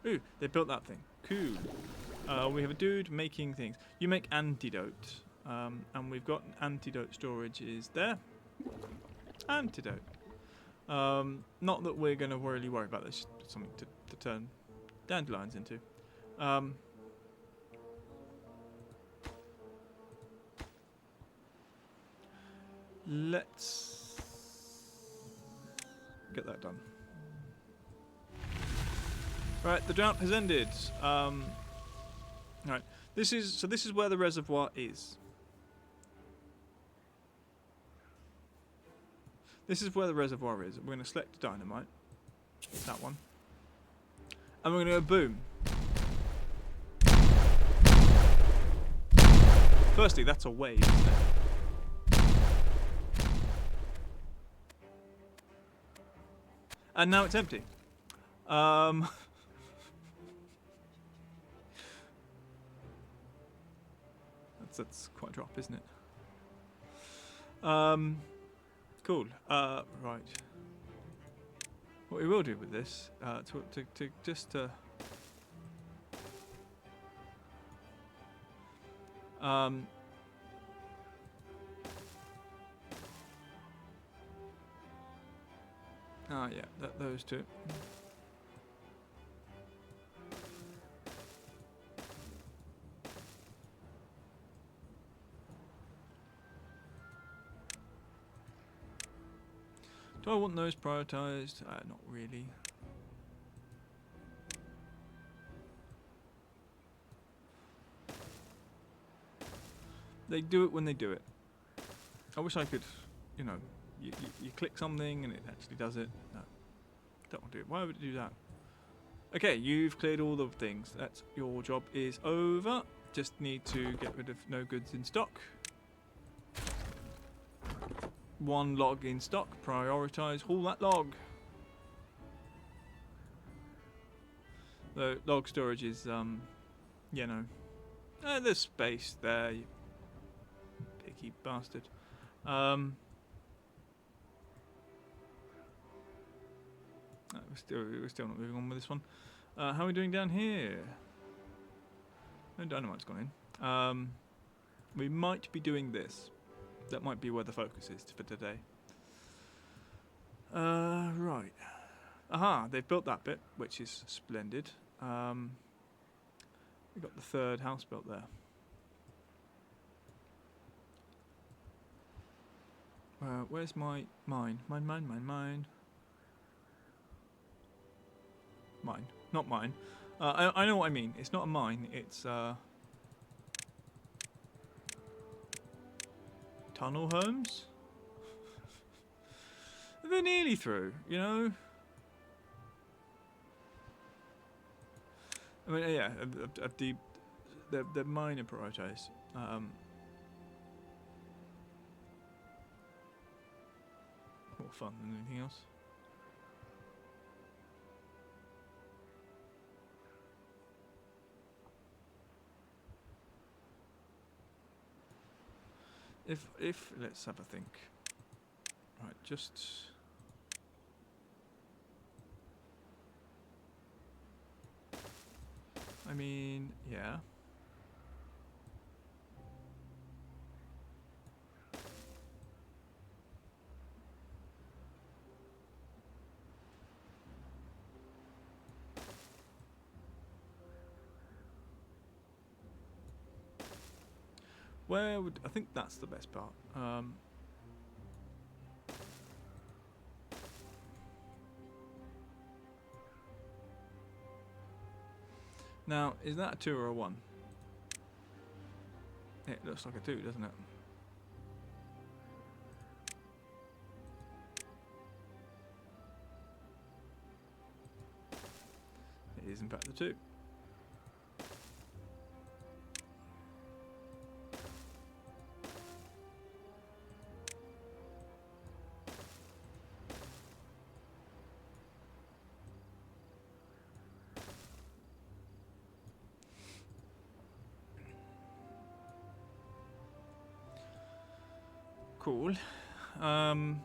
Ooh, they built that thing. Cool. We have a dude making things. You make antidote. And we've got antidote storage is there. Antidote. Not that we're going to really worry about this. It's something to turn dandelions into. Let's get that done. Right, the drought has ended. Right, this is where the reservoir is. This is where the reservoir is. We're going to select dynamite. That one. And we're going to go boom. Firstly, that's a wave, isn't it? And now it's empty. That's quite a drop, isn't it? Cool. Right. What we will do with this, yeah, those two. Do I want those prioritized? Not really. They do it when they do it. I wish I could, you know, you click something and it actually does it. No, don't want to do it. Why would it do that? Okay, you've cleared all the things. That's your job is over. Just need to get rid of no goods in stock. One log in stock. Prioritize. Haul that log. The log storage is, you know, there's space there. You picky bastard. We're still not moving on with this one. How are we doing down here? No dynamite's gone in. We might be doing this. That might be where the focus is for today. Right. Aha, they've built that bit, which is splendid. We've got the third house built there. Where's my mine? Mine. Mine. Not mine. I know what I mean. It's not a mine, it's tunnel homes? They're nearly through, you know? I mean, yeah, they're minor prioritised. More fun than anything else. If let's have a think. Right, just I mean, yeah. Where would I think that's the best part? Now, is that a 2 or a 1? It looks like a 2, doesn't it? It is in fact the 2. Cool. Nope, I'm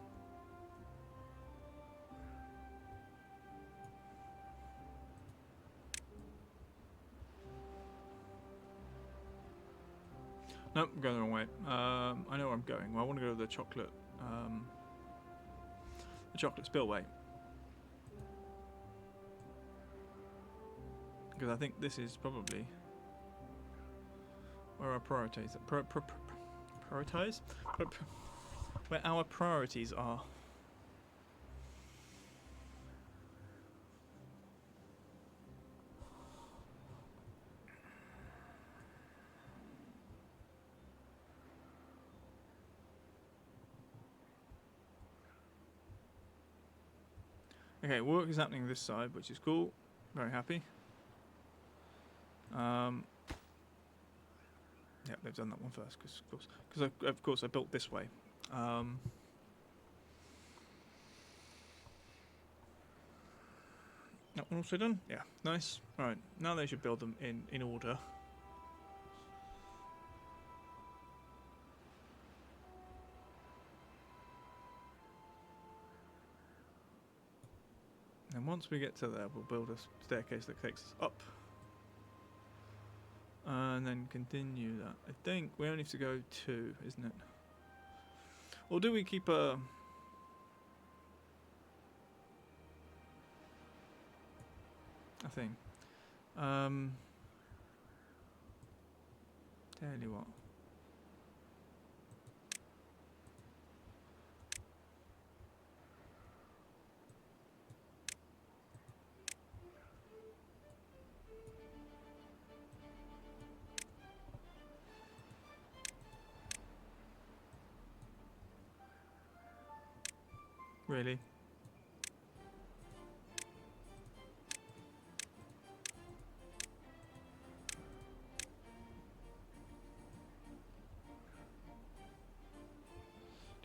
going the wrong way. I know where I'm going. Well, I want to go to the chocolate spillway. Because I think this is probably where our priorities prioritize? Where our priorities are. Okay, work is happening this side, which is cool. Very happy. Yeah, they've done that one first, because of course I built this way. That one also done? Yeah, nice. Alright, now they should build them in order. And once we get to there, we'll build a staircase that takes us up. And then continue that. I think we only have to go 2, isn't it? Or do we keep a... thing? Tell you what. Really?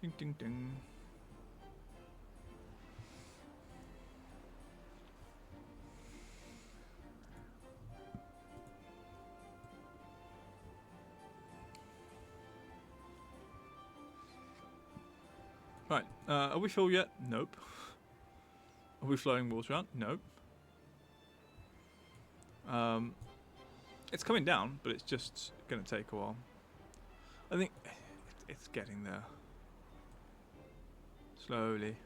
Ding ding ding. Right, are we full yet? Nope. Are we flowing water out? Nope. It's coming down, but it's just going to take a while. I think it's getting there. Slowly.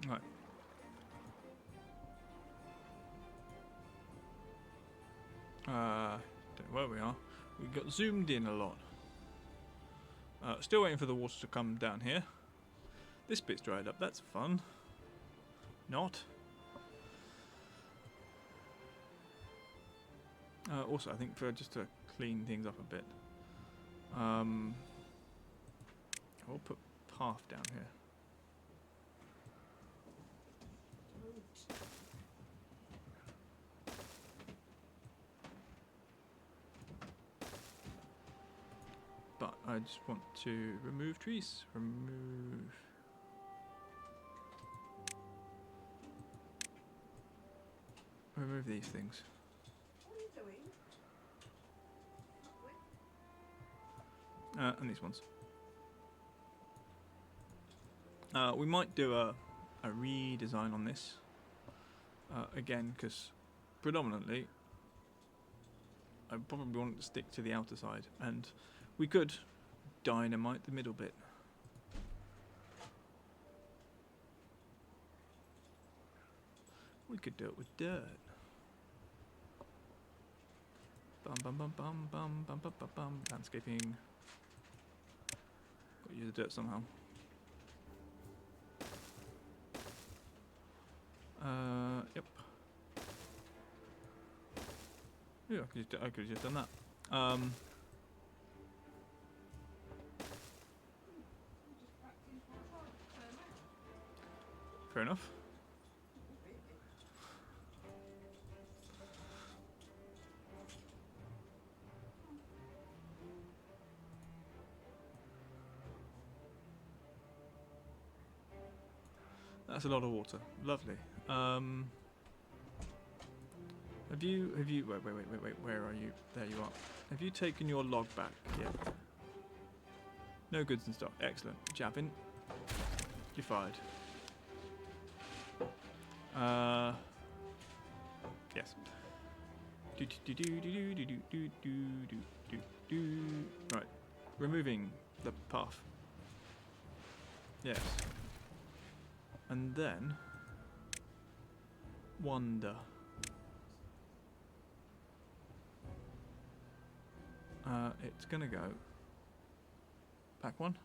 Right. Don't know where we are. We got zoomed in a lot. Still waiting for the water to come down here. This bit's dried up. That's fun. Not. Also, I think for just to clean things up a bit, I'll put path down here. But I just want to remove trees. Remove these things. What are you doing? And these ones. We might do a redesign on this. Again, because predominantly I probably want to stick to the outer side, and we could dynamite the middle bit. We could do it with dirt. Bum bum bum bum bum bum bum bum bum. Landscaping. Got to use the dirt somehow. Yep. Yeah, I could have just done that. Fair enough. That's a lot of water. Lovely. Have you wait, where are you? There you are. Have you taken your log back yet? No goods in stock. Excellent. Jabbing. You're fired. Yes. Right. Removing the path. Yes. And then wander. It's gonna go back one.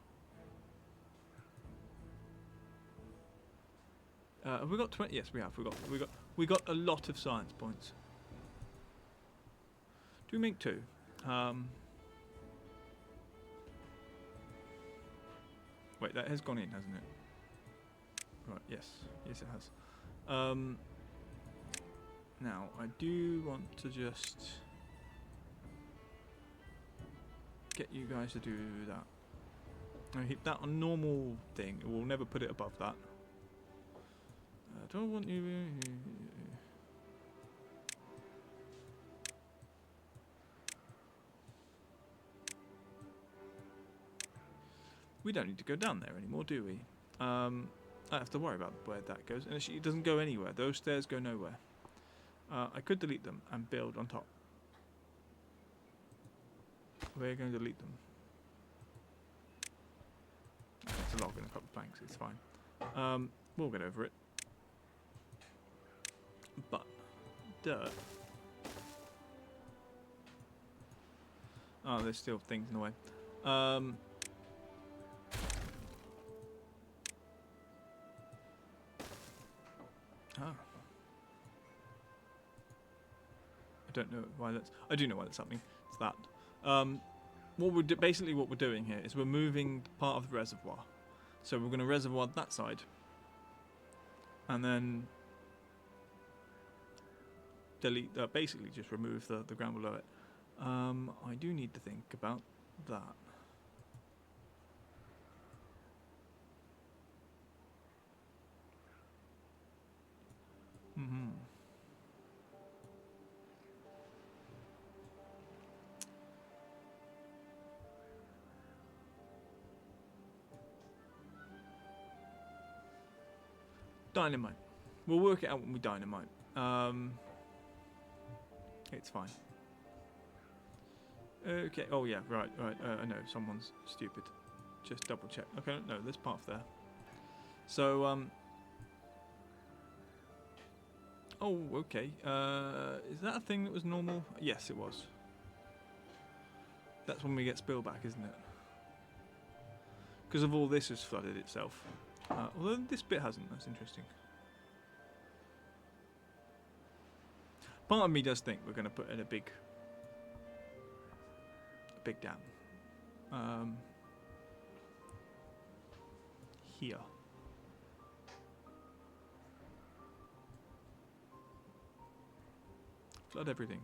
Have we got 20? Yes, we have. We got a lot of science points. Do we make 2? Wait, that has gone in, hasn't it? Right. Yes. Yes, it has. Now I do want to just get you guys to do that. I keep that on normal thing. We'll never put it above that. I don't want you. We don't need to go down there anymore, do we? I don't have to worry about where that goes. And it doesn't go anywhere. Those stairs go nowhere. I could delete them and build on top. We're going to delete them. It's a log and a couple of planks, it's fine. We'll get over it. But dirt. Oh, there's still things in the way. Ah. I don't know why that's. I do know why that's happening. It's that. Basically what we're doing here is we're moving part of the reservoir. So we're going to reservoir that side, and then delete. Basically, just remove the ground below it. I do need to think about that. Dynamite. We'll work it out when we dynamite. It's fine. Okay. Oh yeah. Right. I know someone's stupid. Just double check. Okay. No, there's path there. So oh, okay. Is that a thing that was normal? Yes, it was. That's when we get spillback, isn't it? Because of all this has flooded itself. Although this bit hasn't. That's interesting. Part of me does think we're going to put in a big dam. Here. Flood everything.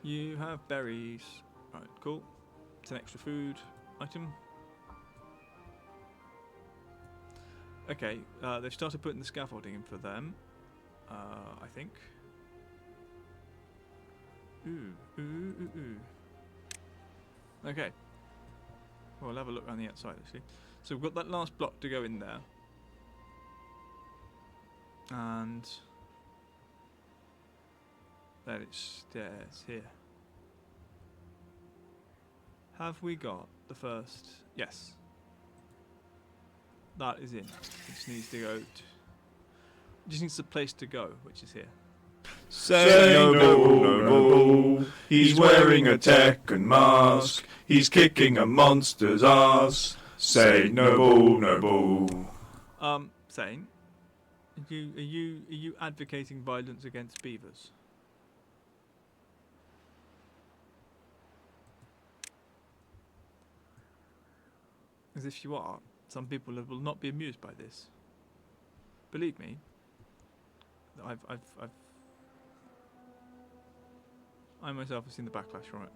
You have berries. Right, cool. It's an extra food item. Okay, they've started putting the scaffolding in for them. I think. Ooh. Okay. Well, we'll have a look around the outside actually. So we've got that last block to go in there. And then it's stairs here. Have we got the first? Yes. That is in. It just needs to go. It just needs a place to go, which is here. Say no bull, no bull. He's wearing a Tekken mask. He's kicking a monster's ass. Say no bull, no bull. Sane, are you advocating violence against beavers? As if you are, some people will not be amused by this. Believe me, I myself have seen the backlash from it.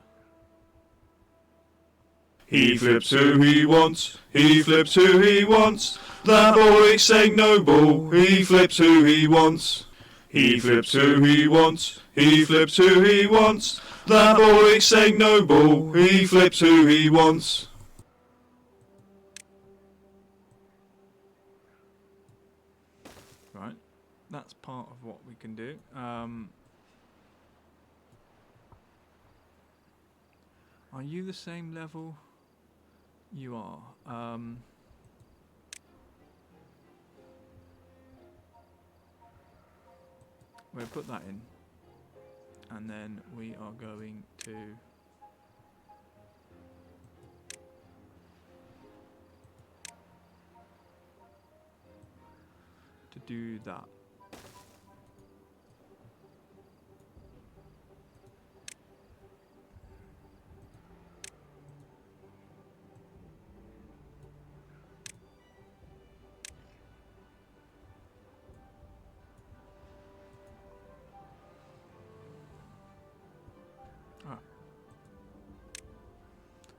He flips who he wants, he flips who he wants. That boy's saying no bull, he flips who he wants. He flips who he wants, he flips who he wants. That boy's saying no bull, he flips who he wants. Right, that's part of what we can do. Are you the same level? You are. We'll put that in, and then we are going to do that.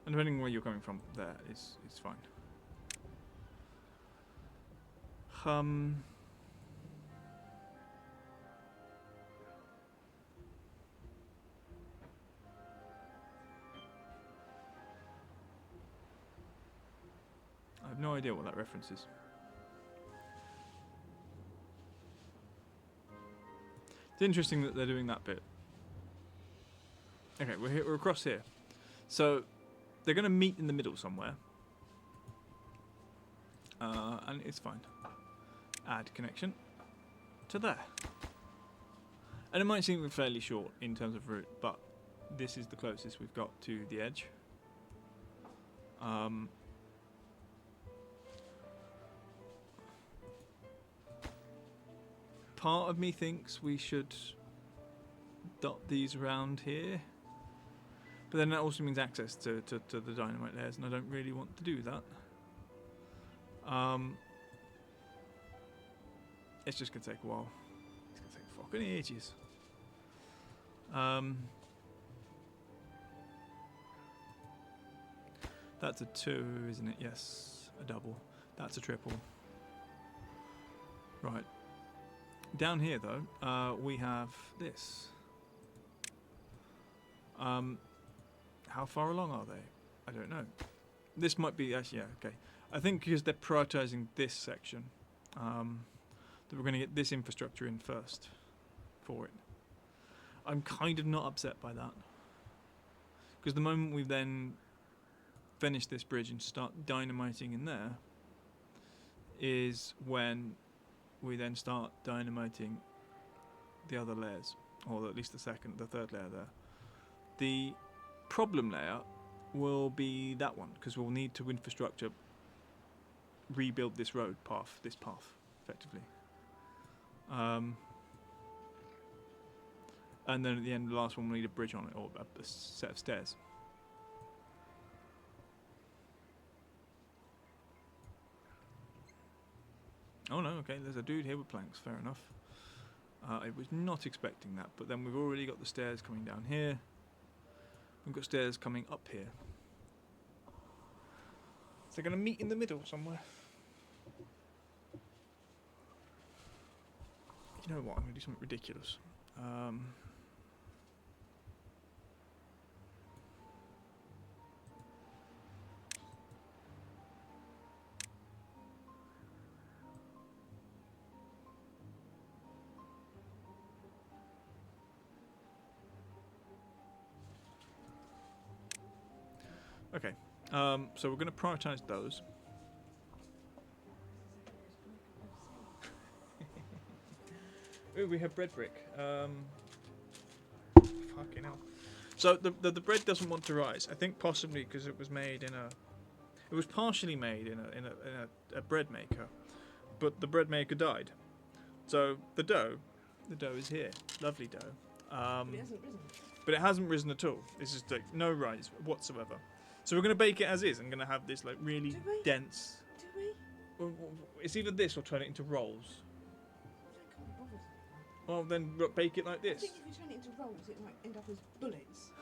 And depending on where you're coming from, there is fine. I have no idea what that reference is. It's interesting that they're doing that bit. Okay, we're across here. So they're going to meet in the middle somewhere. And it's fine. Add connection to there. And it might seem fairly short in terms of route, but this is the closest we've got to the edge. Part of me thinks we should dot these around here. But then that also means access to the dynamite layers, and I don't really want to do that. It's just going to take a while. It's going to take fucking ages. That's a 2, isn't it? Yes, a double. That's a triple. Right. Down here, though, we have this. How far along are they? I don't know. This might be actually, yeah, okay. I think because they're prioritizing this section, that we're going to get this infrastructure in first for it. I'm kind of not upset by that, because the moment we then finish this bridge and start dynamiting in there is when we then start dynamiting the other layers, or at least the third layer there. The problem layer will be that one, because we'll need to rebuild this path, effectively. And then at the end, the last one will need a bridge on it, or a set of stairs. Oh no, okay, there's a dude here with planks, fair enough. I was not expecting that, but then we've already got the stairs coming down here. We've got stairs coming up here. So they're going to meet in the middle somewhere. You know what, I'm going to do something ridiculous. Okay, so we're going to prioritise those. Ooh, we have bread brick. Fucking hell. So the bread doesn't want to rise. I think possibly because it was made in a... It was partially made in a bread maker, but the bread maker died. So the dough is here. Lovely dough. But it hasn't risen. But it hasn't risen at all. It's just like no rise whatsoever. So we're going to bake it as is. I'm going to have this like really dense... Do we? Well, it's either this or turn it into rolls. I can't be bothered. Well, then bake it like I this. think if you turn it into rolls, it might end up as bullets.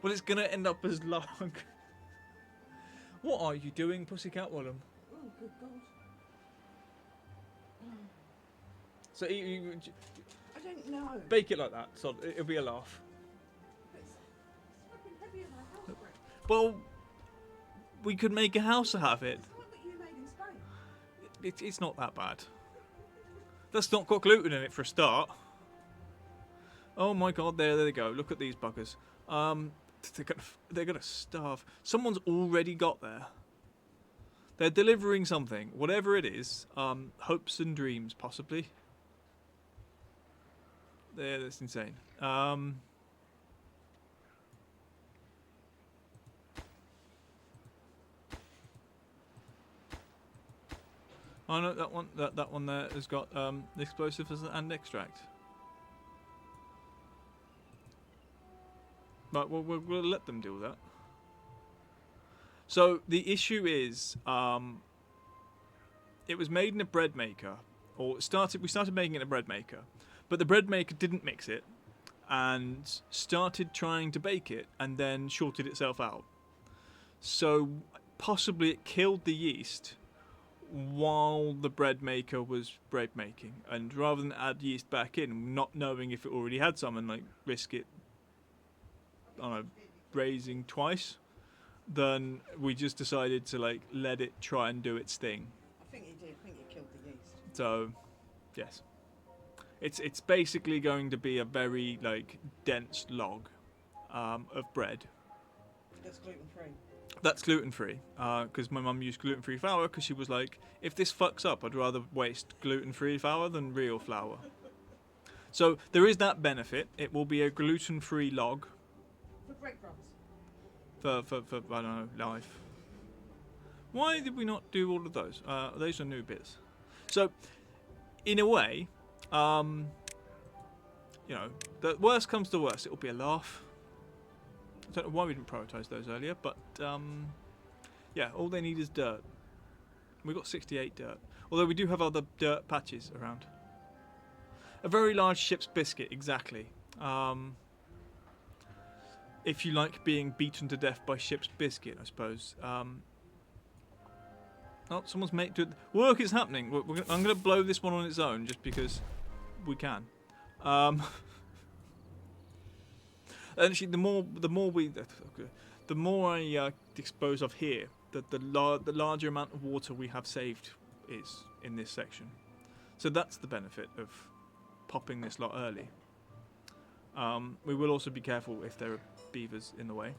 Well, it's going to end up as log. What are you doing, Pussycat Wallum? Oh, good God. So you I don't know. bake it like that, so it'll be a laugh. It's fucking heavier than a house brick. Well, we could make a house out of it. It's like what you made in Spain. It's not that bad. That's not got gluten in it for a start. Oh my God! There they go. Look at these buggers. They're gonna starve. Someone's already got there. They're delivering something, whatever it is. Hopes and dreams, possibly. There, that's insane. Oh no, that one there has got explosives and extract. But we'll let them deal with that. So the issue is, it was made in a bread maker, or we started making it in a bread maker, but the bread maker didn't mix it, and started trying to bake it, and then shorted itself out. So possibly it killed the yeast while the bread maker was bread making, and rather than add yeast back in, not knowing if it already had some, and like risk it, I don't know, raising twice, then we just decided to like let it try and do its thing. I think it did. I think it killed the yeast. So, yes, it's basically going to be a very like dense log of bread. That's gluten free. That's gluten free, because my mum used gluten free flour because she was like, if this fucks up, I'd rather waste gluten free flour than real flour. So there is that benefit. It will be a gluten free log. For breadcrumbs. For I don't know, life. Why did we not do all of those? Those are new bits. So, in a way, you know, the worst comes to worst, it'll be a laugh. I don't know why we didn't prioritise those earlier, but yeah, all they need is dirt. We've got 68 dirt. Although we do have other dirt patches around. A very large ship's biscuit, exactly. If you like being beaten to death by ship's biscuit, I suppose. Oh, someone's made... Work is happening. I'm going to blow this one on its own, just because we can. Actually, the more I dispose of here, the larger amount of water we have saved is in this section. So that's the benefit of popping this lot early. We will also be careful if there are beavers in the way.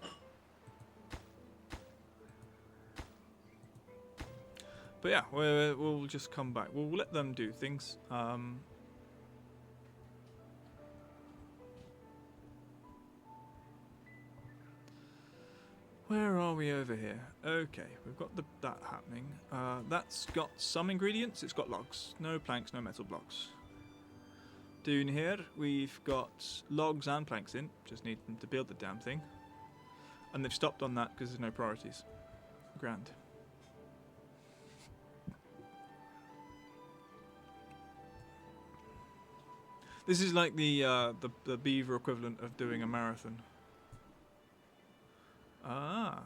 But yeah, we'll just come back. We'll let them do things. Where are we over here? Okay, we've got that happening. That's got some ingredients. It's got logs. No planks, no metal blocks. Down here, we've got logs and planks in. Just need them to build the damn thing. And they've stopped on that because there's no priorities. Grand. This is like the beaver equivalent of doing a marathon. Ah,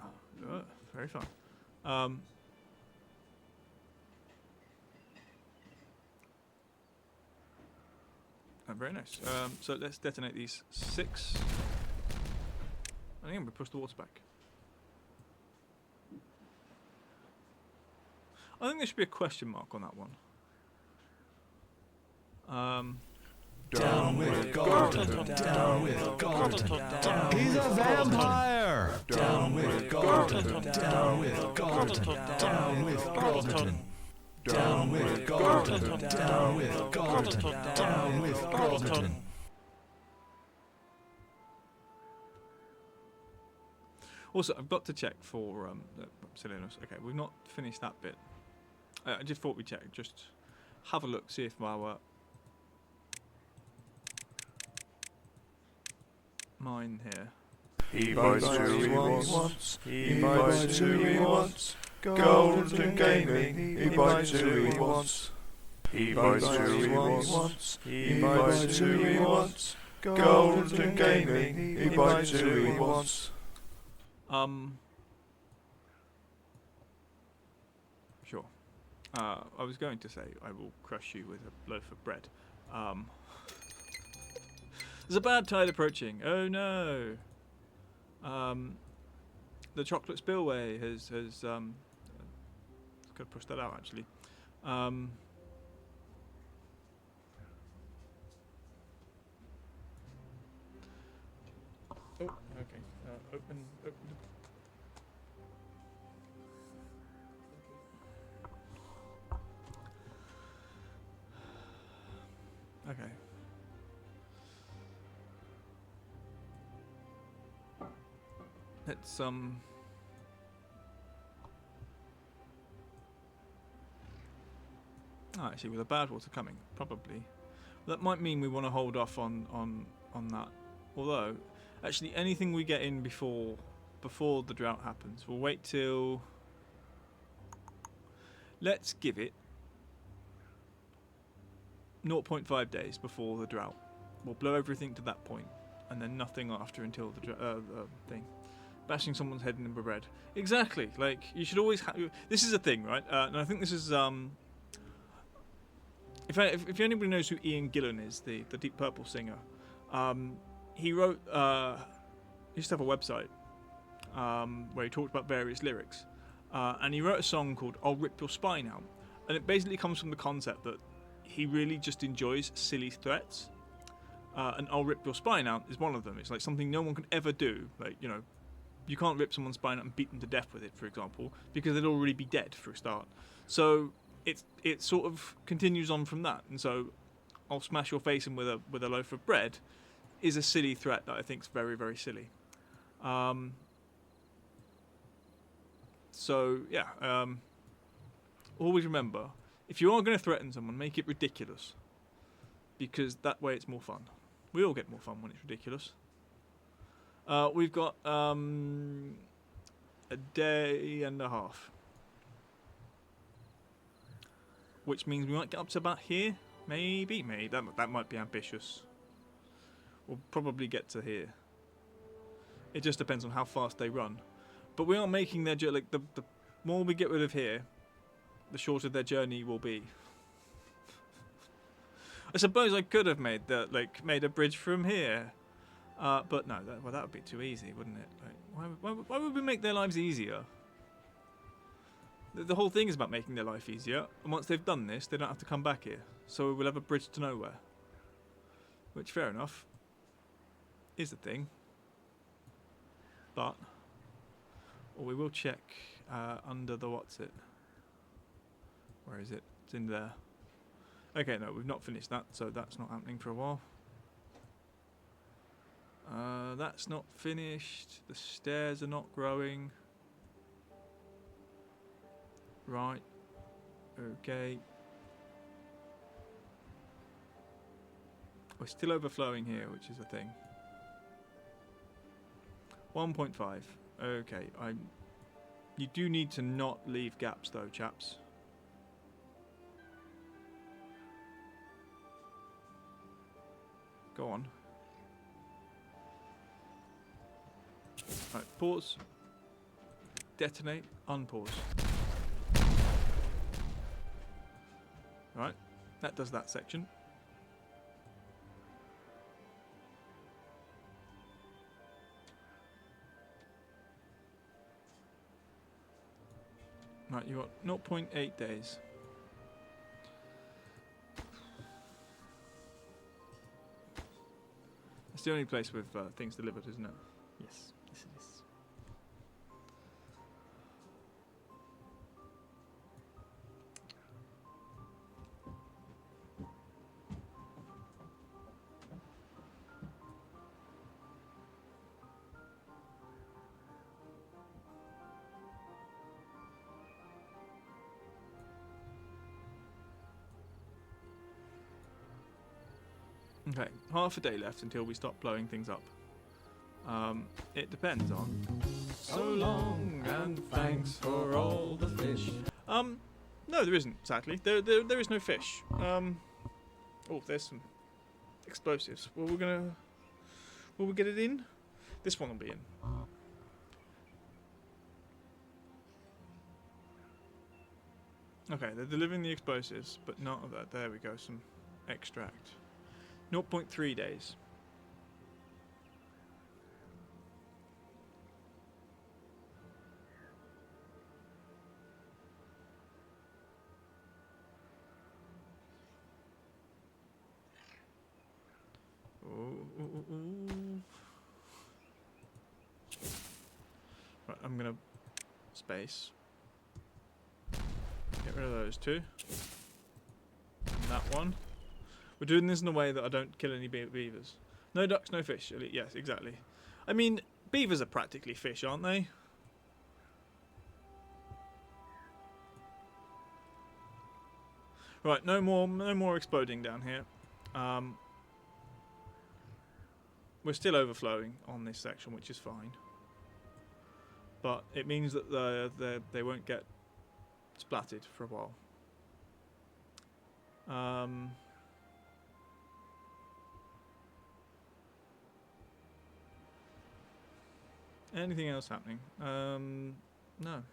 very fun. Oh, very nice. So let's detonate these 6. I think I'm gonna push the water back. I think there should be a question mark on that one. Down with Gordon, down with Gordon, he's a vampire. Down with Gordon, down with Gordon, down with Gordon. Down with Gordon, down with Gordon, down with Gordon. Also, I've got to check for silliness. Okay, we've not finished that bit. I just thought we'd check. Just have a look, see if our mine here. He buys who he wants. He buys who he wants. Golden Gaming. He buys who he wants. He buys who he wants. He buys who he wants. Golden Gaming. He buys who he wants. Sure. I was going to say I will crush you with a loaf of bread. There's a bad tide approaching. Oh no. The chocolate spillway has got to push that out actually. Oh, okay. Open. Okay. Let's actually, with the bad water coming, probably. That might mean we want to hold off on that. Although, actually, anything we get in before the drought happens, we'll wait till. Let's give it 0.5 days before the drought. We'll blow everything to that point, and then nothing after until the thing. Bashing someone's head in the bread. Exactly. Like, you should always have. This is a thing, right? And I think this is If anybody knows who Ian Gillan is, the Deep Purple singer, he wrote. He used to have a website where he talked about various lyrics, and he wrote a song called "I'll Rip Your Spine Out," and it basically comes from the concept that he really just enjoys silly threats, and "I'll rip your spine out" is one of them. It's like something no one could ever do. Like, you know, you can't rip someone's spine out and beat them to death with it, for example, because they'd already be dead for a start. So it sort of continues on from that, and so I'll smash your face in with a loaf of bread is a silly threat that I think is very, very silly. So yeah, always remember, if you are going to threaten someone, make it ridiculous, because that way it's more fun. We all get more fun when it's ridiculous. We've got a day and a half, which means we might get up to about here. Maybe that might be ambitious. We'll probably get to here. It just depends on how fast they run. But we are making their journey. Like, the more we get rid of here, the shorter their journey will be. I suppose I could have made a bridge from here, but no, that would be too easy, wouldn't it? Like, why would we make their lives easier? The whole thing is about making their life easier, and once they've done this, they don't have to come back here. So we'll have a bridge to nowhere. Which, fair enough, is the thing. But, or we will check under the what's it? Where is it? It's in there. Okay, no, we've not finished that, so that's not happening for a while. That's not finished. The stairs are not growing. Right. Okay. We're still overflowing here, which is a thing. 1.5. Okay, you do need to not leave gaps though, chaps. Go on. Right, pause. Detonate, unpause. Right, that does that section. Right, you got 0.8 days. It's the only place with things delivered, isn't it? Yes, yes it is. Okay, half a day left until we stop blowing things up. It depends on. So long and thanks for all the fish. No, there isn't. Sadly, there is no fish. Oh, there's some explosives. Well, will we get it in? This one will be in. Okay, they're delivering the explosives, but not of that. There we go. Some extract. 0.3 days. Right, I'm gonna space. Get rid of those two. And that one. We're doing this in a way that I don't kill any beavers. No ducks, no fish. Yes, exactly. I mean, beavers are practically fish, aren't they? Right, no more exploding down here. We're still overflowing on this section, which is fine. But it means that they won't get splattered for a while. Anything else happening? No.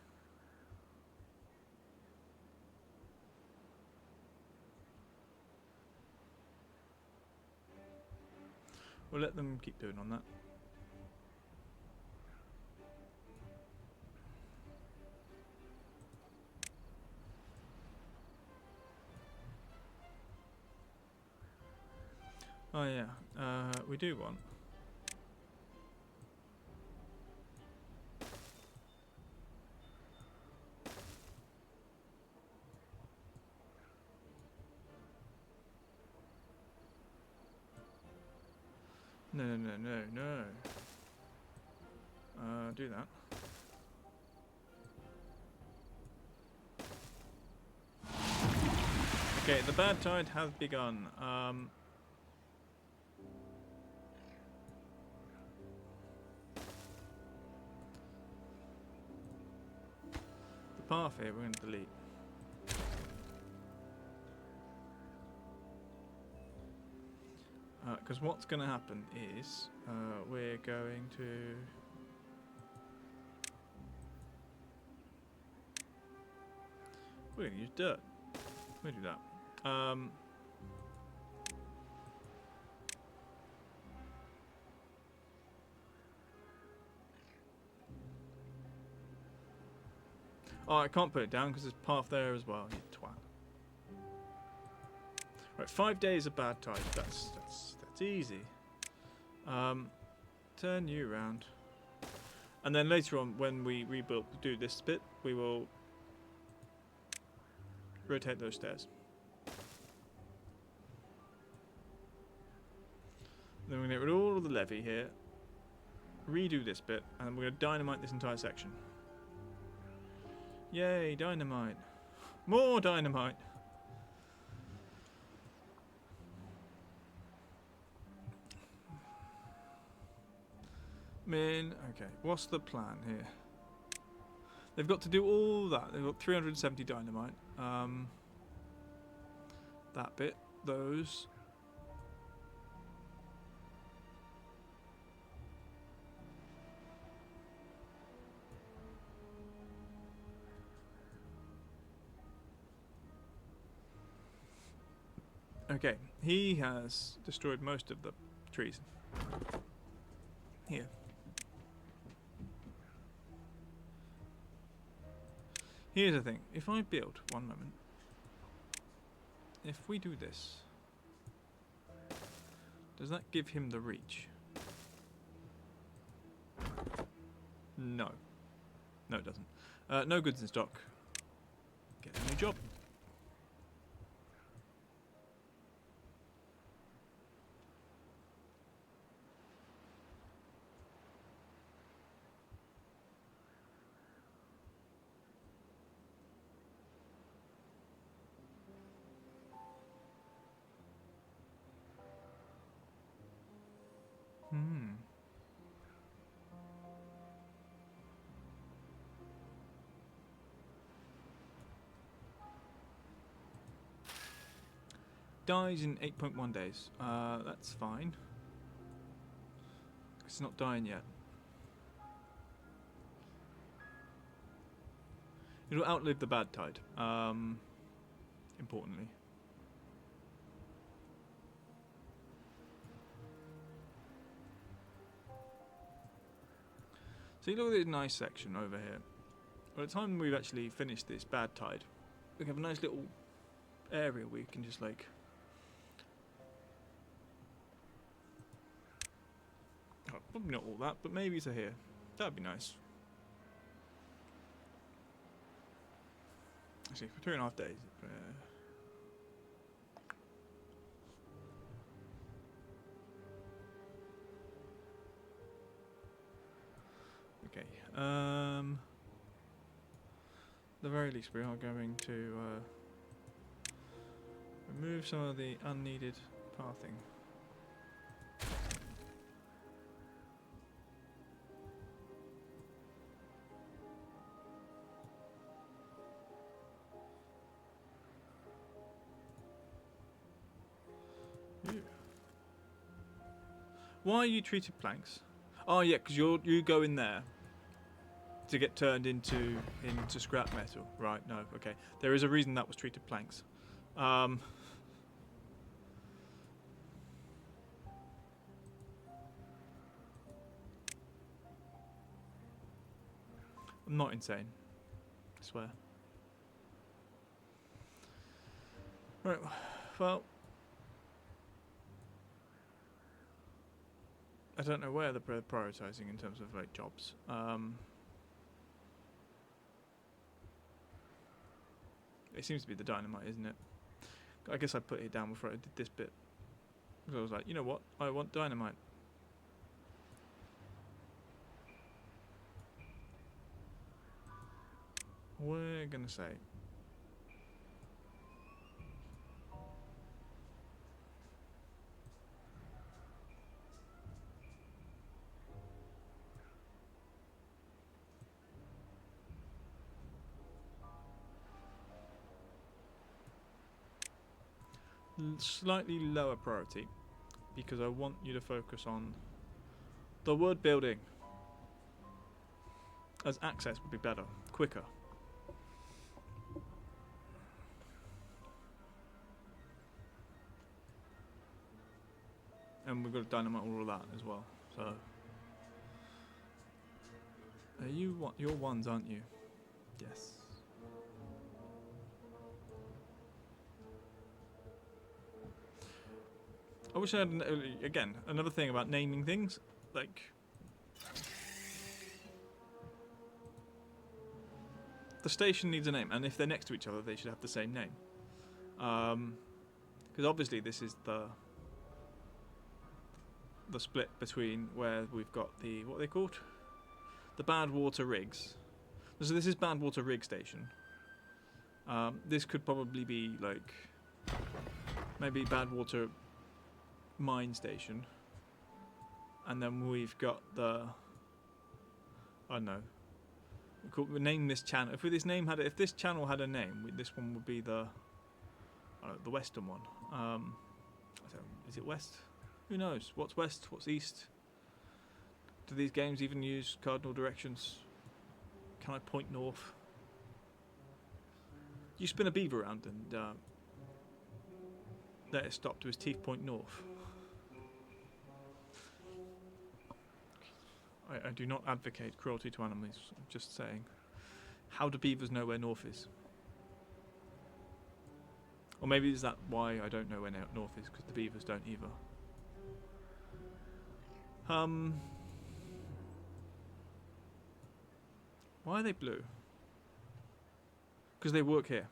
We'll let them keep doing on that. Oh yeah, we do want. No. Do that. Okay, the bad tide has begun. The path here we're going to delete. Because what's going to happen is we're going to use dirt. We'll do that. Oh, I can't put it down because there's path there as well. You twat. Right, 5 days of bad tide. That's easy. Turn you around, and then later on, when we do this bit, we will rotate those stairs. Then we're going to get rid of all of the levee here, redo this bit, and we're going to dynamite this entire section. Yay, dynamite! More dynamite! Okay, what's the plan here? They've got to do all that. They've got 370 dynamite. That bit, those. Okay, he has destroyed most of the trees. Here. Here's the thing. If I build, one moment. If we do this, does that give him the reach? No. No, it doesn't. No goods in stock. Get a new job. Dies in 8.1 days. That's fine. It's not dying yet. It'll outlive the bad tide. Importantly. So you look at this nice section over here. By the time we've actually finished this bad tide, we have a nice little area where you can just like probably not all that, but maybe to here. That'd be nice. Actually, for 2.5 days. Okay. The very least, we are going to remove some of the unneeded pathing. Why are you treated planks? Oh yeah, because you go in there to get turned into scrap metal. Right, no, okay. There is a reason that was treated planks. I'm not insane, I swear. Right, well, I don't know where they're prioritising in terms of like jobs. It seems to be the dynamite, isn't it? I guess I put it down before I did this bit. Because I was like, you know what? I want dynamite. We're gonna say slightly lower priority because I want you to focus on the word building, as access would be better, quicker. And we've got to dynamite all of that as well. So, are you you're ones, aren't you? Yes. I wish I had again another thing about naming things, like the station needs a name, and if they're next to each other, they should have the same name. Because obviously this is the split between where we've got the what are they called? The Badwater rigs. So this is Badwater rig station. This could probably be like maybe Badwater mine station, and then we've got the I don't know. We name this channel. If this channel had a name, this one would be the western one. Is it west? Who knows? What's west? What's east? Do these games even use cardinal directions? Can I point north? You spin a beaver around and let it stop to his teeth point north. I do not advocate cruelty to animals. I'm just saying. How do beavers know where north is? Or maybe is that why I don't know where north is, because the beavers don't either. Why are they blue? Because they work here.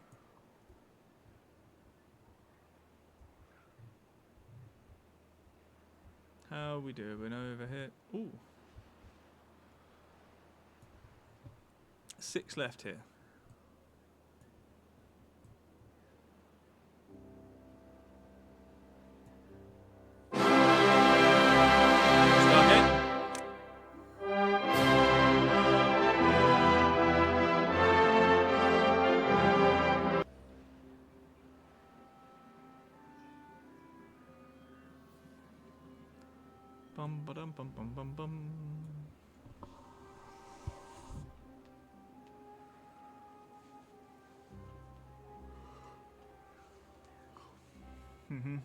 How we doing over here? Ooh. 6 left here. Start again. Bum ba dum bum bum bum bum. Mm-hmm.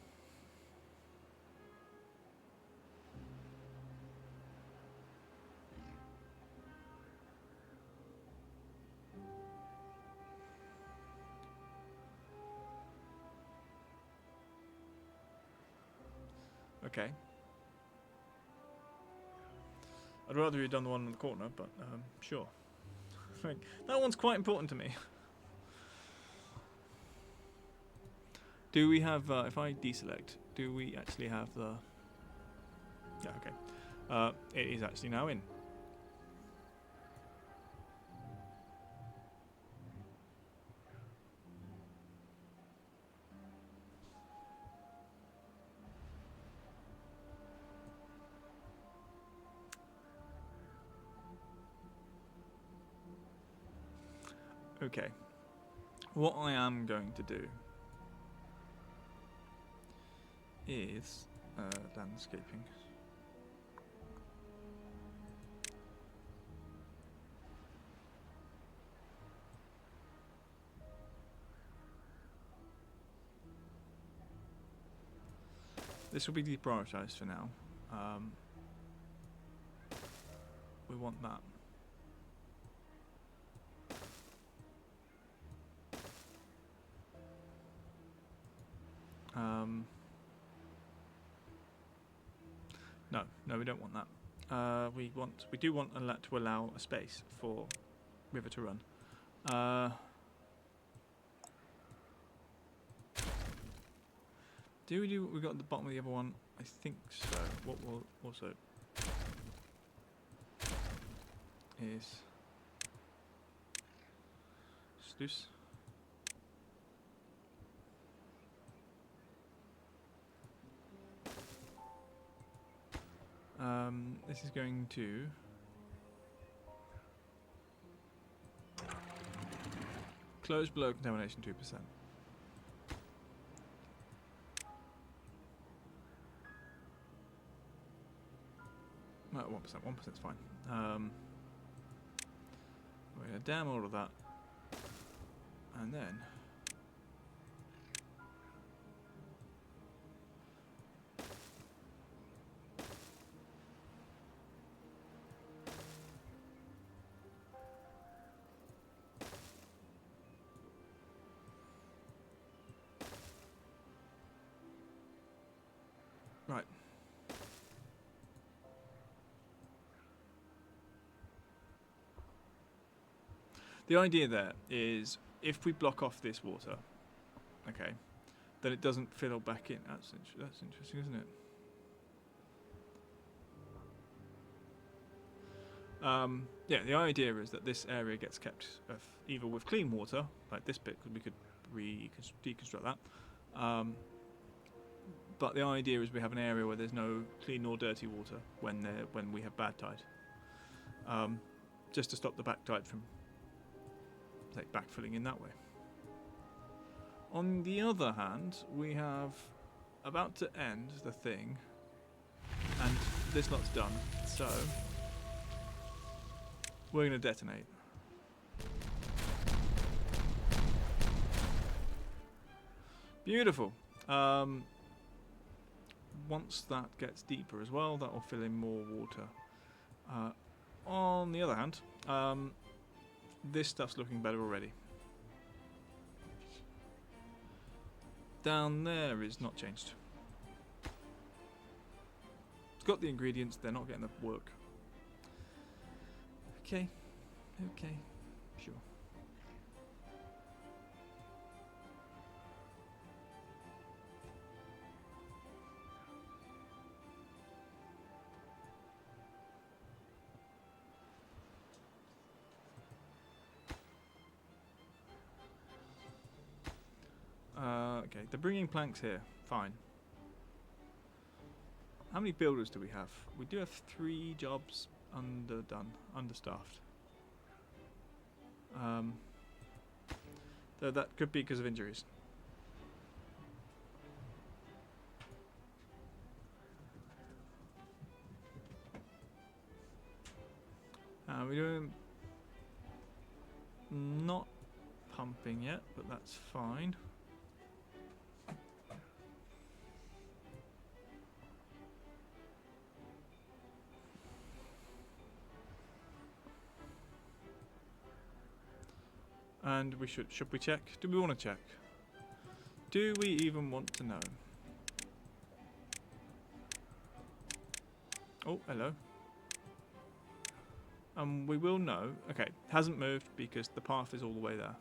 Okay. I'd rather you'd done the one in the corner, but sure. That one's quite important to me. Do we have, if I deselect, do we actually have the... Yeah, okay. It is actually now in. Okay. What I am going to do is landscaping. This will be deprioritized for now. We want that. No, we don't want that. We do want to allow a space for river to run. Do we do what we got at the bottom of the other one? I think so. What will also is sluice. This is going to close below contamination 2%. No, 1%. 1% is fine. We're going to dam all of that, and then right. The idea there is if we block off this water, okay, then it doesn't fill back in. That's interesting, isn't it? Yeah, the idea is that this area gets kept either with clean water, like this bit, because we could deconstruct that. But the idea is we have an area where there's no clean nor dirty water when we have bad tide. just to stop the back tide from like backfilling in that way. On the other hand, we have about to end the thing, and this lot's done, so we're going to detonate. Beautiful. Once that gets deeper as well, that will fill in more water. On the other hand, this stuff's looking better already. Down there is not changed. It's got the ingredients, they're not getting the work. Okay, sure. Okay, they're bringing planks here. Fine. How many builders do we have? We do have 3 jobs understaffed. Though that could be because of injuries. We're doing not pumping yet, but that's fine. And we should we check? Do we want to check? Do we even want to know? Oh, hello. We will know. Okay, hasn't moved because the path is all the way there.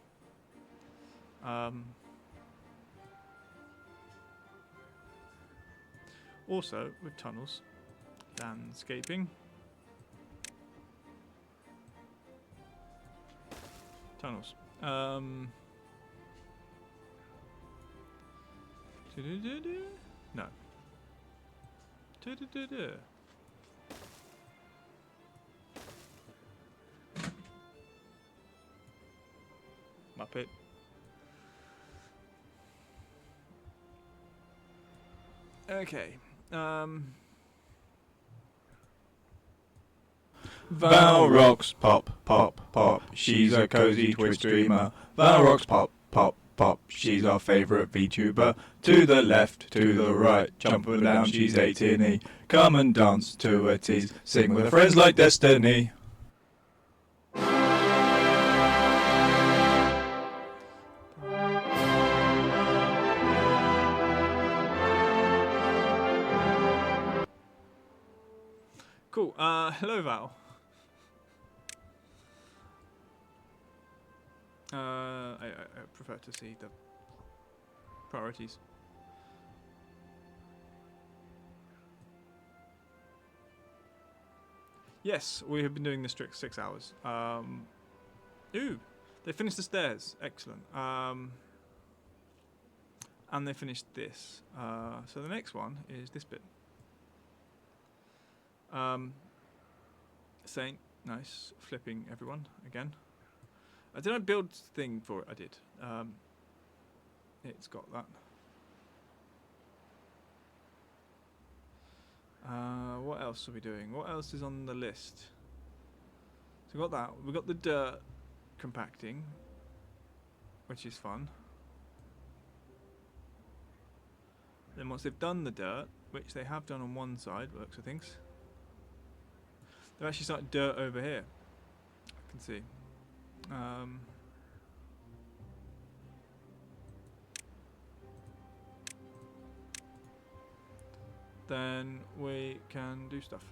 Also, with tunnels, landscaping. Tunnels. No. Muppet. Okay. Val rocks, pop, pop, pop. She's a cozy Twitch streamer. Val rocks, pop, pop, pop. She's our favourite VTuber. To the left, to the right, jump and down, she's 18E. Come and dance to a tease, sing with her friends like Destiny. Cool. Hello, Val. I prefer to see the priorities. Yes, we have been doing this trick 6 hours. Ooh, they finished the stairs. Excellent. And they finished this. So the next one is this bit. Saint, nice, flipping everyone again. Did I build thing for it? I did. It's got that. What else are we doing? What else is on the list? So we got that. We got the dirt compacting, which is fun. Then once they've done the dirt, which they have done on one side, looks of things, they've actually started dirt over here. I can see. Then we can do stuff.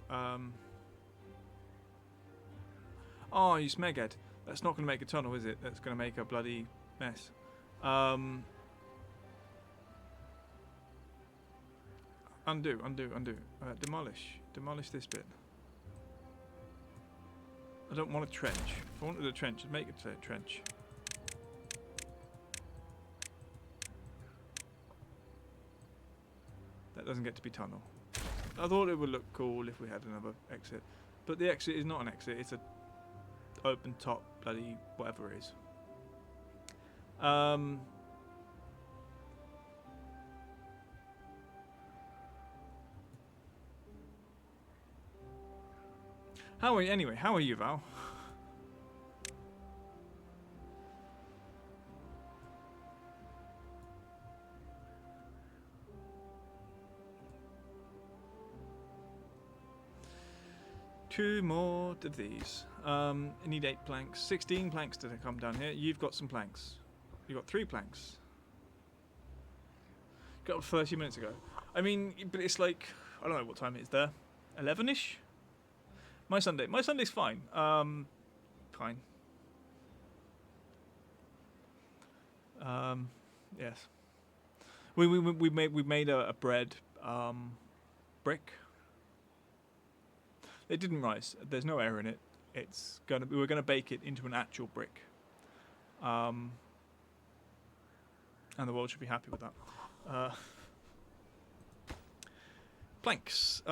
Oh, you smeghead. That's not going to make a tunnel, is it? That's going to make a bloody mess. Undo. Demolish this bit. I don't want a trench. If I wanted a trench, I'd make it a trench. That doesn't get to be tunnel. I thought it would look cool if we had another exit. But the exit is not an exit, it's a open top bloody whatever it is. How are you anyway? How are you, Val? Two more of these. I need 8 planks. 16 planks to come down here. You've got some planks. You've got 3 planks. Got up 30 minutes ago. I mean, but it's like, I don't know what time it is there. 11ish? My Sunday's fine. Fine. Yes. We made a bread brick. It didn't rise. There's no air in it. We're gonna bake it into an actual brick. And the world should be happy with that. Planks.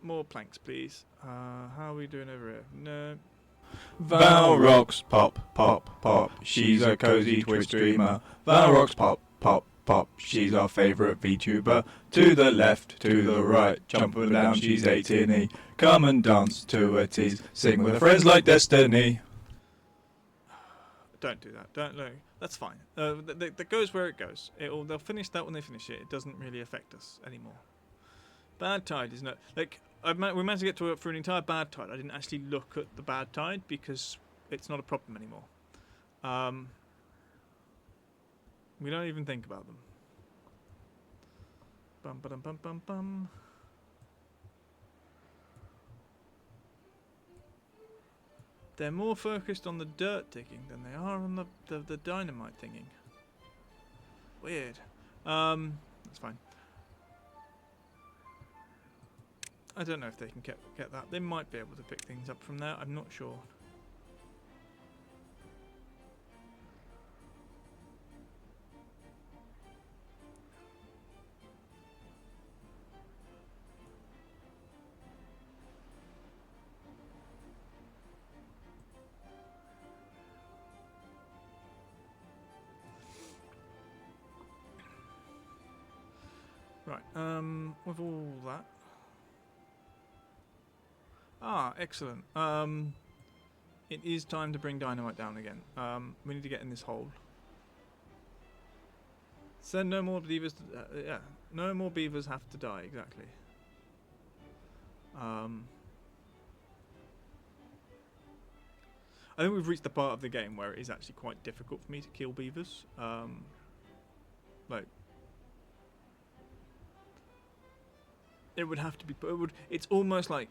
More planks, please. How are we doing over here? No. Val rocks, pop, pop, pop. She's a cozy Twitch streamer. Val rocks, pop, pop, pop. She's our favourite VTuber. To the left, to the right, jump and down, she's 18E. Come and dance to a tease. Sing with her friends like Destiny. Don't do that. Don't look. That's fine. That goes where it goes. They'll finish that when they finish it. It doesn't really affect us anymore. Bad tide is not like we managed to get to it for an entire bad tide. I didn't actually look at the bad tide because it's not a problem anymore. We don't even think about them. Bum bum bum bum bum. They're more focused on the dirt digging than they are on the dynamite thinking. Weird. That's fine. I don't know if they can get that. They might be able to pick things up from there. I'm not sure. Right, with all that. Ah, excellent. It is time to bring dynamite down again. We need to get in this hole. Send no more beavers. Yeah, no more beavers have to die. Exactly. I think we've reached the part of the game where it is actually quite difficult for me to kill beavers. Like. It would have to be. It's almost like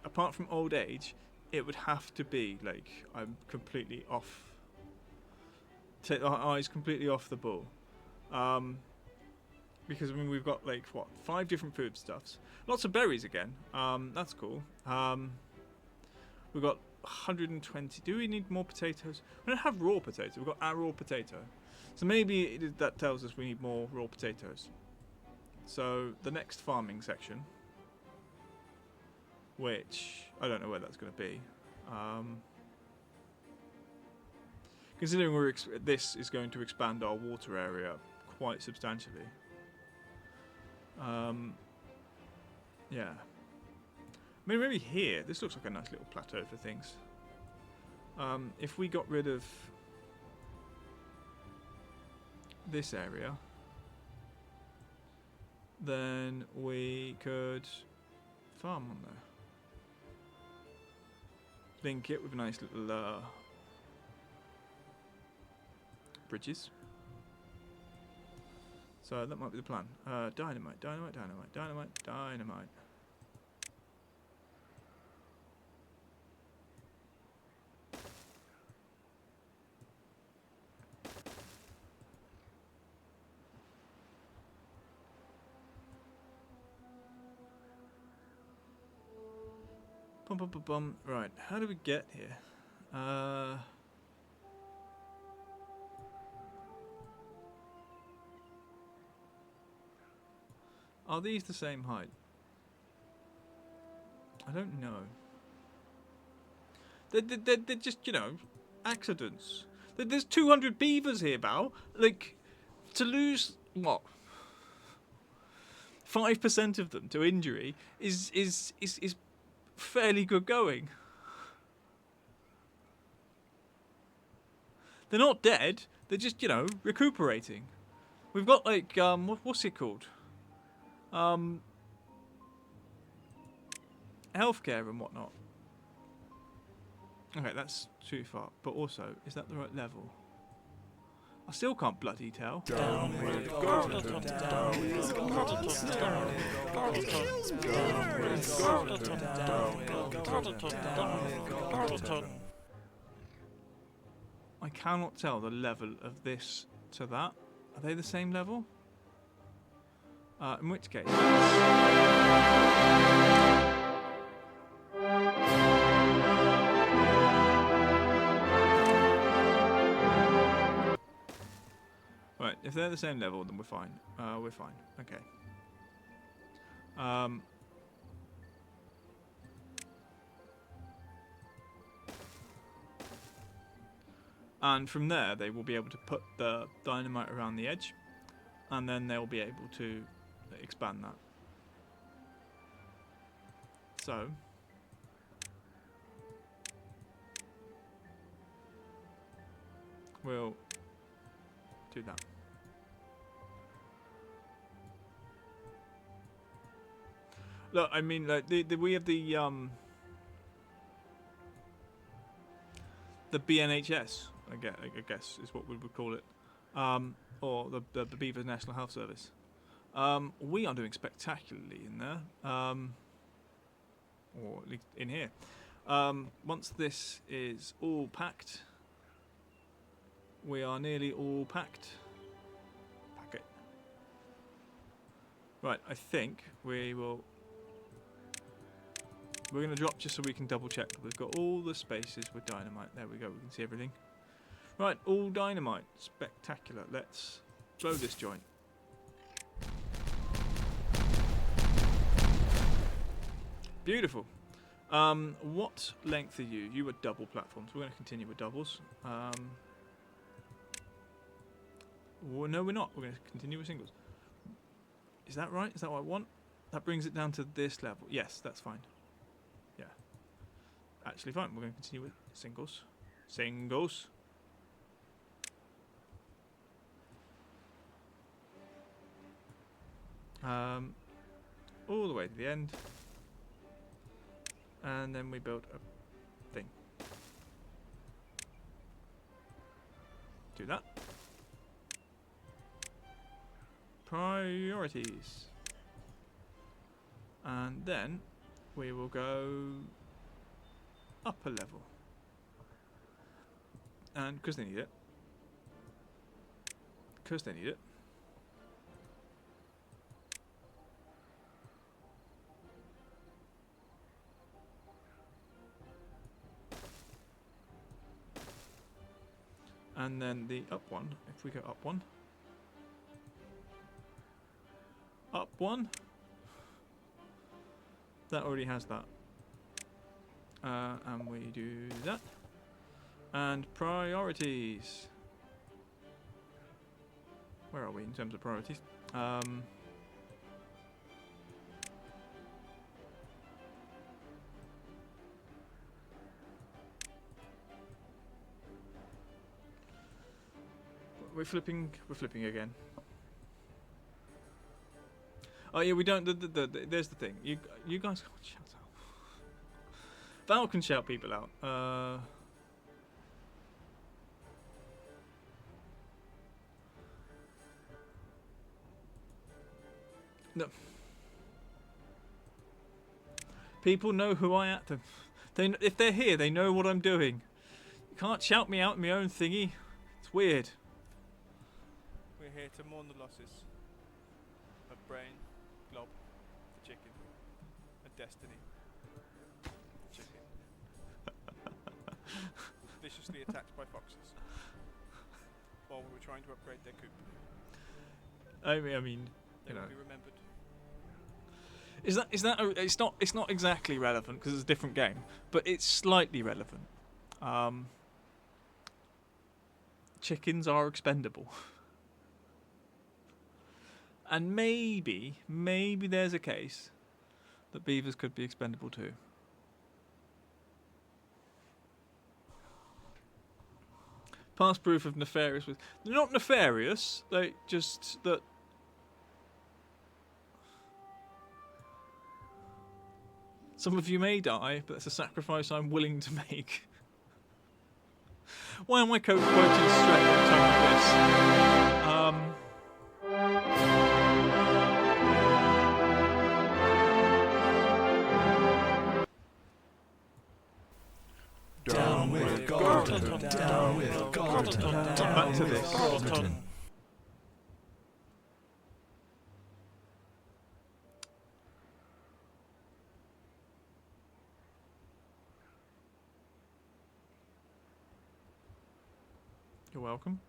apart from old age, it would have to be like I'm completely off. Take our eyes completely off the ball, because I mean we've got like what 5 different foodstuffs, lots of berries again. That's cool. We've got 120. Do we need more potatoes? We don't have raw potatoes. We've got our raw potato, so maybe that tells us we need more raw potatoes. So the next farming section, which I don't know where that's going to be, considering this is going to expand our water area quite substantially. Yeah, I mean maybe here. This looks like a nice little plateau for things. If we got rid of this area, then we could farm on there. Link it with a nice little bridges. So that might be the plan. Dynamite, dynamite, dynamite, dynamite, dynamite. Bum, bum, bum, bum. Right, how do we get here? Are these the same height? I don't know. They're just, accidents. There's 200 beavers here, Bao. Like, to lose, what? 5% of them to injury is fairly good going. They're not dead. They're just, recuperating. We've got like what's it called? Healthcare and whatnot. Okay, that's too far. But also, is that the right level? I still can't bloody tell. I cannot tell the level of this to that. Are they the same level? In which case... Right, if they're the same level, then we're fine. We're fine. Okay. And from there, they will be able to put the dynamite around the edge, and then they'll be able to expand that. So, we'll do that. Look, I mean, like we have the BNHS, I guess is what we would call it, or the Beavers National Health Service. We are doing spectacularly in there, or at least in here. Once this is all packed, we are nearly all packed. Pack it. Right, I think we're going to drop just so we can double check that we've got all the spaces with dynamite. There we go, we can see everything. Right, all dynamite. Spectacular. Let's blow this joint. Beautiful. What length are you? You were double platforms. We're going to continue with doubles. Well, no, we're not. We're going to continue with singles. Is that right? Is that what I want? That brings it down to this level. Yes, that's fine. Yeah. Actually fine. We're going to continue with singles. Singles. All the way to the end. And then we build a thing. Do that. Priorities. And then we will go up a level. And because they need it. Because they need it. And then the up one, if we go up one. Up one. That already has that. And we do that. And priorities. Where are we in terms of priorities? We're flipping again. Oh yeah, we don't. There's the thing. You guys can't shout out. Val can shout people out. No. People know who I am. If they're here, they know what I'm doing. You can't shout me out in my own thingy. It's weird. We're here to mourn the losses of Brain, Glob, the chicken, and Destiny, the chicken. Viciously attacked by foxes while we were trying to upgrade their coop. I mean, they will be remembered. Is that? It's not exactly relevant because it's a different game, but it's slightly relevant. chickens are expendable. And maybe there's a case that beavers could be expendable too. Past proof of nefarious with... They're not nefarious, they just that... Some of you may die, but that's a sacrifice I'm willing to make. Why am I quoting straight at a time like this? Down with Galton, down with Galton, Back to this. You're welcome.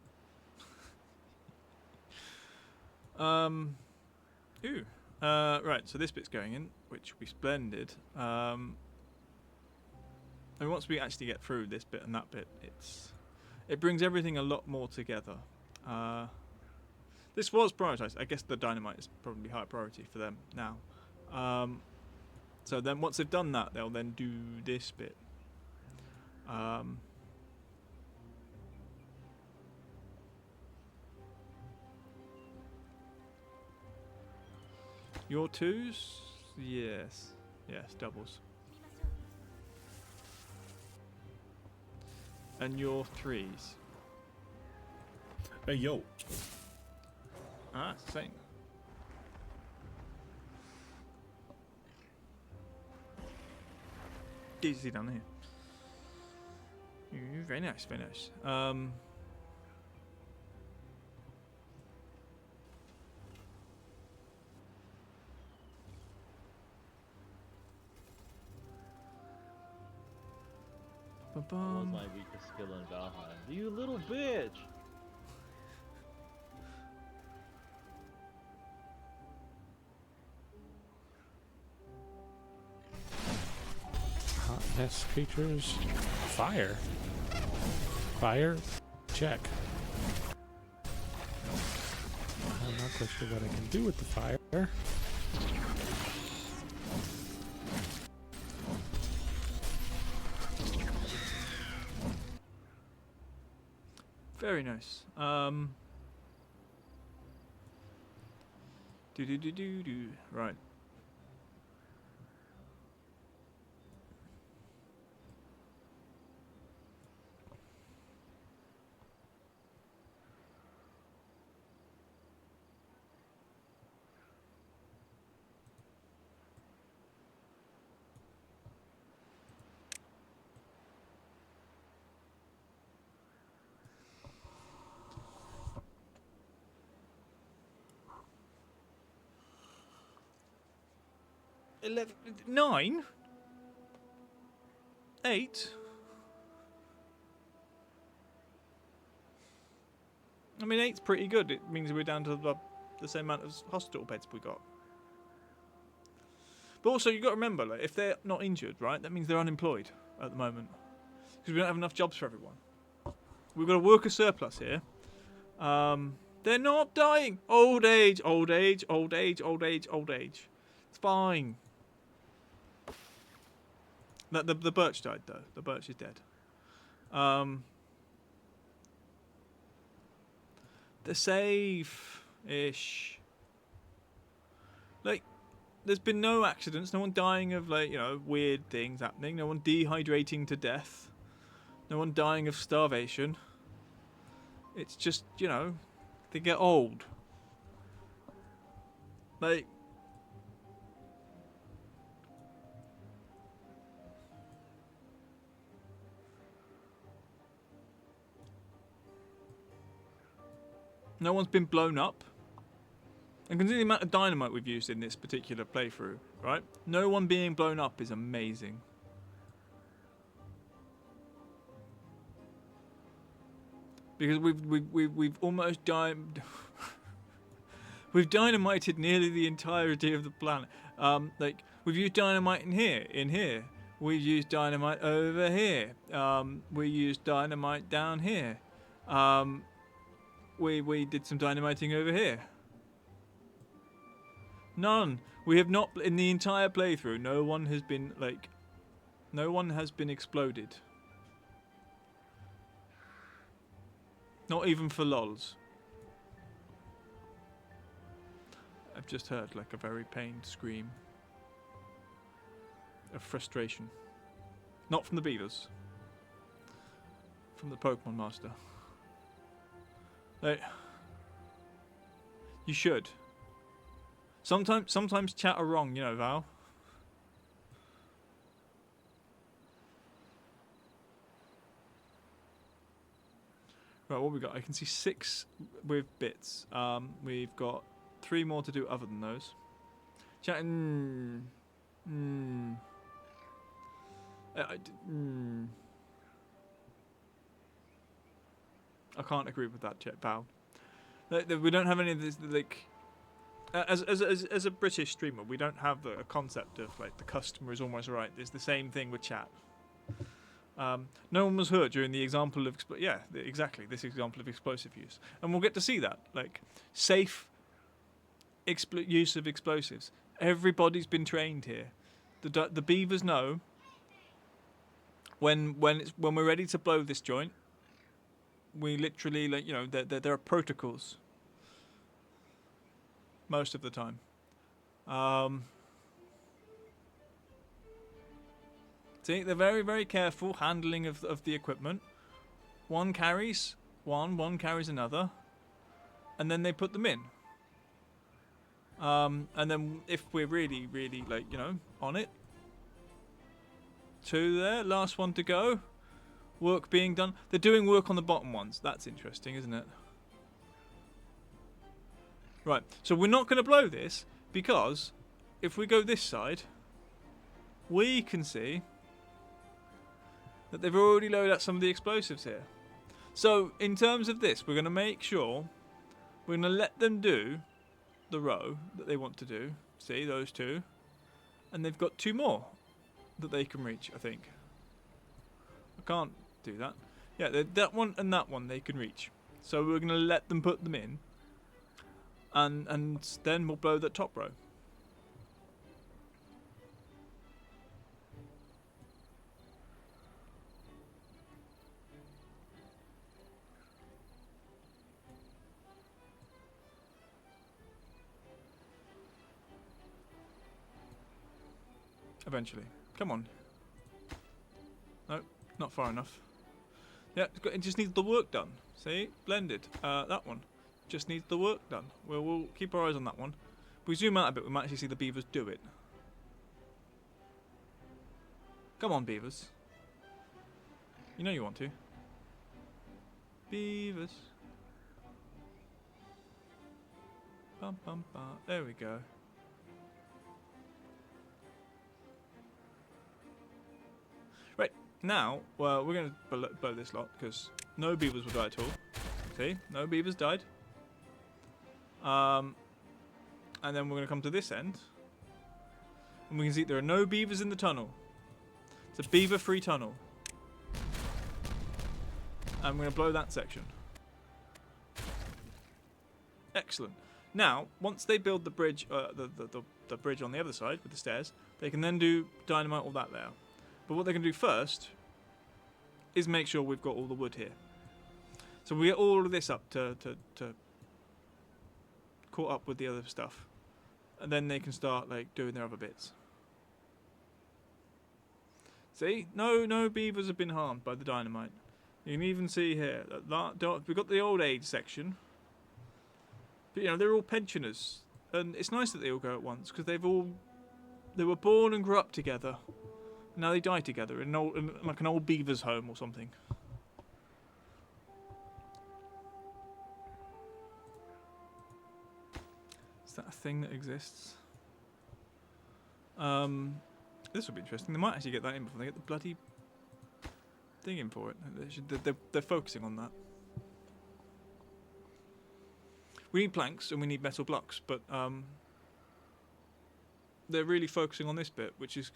Right, so this bit's going in, which will be splendid. And once we actually get through this bit and that bit, it brings everything a lot more together. This was prioritised. I guess the dynamite is probably higher priority for them now. So then once they've done that, they'll then do this bit. Your twos? Yes. Yes, doubles. And your threes? Hey, yo. Ah, same. Easy down here. Very nice, very nice. What was my weakest skill in Valheim? You little bitch! Hotness creatures. Fire. Fire. Check. I'm not quite sure what I can do with the fire. Very nice. Do. Right. Nine? 8? I mean, 8's pretty good. It means we're down to the same amount of hospital beds we got. But also, you've got to remember, like, if they're not injured, right, that means they're unemployed at the moment. Because we don't have enough jobs for everyone. We've got a worker surplus here. They're not dying. Old age, old age, old age, old age, old age. It's fine. The birch died, though. The birch is dead. They're safe-ish. Like, there's been no accidents. No one dying of, like, you know, weird things happening. No one dehydrating to death. No one dying of starvation. It's just, you know, they get old. Like... No one's been blown up. And considering the amount of dynamite we've used in this particular playthrough, right? No one being blown up is amazing. Because we've almost we've dynamited nearly the entirety of the planet. Like we've used dynamite in here. We used dynamite over here. We used dynamite down here. We did some dynamiting over here. None. We have not, in the entire playthrough, no one has been, like, no one has been exploded. Not even for lols. I've just heard, like, a very pained scream of frustration. Not from the beavers. From the Pokemon Master. Like, you should. Sometimes chat are wrong, you know, Val. Right, what we got? I can see 6 with bits. We've got 3 more to do other than those. Chat. I can't agree with that, chat, Val. We don't have any of this, like. As a British streamer, we don't have a concept of like the customer is almost right. It's the same thing with chat. No one was hurt during the example of exactly this example of explosive use, and we'll get to see that like safe use of explosives. Everybody's been trained here. The beavers know when we're ready to blow this joint. We literally there are protocols. Most of the time. See, they're very, very careful handling of the equipment. One carries another, and then they put them in. And then if we're really, really on it, 2 there, last one to go. Work being done. They're doing work on the bottom ones. That's interesting, isn't it? Right, so we're not going to blow this because if we go this side, we can see that they've already loaded out some of the explosives here. So in terms of this, we're going to make sure we're going to let them do the row that they want to do. See, those 2. And they've got 2 more that they can reach, I think. I can't do that. Yeah, that one and that one they can reach. So we're going to let them put them in. And then we'll blow the top row. Eventually. Come on. No, not far enough. Yeah, it just needs the work done. See? Blended. That one. Just needs the work done. We'll keep our eyes on that one. If we zoom out a bit, we might actually see the beavers do it. Come on, beavers. You know you want to. Beavers. Bum, bum, bum. There we go. Right, now, well, we're going to blow this lot, because no beavers will die at all. See? No beavers died. And then we're going to come to this end. And we can see there are no beavers in the tunnel. It's a beaver-free tunnel. And we're going to blow that section. Excellent. Now, once they build the bridge, the bridge on the other side with the stairs, they can then do dynamite all that there. But what they're going to do first is make sure we've got all the wood here. So we get all of this up to caught up with the other stuff, and then they can start like doing their other bits. See, no beavers have been harmed by the dynamite. You can even see here that we've got the old age section, but they're all pensioners, and it's nice that they all go at once because they were born and grew up together. Now they die together in like an old beaver's home or something. Is that a thing that exists? This will be interesting. They might actually get that in before they get the bloody thing in for it. They're focusing on that. We need planks and we need metal blocks, but they're really focusing on this bit, which is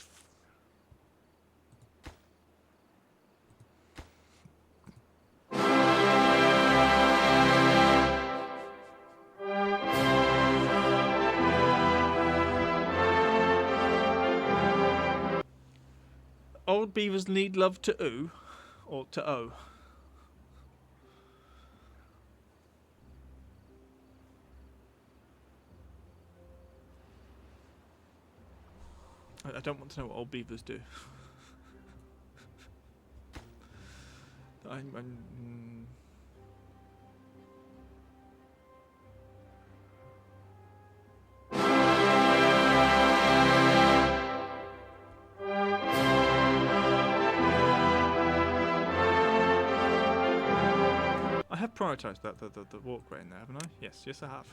old beavers need love to oo, or to o? I don't want to know what old beavers do. I have prioritised that the walkway in there, haven't I? Yes, I have.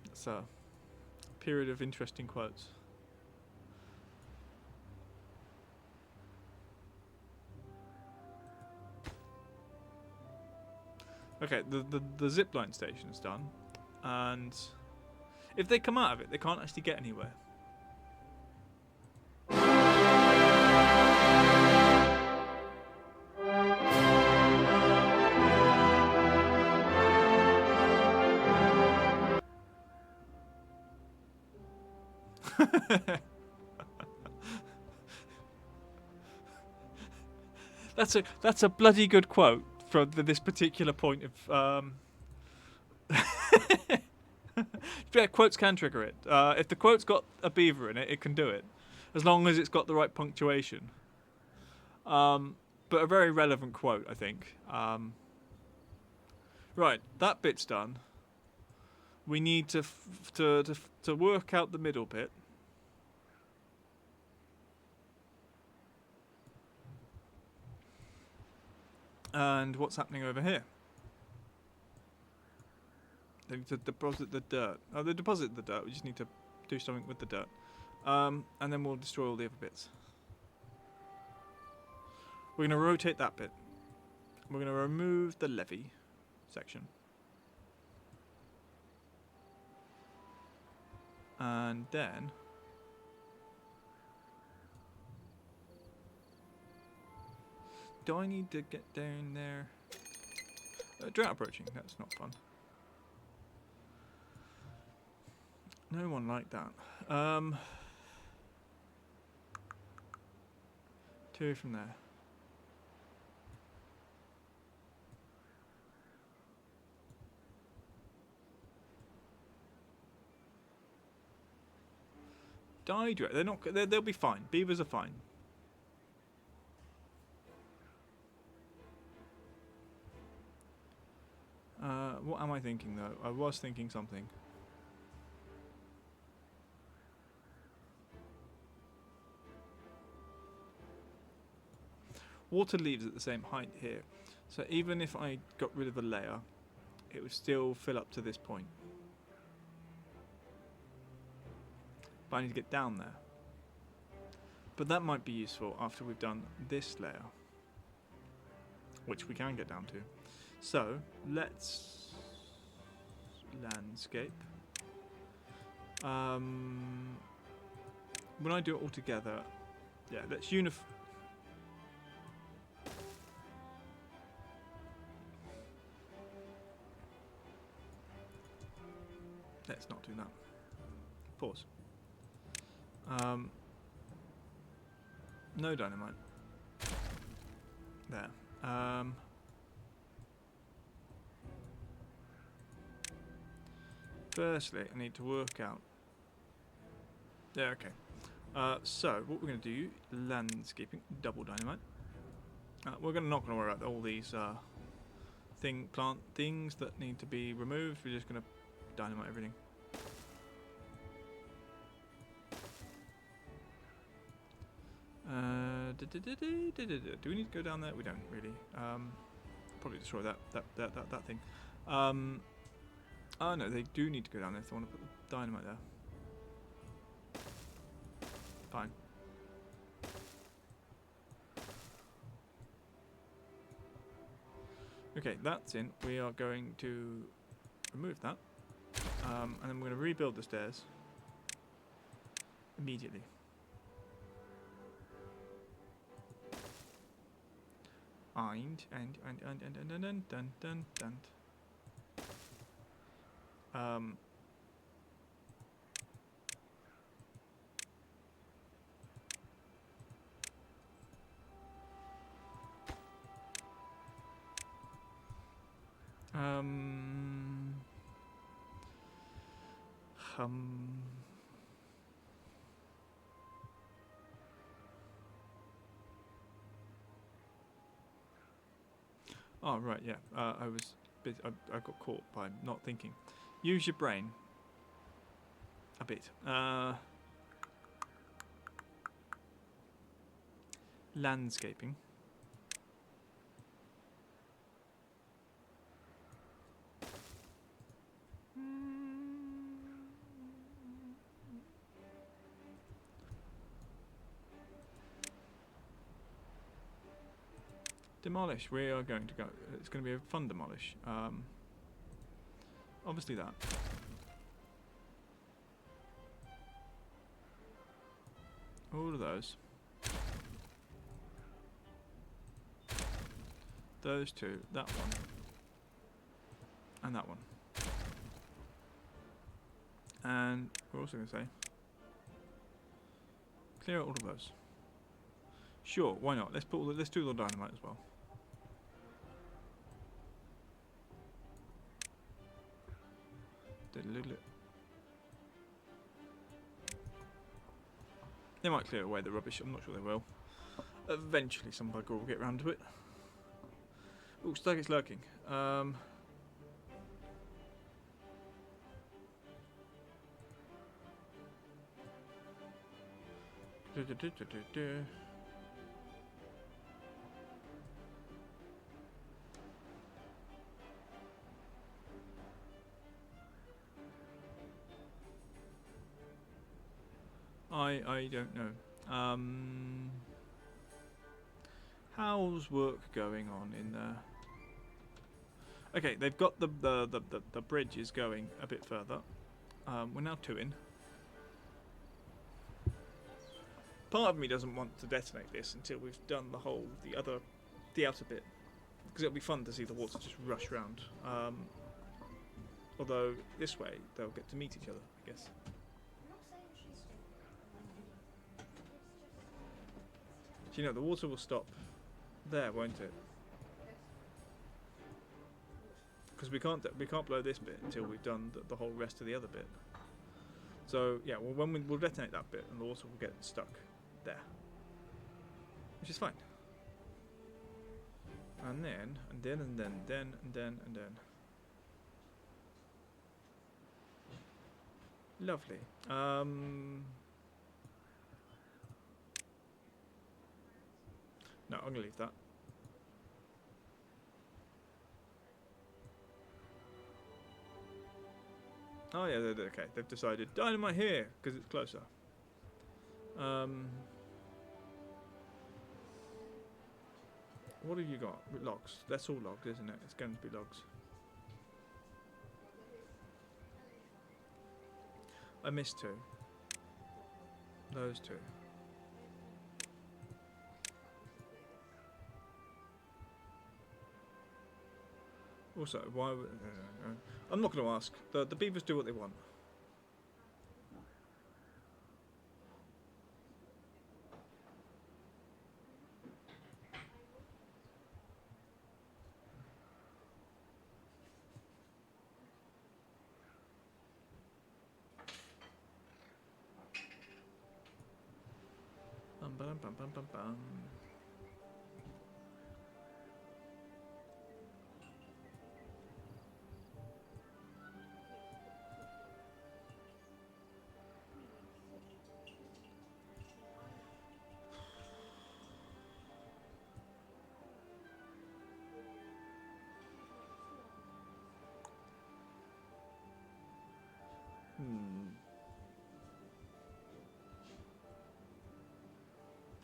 It's a period of interesting quotes. Okay, the zipline station's done, and if they come out of it, they can't actually get anywhere. That's a bloody good quote from this particular point of. Yeah, quotes can trigger it. If the quote's got a beaver in it, it can do it, as long as it's got the right punctuation. But a very relevant quote, I think. Right, that bit's done. We need to work out the middle bit. And what's happening over here? They need to deposit the dirt. Oh, they deposit the dirt. We just need to do something with the dirt. And then we'll destroy all the other bits. We're going to rotate that bit. We're going to remove the levee section. And then... do I need to get down there? Drought approaching. That's not fun. No one liked that. 2 from there. Drought. They're not. They'll be fine. Beavers are fine. What am I thinking though? I was thinking something. Water leaves at the same height here, so even if I got rid of the layer, it would still fill up to this point. But I need to get down there. But that might be useful after we've done this layer, which we can get down to. So let's landscape. When I do it all together, yeah, let's let's not do that. Pause. No dynamite. There. Firstly, I need to work out. Yeah, okay. So, what we're going to do, landscaping, double dynamite. We're not going to worry about all these plant things that need to be removed. We're just going to dynamite everything. Do we need to go down there? We don't really. Probably destroy that thing. Oh no, they do need to go down there if they want to put the dynamite there. Fine. Okay, that's in. We are going to remove that. And then we're going to rebuild the stairs immediately. And. Um. Oh right, yeah. I was. I got caught by not thinking. Use your brain. A bit. Landscaping. Demolish. We are going to go. It's going to be a fun demolish. Obviously that. All of those. Those two. That one. And that one. And we're also going to say clear out all of those. Sure, why not? Let's do the dynamite as well. They might clear away the rubbish. I'm not sure they will. Eventually, some bugger will get round to it. Oh, Staggett's lurking. I don't know. How's work going on in there? Okay, they've got the bridge is going a bit further. We're now 2 in. Part of me doesn't want to detonate this until we've done the outer bit, because it'll be fun to see the water just rush round. Although this way they'll get to meet each other, I guess. Do you know the water will stop there, won't it? Because we can't blow this bit until we've done the whole rest of the other bit. So yeah, well, when we'll detonate that bit, and the water will get stuck there, which is fine. And then. Lovely. No, I'm gonna leave that. Oh yeah, okay. They've decided dynamite here because it's closer. What have you got? Logs. That's all logs, isn't it? It's going to be logs. I missed 2. Those 2. Also, why? I'm not going to ask. The beavers do what they want. Bum, bum, bum, bum, bum.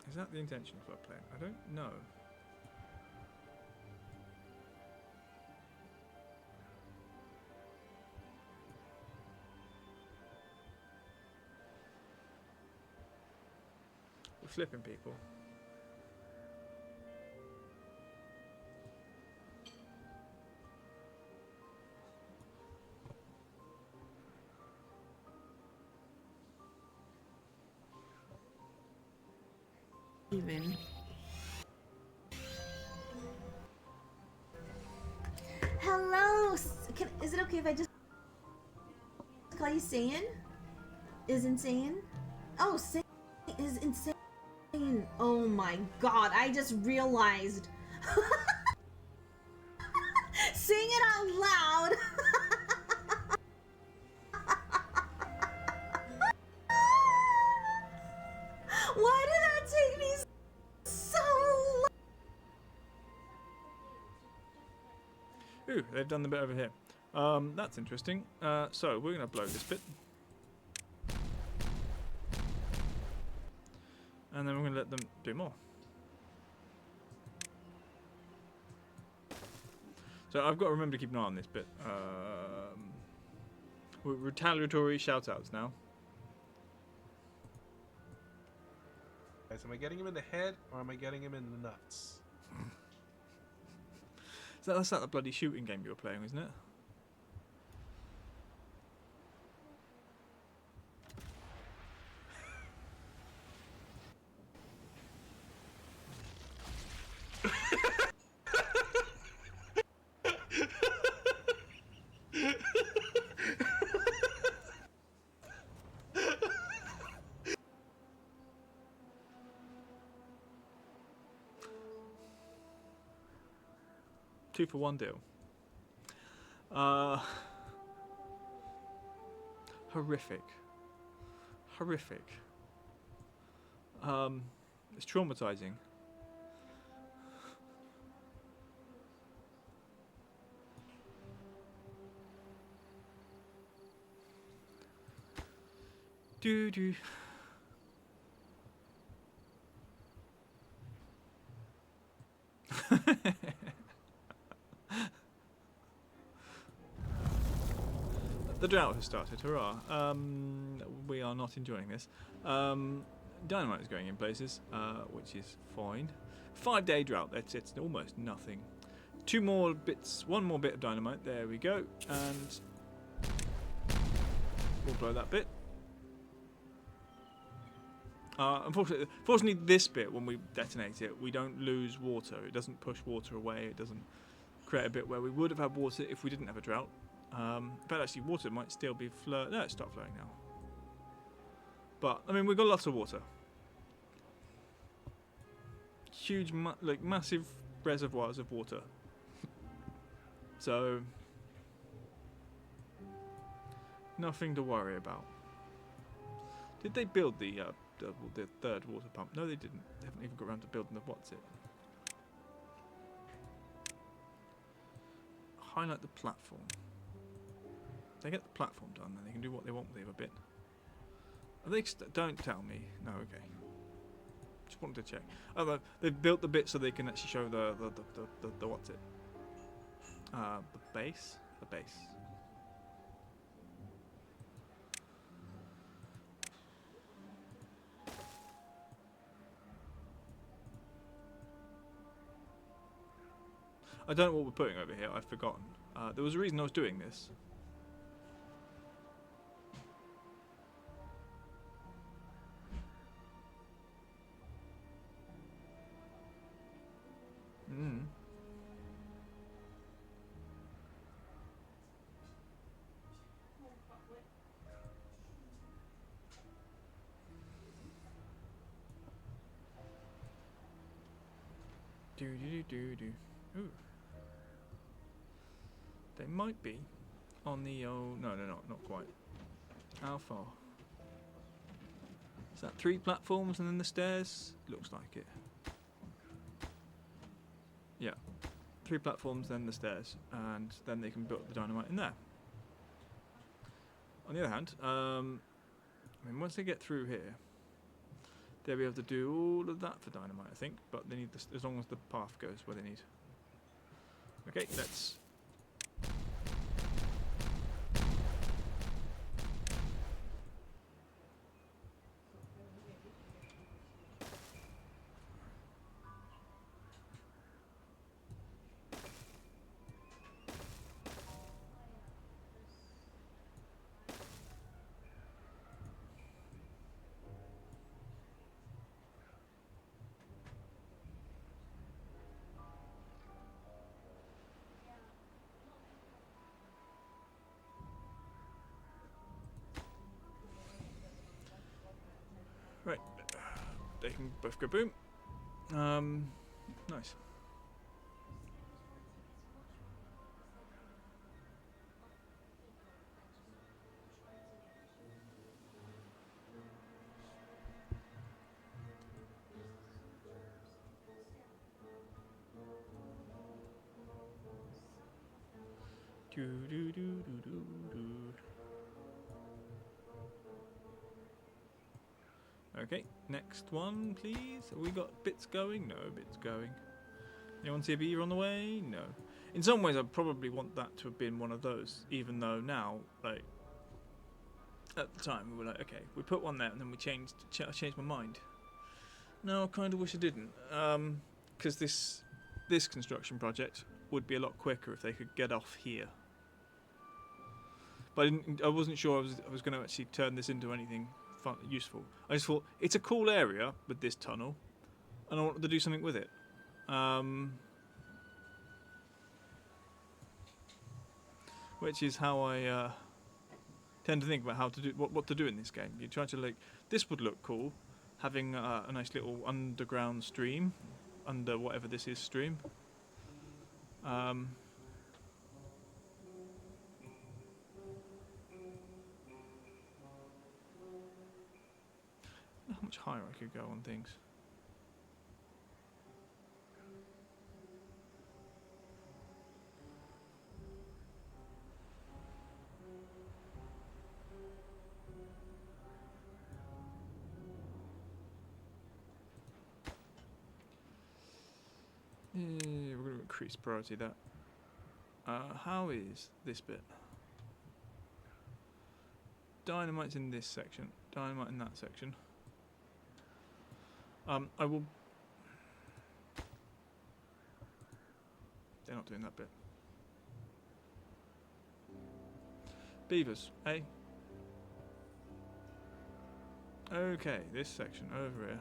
Is that the intention of our plan? I don't know. We're flipping people. even. Hello! Is it okay if I just call you Saiyan? Is insane? Oh, Saiyan is insane. Oh my god, I just realized. Sing it out loud! Why did that take me so long? Ooh, they've done the bit over here. That's interesting. So we're gonna blow this bit. And then we're gonna let them do more. So I've got to remember to keep an eye on this bit. Retaliatory shout-outs now. Guys, am I getting him in the head or am I getting him in the nuts? That's like the bloody shooting game you were playing, isn't it? Two-for-one deal. Horrific. Horrific. It's traumatizing. Do. The drought has started, hurrah. We are not enjoying this. Dynamite is going in places, which is fine. 5-day drought, it's almost nothing. 2 more bits, 1 more bit of dynamite, there we go, and we'll blow that bit. Unfortunately, this bit, when we detonate it, we don't lose water. It doesn't push water away, it doesn't create a bit where we would have had water if we didn't have a drought. In fact, actually, water might still be flowing. No, it's stopped flowing now. But I mean, we've got lots of water. Huge, massive reservoirs of water. So nothing to worry about. Did they build the 3rd water pump? No, they didn't. They haven't even got around to building the what's it. Highlight the platform. If they get the platform done, then they can do what they want with the other bit. Are they don't tell me. No, okay. Just wanted to check. Oh, they've built the bit so they can actually show the what's it? The base. The base. I don't know what we're putting over here. I've forgotten. There was a reason I was doing this. Do. Ooh. They might be on the no, not quite. How far? Is that 3 platforms and then the stairs? Looks like it. Yeah. 3 platforms, then the stairs, and then they can build the dynamite in there. On the other hand, I mean, once they get through here, they'll be able to do all of that for dynamite, I think, but they need this, as long as the path goes where they need. Okay, let's. can both go boom. Nice. Do, do, do, do, do, do. Okay, next one, please. Have we got bits going? No bits going. Anyone see a beaver on the way? No. In some ways, I probably want that to have been one of those, even though now, like, at the time, we were like, okay, we put one there, and then we changed. I changed my mind. No, I kind of wish I didn't, because this construction project would be a lot quicker if they could get off here. But I wasn't sure I was going to actually turn this into anything fun, useful. I just thought it's a cool area with this tunnel, and I wanted to do something with it. Which is how I tend to think about how to do what to do in this game. You try to this would look cool, having a nice little underground stream, under whatever this is stream. How much higher I could go on things. Yeah, we're going to increase priority that. How is this bit? Dynamite's in this section. Dynamite in that section. I will... They're not doing that bit. Beavers, eh? Okay, this section over here.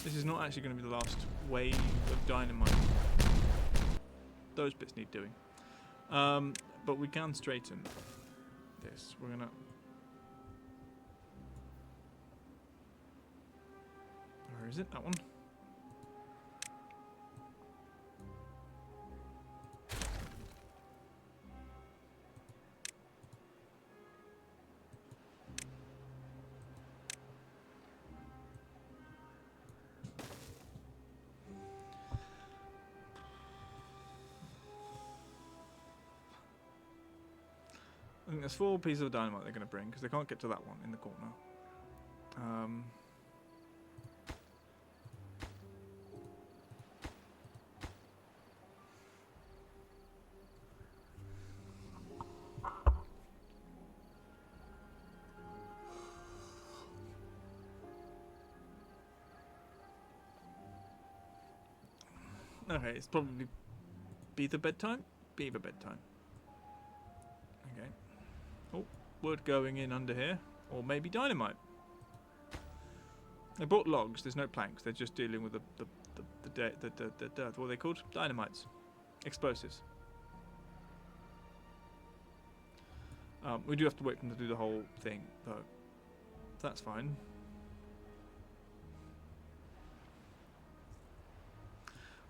This is not actually going to be the last wave of dynamite. Those bits need doing. But we can straighten this. We're going to... Where is it? That one? I think there's 4 pieces of dynamite they're going to bring, because they can't get to that one in the corner. Okay, it's probably beaver bedtime? Beaver bedtime. Okay. Oh, wood going in under here. Or maybe dynamite. They brought logs, there's no planks, they're just dealing with the what are they called? Dynamites. Explosives. We do have to wait for them to do the whole thing, though. That's fine.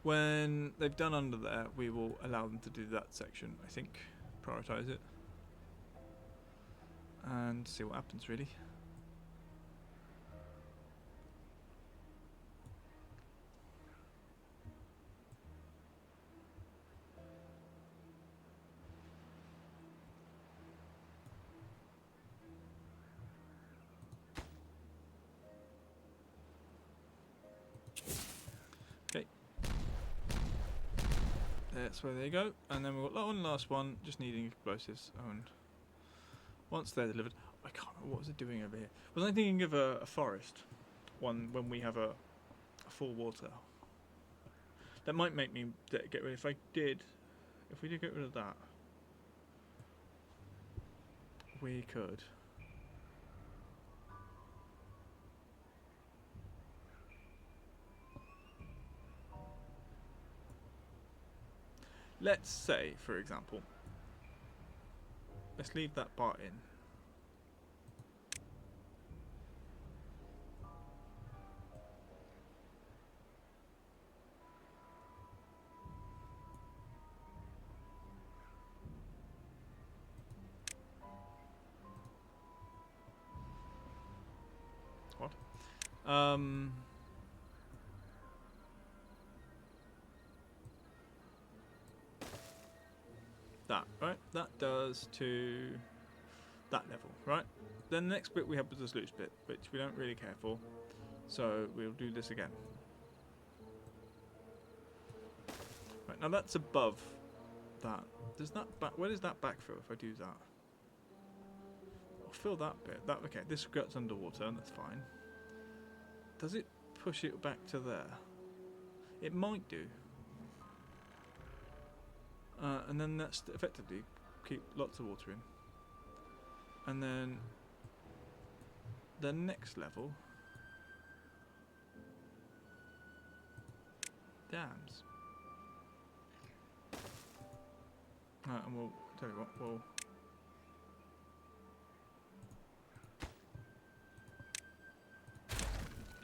When they've done under there, we will allow them to do that section, I think. Prioritise it. And see what happens, really. That's where they go, and then we've got that one last one, just needing explosives. And once they're delivered, I can't remember what was it doing over here. Was I thinking of a forest one when we have a full water? That might make me get rid. If we did get rid of that, we could. Let's say, for example, let's leave that part in. What? That, right? That does to that level, right? Then the next bit we have was the sluice bit, which we don't really care for. So we'll do this again. Right, now that's above that. Does that back? Where does that backfill if I do that? I'll fill that bit. That okay? This gets underwater, and that's fine. Does it push it back to there? It might do. And then that's effectively keep lots of water in. And then the next level, dams. And we'll tell you what, we'll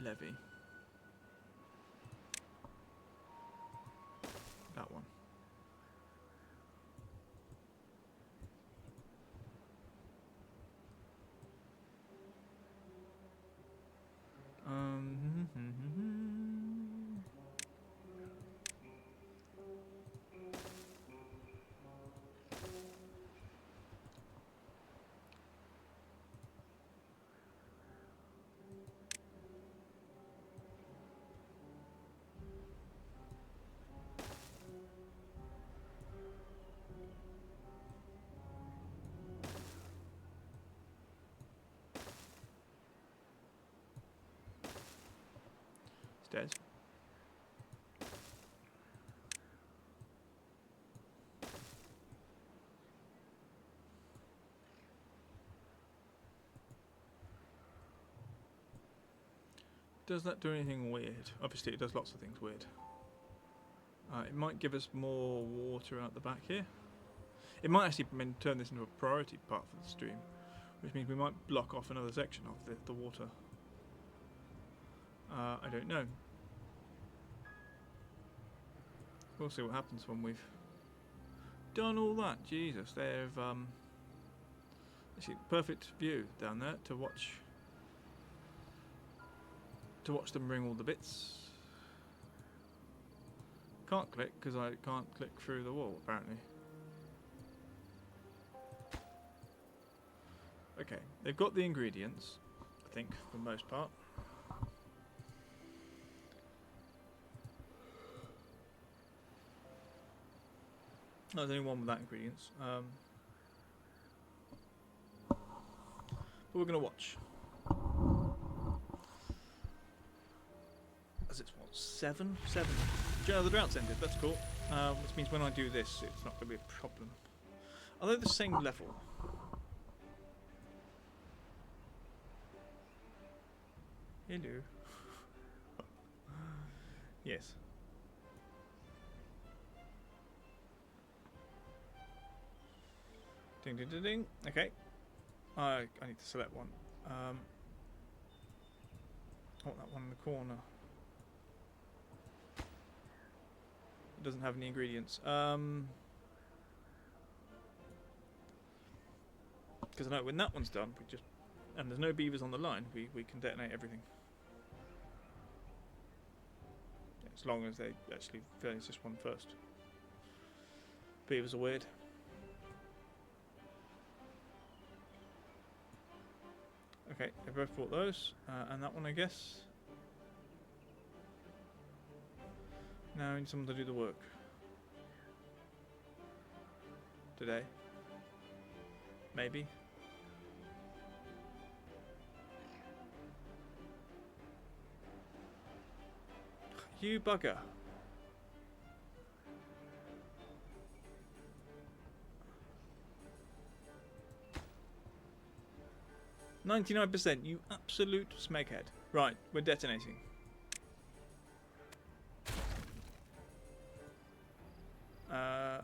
levy that one. Stairs. Does that do anything weird? Obviously it does lots of things weird. It might give us more water out the back here. It might actually turn this into a priority part for the stream, which means we might block off another section of the water. I don't know. We'll see what happens when we've done all that. Jesus, they've actually perfect view down there to watch them bring all the bits. Can't click because I can't click through the wall apparently. Okay, they've got the ingredients, I think, for the most part. No, there's only one without ingredients. But we're going to watch. As it's what, 7? 7. Do you know the drought's ended? That's cool. Which means when I do this, it's not going to be a problem. Are they the same level? Hello. Yes. Ding ding ding ding. Okay. I need to select one. I want that one in the corner. It doesn't have any ingredients. Because I know when that one's done, we just and there's no beavers on the line, we can detonate everything. As long as they actually finish this one first. Beavers are weird. Okay, they both bought those, and that one I guess. Now I need someone to do the work. Today. Maybe. You bugger. %, you absolute smeghead. Right, we're detonating.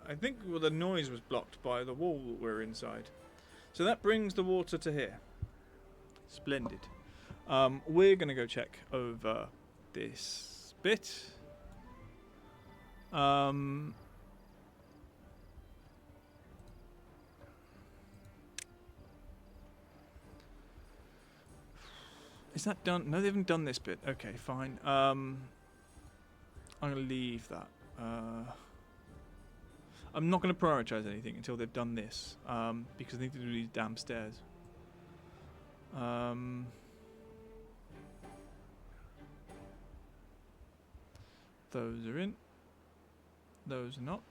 I think the noise was blocked by the wall that we're inside. So that brings the water to here. Splendid. We're going to go check over this bit. Is that done? No, they haven't done this bit. Okay, fine. I'm gonna leave that. I'm not gonna prioritize anything until they've done this, because they need to do these damn stairs. Those are in. Those are not.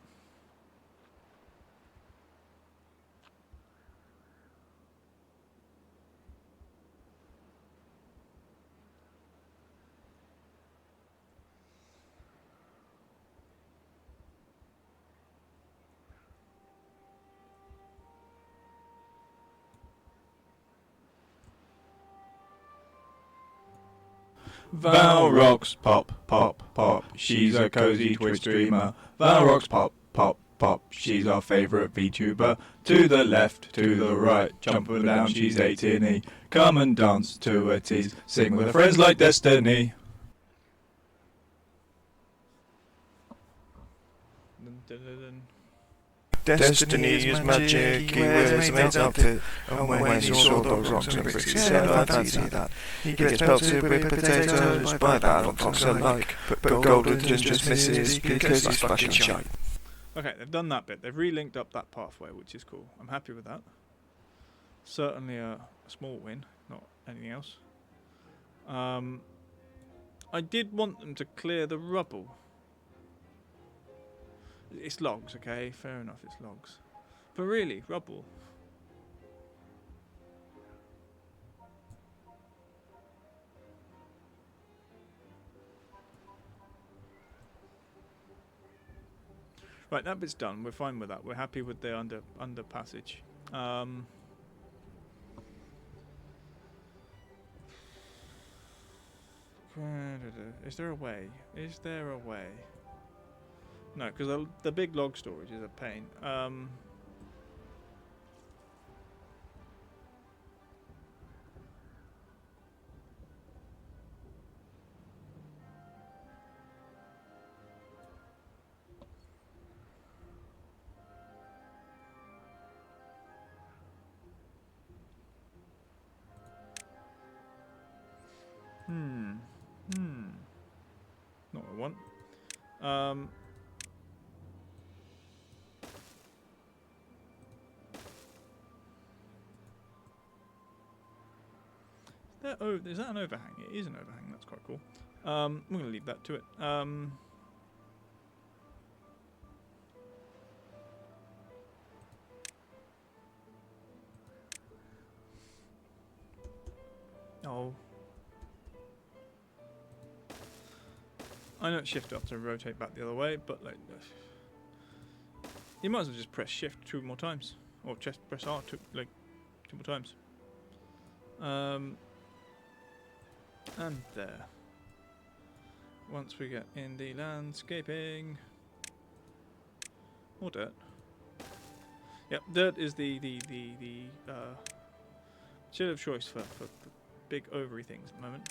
Val rocks, pop, pop, pop. She's a cozy Twitch streamer. Val rocks, pop, pop, pop. She's our favourite VTuber. To the left, to the right, jump and down, she's 18E. Come and dance to a tease, sing with her friends like Destiny. Destiny is magic, he wears a mate's outfit. And when he saw those rocks and bricks, he said, I fancy that. He gets pelted with potatoes by that fox alike. But Golden just misses because he's fucking shy. Okay, they've done that bit. They've relinked up that pathway, which is cool. I'm happy with that. Certainly a small win, not anything else. I did want them to clear the rubble. It's logs, okay? Fair enough, it's logs. But really, rubble. Right, that bit's done. We're fine with that. We're happy with the under passage. Is there a way? Is there a way? No, because the big log storage is a pain. Not what I want. Is that an overhang? It is an overhang. That's quite cool. I'm going to leave that to it. Oh. I know it's shift up to rotate back the other way, but like, you might as well just press shift 2 more times, or just press R 2 more times. And there. Once we get in the landscaping, or dirt. Yep, dirt is the material of choice for big ovary things at the moment.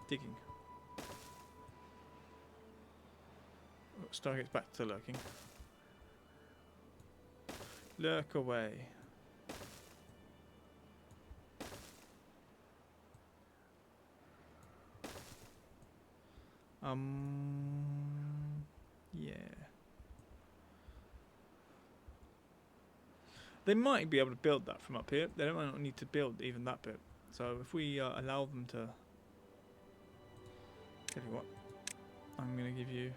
Digging. Star gets back to lurking. Lurk away. Yeah. They might be able to build that from up here. They might not need to build even that bit. So if we allow them to... Tell you what, I'm going to give you...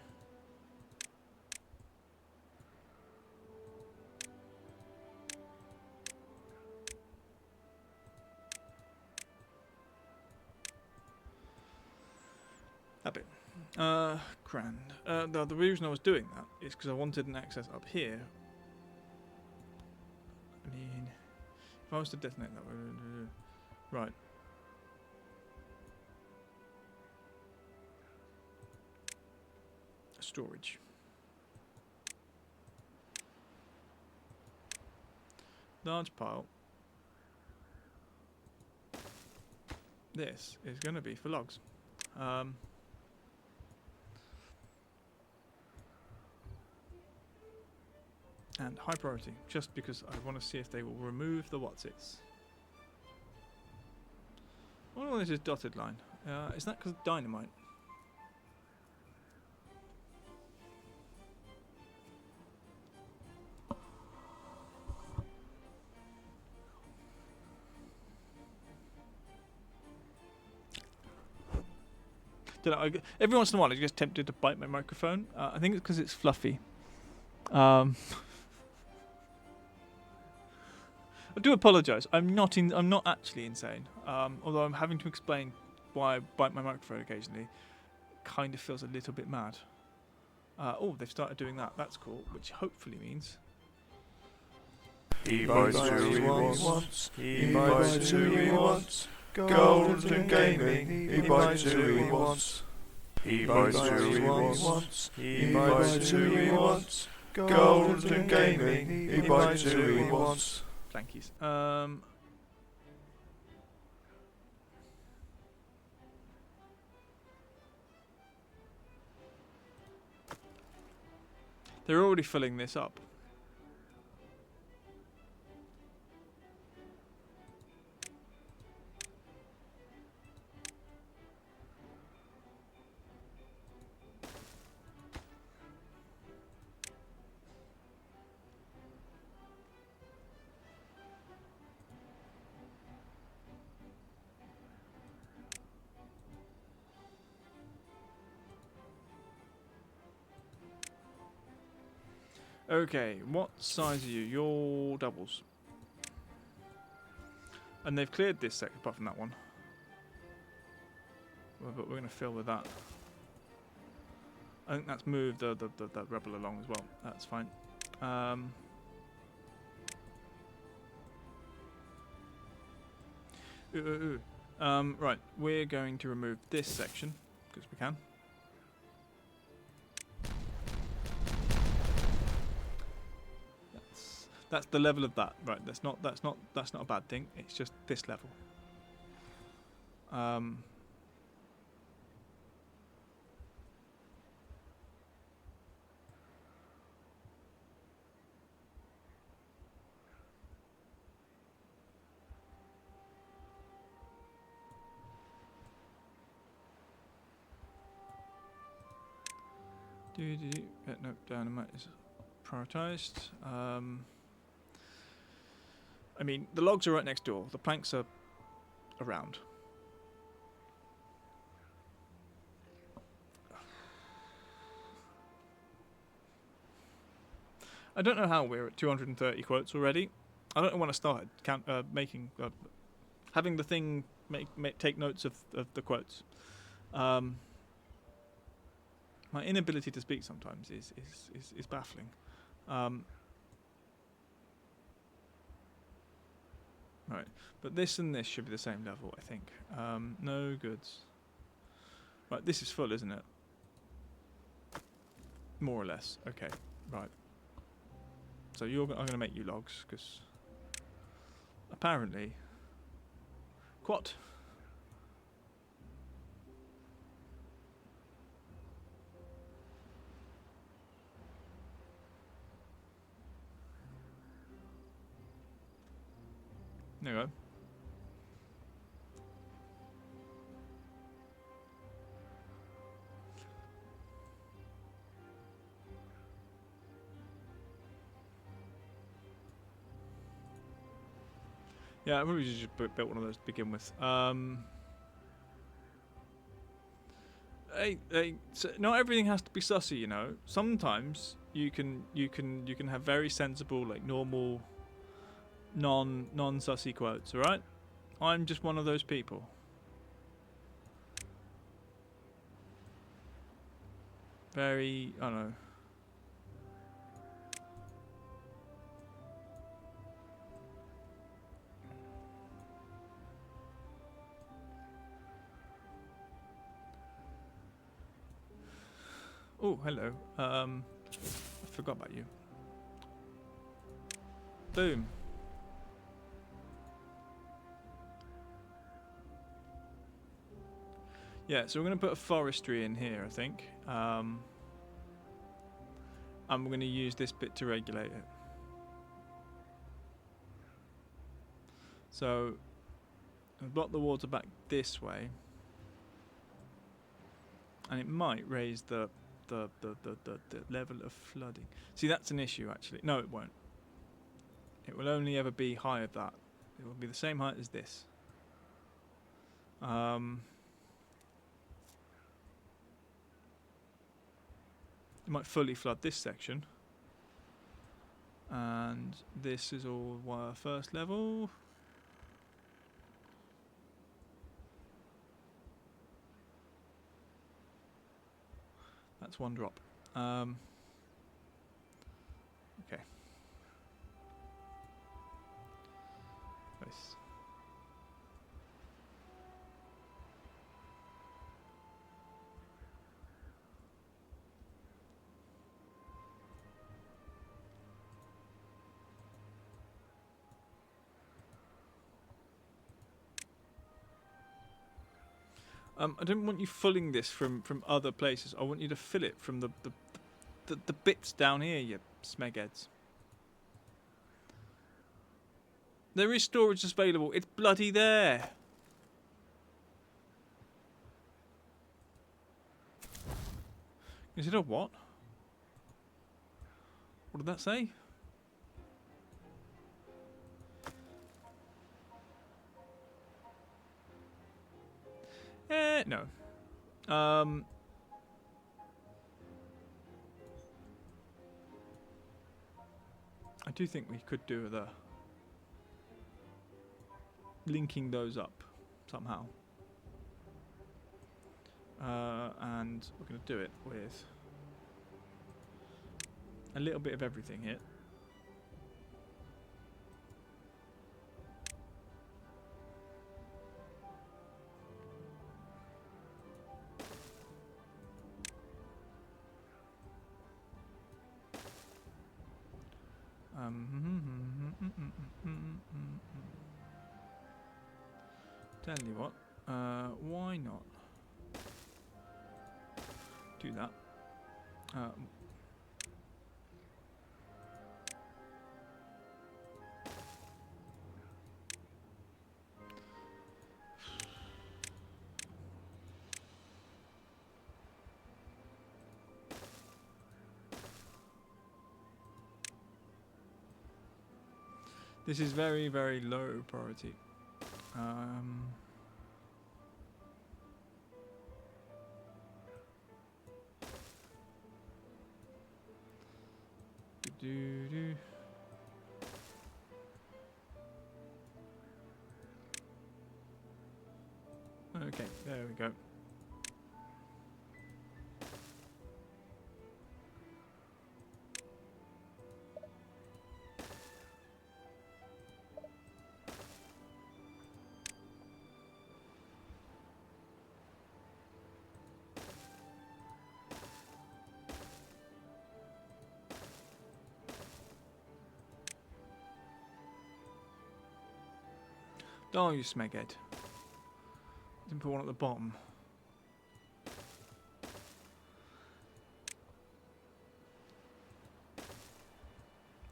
that bit. Grand. The reason I was doing that is because I wanted an access up here. I mean, if I was to detonate that way... Right. Storage. Large pile. This is going to be for logs. And high priority, just because I want to see if they will remove the whatsits. I wonder why there's this dotted line. Is that because of dynamite? Don't know, every once in a while I get tempted to bite my microphone. I think it's because it's fluffy. I do apologise. I'm not actually insane. Although I'm having to explain why I bite my microphone occasionally. Kind of feels a little bit mad. Oh, they've started doing that. That's cool. Which hopefully means He buys who he wants. He buys who he wants. Golden Gaming. He buys who he wants. He buys who he wants. He buys who he wants. Golden Gaming. He buys who he wants. thank yous. They're already filling this up. Okay, what size are you? You're doubles. And they've cleared this sector apart from that one. Well, but we're going to fill with that. I think that's moved the rebel along as well. That's fine. Right, we're going to remove this section because we can. That's the level of that. Right, that's not a bad thing. It's just this level. No, dynamite is prioritized. I mean, the logs are right next door. The planks are around. I don't know how we're at 230 quotes already. I don't know when I started making, having the thing take notes of the quotes. My inability to speak sometimes is baffling. Right, but this and this should be the same level, I think. No goods. Right, this is full, isn't it? More or less. Okay, right. So I'm going to make you logs, because apparently... Quat. There you go. Yeah, I probably just built one of those to begin with. So not everything has to be sussy, you know. Sometimes you can have very sensible, like normal, non-sussy quotes. All right, I'm just one of those people. Very, I don't know. Oh, hello. I forgot about you. Boom. Yeah, so we're going to put a forestry in here, I think. And we're going to use this bit to regulate it. So, We'll block the water back this way, and it might raise the level of flooding. See, that's an issue actually. No, it won't. It will only ever be higher than that. It will be the same height as this. It might fully flood this section. And this is all first level. That's one drop. Okay. Nice. I don't want you filling this from other places. I want you to fill it from the bits down here, you smegheads. There is storage available. It's bloody there. Is it a what? What did that say? No. I do think we could do the linking those up somehow. And we're going to do it with a little bit of everything here. Tell you what, why not do that? This is very, very low priority. Okay, there we go. Oh, you smeghead. Didn't put one at the bottom.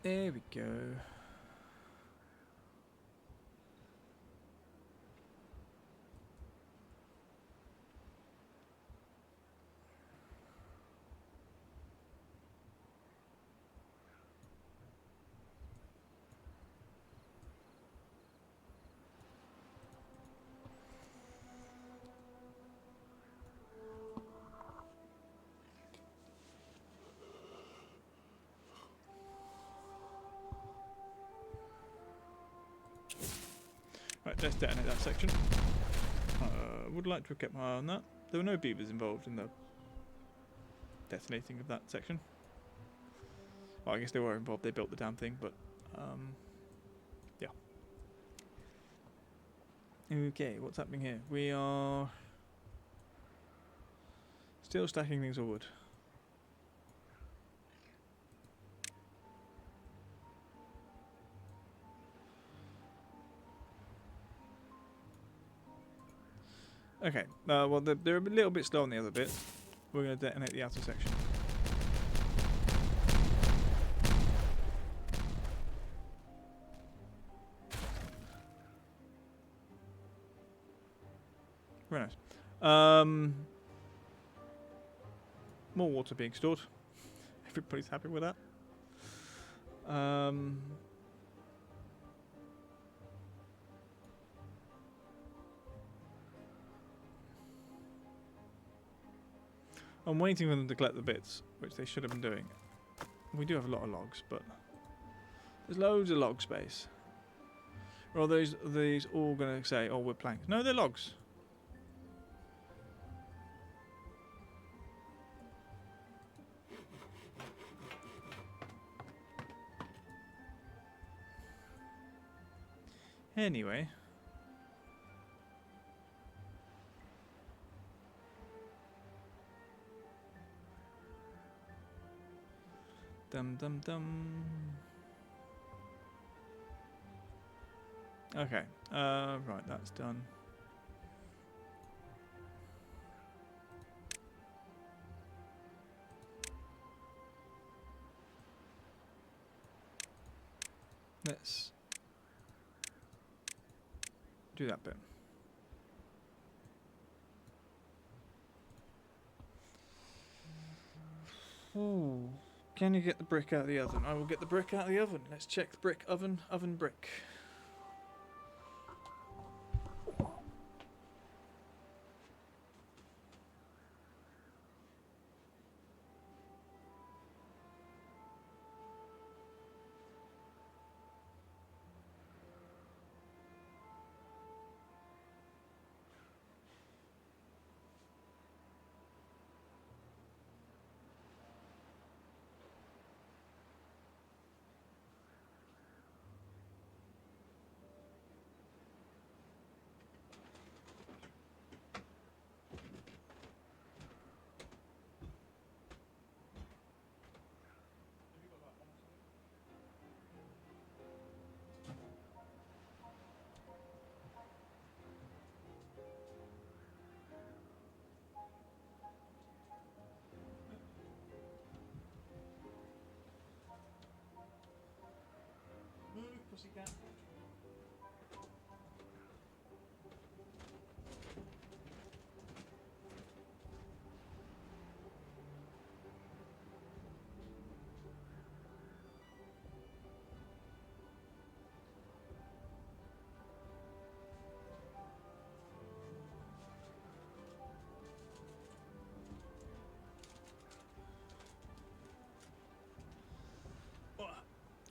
There we go. Right, let's detonate that section. Would like to have kept my eye on that. There were no beavers involved in the detonating of that section. Well, I guess they were involved. They built the damn thing, but yeah. Okay, what's happening here? We are still stacking things of wood. Okay, well they're a little bit slow on the other bit. We're going to detonate the outer section. Very nice. More water being stored. Everybody's happy with that. I'm waiting for them to collect the bits, which they should have been doing. We do have a lot of logs, but there's loads of log space. Or are these all going to say, oh, we're planks? No, they're logs. Anyway. Dum dum dum. Okay. Right, that's done. Let's do that bit. Ooh. Can you get the brick out of the oven? I will get the brick out of the oven. Let's check the brick oven. Oven brick. Pussycat.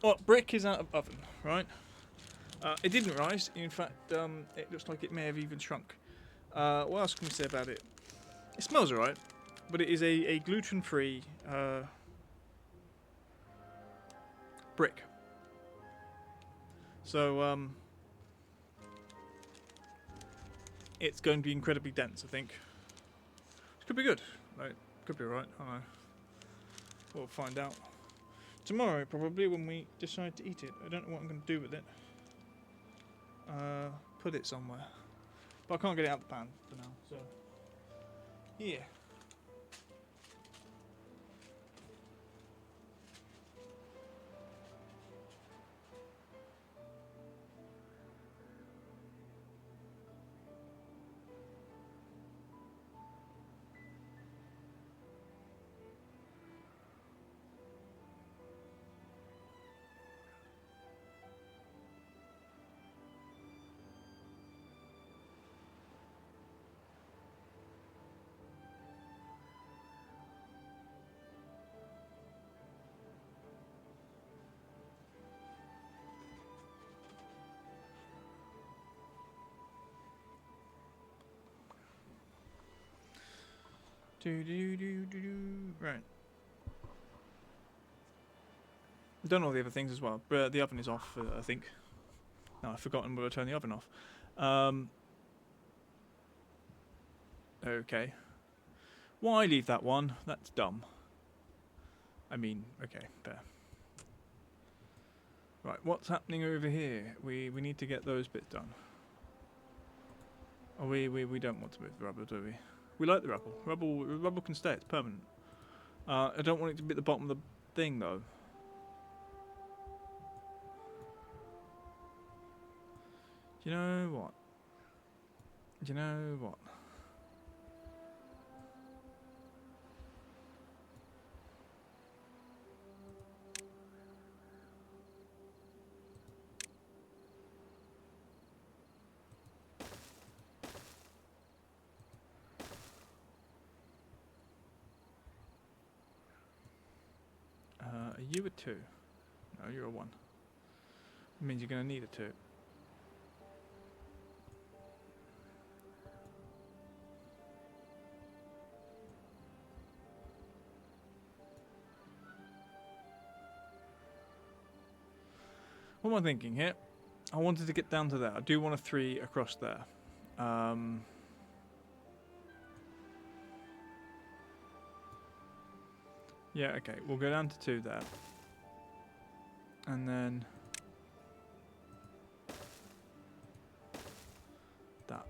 Well, brick is out of oven, right? It didn't rise. In fact, it looks like it may have even shrunk. What else can we say about it? It smells alright, but it is a gluten-free brick. So, it's going to be incredibly dense, I think. It could be good. Like, could be alright. I don't know. We'll find out. Tomorrow, probably, when we decide to eat it. I don't know what I'm going to do with it. Put it somewhere. But I can't get it out the pan for now, so... yeah. Right. Done all the other things as well. But the oven is off, I think. No, I've forgotten where I turn the oven off. Okay. Why leave that one? That's dumb. I mean, okay, fair. Right, what's happening over here? We need to get those bits done. Oh, we don't want to move the rubble, do we? We like the rubble. Rubble can stay. It's permanent. I don't want it to be at the bottom of the thing, though. Do you know what? Do you know what? you a 2? No, you're a 1. It means you're going to need a 2. What am I thinking here? I wanted to get down to there. I do want a 3 across there. Yeah, okay. We'll go down to 2 there. And then that.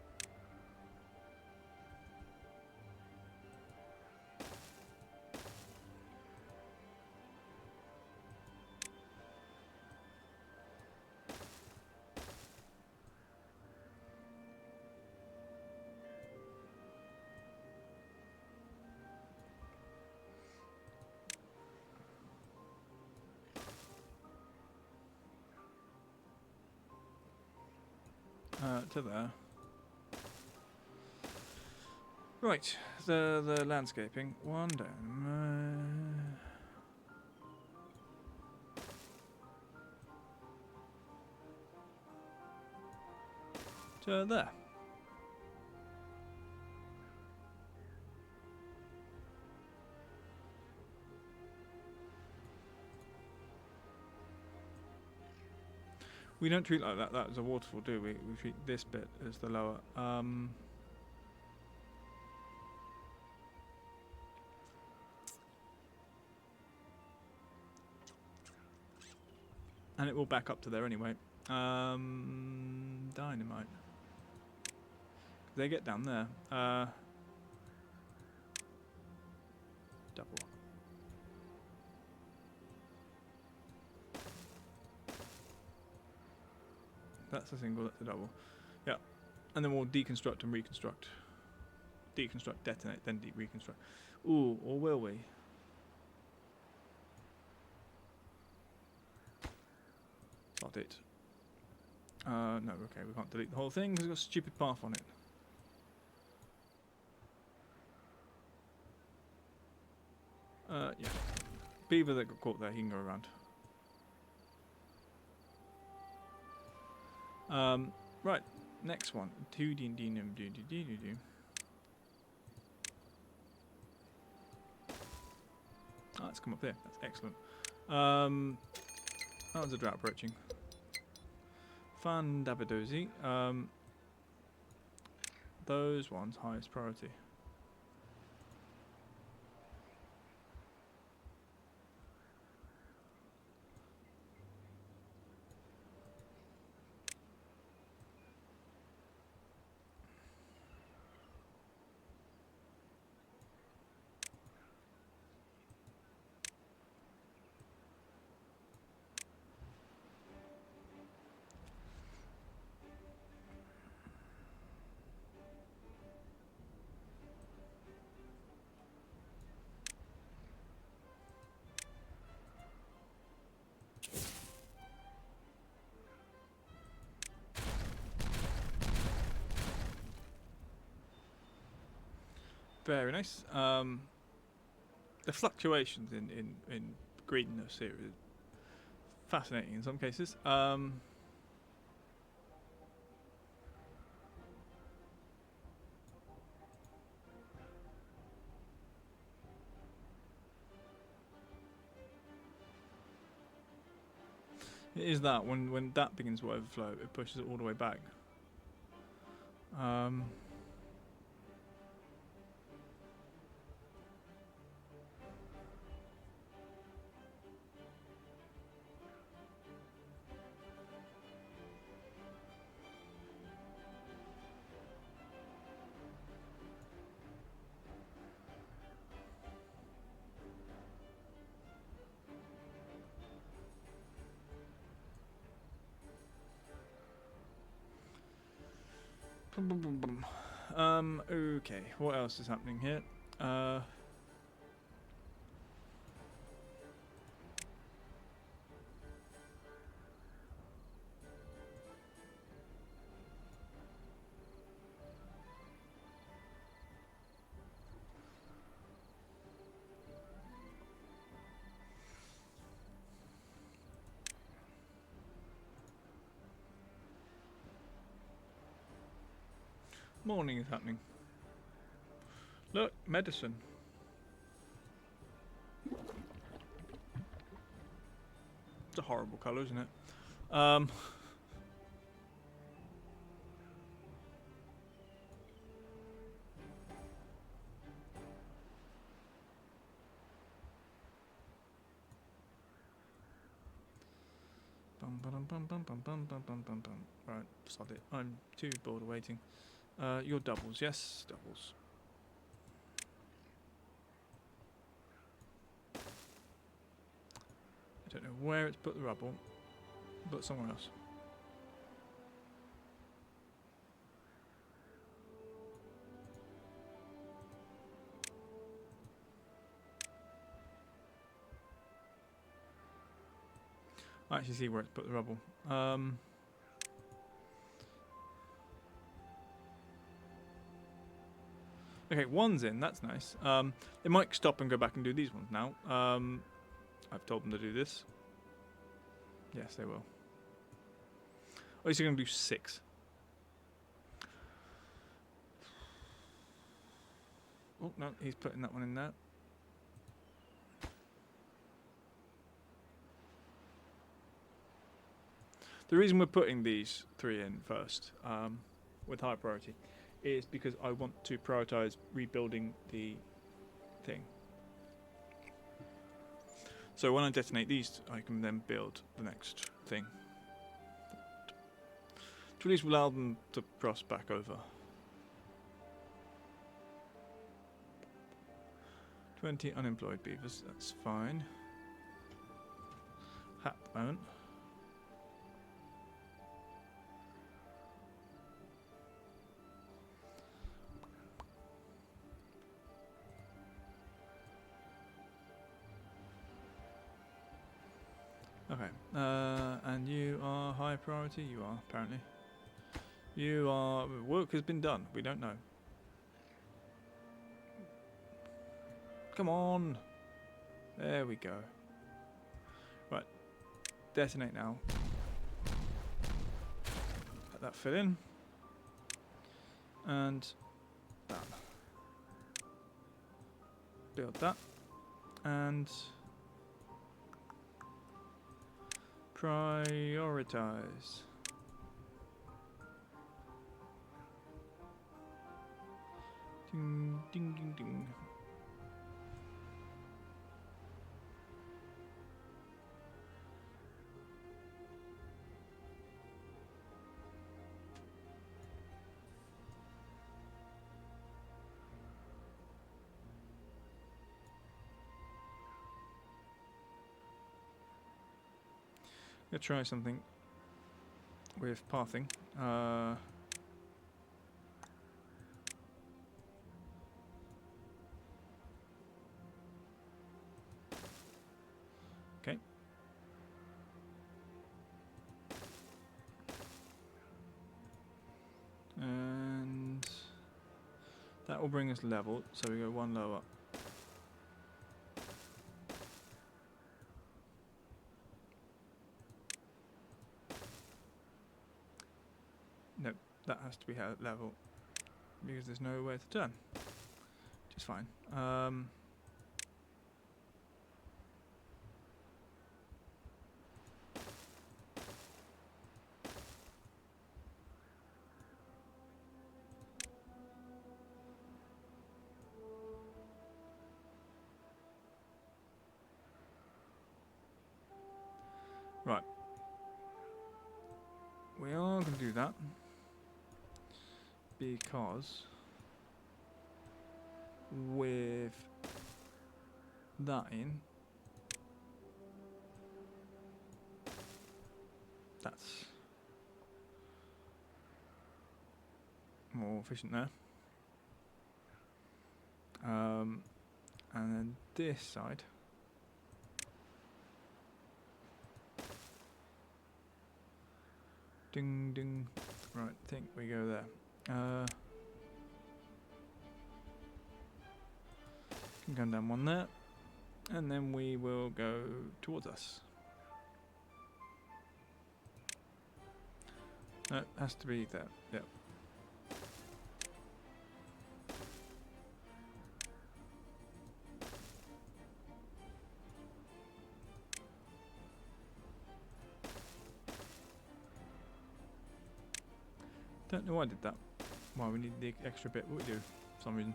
To there. Right, the landscaping. 1 down. To there. We don't treat like that as a waterfall, do we? We treat this bit as the lower. And it will back up to there anyway. Dynamite. They get down there. Double. That's a single, that's a double. Yeah. And then we'll deconstruct and reconstruct. Deconstruct, detonate, then reconstruct. Ooh, or will we? Got it. No, okay, we can't delete the whole thing because it's got a stupid path on it. Yeah. Beaver that got caught there, he can go around. Right, next one. Ah, it's come up there. That's excellent. That was a drought approaching. Fun Dabadozi. Those ones, highest priority. Very nice. The fluctuations in greenness here is fascinating in some cases. It is that when that begins to overflow, it pushes it all the way back. Okay, what else is happening here? Morning is happening. Look, medicine. It's a horrible colour, isn't it? Right, sod it. I'm too bored of waiting. Your doubles, yes, doubles. I don't know where it's put the rubble, but somewhere else. I actually see where it's put the rubble. Okay, one's in, that's nice. They might stop and go back and do these ones now. I've told them to do this. Yes, they will. At least they're going to do 6. Oh, no, he's putting that one in there. The reason we're putting these 3 in first, with high priority, is because I want to prioritize rebuilding the thing. So when I detonate these, I can then build the next thing. To at least allow them to cross back over. 20 unemployed beavers, that's fine. At the moment. Okay, and you are high priority? You are, apparently. You are... Work has been done. We don't know. Come on! There we go. Right. Detonate now. Let that fill in. And... that. Build that. And... prioritize. Ding, ding, ding, ding. Gonna try something with pathing. Okay. And that will bring us level, so we go 1 lower. No, that has to be at level because there's nowhere to turn, which is fine. Right. We are going to do that because with that in, that's more efficient there. And then this side. Ding ding. Right, I think we go there. Can come down 1 there. And then we will go towards us. No, it has to be there. Yep. Don't know why I did that. Why we need the extra bit. What we do, for some reason.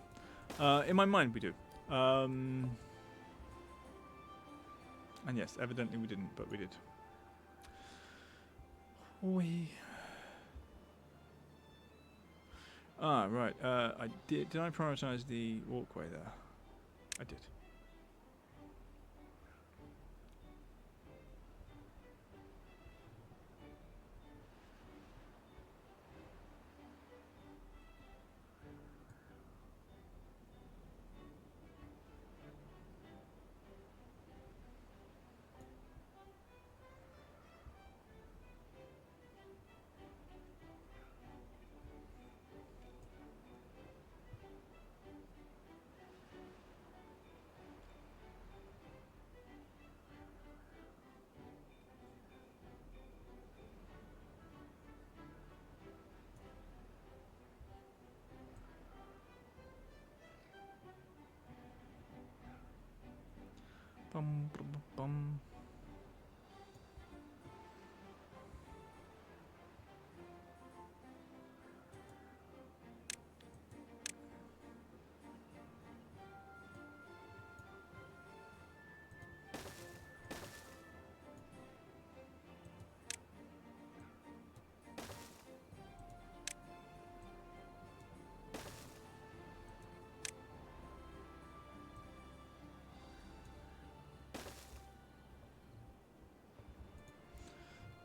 In my mind, we do. And yes, evidently we didn't, but we did. Right. I did. Did I prioritize the walkway there? I did. Bum, bum, bum, bum.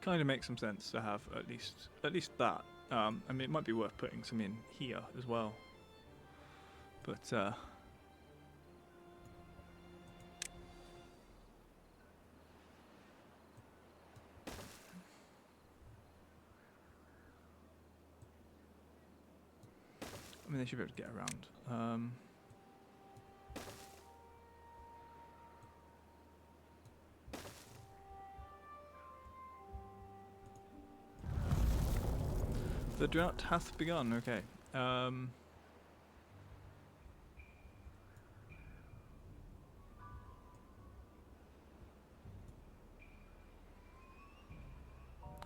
Kind of makes some sense to have at least that. I mean, it might be worth putting some in here as well. But I mean, they should be able to get around. The drought hath begun. Okay.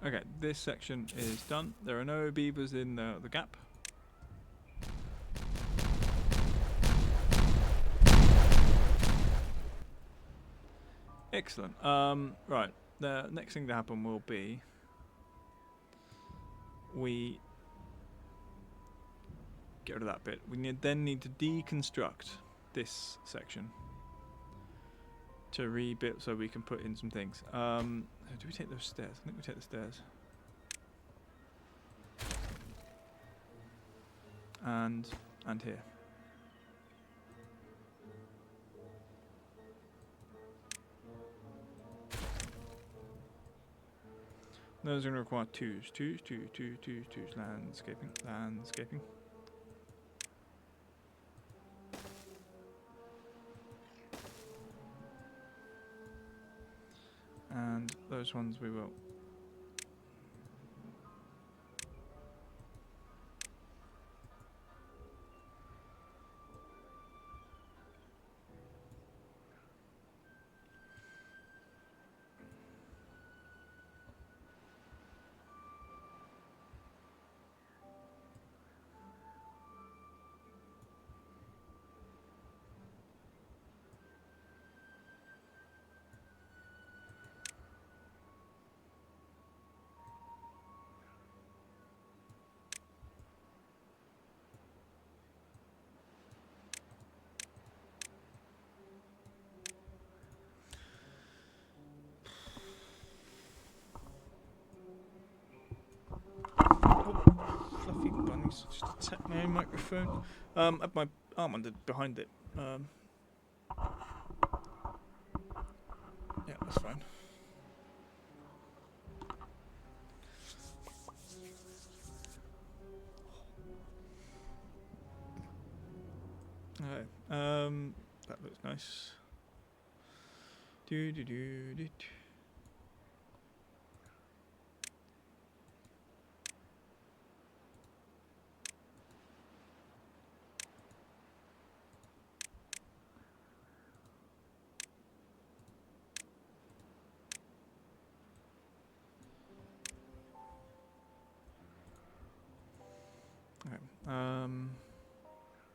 Okay, this section is done. There are no beavers in the gap. Excellent. Right. The next thing to happen will be we get rid of that bit. We then need to deconstruct this section to rebuild so we can put in some things. Do we take those stairs? I think we take the stairs. And here. Those are going to require twos. Landscaping. And those ones we will. Fluffy bunnies just attack my own microphone. I have my arm under behind it. Yeah, that's fine. Okay. That looks nice. Do.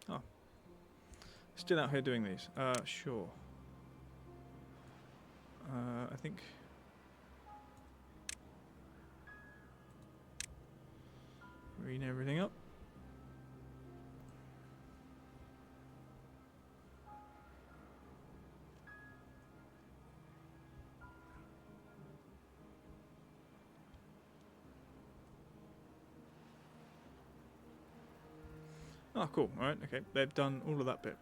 Oh. Still out here doing these. Sure. I think... Green everything up. Oh, cool. Alright, okay. They've done all of that bit.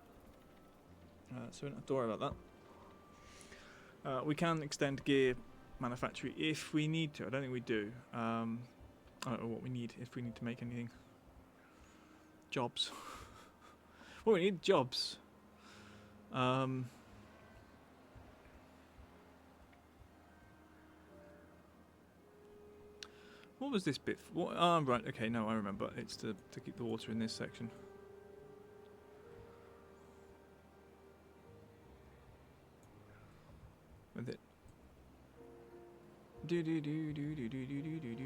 So we don't have to worry about that. We can extend gear manufacturing if we need to. I don't think we do. I don't know what we need if we need to make anything. Jobs. Well, we need jobs. What was this bit? What? Right. Okay. No, I remember. It's to keep the water in this section. With it. Do do do do do do do do do do.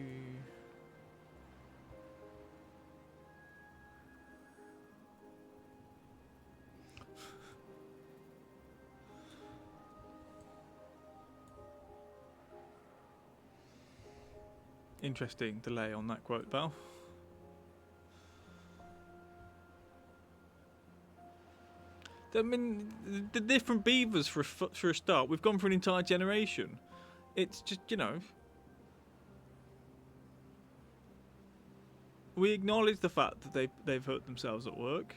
Interesting delay on that quote, Val. I mean, the different beavers for a start. We've gone for an entire generation. It's just, you know, we acknowledge the fact that they've hurt themselves at work,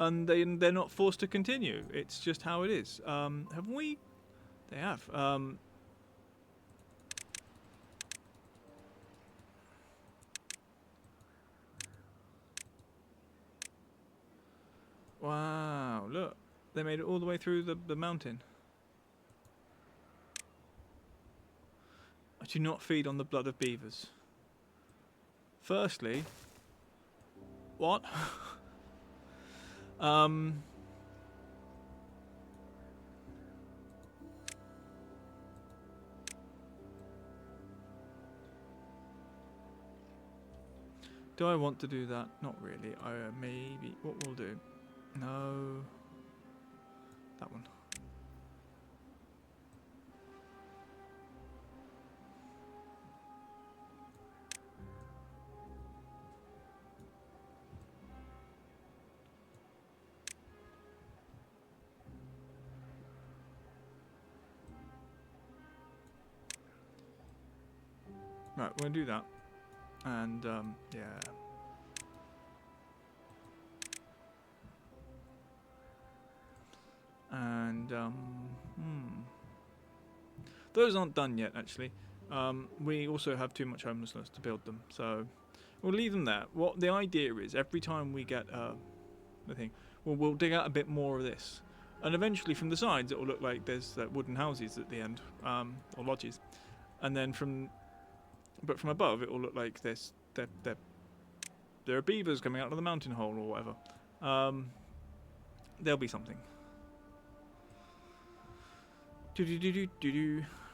and they're not forced to continue. It's just how it is. Have we? They have. Wow! Look, they made it all the way through the mountain. I do not feed on the blood of beavers. Firstly, what? Do I want to do that? Not really. Maybe. What we'll do? No. That one. Right, we're gonna do that. And, yeah. And, those aren't done yet, actually. We also have too much homelessness to build them, so we'll leave them there. What the idea is, every time we get the thing, we'll dig out a bit more of this, and eventually from the sides it will look like there's wooden houses at the end, or lodges, and then from above it will look like there are beavers coming out of the mountain hole or whatever. There'll be something.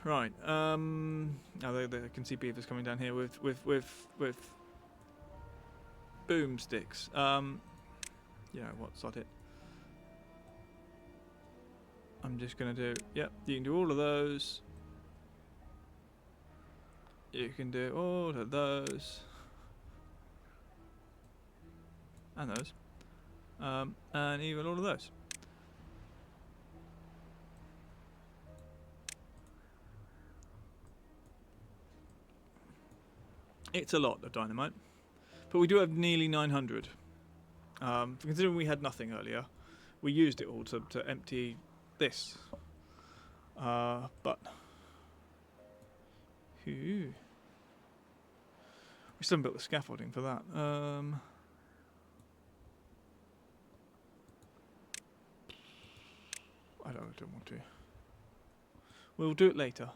Right. Now they can see beavers coming down here with boomsticks. You know what? Sod it. I'm just gonna do. Yep. You can do all of those. You can do all of those. And those. And even all of those. It's a lot of dynamite, but we do have nearly 900. Considering we had nothing earlier, we used it all to empty this. But we still haven't built the scaffolding for that. I don't want to. We'll do it later.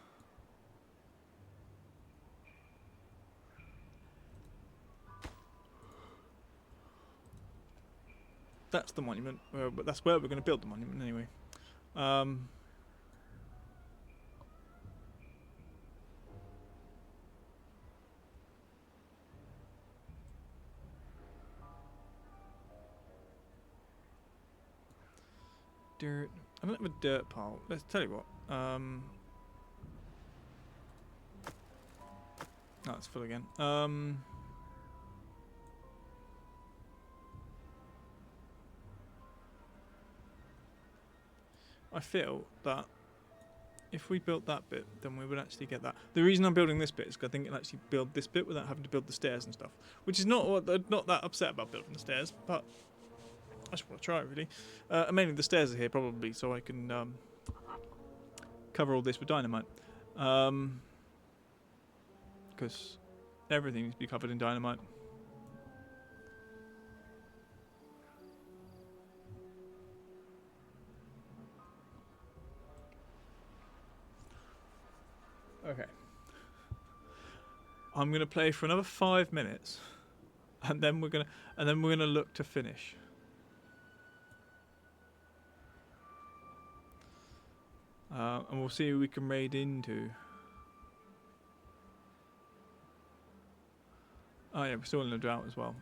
That's the monument, but that's where we're going to build the monument anyway. dirt. I don't have a dirt pile. Let's tell you what. No, it's full again. I feel that if we built that bit, then we would actually get that. The reason I'm building this bit is because I think it'll actually build this bit without having to build the stairs and stuff. Which is not that upset about building the stairs, but I just want to try it really. And mainly the stairs are here probably so I can cover all this with dynamite. Because everything needs to be covered in dynamite. Okay. I'm gonna play for another 5 minutes, and then we're gonna look to finish. And we'll see who we can raid into. Oh yeah, we're still in a drought as well.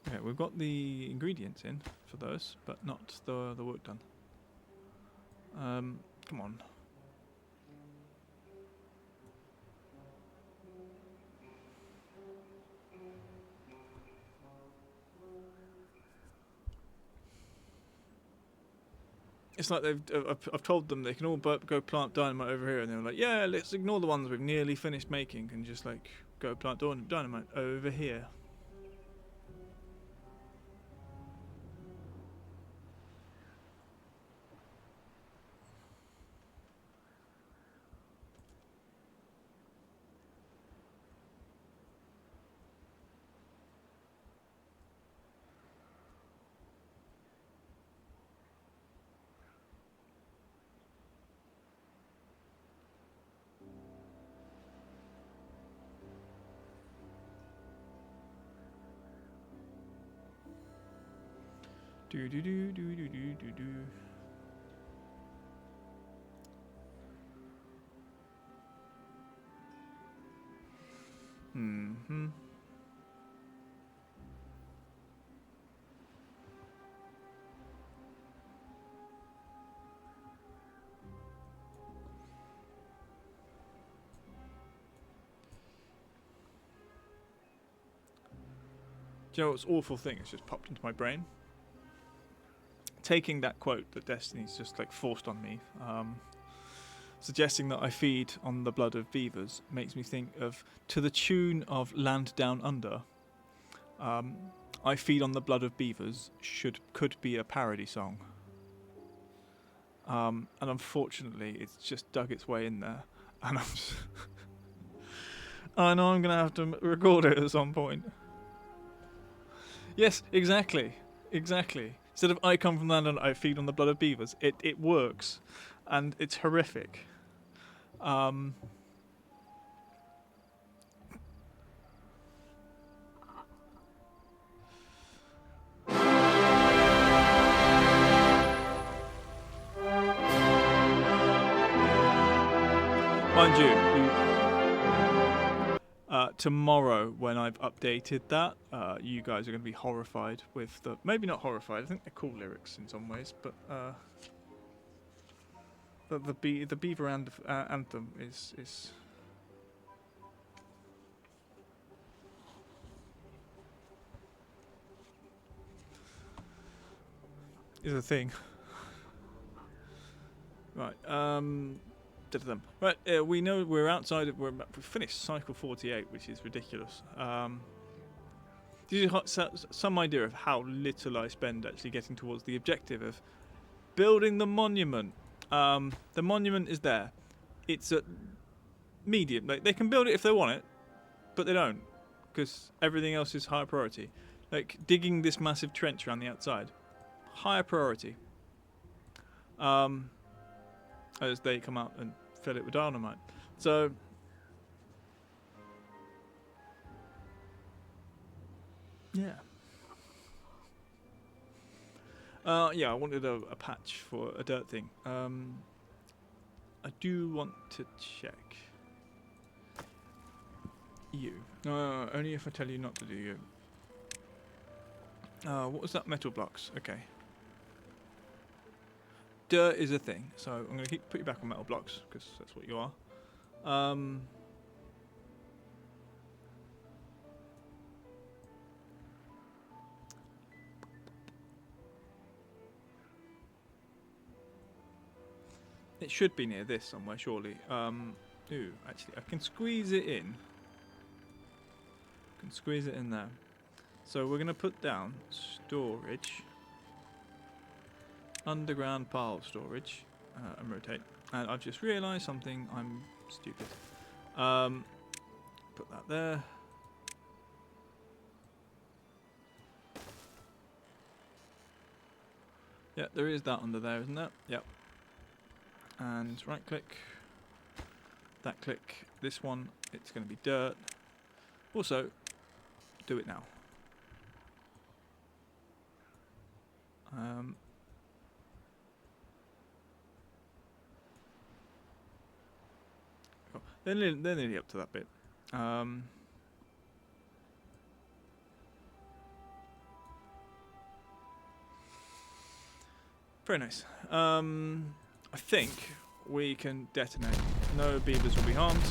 Okay, we've got the ingredients in for those, but not the work done. Come on. It's like I've told them they can all go plant dynamite over here, and they were like, yeah, let's ignore the ones we've nearly finished making and just like go plant dynamite over here. Do do do do do do do do. Mm-hmm. Do you know what's awful thing? It's just popped into my brain. Taking that quote that Destiny's just like forced on me, suggesting that I feed on the blood of beavers, makes me think of to the tune of Land Down Under. I feed on the blood of beavers could be a parody song. And unfortunately, it's just dug its way in there, and I know I'm gonna have to record it at some point. Yes, exactly. Instead of I come from land and I feed on the blood of beavers, it works, and it's horrific. Mind you, tomorrow when I've updated that, you guys are going to be horrified with the... Maybe not horrified, I think they're cool lyrics in some ways, but the beaver anthem is a thing. Right, right, we know we're outside of... We've finished cycle 48, which is ridiculous. Gives you some idea of how little I spend actually getting towards the objective of building the monument. The monument is there. It's at medium. Like, they can build it if they want it, but they don't, because everything else is higher priority. Like digging this massive trench around the outside, higher priority. As they come out and fill it with dynamite. So yeah. Yeah, I wanted a patch for a dirt thing. I do want to check. You. No, only if I tell you not to do you. What was that? Metal blocks. Okay. Dirt is a thing, so I'm going to put you back on metal blocks, because that's what you are. It should be near this somewhere, surely. Ooh, actually, I can squeeze it in. Can squeeze it in there. So we're going to put down storage. Underground pile storage. And rotate. And I've just realised something. I'm stupid. Put that there. Yeah, there is that under there, isn't there? Yep. And right click. That click. This one, it's going to be dirt. Also, do it now. Cool. They're nearly up to that bit. Very nice. I think we can detonate. No beavers will be harmed,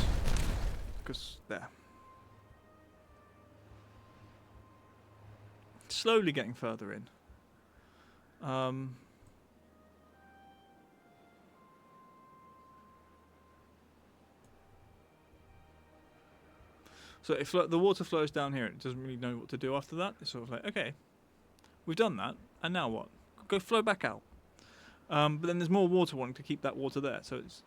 because there. Slowly getting further in. So if the water flows down here, it doesn't really know what to do after that. It's sort of like, okay, we've done that, and now what? Go flow back out. But then there's more water wanting to keep that water there, so it's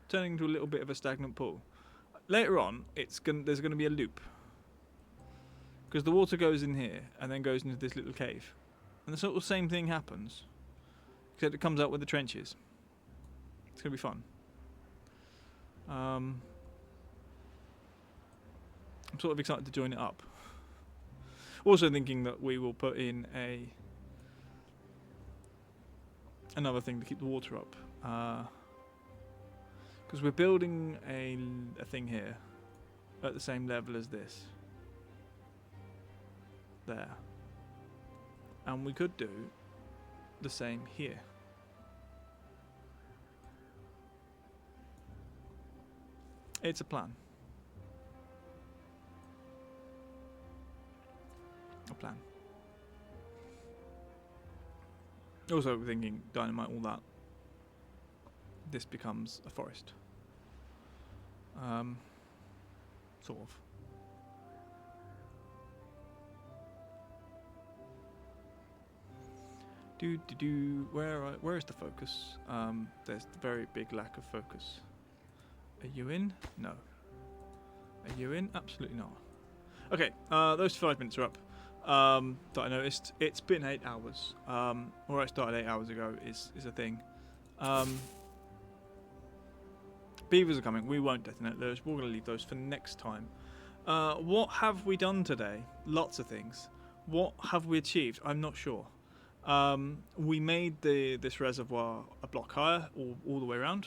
turning into a little bit of a stagnant pool. Later on, there's going to be a loop. Because the water goes in here, and then goes into this little cave. And the sort of same thing happens, except it comes out with the trenches. It's going to be fun. I'm sort of excited to join it up. Also thinking that we will put in another thing to keep the water up. Because we're building a thing here at the same level as this. There. And we could do the same here. It's a plan. A plan. Also thinking dynamite all that. This becomes a forest. Sort of. Where is the focus? There's the very big lack of focus. Are you in? No. Are you in? Absolutely not. Okay, those 5 minutes are up. That I noticed. It's been 8 hours. Where I started 8 hours ago is a thing. Beavers are coming. We won't detonate those. We're going to leave those for next time. What have we done today? Lots of things. What have we achieved? I'm not sure. We made this reservoir a block higher all the way around,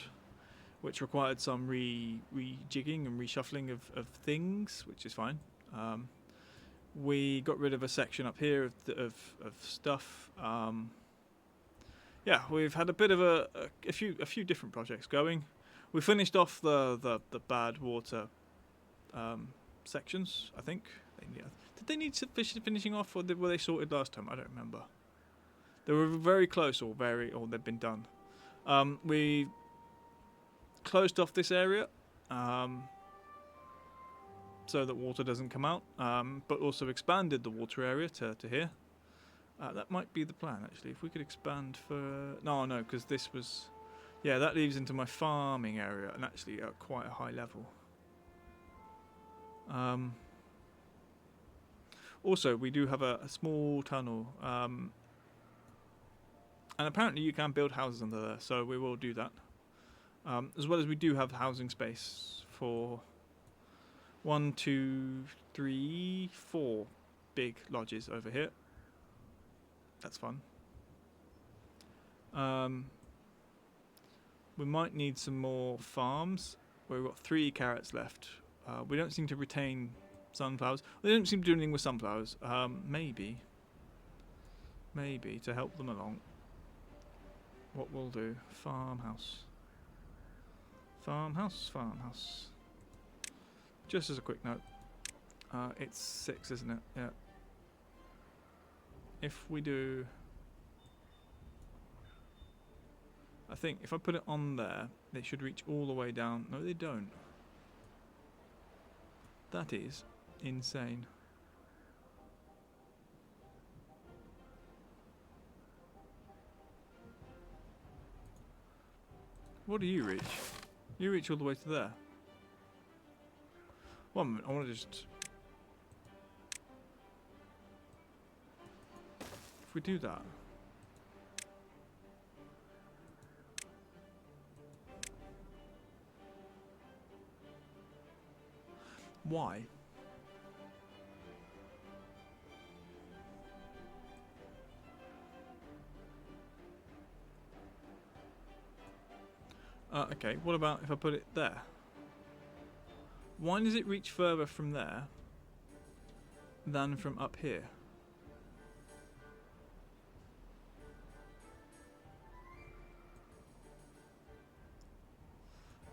which required some rejigging and reshuffling of things, which is fine. We got rid of a section up here of stuff. Yeah, we've had a bit of a few different projects going. We finished off the bad water sections, I think. Did they need finishing off, or were they sorted last time? I don't remember. They were very close, or they've been done. We closed off this area, so that water doesn't come out, but also expanded the water area to here. That might be the plan, actually. If we could expand for... No, because this was... Yeah, that leads into my farming area, and actually at quite a high level. Also, we do have a small tunnel, and apparently you can build houses under there, so we will do that. As well as we do have housing space for 1, 2, 3, 4 big lodges over here. That's fun. We might need some more farms. We've got 3 carrots left. We don't seem to retain sunflowers. They don't seem to do anything with sunflowers. Maybe to help them along. What we'll do? Farmhouse. Just as a quick note, it's 6, isn't it? Yeah. If we do, I think if I put it on there, they should reach all the way down. No, they don't. That is insane. What do you reach? You reach all the way to there. One minute, I want to just... If we do that... Why? Okay, what about if I put it there? Why does it reach further from there than from up here?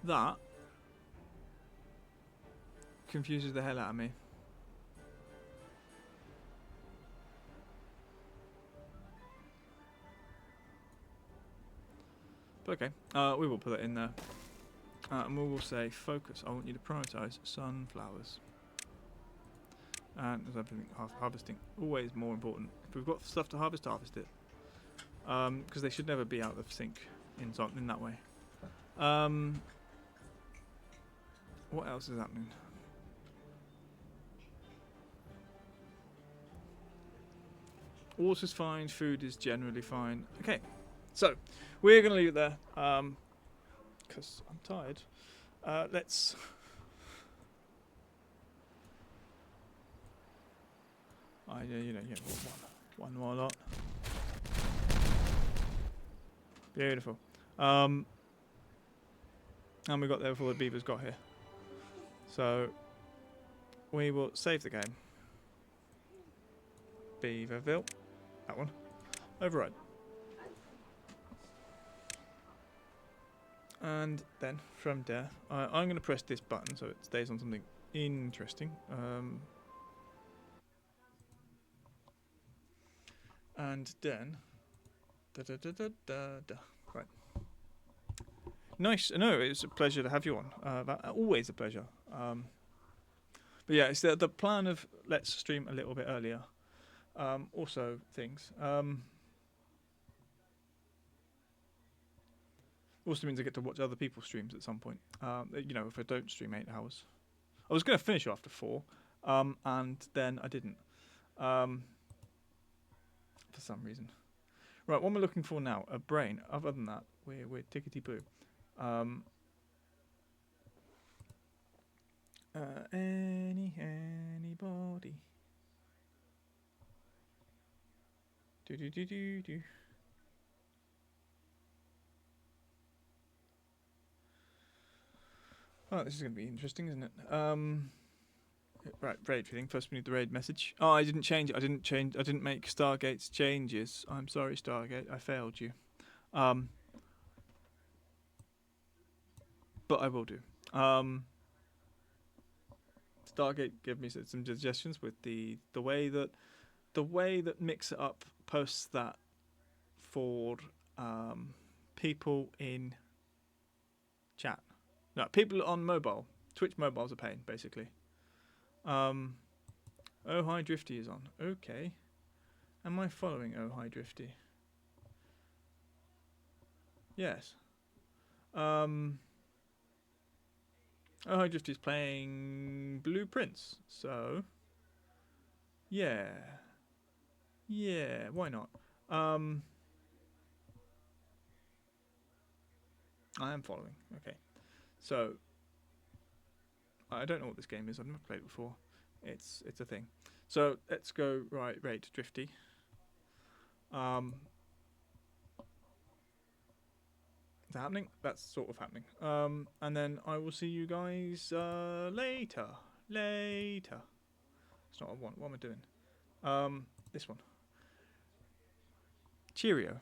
That confuses the hell out of me. But okay, we will put it in there. And we will say focus. I want you to prioritize sunflowers. And as everything, harvesting always more important. If we've got stuff to harvest, harvest it. Because they should never be out of sync in that way. What else is happening? Water's fine. Food is generally fine. Okay, so we're going to leave it there. Because I'm tired. Let's... one more lot. Beautiful. And we got there before the beavers got here. So we will save the game. Beaverville. That one. Override. And then from there, I'm going to press this button so it stays on something interesting. And then, right. Nice. No, it's a pleasure to have you on. Always a pleasure. But yeah, it's the plan of let's stream a little bit earlier. Also things. Also means I get to watch other people's streams at some point. If I don't stream 8 hours. I was going to finish after 4, and then I didn't. For some reason. Right, what am I looking for now? A brain. Other than that, we're tickety-boo. Anybody? Do. Oh, this is going to be interesting, isn't it? Right, raid thing. First we need the raid message. Oh, I didn't change it. I didn't make Stargate's changes. I'm sorry, Stargate. I failed you. But I will do. Stargate gave me some suggestions with the way that Mix It Up posts that for people in chat. No, people on mobile. Twitch mobile's a pain, basically. Oh Hi Drifty is on. Okay. Am I following Oh Hi Drifty? Yes. Oh Hi Drifty is playing Blueprints, so yeah, why not? I am following. Okay, so I don't know what this game is. I've never played it before. It's a thing. So let's go raid Drifty. that happening? That's sort of happening. And then I will see you guys later. Later. It's not what I want. What am I doing? This one. Cheerio.